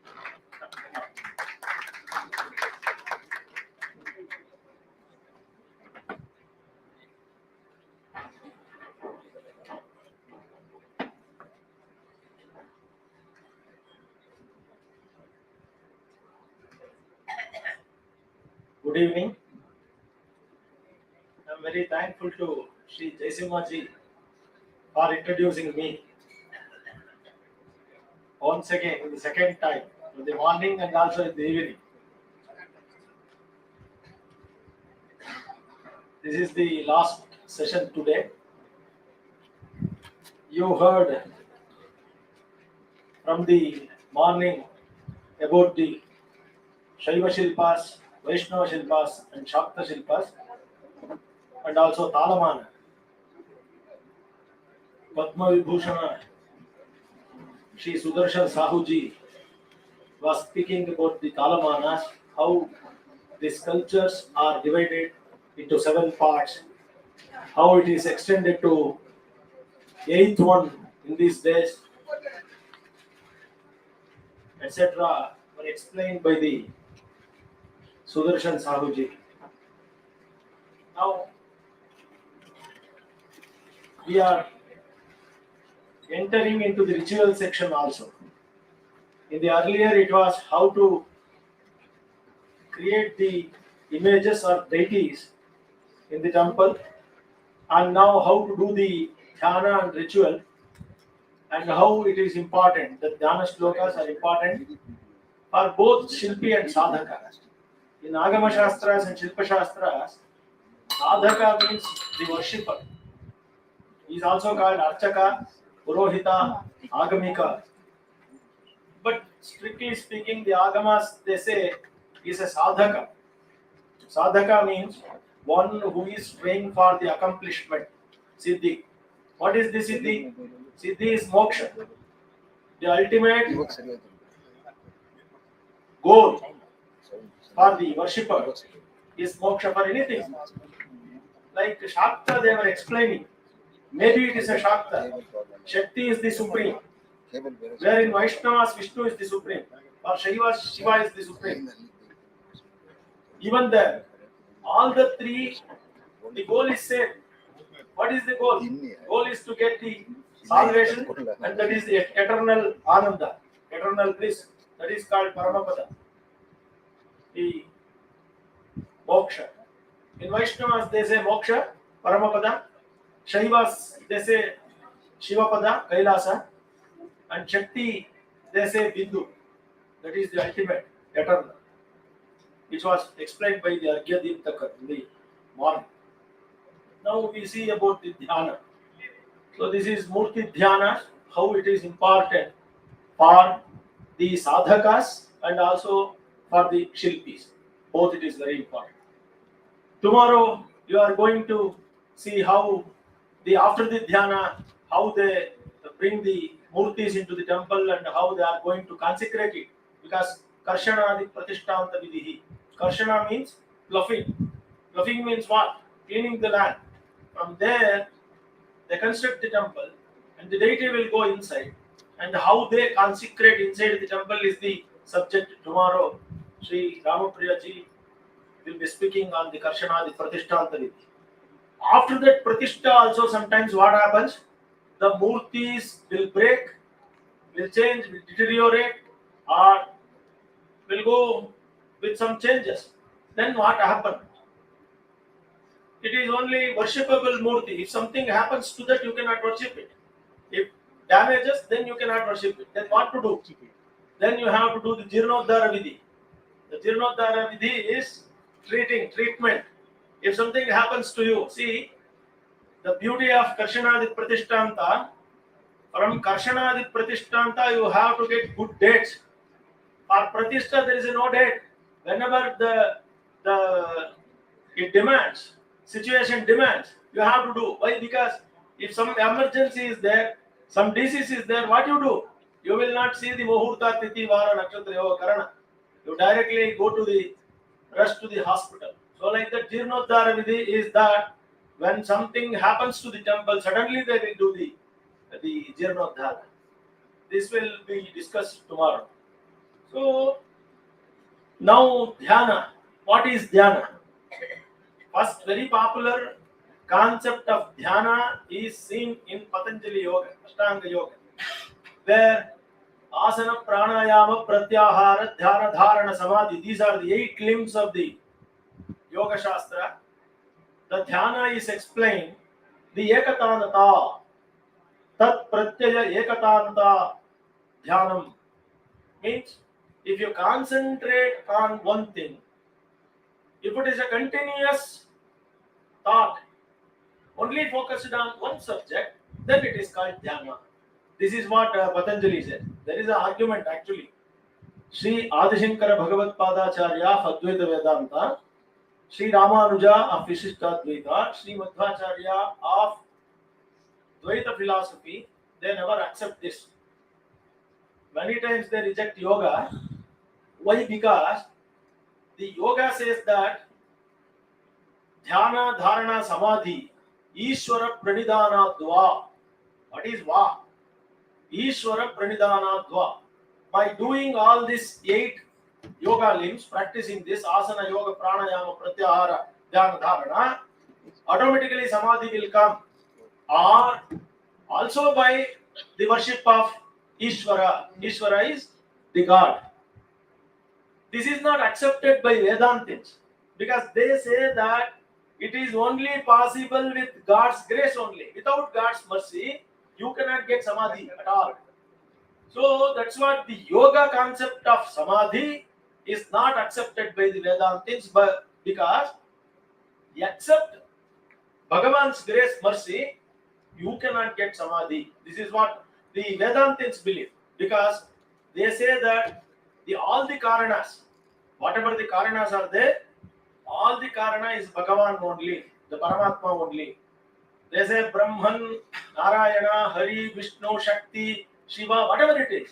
Good evening. I'm very thankful to Sri Jaisimhaji for introducing me once again in the second time, in the morning and also in the evening. This is the last session today. You heard from the morning about the Shaiva Shilpas, Vaishnava Shilpas and Shakta Shilpas, and also Talamana. Padma Vibhushana Shri Sudarshan Sahuji was speaking about the Talamanas, how the sculptures are divided into 7 parts, how it is extended to 8th one in these days, etc. were explained by the Sudarshan Sahuji. Now we are entering into the ritual section also. In the earlier it was how to create the images or deities in the temple, and now how to do the dhyana and ritual, and how it is important. The dhyana shlokas are important for both Shilpi and Sadhaka. In Agama Shastras and Shilpa Shastras, Sadhaka means the worshipper. He is also called Archaka, Purohita, Agamika. But strictly speaking, the Agamas, they say, is a Sadhaka. Sadhaka means one who is praying for the accomplishment, Siddhi. What is the Siddhi? Siddhi is moksha. The ultimate goal for the worshipper is moksha for anything. Like Shakta, they were explaining. Maybe it is a Shakta. Shakti is the supreme. Where in Vaishnavas, Vishnu is the supreme. Or Shaivas, Shiva is the supreme. Even there, all the three, the goal is same. What is the goal? Goal is to get the salvation, and that is the eternal ananda, eternal bliss. That is called Paramapada, the moksha. In Vaishnavas, they say moksha, Paramapada. Shaivas, they say Shivapada, Kailasa. And Shakti, they say Bindu. That is the ultimate, eternal. Which was explained by the Arghya Deeptakar in the morning. Now we see about the dhyana. So this is Murti Dhyana, how it is important for the sadhakas and also for the shilpis. Both it is very important. Tomorrow you are going to see how after the dhyana, how they bring the murtis into the temple and how they are going to consecrate it. Because Karshanadi Pratishtanta Vidhi. Karshana means ploughing. Ploughing means what? Cleaning the land. From there, they construct the temple and the deity will go inside. And how they consecrate inside the temple is the subject tomorrow. Sri Ramapriya ji will be speaking on the Karshana, the Pratishtanta Vidhi. After that Pratishtha also sometimes what happens? The murtis will break, will change, will deteriorate, or will go with some changes. Then what happens? It is only worshipable murti. If something happens to that, you cannot worship it. If damages, then you cannot worship it. Then what to do? Then you have to do the Jirnodhara Vidhi. The Jirnodhara Vidhi is treatment. If something happens to you, see, the beauty of Karshanadi Pratishtanta, from Karshanadi Pratishtanta you have to get good dates. For Pratishtha there is no date. Whenever it demands, situation demands, you have to do. Why? Because if some emergency is there, some disease is there, what you do? You will not see the Muhurta, Tithi, Vara, Nakshatra, Yoga, Karana. You directly go to the rush to the hospital. So like the Jirnodhara Vidhi is that when something happens to the temple, suddenly they will do the Jirnodhara. This will be discussed tomorrow. So now Dhyana. What is Dhyana? First very popular concept of Dhyana is seen in Patanjali Yoga, Ashtanga Yoga, where Asana, Pranayama, Pratyahara, Dhyana, Dharana, Samadhi, these are the 8 limbs of the Yoga Shastra. The Dhyana is explained, the Ekatanata, Tat Pratyaya Ekatanata Dhyanam means if you concentrate on one thing, if it is a continuous thought, only focused on one subject, then it is called Dhyana. This is what Patanjali said. There is an argument actually. Sri Adishankara Bhagavad Padacharya of Advaita Vedanta, Sri Ramanuja of Vishishtadvaita, Sri Madhvacharya of Dvaita philosophy, they never accept this. Many times they reject yoga. Why? Because the yoga says that Dhyana, Dharana, Samadhi, Ishvara Pranidhana Dva. What is Va? Ishvara Pranidhana Dva. By doing all these 8 yoga limbs, practicing this asana, yoga, pranayama, pratyahara, dhyana, dharana, automatically samadhi will come. Or also by the worship of Ishvara. Ishvara is the God. This is not accepted by Vedantins because they say that it is only possible with God's grace only. Without God's mercy, you cannot get samadhi at all. So that's what the yoga concept of samadhi is not accepted by the Vedantins, but because except Bhagavan's grace, mercy, you cannot get samadhi. This is what the Vedantins believe, because they say that all the karanas, whatever the karanas are there, all the karana is Bhagavan only, the Paramatma only. They say Brahman, Narayana, Hari, Vishnu, Shakti, Shiva, whatever it is.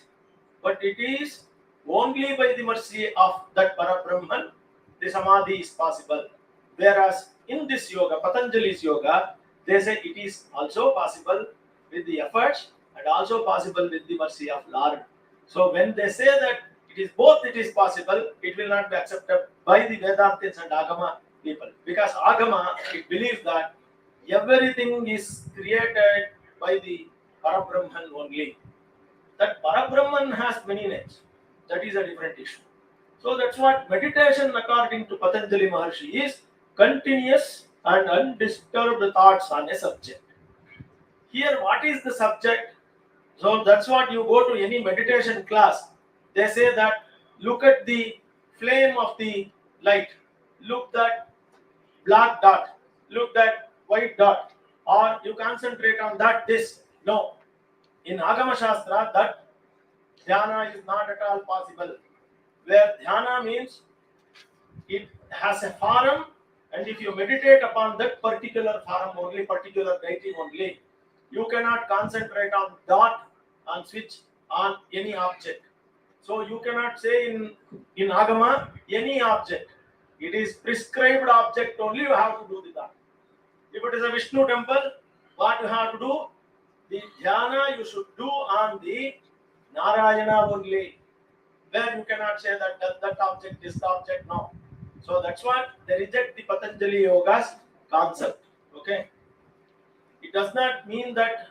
But it is only by the mercy of that Parabrahman, the samadhi is possible. Whereas in this yoga, Patanjali's yoga, they say it is also possible with the efforts and also possible with the mercy of Lord. So when they say that it is both, it is possible, it will not be accepted by the Vedantins and Agama people. Because Agama, it believes that everything is created by the Parabrahman only. That Parabrahman has many names. That is a different issue. So that's what meditation, according to Patanjali Maharshi, is continuous and undisturbed thoughts on a subject. Here, what is the subject? So that's what you go to any meditation class. They say that look at the flame of the light. Look that black dot. Look that white dot. or you concentrate on that, this. No. In Agama Shastra, that dhyana is not at all possible. Where dhyana means it has a form, and if you meditate upon that particular form only, particular deity only, you cannot concentrate on dot, on switch, on any object. So you cannot say in Agama any object. It is prescribed object only you have to do the dhyana. If it is a Vishnu temple, what you have to do? The dhyana you should do on the Narayana only. Where you cannot say that object is the object, no. So that's what they reject the Patanjali Yoga's concept. Okay. It does not mean that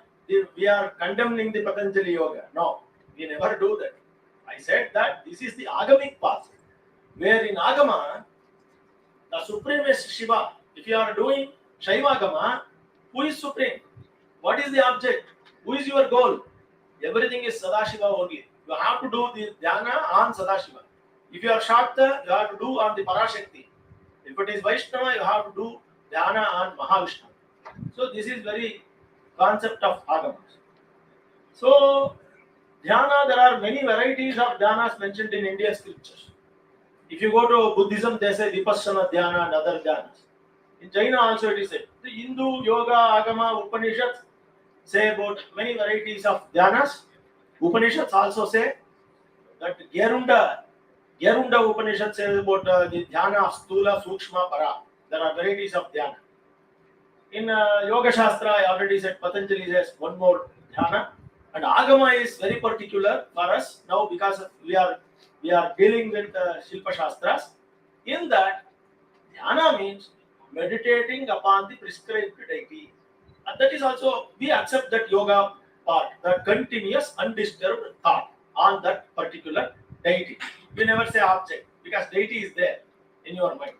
we are condemning the Patanjali Yoga. No, we never do that. I said that this is the Agamic path. Where in Agama, the supreme is Shiva. If you are doing Śivāgama, who is supreme? What is the object? Who is your goal? Everything is Sadashiva only. You have to do the dhyana on Sadashiva. If you are Shakta, you have to do on the Parashakti. If it is Vaishnava, you have to do dhyana on Mahavishnu. So this is very concept of Agamas. So dhyana, there are many varieties of dhyanas mentioned in Indian scriptures. If you go to Buddhism, they say Vipassana dhyana and other dhyanas. In Jaina also it is said. The Hindu, Yoga, Agama, Upanishads say about many varieties of dhyanas. Upanishads also say that Gerunda Upanishad says about the dhyana of Stula, Sukshma, Para. There are varieties of dhyana. In Yoga Shastra, I already said Patanjali says one more dhyana. And Agama is very particular for us now because we are dealing with Shilpa Shastras. In that, dhyana means meditating upon the prescribed deity. And that is also, we accept that yoga part, that continuous undisturbed thought on that particular deity. We never say object because deity is there in your mind.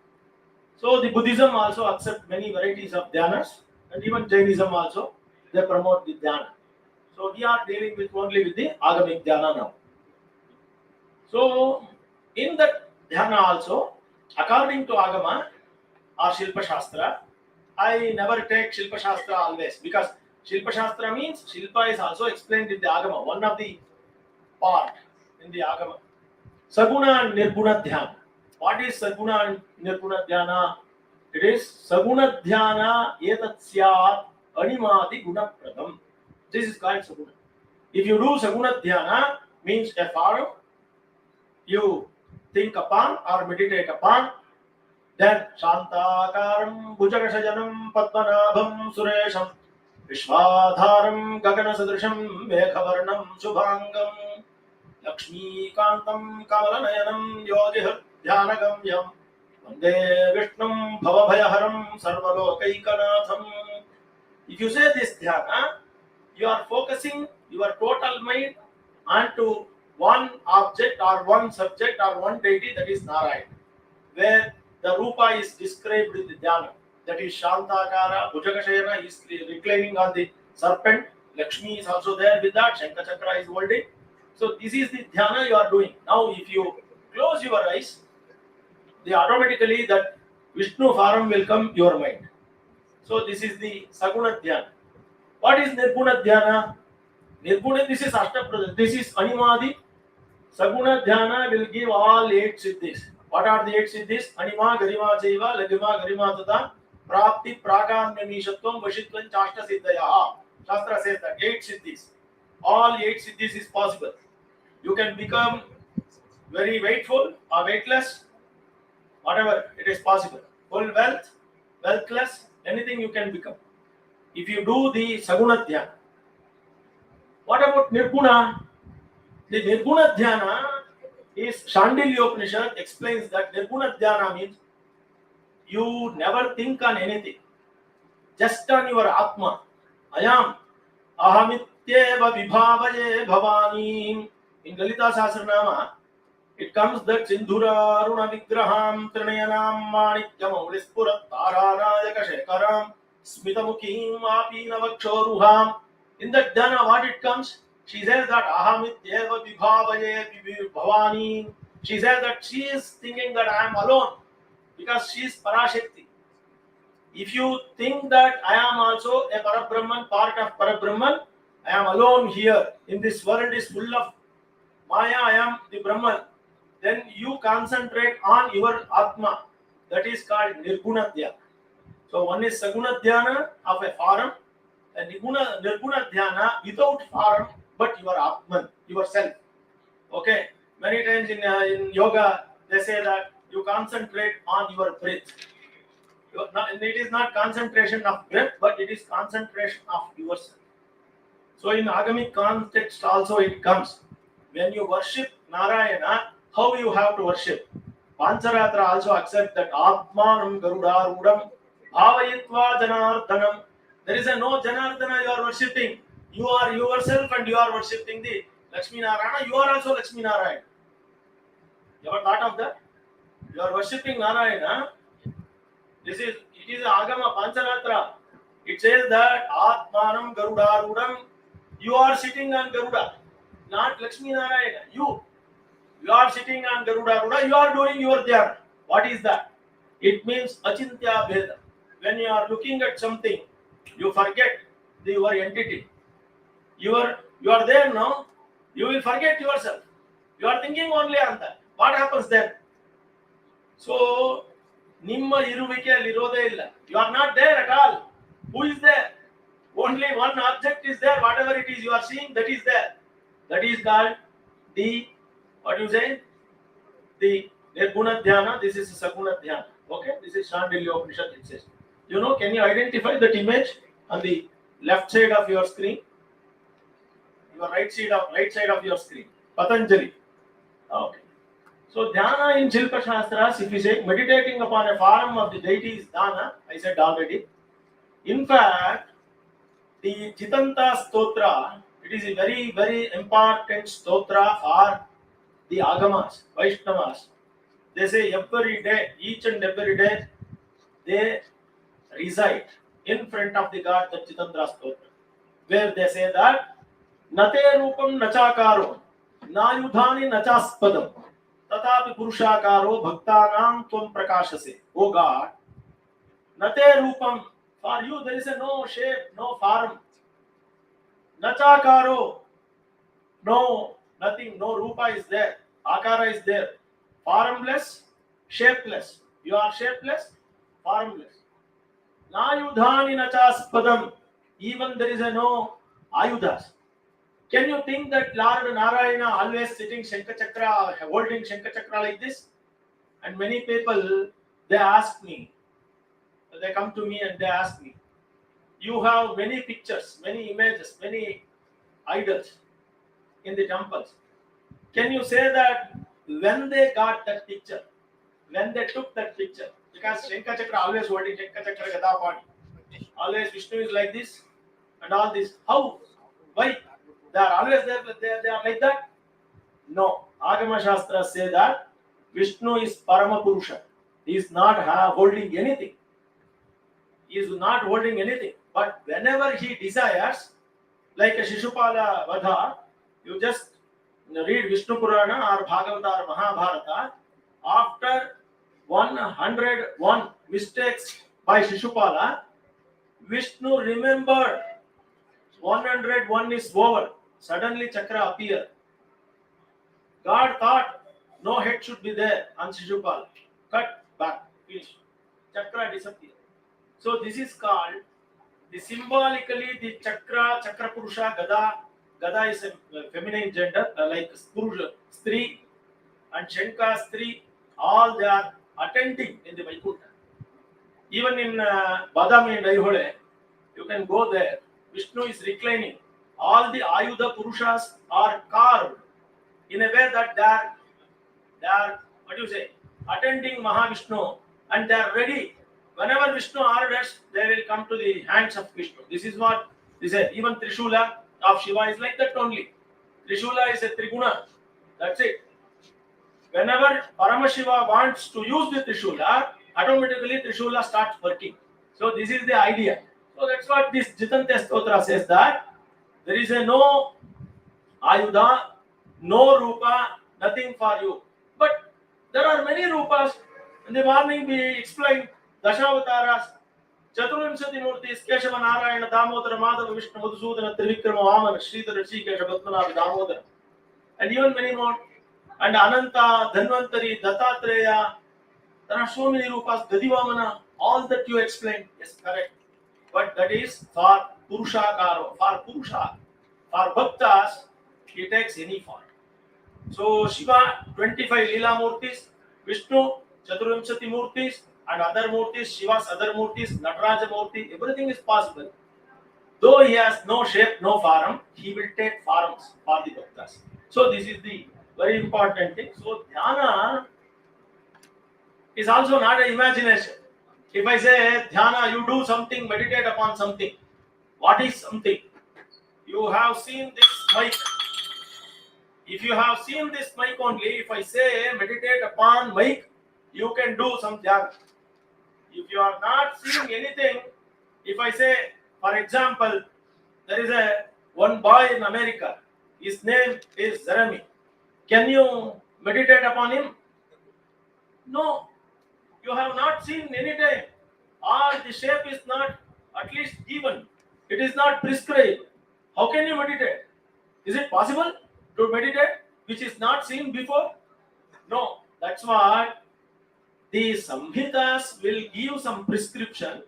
So the Buddhism also accept many varieties of dhyanas, and even Jainism also, they promote the dhyana. So we are dealing with only with the Agamic dhyana now. So in that dhyana also, according to Agama or Shilpa Shastra, I never take Shilpa Shastra always because Shilpa Shastra means Shilpa is also explained in the Agama, one of the part in the Agama. Saguna and Nirguna Dhyana. What is Saguna and Nirguna Dhyana? It is Saguna Dhyana etat syat animati guna pradam. This is called Saguna. If you do Saguna Dhyana, means a form you think upon or meditate upon, then Shantakaram Bhujagashajanam Padmanabham Suresham Vishwadharam Gagana Sadrisham Meghavarnam Shubhangam Lakshmikantam Kamalanayanam Yogi Dhyanagam Vande Vishnum Bhavabhayaharam Sarvalokaikanātham. If you say this dhyana, you are focusing your total mind onto one object or one subject or one deity, that is Narayana, where the Rupa is described in the dhyana. That is Shantakara, Bhujakashayana is reclining on the serpent, Lakshmi is also there with that, Shankachakra is holding. So this is the dhyana you are doing. Now if you close your eyes, they automatically that Vishnu form will come your mind. So this is the Saguna Dhyana. What is Nirguna Dhyana? Nirguna, this is Ashtaprajna, this is Animadi. Saguna Dhyana will give all 8 siddhis. What are the 8 siddhis? Anima, Garima, Jaiva, Lagima, Garima, Tata, Prapti, Prakarmyanishatvam, Vashitvam, Chashta Siddhaya. Shastra says that 8 siddhis. All 8 siddhis is possible. You can become very weightful or weightless, whatever it is possible. Full wealth, wealthless, anything you can become. If you do the Saguna Dhyana. What about Nirguna? The Nirguna Dhyana is Shandilya Upanishad explains that Nirguna Dhyana means you never think on anything, just on your Atma. Ayam ahamityeva vibhavaye bhavani. In Lalita Sahasranama, it comes that Sindhura Runa Vigraham Trinayanam Manikyam Aulispurat Taranayaka Shekaram Smitamukhim Apina Vakshoruham. In that dhyana, what it comes? She says that ahamityeva vibhavaye bhavani. She says that she is thinking that I am alone because she is Parashakti. If you think that I am also a Parabrahman, part of Parabrahman, I am alone here, in this world is full of Maya, I am the Brahman, then you concentrate on your Atma. That is called Nirguna Dhyana. So one is Saguna Dhyana of a form, and Nirguna Dhyana without form, but your Atman, yourself. Okay? Many times in yoga, they say that you concentrate on your breath. It is not concentration of breath, but it is concentration of yourself. So in agamic context also it comes. When you worship Narayana, how you have to worship? Pancharatra also accept that Atmanam Garudarudam Bhavayitva Janardhanam. There is no Janardhana you are worshipping. You are yourself and you are worshipping the lakṣmaṇa. You are also lakṣmaṇa. You ever thought of that? You are worshipping Narayana. It is Agama Pancharatra. It says that Atmanam Garudarudam. You are sitting on Garuda, not lakṣmaṇa. You are sitting on Garuda. You are doing your dhyana. What is that? It means achintya bheda. When you are looking at something, you forget your entity. You are there now. You will forget yourself. You are thinking only on that. What happens then? So, nimma iruvike lirodhe illa. You are not there at all. Who is there? Only one object is there. Whatever it is you are seeing, that is there. That is called the, what you say? The Nirguna Dhyana. This is Saguna Dhyana. Okay? This is Shandilya Upanishad. It says. You know, can you identify that image on the left side of your screen? Your right side of your screen. Patanjali. Okay. So dhyana in Shilpa Shastras, if you say meditating upon a form of the deity is dhyana, I said already. In fact, the Jitanta Stotra, it is a very, very important stotra for the Agamas, Vaishnavas. They say every day, each and every day, they reside in front of the God, the Jitanta Stotra, where they say that Nate Rupam Nachakaro, Nayudhani Nachaspadam, Tatapi Purushakaro, Bhaktanam Tvam Prakashase. Oh God, Nate Rupam, for you there is no shape, no form. Nachakaro, no, nothing, no rupa is there. Akara is there. Formless, shapeless. You are shapeless, formless. Nayudhani nachaspadam. Even there is no ayudas. Can you think that Lord Narayana always sitting Shankachakra, holding Shankachakra like this? And many people, they ask me, they come to me and they ask me, you have many pictures, many images, many idols in the temples. Can you say that when they got that picture, when they took that picture, because Shankachakra always holding Shankachakra Gadapani, always Vishnu is like this and all this. How? Why? They are always there, they are like that? No. Agama Shastra say that Vishnu is Parama Purusha. He is not holding anything. He is not holding anything. But whenever he desires, like a Shishupala Vadha, you just read Vishnu Purana or Bhagavata or Mahabharata. After 101 mistakes by Shishupala, Vishnu remembered 101 is over. Suddenly Chakra appeared. God thought no head should be there on Shishupala. Cut back, finish. Chakra disappeared. So this is called the symbolically the Chakra Purusha, Gada is a feminine gender, like Purusha, Stri and Shanka Stri, all they are attending in the Vaikuntha. Even in Badami and Aihole, you can go there. Vishnu is reclining. All the Ayudha Purushas are carved in a way that they are what do you say, attending Mahavishnu, and they are ready. Whenever Vishnu orders, they will come to the hands of Vishnu. This is what they say. Even Trishula of Shiva is like that only. Trishula is a Triguna. That's it. Whenever Paramashiva wants to use the Trishula, automatically Trishula starts working. So this is the idea. So that's what this Jitanta Stotra says, that there is a no Ayudha, no Rupa, nothing for you. But there are many Rupas. In the morning we explained Dashavataras. Caturvinśati mūrtis Keshava Narayana Damodara Madhava Vishnu Madhusudana Trivikrama Vamana Sridhara Srikesha Padmanabha Damodara, and even many more. And Ananta, Dhanvantari, Dattatreya, there are so many rupas, Gadivamana, all that you explained is correct. But that is for Purushakara, for Purusha. For Bhaktas, he takes any form. So Shiva, 25 Leela Murtis, Vishnu, Caturvinśati Murtis, and other Murtis, Shiva's other Murtis, Nataraja Murti, everything is possible. Though he has no shape, no form, he will take forms for the Bhaktas. So this is the very important thing. So Dhyana is also not an imagination. If I say Dhyana, you do something, meditate upon something. What is something? You have seen this mic. If you have seen this mic only, if I say meditate upon mic, you can do some dhyana. If you are not seeing anything, if I say, for example, there is one boy in America, his name is Jeremy. Can you meditate upon him? No. You have not seen any time. Or the shape is not at least given. It is not prescribed. How can you meditate? Is it possible to meditate which is not seen before? No. That's why the Samhitas will give some prescription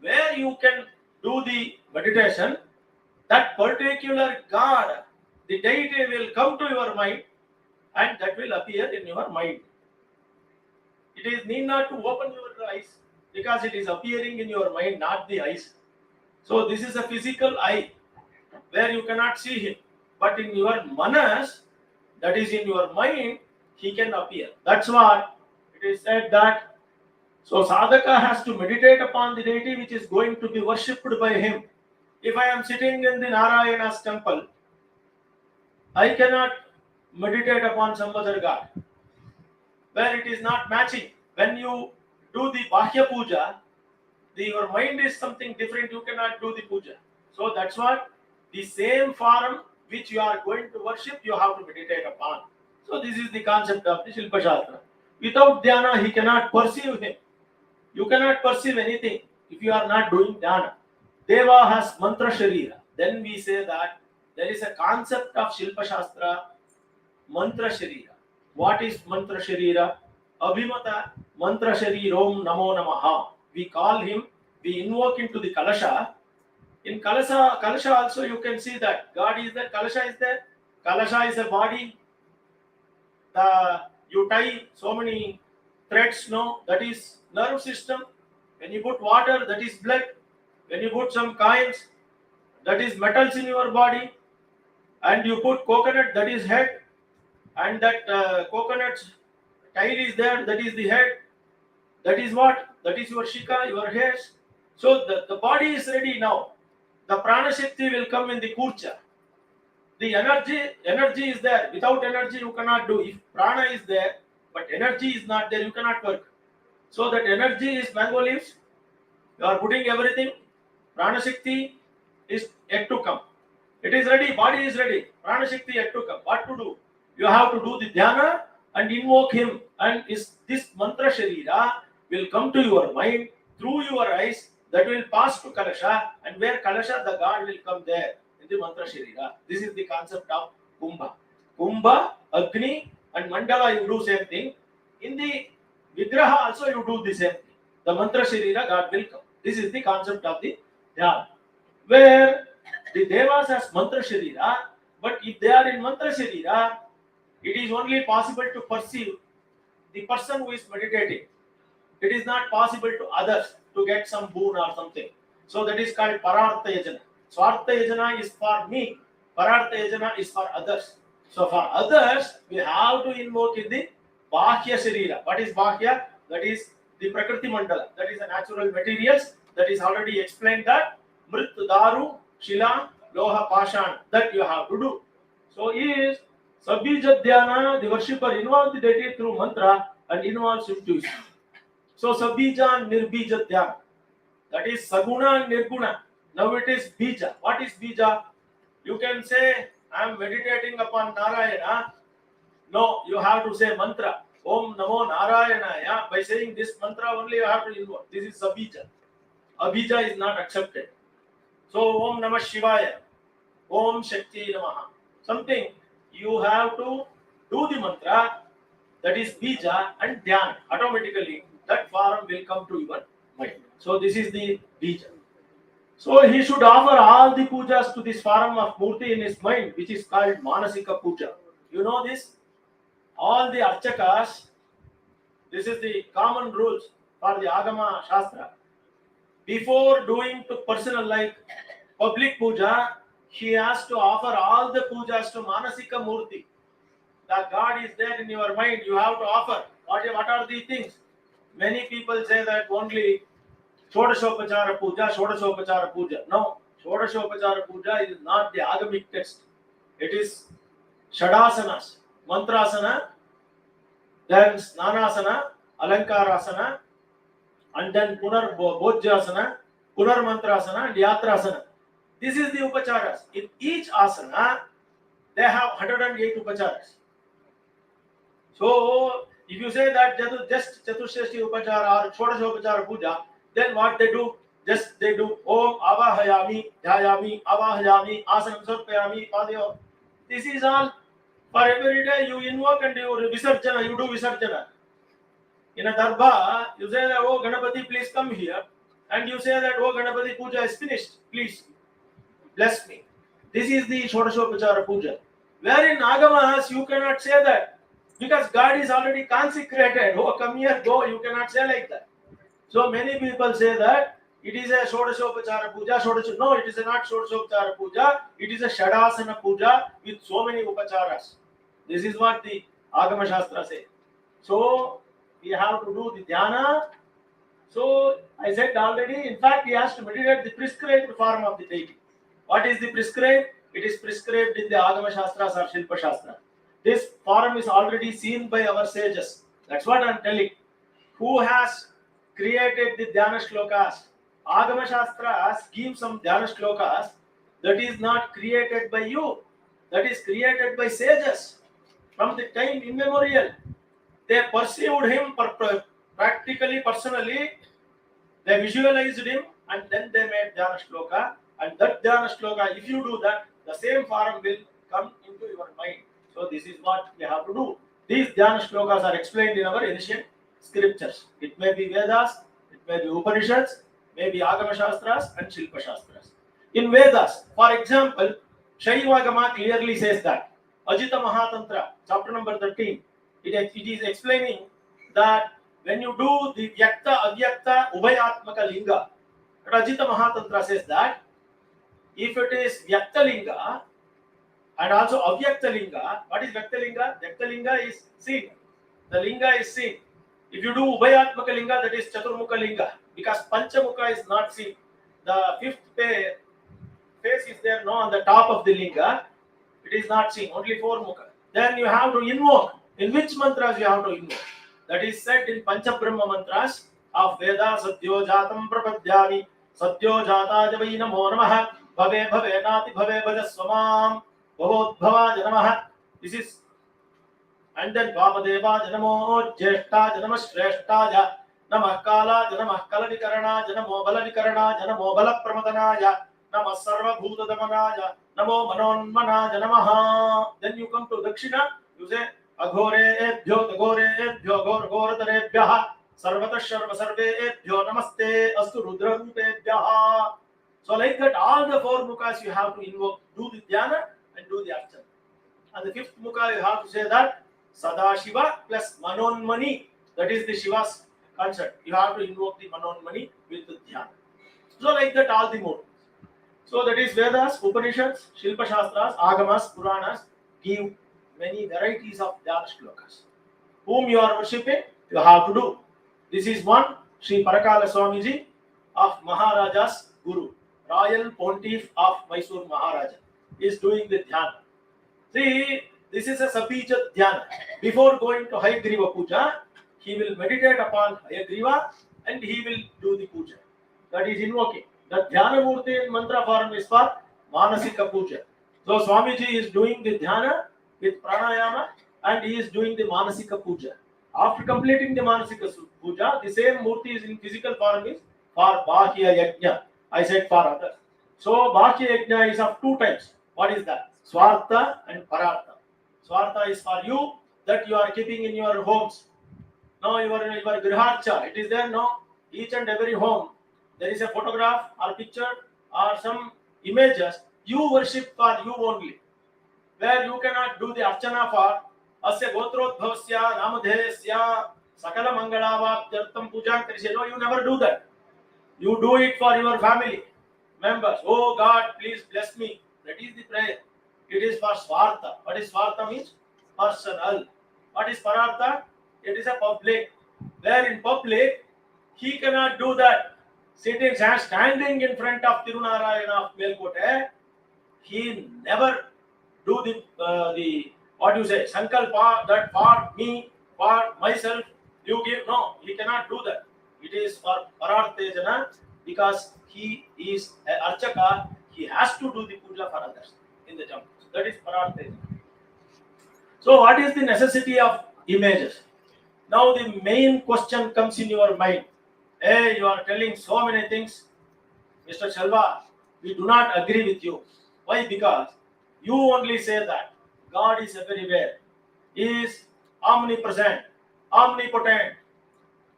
where you can do the meditation. That particular God, the deity will come to your mind and that will appear in your mind. It is need not to open your eyes because it is appearing in your mind, not the eyes. So this is a physical eye where you cannot see him. But in your manas, that is in your mind, he can appear. That's what it is said that. So sadhaka has to meditate upon the deity which is going to be worshipped by him. If I am sitting in the Narayana's temple, I cannot meditate upon some other god where it is not matching. When you do the Bahya Puja, your mind is something different, you cannot do the puja. So that's what the same form which you are going to worship, you have to meditate upon. So this is the concept of the Śilpavidyā. Without dhyana, he cannot perceive him. You cannot perceive anything if you are not doing dhyana. Deva has mantra sharira. Then we say that there is a concept of Śilpavidyā, mantra sharira. What is mantra sharira? Abhimata mantra sharirom namo namaha. We call him, we invoke into the Kalasha. In Kalasha also you can see that God is there, Kalasha is there. Kalasha is a body. You tie so many threads, no, that is nerve system. When you put water, that is blood. When you put some coins, that is metals in your body. And you put coconut, that is head. And that coconut's tail is there, that is the head. That is what? That is your shika, your hairs. So the body is ready now. The prana shakti will come in the kurcha. The energy is there. Without energy you cannot do. If prana is there, but energy is not there, you cannot work. So that energy is mango leaves. You are putting everything. Prana shakti is yet to come. It is ready, body is ready. Prana shakti yet to come. What to do? You have to do the dhyana and invoke him. And this mantra sharira will come to your mind through your eyes, that will pass to Kalasha, and where Kalasha, the God will come there in the mantra sharira. This is the concept of Kumbha. Kumbha, Agni and Mandala, you do same thing. In the Vigraha also you do the same thing. The mantra sharira, God will come. This is the concept of the Dhyana. Where the Devas has mantra sharira, but if they are in mantra sharira, it is only possible to perceive the person who is meditating. It is not possible to others to get some boon or something. So that is called Parartha Yajana. Swartha Yajana is for me. Parartha Yajana is for others. So for others, we have to invoke in the Bahya Sharira. What is Bahya? That is the Prakriti Mandala. That is the natural materials. That is already explained that Mrit, Daharu, Shila, Loha, Pashan. That you have to do. So is Sabija Dhyana, the worshipper involves the deity through mantra and involves intuition. So Sabija and Nirbija Dhyana. That is Saguna and Nirguna. Now it is Bija. What is Bija? You can say, I am meditating upon Narayana. No, you have to say mantra. Om Namo Narayanaya. By saying this mantra only you have to invoke. This is Sabija. Abhija is not accepted. So Om Namah Shivaya, Om Shakti Namaha. Something you have to do the mantra, that is bija, and dhyana. Automatically that form will come to your mind. So this is the bija. So he should offer all the pujas to this form of mūrti in his mind, which is called Manasika Puja. You know this? All the archakas, this is the common rules for the Agama Shastra. Before doing to personal like public puja, he has to offer all the pujas to Manasika Mūrti. That God is there in your mind, you have to offer. What are the things? Many people say that only Shodashopachara Puja. No, Shodashopachara Puja is not the Agamic text. It is Shadasanas, Mantrasana, then Snanasana, Alankarasana, and then Punar Bhojasana, Punar Mantrasana, and Yatrasana. This is the Upacharas. In each asana, they have 108 Upacharas. So, if you say that just Chatursheshti Upachara or Shodashopachara Puja, then what they do? Just they do Om Avahayami, Dhyayami, Avahayami, Asanam Sarpayami, Padyo. This is all. For every day you invoke and you Visarjana, you do Visarjana. In a Darbha, you say that, oh Ganapati, please come here. And you say that, oh Ganapati, Puja is finished. Please bless me. This is the Shodashopachara Puja. Where in Agamas, you cannot say that. Because God is already consecrated. Oh, come here, go. You cannot say like that. So many people say that it is a Shodashopachara Puja. No, it is not Shodashopachara Puja. It is a Shadasana Puja with so many Upacharas. This is what the Agama Shastra says. So we have to do the dhyana. So I said already, in fact, he has to meditate the prescribed form of the deity. What is the prescribed? It is prescribed in the Agama Shastras or Śilpa Shastra. This form is already seen by our sages. That's what I am telling. Who has created the dhyana shlokas? Agama Shastras give some dhyana shlokas that is not created by you. That is created by sages. From the time immemorial, they perceived him practically, personally. They visualized him and then they made dhyana shloka. And that dhyana shloka, if you do that, the same form will come into your mind. So this is what we have to do. These dhyana shlokas are explained in our ancient scriptures. It may be Vedas, it may be Upanishads, maybe Agama Shastras and Śilpa Shastras. In Vedas, for example, Śivāgama clearly says that. Ajitāgama Tantra, chapter number 13, it is explaining that when you do the Vyakta, Avyakta, Ubhayatmaka Linga, Ajitāgama Tantra says that if it is Vyakta Linga and also Avyakta Linga, what is Vyakta Linga? Vyakta Linga is seen. The Linga is seen. If you do Ubhayatmaka Linga, that is Chaturmukha Linga, because Panchamukha is not seen. The fifth face is there, no, on the top of the Linga. It is not seen, only four mukha. Then you have to invoke. In which mantras you have to invoke? That is said in Panchabrahma mantras of Veda. Satyo Jatam Prapadyami, Satyo Jata Javai Namo Namaha, Bhave Bhave Nati Bhave Bhajasvamam, Bhavodbhava Janamaha. This is, and then Vamadeva Janamo, Jeshta Janama Shreshta Namah Kala Janamah Kalavikarana, Janamo Balavikarana, Janamo Balapramadana, Namah Sarva Bhuta Damanaya, Namo Manonmana Janamaha. Then you come to Dakshina, you say Aghore Ebhyo, Tagore Ebhyo, Gor Goradare Byaha, Sarvata Sharva Sarve Ebhyo, Namaste, Astu Rudra Rupe Byaha. So, like that, all the four mukhas you have to invoke, do the dhyana and do the archana. And the fifth mukha you have to say that Sadashiva plus Manonmani, that is the Shiva's concept. You have to invoke the Manonmani with the dhyana. So, like that, all the more. So that is Vedas, Upanishads, Śilpa Shastras, Agamas, Puranas give many varieties of dhyana shlokas. Whom you are worshipping, you have to do. This is one, Sri Parakala Swamiji of Maharaja's Guru, Royal Pontiff of Mysore Maharaja, is doing the dhyana. See, this is a Sabija dhyana. Before going to Hayagriva Puja, he will meditate upon Hayagriva and he will do the puja. That is invoking. The dhyana mūrti in mantra form is for Manasika Puja. So Swamiji is doing the dhyana with pranayama and he is doing the Manasika Puja. After completing the Manasika Puja, the same Murti is in physical form is for Bhakya Yajna. I said for others. So Bhakya Yajna is of two types. What is that? Swartha and Parartha. Swartha is for you that you are keeping in your homes. No, your Griharcha, it is there, no? Each and every home, there is a photograph or picture or some images you worship for you only. Where you cannot do the archana for asya gotrodbhavasya namadhesya sakala mangalavaptyartam puja karishe. No, you never do that. You do it for your family members. Oh God, please bless me. That is the prayer. It is for Swartha. What is Swartha means? Personal. What is Parartha? It is a public. Where in public, he cannot do that. Standing in front of Tirunarayana of Melkote, he never do the what you say, sankalpa, that for me, for myself, you give. No, he cannot do that. It is for Parartejana because he is an Archaka. He has to do the puja for others in the temple. So that is Parartejana. So what is the necessity of images? Now the main question comes in your mind. Hey, you are telling so many things, Mr. Shalva. We do not agree with you. Why? Because you only say that God is everywhere. He is omnipresent, omnipotent.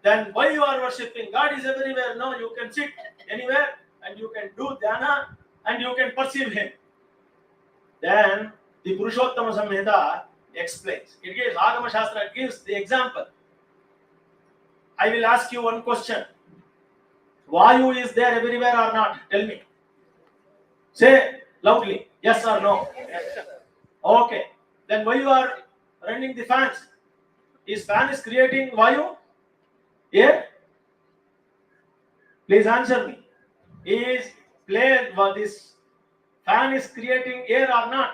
Then why you are worshipping? God is everywhere. No, you can sit anywhere and you can do dhyana and you can perceive Him. Then the Purushottama Samhita explains. It gives Agama Shastra, it gives the example. I will ask you one question. Vayu is there everywhere or not? Tell me. Say loudly, yes or no. Okay. Then why you are running the fans? Is fan is creating Vayu? Air? Please answer me. Is this fan is creating air or not?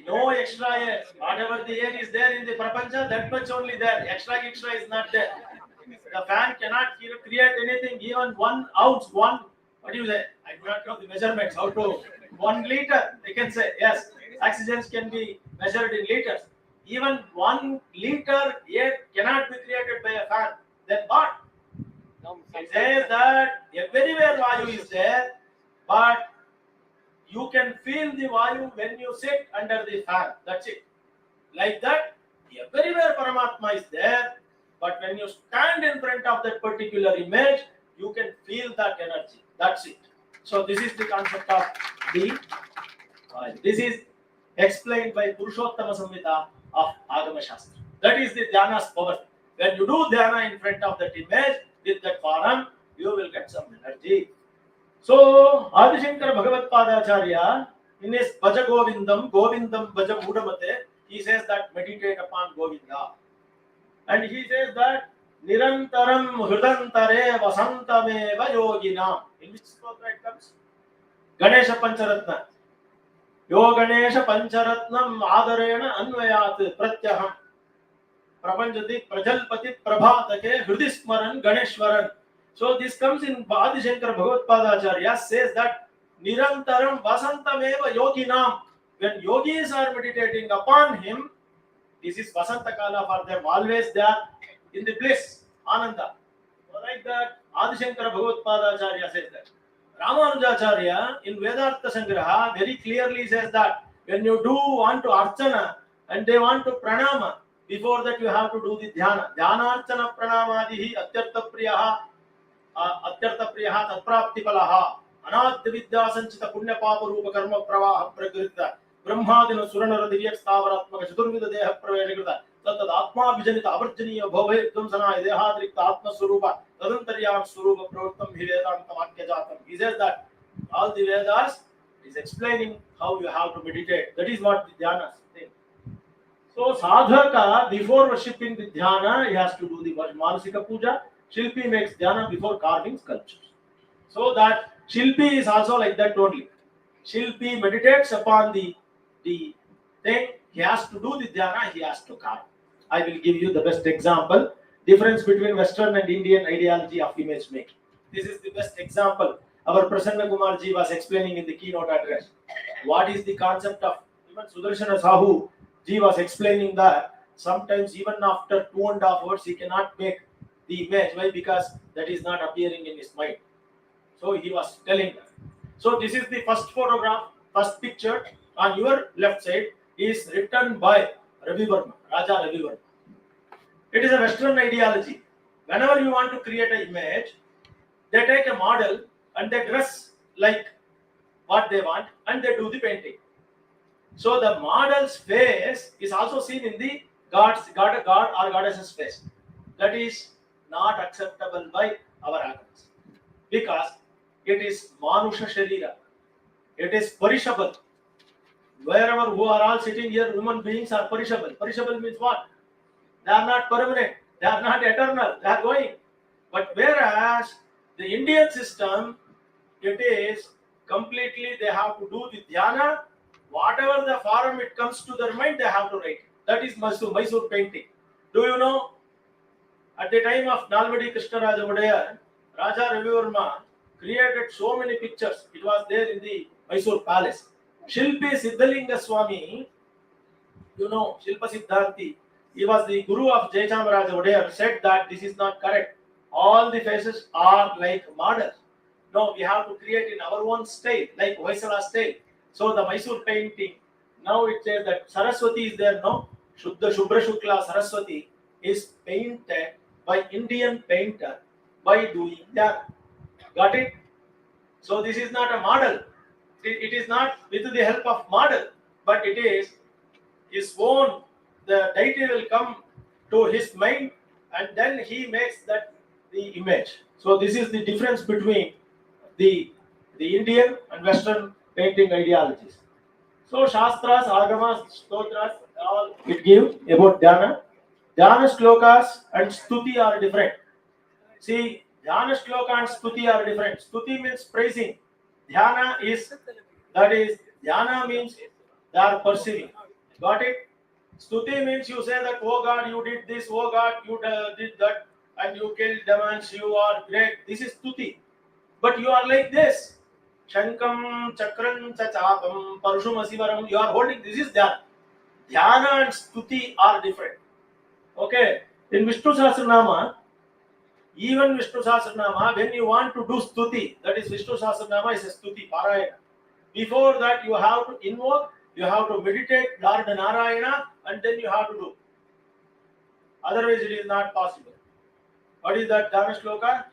No extra air. Whatever the air is there in the prapancha, that much only there. Extra is not there. The fan cannot create anything, even 1 ounce, what do you say? I do not know the measurements. How to 1 liter? They can say yes. Oxygen can be measured in liters. Even 1 liter air cannot be created by a fan. Then what? It says that everywhere Vayu is there, but you can feel the Vayu when you sit under the fan. That's it. Like that, everywhere Paramatma is there, but when you stand in front of that particular image, you can feel that energy. That's it. So this is the concept of the Vayu. This is explained by Purushottama Samhita of Agama Shastra. That is the dhyana's power. When you do dhyana in front of that image, with that form, you will get some energy. So, Adishankara Bhagavad Padacharya, in his Bhaja Govindam, Govindam Bhaja Mudamate, he says that meditate upon Govinda. And he says that Nirantaram Hrudantare Vasantameva Yoginam. In which sloka it comes? Ganesha Pancharatna. Yo Ganesha Pancharatnam Adarena Anvayat Pratyaham. Prapanjati Prajalpati Prabhatake Hrudismaran Ganeshwaran. So this comes in Adishankara Bhagavad Padacharya says that Nirantaram Vasantameva Yoginam. When yogis are meditating upon him, this is Vasanta Kala for them. Always they are in the bliss, Ananda. So like that, Adishankara Bhagavad Padacharya says that. Ramanujacharya in Vedartha Sangraha very clearly says that when you do want to archana and they want to pranama, before that you have to do the dhyana. Dhyana archana pranamadihi atyartha priyaha tatprapti palaha anadya vidya sanchita punya papa rupa karma pravaha prakrita brahmadina suranara diryak stavaratmaka chaturvida deha praveshakrita tattad atma vijanita avarjaniya bhave dvamsana dehadrikta atma swarupa tadantaryam swarupa pravrittam hi vedanta vakya jatam. He says that all the Vedas is explaining how you have to meditate. That is what the dhyana thing. So sadhaka, before worshipping the dhyana, he has to do the manasika puja. Shilpi makes dhyana before carving sculptures. So that Shilpi is also like that only. Shilpi meditates upon the thing. He has to do the dhyana, he has to carve. I will give you the best example. Difference between Western and Indian ideology of image making. This is the best example. Our Prasanna Kumar ji was explaining in the keynote address. What is the concept of, even Sudarshana Sahu ji was explaining that sometimes even after 2.5 hours, he cannot make the image. Why? Because that is not appearing in his mind. So he was telling that. So this is the first photograph, first picture. On your left side is written by Ravi Verma, Raja Ravi Verma. It is a Western ideology. Whenever you want to create an image, they take a model and they dress like what they want and they do the painting. So the model's face is also seen in the god or goddess's face. That is not acceptable by our agamas because it is manusha sharira. It is perishable. Wherever who are all sitting here, human beings are perishable. Perishable means what? They are not permanent. They are not eternal. They are going. But whereas the Indian system, it is completely they have to do the dhyana. Whatever the form it comes to their mind, they have to write. That is Mysore painting. Do you know? At the time of Nalvadi Krishnaraja Vodaya, Raja Ravi Verma created so many pictures. It was there in the Mysore palace. Shilpi Siddhalinga Swami, you know, Shilpa Siddhanti, he was the guru of Jayachamaraja Vodaya, said that this is not correct. All the faces are like models. No, we have to create in our own style, like Vaisala style. So the Mysore painting, now it says that Saraswati is there, no? Shuddha Shubhra Shukla Saraswati is painted by Indian painter by doing that. Got it? So this is not a model. It is not with the help of model, but it is his own. The deity will come to his mind and then he makes that the image. So this is the difference between the Indian and Western painting ideologies. So Shastras, Agamas, Stotras, all it gives about Dhyana. Dhyana Shlokas and Stuti are different. See, Dhyana Shloka and Stuti are different. Stuti means praising. Dhyana is, that is, Dhyana means they are perceiving. Got it? Stuti means you say that, oh God, you did this, oh God, you did that, and you killed demons, you are great. This is Stuti. But you are like this. Shankam, Chakran, Chachapam, Parushum, Asivaram, you are holding, this is Dhyana. Dhyana and Stuti are different. Okay. In Vishnu Sahasranama, even Vishnu Sahasranama, when you want to do Stuti, that is Vishnu Sahasranama is a Stuti, Parayana. Before that, you have to invoke, you have to meditate Lord Narayana, and then you have to do. Otherwise, it is not possible. What is that Dhyana Shloka?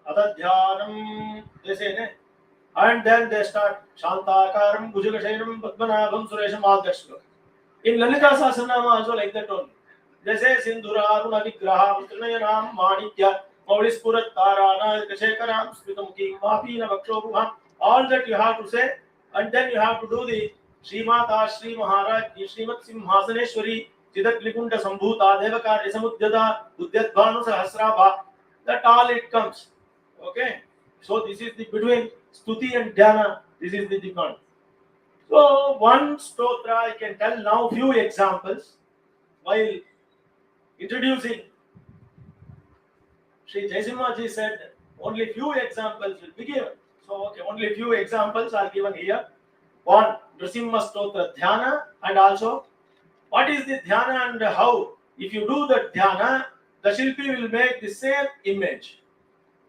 Adadhyanam, they say, ne? And then they start Shantakaram, Bhujagashayanam, Padmanabham, Suresham, all that shloka. In Lalita Sahasranama also like that only. They say Sindhura, Aruna Vigraha, Trinayanam, Manikya, Maulispurat, Tarana, Kashekaram, Smitamuki, Mapina, Vakshobham, all that you have to say, and then you have to do the Srimata, Sri Maharaj, Srimat Simhasaneshwari, Chidat Likunda Sambhuta, Devakar, Samuddhyada, Udyat Bhanu Sahasrabha, that all it comes. Okay? So this is the between Stuti and Dhyana, this is the difference. So one stotra I can tell now few examples while introducing. Sri Jaisimhaji said only few examples will be given. So okay, only few examples are given here. One, Nrsimha Stotra Dhyana, and also what is the Dhyana and how? If you do the Dhyana, the Shilpi will make the same image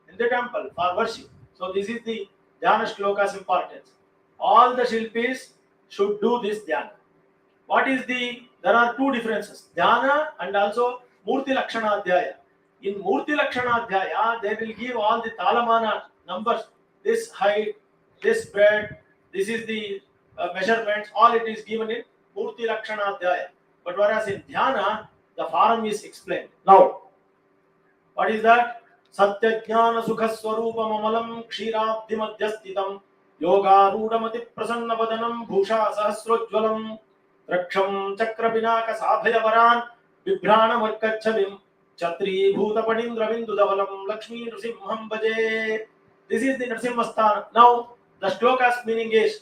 in the temple for worship. So this is the Dhyana Shloka's importance. All the Shilpis should do this Dhyana. What is the, there are two differences, Dhyana and also Mūrti Lakṣmaṇa. In Mūrti Lakṣmaṇa, they will give all the Talamana numbers, this height, this breadth, this is the measurements, all it is given in Mūrti Lakṣmaṇa. But whereas in Dhyana, the form is explained. Now, what is that? Satya Jnana Sukha Swarupam Amalam Kshirabdi Madhyastitam Yogarudamati Prasanna Vadanam Bhusha Sahasrojvalam Raksham Chakra Vinaka Sabhaya Varan Vibhrana Varkachavim Chatri Bhuta Padindra Bindu Davalam Lakshmi Nrsimham Bhaje. This is the Nrsimhastana. Now, the shloka's meaning is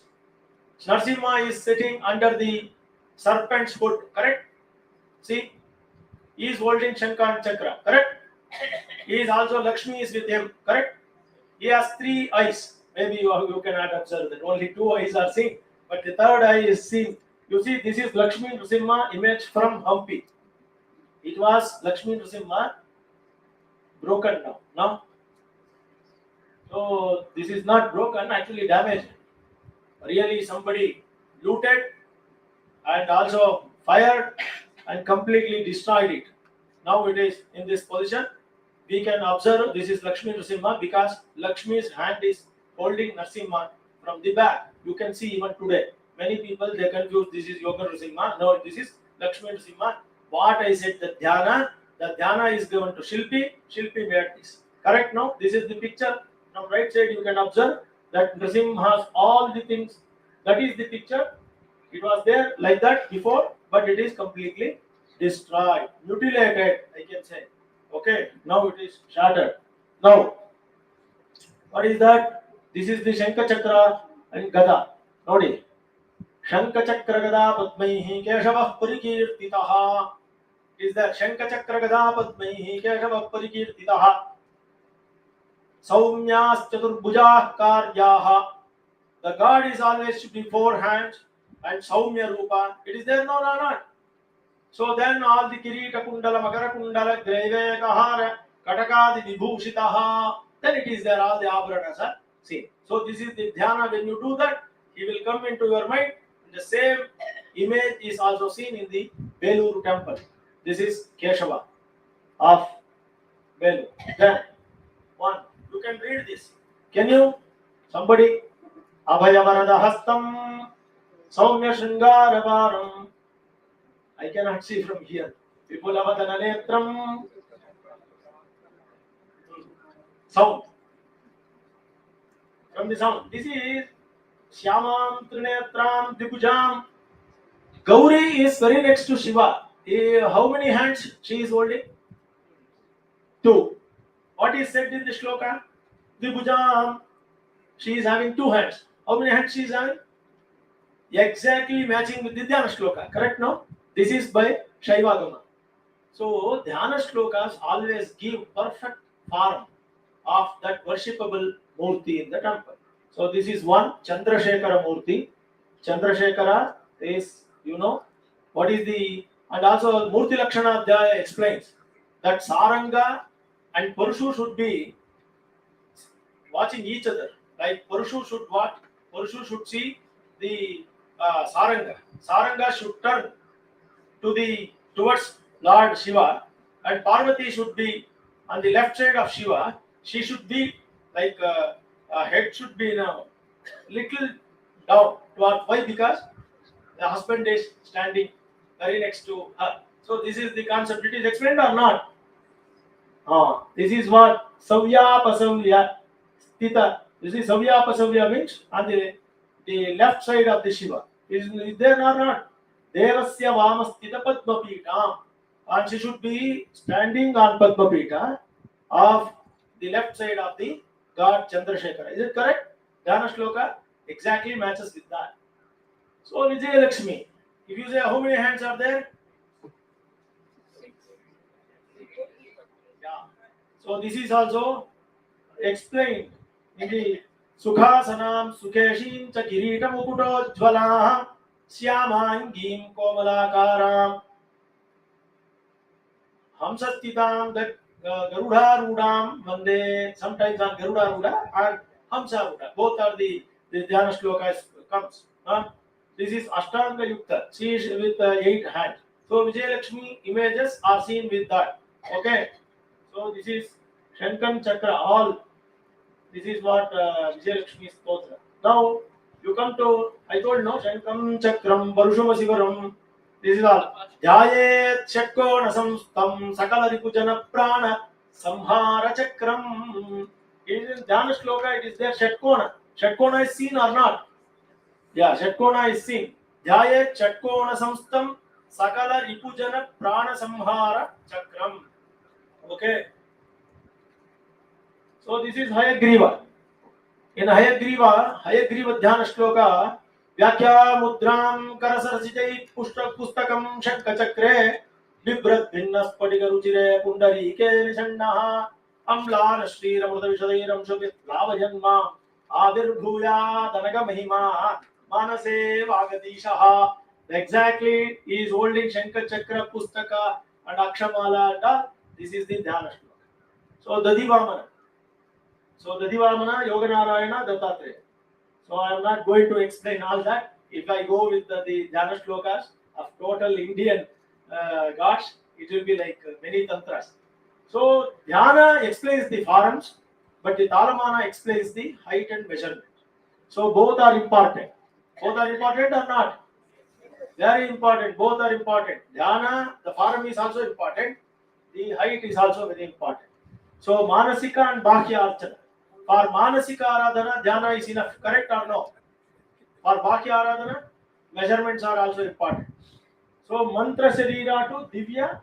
Nrsimha is sitting under the serpent's foot, correct? See, he is holding Shankha and Chakra, correct? He is also Lakshmi is with him, correct? He has 3 eyes. Maybe you cannot observe that only 2 eyes are seen, but the third eye is seen You see, this is Lakshmi Nrsimha image from Hampi. It was Lakshmi Nrsimha broken now. No? So this is not broken, actually damaged. Really somebody looted and also fired and completely destroyed it. Now it is in this position. We can observe this is Lakshmi Nrsimha because Lakshmi's hand is holding Nrsimha from the back. You can see even today. Many people they confuse this is Yoga Nrsimha. No, this is Lakshmi Nrsimha. What I said, the dhyana is given to Shilpi. Shilpi made this. Correct? No? This is the picture. From right side you can observe that Nrsimha has all the things. That is the picture. It was there like that before, but it is completely destroyed, mutilated, I can say. Okay, now it is shattered. Now, what is that? This is the Shankha Chakra and Gada. Nodi. Shankha Chakra Gada Padmaihi Keshavah Parikirtitaha. Is that Shankha Chakra Gada Padmaihi Keshavah Parikirtitaha. Saumyas Chaturbhujah Karyaha. The God is always should be four hands and Saumya Rupa. It is there? No, not. So then all the Kirita Kundala, Makara Kundala, Greve Kahara, Katakadi Vibhushitaha, then it is there, all the Abharanas are seen. So this is the dhyana. When you do that, he will come into your mind. The same image is also seen in the Beluru temple. This is Keshava of Beluru. Then, one, you can read this. Can you? Somebody? Abhayavarada Hastam Saumya Shringāravaram. I cannot see from here. Vipulavatana Netram. Sound. From the sound. This is Shyamam Trinetram Dibujam. Gauri is very next to Shiva. How many hands she is holding? 2. What is said in the shloka? Dibujam. She is having 2 hands. How many hands she is having? Exactly matching with the Dhyana shloka. Correct now? This is by Śivāgama. So Dhyana shlokas always give perfect form of that worshipable mūrti in the temple. So this is one Chandrasekhara mūrti. Chandrasekhara is, what is the, and also Mūrti Lakṣmaṇa Adhyaya explains that Saranga and Parushu should be watching each other. Like Parushu should what? Parushu should see the Saranga. Saranga should turn towards Lord Shiva, and Parvati should be on the left side of Shiva. She should be like head should be little down towards. Why? Because the husband is standing very next to her. So this is the concept. It is explained or not? This is what Savyapasavya Stita. You see, Savyapasavya means on the left side of the Shiva. Is there or not? Devasya Vamastita Padmapītam. And she should be standing on Padmapīta of the left side of the God Chandrasekhara. Is it correct? Dhyana shloka exactly matches with that. So Vijaya Lakshmi. If you say how many hands are there? Yeah. So this is also explained in the Sukhasanam Sukheshim cha Kirita Mukuto Jvalah Syamangim Komalakaram Hamsastitam Garudha Vande, sometimes on Garuda and Hamsa Ruda. Both are the Dhyana shlokas comes. This is Ashtanga Yukta. She is with 8 hands. So Vijaya Lakshmi images are seen with that. Okay. So this is Shankan Chakra. All this is what Vijaya Lakshmi Stotra. Now you come to, I told no, Shankam Chakram Varushama Sivaram. This is all. Jayet Shakkona Samstam Sakala Ripujana Prana Samhara Chakram. It is in Dhyana shloka, it is there Shatkona. Shatkona is seen or not? Yeah, Shatkona is seen. Jayet Shatkona Samstam Sakala Ripujana Prana Samhara Chakram. Okay. So this is Hayagriva. In Hayagriva Dhyana shloka, Vyakya Mudram Karasarasitai Pustakam Shankha Chakre Vibrat Bhinnas Padika Ruchire Pundarike Nishannaha Amlan Shri Ramrata Vishadairam Shobit Lavajanma Avirbhuya Danaga Mahima Manase Vagadishaha Exactly, he is holding Shankar Chakra, Pustaka, and Akshamala, and all. This is the Dhyana Shloka. So Dadivamana. Yoga Narayana, Dattatreya. So I am not going to explain all that. If I go with the Dhyana Shlokas of total Indian gods, it will be like many tantras. So Dhyana explains the forms, but the Talamana explains the height and measurement. So both are important. Both are important or not? Very important. Both are important. Dhyana, the form is also important. The height is also very important. So Manasika and Bhakya Archana. For Manasika Aradhana, Dhyana is enough. Correct or no? For Bhakya Aradhana, measurements are also important. So Mantra Sharira to Divya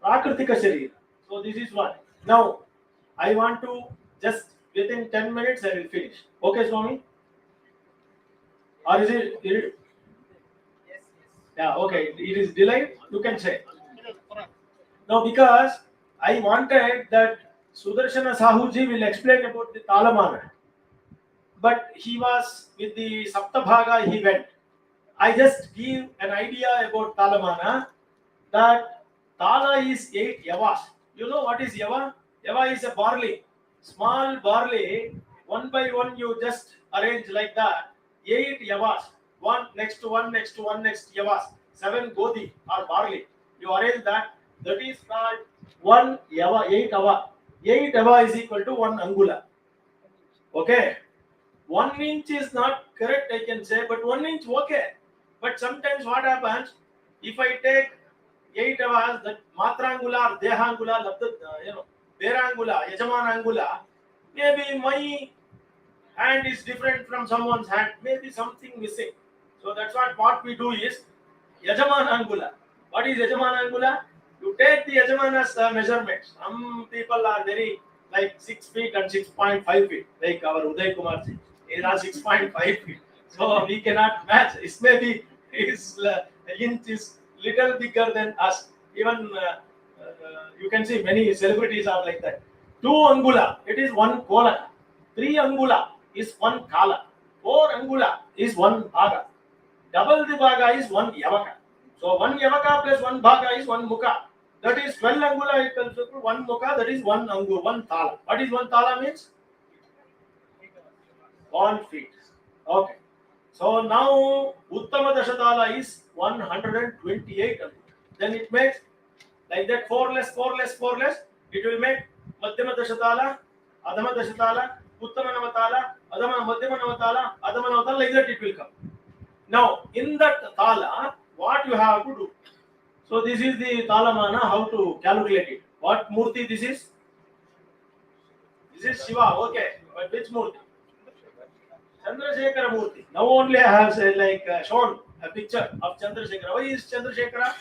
Prakritika Sharira. So this is one. Now, I want to just within 10 minutes I will finish. Okay, Swami? Or is it yeah, okay. It is delayed, you can say. Now, because I wanted that Sudarshana Sahuji will explain about the Talamana. But he was with the Saptabhaga, he went. I just give an idea about Talamana, that Tala is 8 yavas. You know what is yava? Yava is a barley. Small barley, one by one you just arrange like that. 8 yavas. One next to one, next to one, next yavas. 7 godi or barley. You arrange that. That is called 1 yava, 8 ava. 8 ava is equal to 1 angula. Okay. 1 inch is not correct, I can say, but 1 inch okay. But sometimes what happens, if I take 8 avas, that matrangula or dehangula, perangula, yajamanangula, maybe my hand is different from someone's hand, maybe something missing. So that's what we do is yajamanangula. What is yajamanangula? You take the yajamana's measurements. Some people are very like 6 feet and 6.5 feet, like our Uday Kumar ji. He is 6.5 feet. So we cannot match. It maybe his inch is little bigger than us. Even you can see many celebrities are like that. 2 angula, it is 1 kola. 3 angula is 1 kala. 4 angula is 1 bhaga. Double the bhaga is 1 yavaka. So 1 yavaka plus 1 bhaga is 1 mukha. That is 12 angula equals to 1 mukha. That is 1 angu, 1 thala. What is 1 thala means? 1 feet. Okay. So now Uttama Dashatala is 128 angu. Then it makes like that 4 less, 4 less, 4 less. It will make Madhyama Dashatala, Adhama Dashatala, Uttama Navatala, Adhama Madhyama Navatala, Adhama Navatala, like that it will come. Now in that thala, what you have to do? So this is the Talamana, how to calculate it. What mūrti this is? This is Shiva, okay. But which mūrti? Chandrasekhara mūrti. Now only I have said, shown a picture of Chandrasekhara. Why is Chandrasekhara?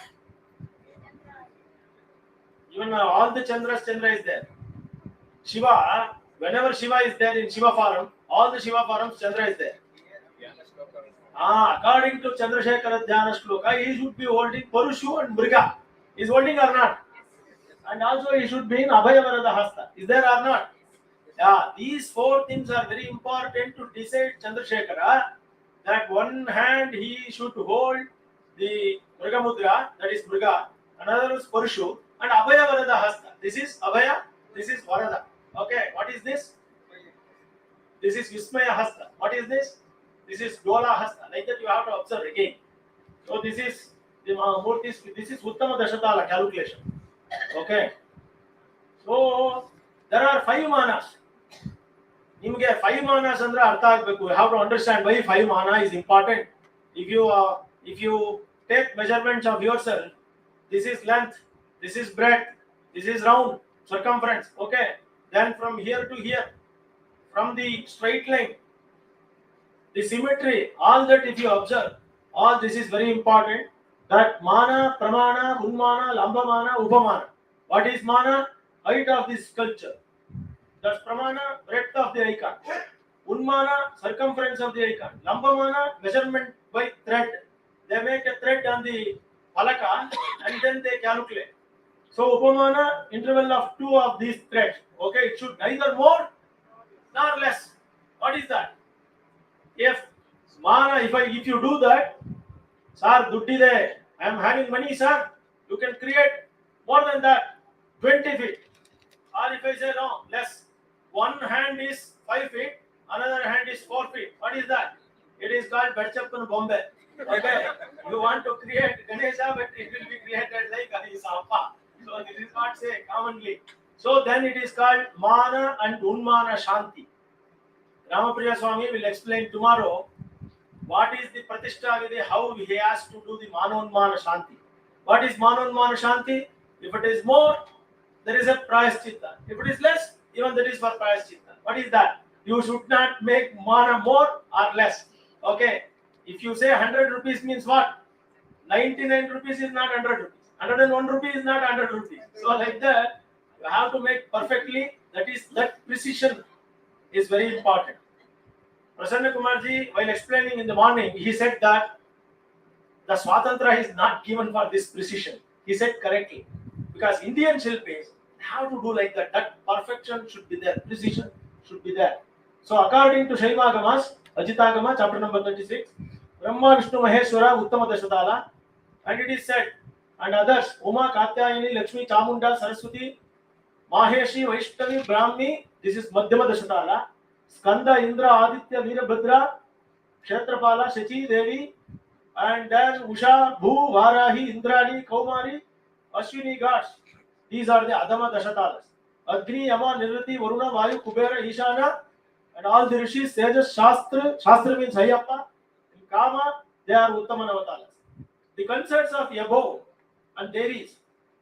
Even all the Chandra is there. Shiva, whenever Shiva is there in Shiva form, all the Shiva forms Chandra is there. According to Chandrasekhara Dhyana Shloka, he should be holding Parushu and Mriga. Is holding or not? And also he should be in Abhaya Varada Hasta. Is there or not? Yeah, these 4 things are very important to decide Chandrasekhara. That one hand he should hold the Mriga Mudra, that is Mriga. Another is Parushu and Abhaya Varada Hasta. This is Abhaya, this is Varada. Okay, what is this? This is Vismaya Hasta. What is this? This is Dola Hasta. Like that you have to observe again. So this is the Mūrti. This is Uttama Dashatala calculation. Okay. So there are 5 manas. Nimge 5 manas andre artha agbeku. You have to understand why 5 mana is important. If you take measurements of yourself, this is length, this is breadth, this is round, circumference. Okay. Then from here to here, from the straight line, the symmetry, all that if you observe, all this is very important. That mana, pramana, unmana, lambamana, upamana. What is mana? Height of the sculpture. That's pramana, breadth of the icon. Unmana, circumference of the icon. Lambamana, measurement by thread. They make a thread on the palaka and then they calculate. So upamana, interval of 2 of these threads. Okay, it should neither more nor less. What is that? If mana, if you do that, Sir, duddide, I am having money, sir. You can create more than that, 20 feet. Or if I say no, less. One hand is 5 feet, another hand is 4 feet. What is that? It is called Bedchappan Bombay. Okay, you want to create Ganesha, but it will be created like Isapa. So this is not say commonly. So then it is called Mana and Unmana Shanti. Ramapriya Swami will explain tomorrow what is the Pratishtha Vidhi, how he has to do the Manonmana Shanti. What is Manonmana Shanti? If it is more, there is a Prayaschitta. If it is less, even that is for Prayaschitta. What is that? You should not make mana more or less. Okay. If you say 100 rupees means what? 99 rupees is not 100 rupees. 101 rupees is not 100 rupees. So like that, you have to make perfectly. That precision is very important. Prasanna Kumarji, while explaining in the morning, he said that the Swatantra is not given for this precision. He said correctly. Because Indian Shilpis have to do like that. That perfection should be there. Precision should be there. So according to Śivāgama's Ajitāgama, chapter number 36, Brahma, Vishnu, Maheshwara, Uttama Dashatala, and it is said, and others, Uma, Katyayani, Lakshmi, Chamunda, Saraswati, Maheshi, Vaishnavi, Brahmi, this is Madhyama Dashatala, Skanda, Indra, Aditya, Veerabhadra, Kshetrapala, Shachi, Devi, and then Usha, Bhu, Varahi, Indrani, Kaumari, Ashwini gods. These are the Adama Dashatalas. Agni, Yama, Nirvati, Varuna, Vayu, Kubera, Ishana, and all the rishis, Tejas, Shastra. Shastra means Hayappa. In Kama, they are Uttamanavatalas. The concerts of above and Devis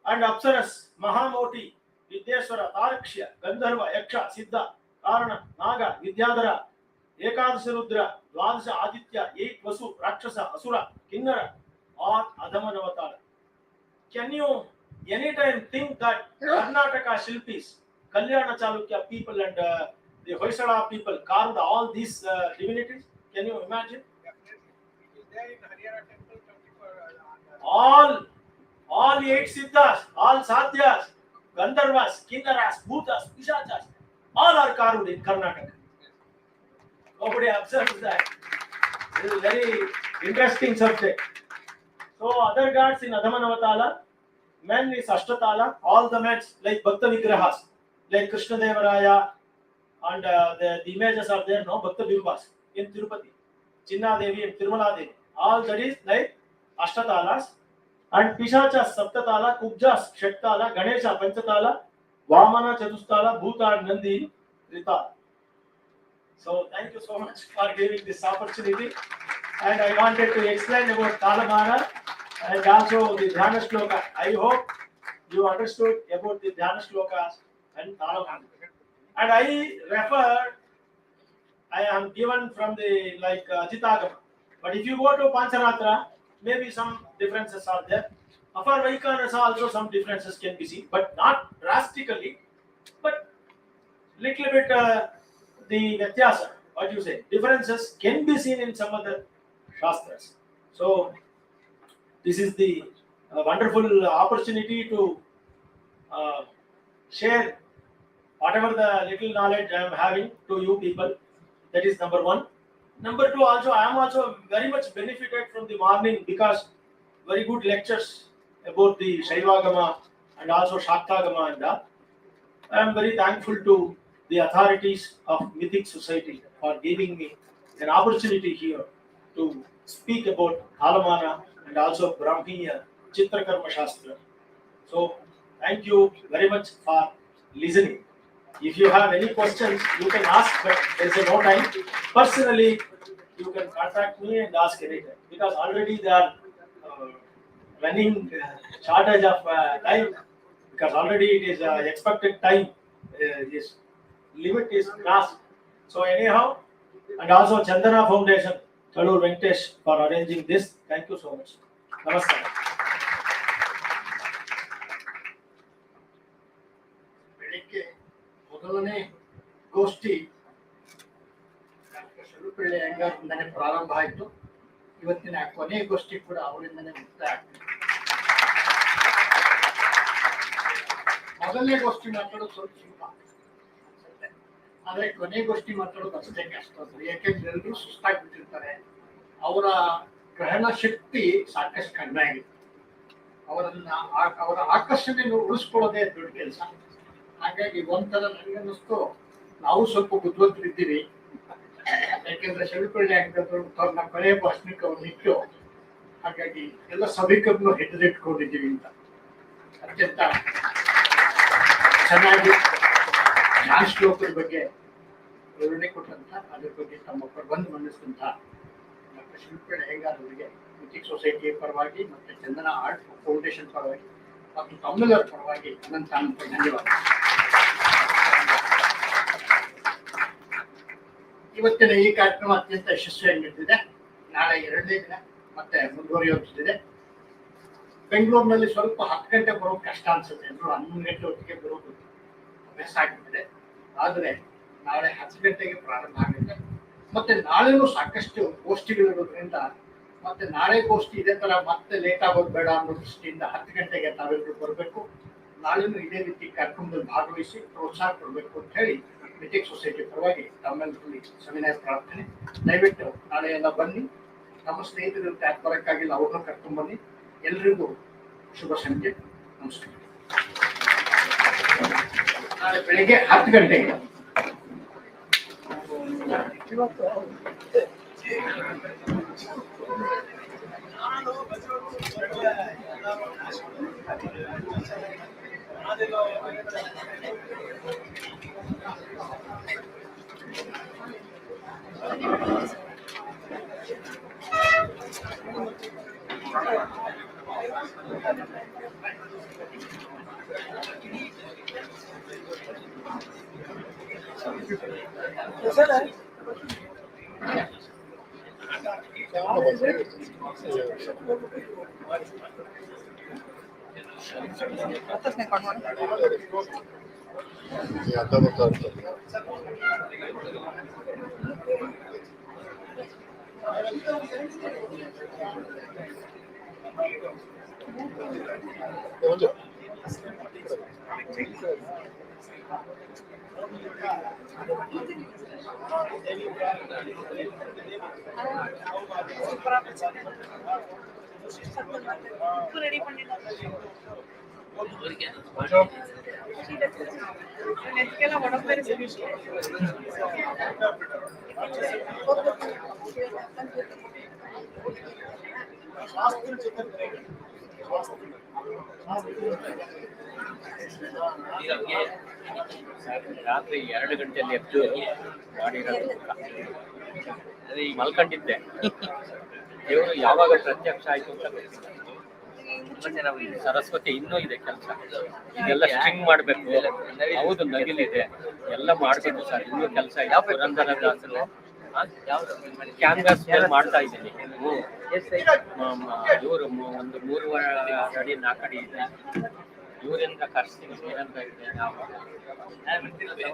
and Apsaras, Mahamoti, Vidyeshwara, Tarakshya, Gandharva, Yaksha, Siddha, Karana, Naga, Vidyadhara, Ekadasha Rudra, Dvadasha Aditya, 8 Vasu, Rakshasa, Asura, Kinnara, or Adamanavatala. Can you anytime think that Karnataka Shilpis, Kalyana Chalukya people and the Hoysala people carved all these divinities? Can you imagine? All 8 Siddhas, all Sadhyas, Gandharvas, Kinnaras, Bhutas, Pishachas, all are carved in Karnataka. Nobody observes that. This is a very interesting subject. So other gods in Adhamanavatala, men is Ashtatala, all the men like Bhakta Vigrahas, like Krishna Devaraya, and the images are there, no? Bhakta Bimbas in Tirupati, Chinna Devi and Tirumala Devi. All that is like Ashtatalas, and Pishachas, Saptatala, Kubjas, Shattala, Ganesha, Panchatala, Vamana, Chatustala, Bhuta, and Nandi, Rita. So thank you so much for giving this opportunity. And I wanted to explain about Talamana and also the Dhyana Shloka. I hope you understood about the Dhyana Shlokas and Talamana. And I am given from the Ajitāgama. But if you go to Pancharatra, maybe some differences are there. Apar Vaikanasa also some differences can be seen, but not drastically, but little bit the Vyatyasa, what you say, differences can be seen in some other Shastras. So this is the wonderful opportunity to share whatever the little knowledge I am having to you people. That is number one. Number two, also I am also very much benefited from the morning because very good lectures about the Śivāgama and also Śāstra and that. I am very thankful to the authorities of Mythic Society for giving me an opportunity here to speak about Alamana and also Brahmīya, chitrakarama śāstra. So thank you very much for listening. If you have any questions, you can ask, but there is no time. Personally, you can contact me and ask anytime because already they are running shortage of time because already it is expected time. This limit is crossed. So anyhow, and also Chandana Foundation, Kalur Venkatesh for arranging this. Thank you so much. Namaskar. ಬೆಳಿಗ್ಗೆ ಮೊದಲನೇ ಗೋಷ್ಠಿ doctor ಶಲುಪಿಳ್ಳಿ ಅಯ್ಯಂಗಾರ್ರಿಂದನೇ ಪ್ರಾರಂಭ ಆಯಿತು. ಇವತ್ತಿನ ಕೊನೆಯ ಗೋಷ್ಠಿ ಕೂಡ ಅವರಿಂದನೇ ಮುಕ್ತಾಯ ಆಗ್ತದೆ. ಮೊದಲನೇ ಗೋಷ್ಠಿ ಮಾತಾಡೋದು ಸ್ವಲ್ಪ ಸುಲಭ, ಆದರೆ ಕೊನೆ ಗೋಷ್ಠಿ ಮಾತಾಡೋದು ಅಷ್ಟೇ ಕಷ್ಟ. ಯಾಕೆಂದ್ರೆ ಎಲ್ಲರೂ ಸುಸ್ತಾಗ್ಬಿಟ್ಟಿರ್ತಾರೆ. ಅವರ ಗ್ರಹಣ ಶಕ್ತಿ ಸಾಕಷ್ಟು ಕಡಿಮೆ ಆಗಿದೆ. ಅವರ ಆಕರ್ಷಣೆಯನ್ನು ಉಳಿಸ್ಕೊಳ್ಳೋದೇ ದೊಡ್ಡ ಕೆಲಸ. ಹಾಗಾಗಿ ಒಂಥರ ನನಗನ್ನಿಸ್ತು ನಾವು ಸ್ವಲ್ಪ ಬುದ್ಧಿವಂತರಿದ್ದೀವಿ. ಯಾಕೆಂದ್ರೆ ಶಿಲ್ಪಳ್ಳಿ ಅಂಗದವ್ರು ನಮ್ಮ ಕೊನೆಯ ಭಾಷಣಕ್ಕೆ ಅವ್ರು ನಿಂತು, ಹಾಗಾಗಿ ಎಲ್ಲ ಸಭಿಕರನ್ನು ಹಿಡಿದಿಟ್ಕೊಂಡಿದ್ದೀವಿ ಅಂತ ಅತ್ಯಂತ ಚೆನ್ನಾಗಿ ಜ್ಞಾನ ಶ್ಲೋಕದ ಬಗ್ಗೆ ವಿವರಣೆ ಕೊಟ್ಟಂತ, ಅದ್ರ ಬಗ್ಗೆ ತಮ್ಮ ಪ್ರಬಂಧ ಮಂಡಿಸಿದಂತ ಡಾಕ್ಟರ್ ಶಿಲ್ಪಳ್ಳಿ ಹೆಂಗಾರವರಿಗೆ ಮಿಥಿಕ್ ಸೊಸೈಟಿಯ ಪರವಾಗಿ ಮತ್ತೆ ಚಂದನ ಆರ್ಟ್ ಫೌಂಡೇಶನ್ ಪರವಾಗಿ ಮತ್ತು ತಮ್ಮೆಲ್ಲರ ಪರವಾಗಿ ಅನಂತ ಧನ್ಯವಾದ. ಇವತ್ತಿನ ಈ ಕಾರ್ಯಕ್ರಮ ಅತ್ಯಂತ ಯಶಸ್ವಿಯಾಗಿ ನಡೆದಿದೆ. ನಾಳೆ 2ನೇ ದಿನ ಮತ್ತೆ ಮುಂದುವರಿಯುತ್ತಿದೆ. ಬೆಂಗಳೂರಿನಲ್ಲಿ ಸ್ವಲ್ಪ 10 ಗಂಟೆ ಬರೋದು ಕಷ್ಟ ಅನ್ಸುತ್ತೆ. ಎಲ್ಲರೂ 11 ಗಂಟೆ ಹೊತ್ತಿಗೆ ಬರೋದು ಅಭ್ಯಾಸ ಆಗ್ತಿದೆ. ಆದರೆ ನಾಳೆ 10 ಗಂಟೆಗೆ ಪ್ರಾರಂಭ ಆಗುತ್ತೆ. ಮತ್ತೆ ನಾಳೆನೂ ಸಾಕಷ್ಟು ಗೋಷ್ಠಿಗಳಿರೋದ್ರಿಂದ ಮತ್ತೆ ನಾಳೆ ಗೋಷ್ಠಿ ಇದೇ ತರ ಮತ್ತೆ ಲೇಟ್ ಆಗೋದು ಬೇಡ ಅನ್ನೋ ದೃಷ್ಟಿಯಿಂದ 10 ಗಂಟೆಗೆ ತಾವೆಲ್ಲರೂ ಬರಬೇಕು. ನಾಳೆನೂ ಇದೇ ರೀತಿ ಕಾರ್ಯಕ್ರಮದಲ್ಲಿ ಭಾಗವಹಿಸಿ ಪ್ರೋತ್ಸಾಹ ಕೊಡಬೇಕು ಅಂತ ಹೇಳಿ ಮಿಥಿಕ್ ಸೊಸೈಟಿ ಪರವಾಗಿ ತಮ್ಮೆಲ್ಲರಲ್ಲಿ ಸವಿನಯ ಪ್ರಾರ್ಥನೆ. ದಯವಿಟ್ಟು ನಾಳೆ ಎಲ್ಲ ಬನ್ನಿ. ನಮ್ಮ ಸ್ನೇಹಿತರು ಯಾಕೆ ಬರೋಕ್ಕಾಗಿಲ್ಲ ಅವ್ರನ್ನ ಕರ್ಕೊಂಡ್ ಬನ್ನಿ. ಎಲ್ರಿಗೂ ಶುಭ ಸಂಜೆ, ನಮಸ್ಕಾರ. ನಾಳೆ ಬೆಳಿಗ್ಗೆ 10 ಗಂಟೆಗೆ ರಾತ್ರಿ 2 ಗಂಟೆಯಲ್ಲಿ ಎದ್ದು ಮಾಡಿರೋದು ಅದೇ ಈಗ ಮಲ್ಕೊಂಡಿದ್ದೆ. ದೇವರು ಯಾವಾಗ ಪ್ರತ್ಯಕ್ಷ ಆಯ್ತು ಅಂತ ಗೊತ್ತಿಲ್ಲ. ಸರಸ್ವತಿ ಇನ್ನೂ ಇದೆ ಕೆಲಸ, ಇದೆಲ್ಲ ಸ್ಟ್ರಿಂಗ್ ಮಾಡ್ಬೇಕು. ಹೌದು, ನವಿಲಿದೆ, ಎಲ್ಲ ಮಾಡ್ಬೇಕು ಸರ್. ಇನ್ನೂ ಕೆಲಸ ಇದೆ. ಪುರಂದರದಾಸರು ಕ್ಯಾನ್ವಾಸ್ ಮಾಡ್ತಾ ಇದ್ದೀನಿ. ಇವರು ಒಂದು 3.5 ಅಡಿ 4 ಅಡಿ ಇದೆ. ಇವರಿಂದ ಕರ್ಸ್ತೀನಿ ಏನಂತ ಇದೆ.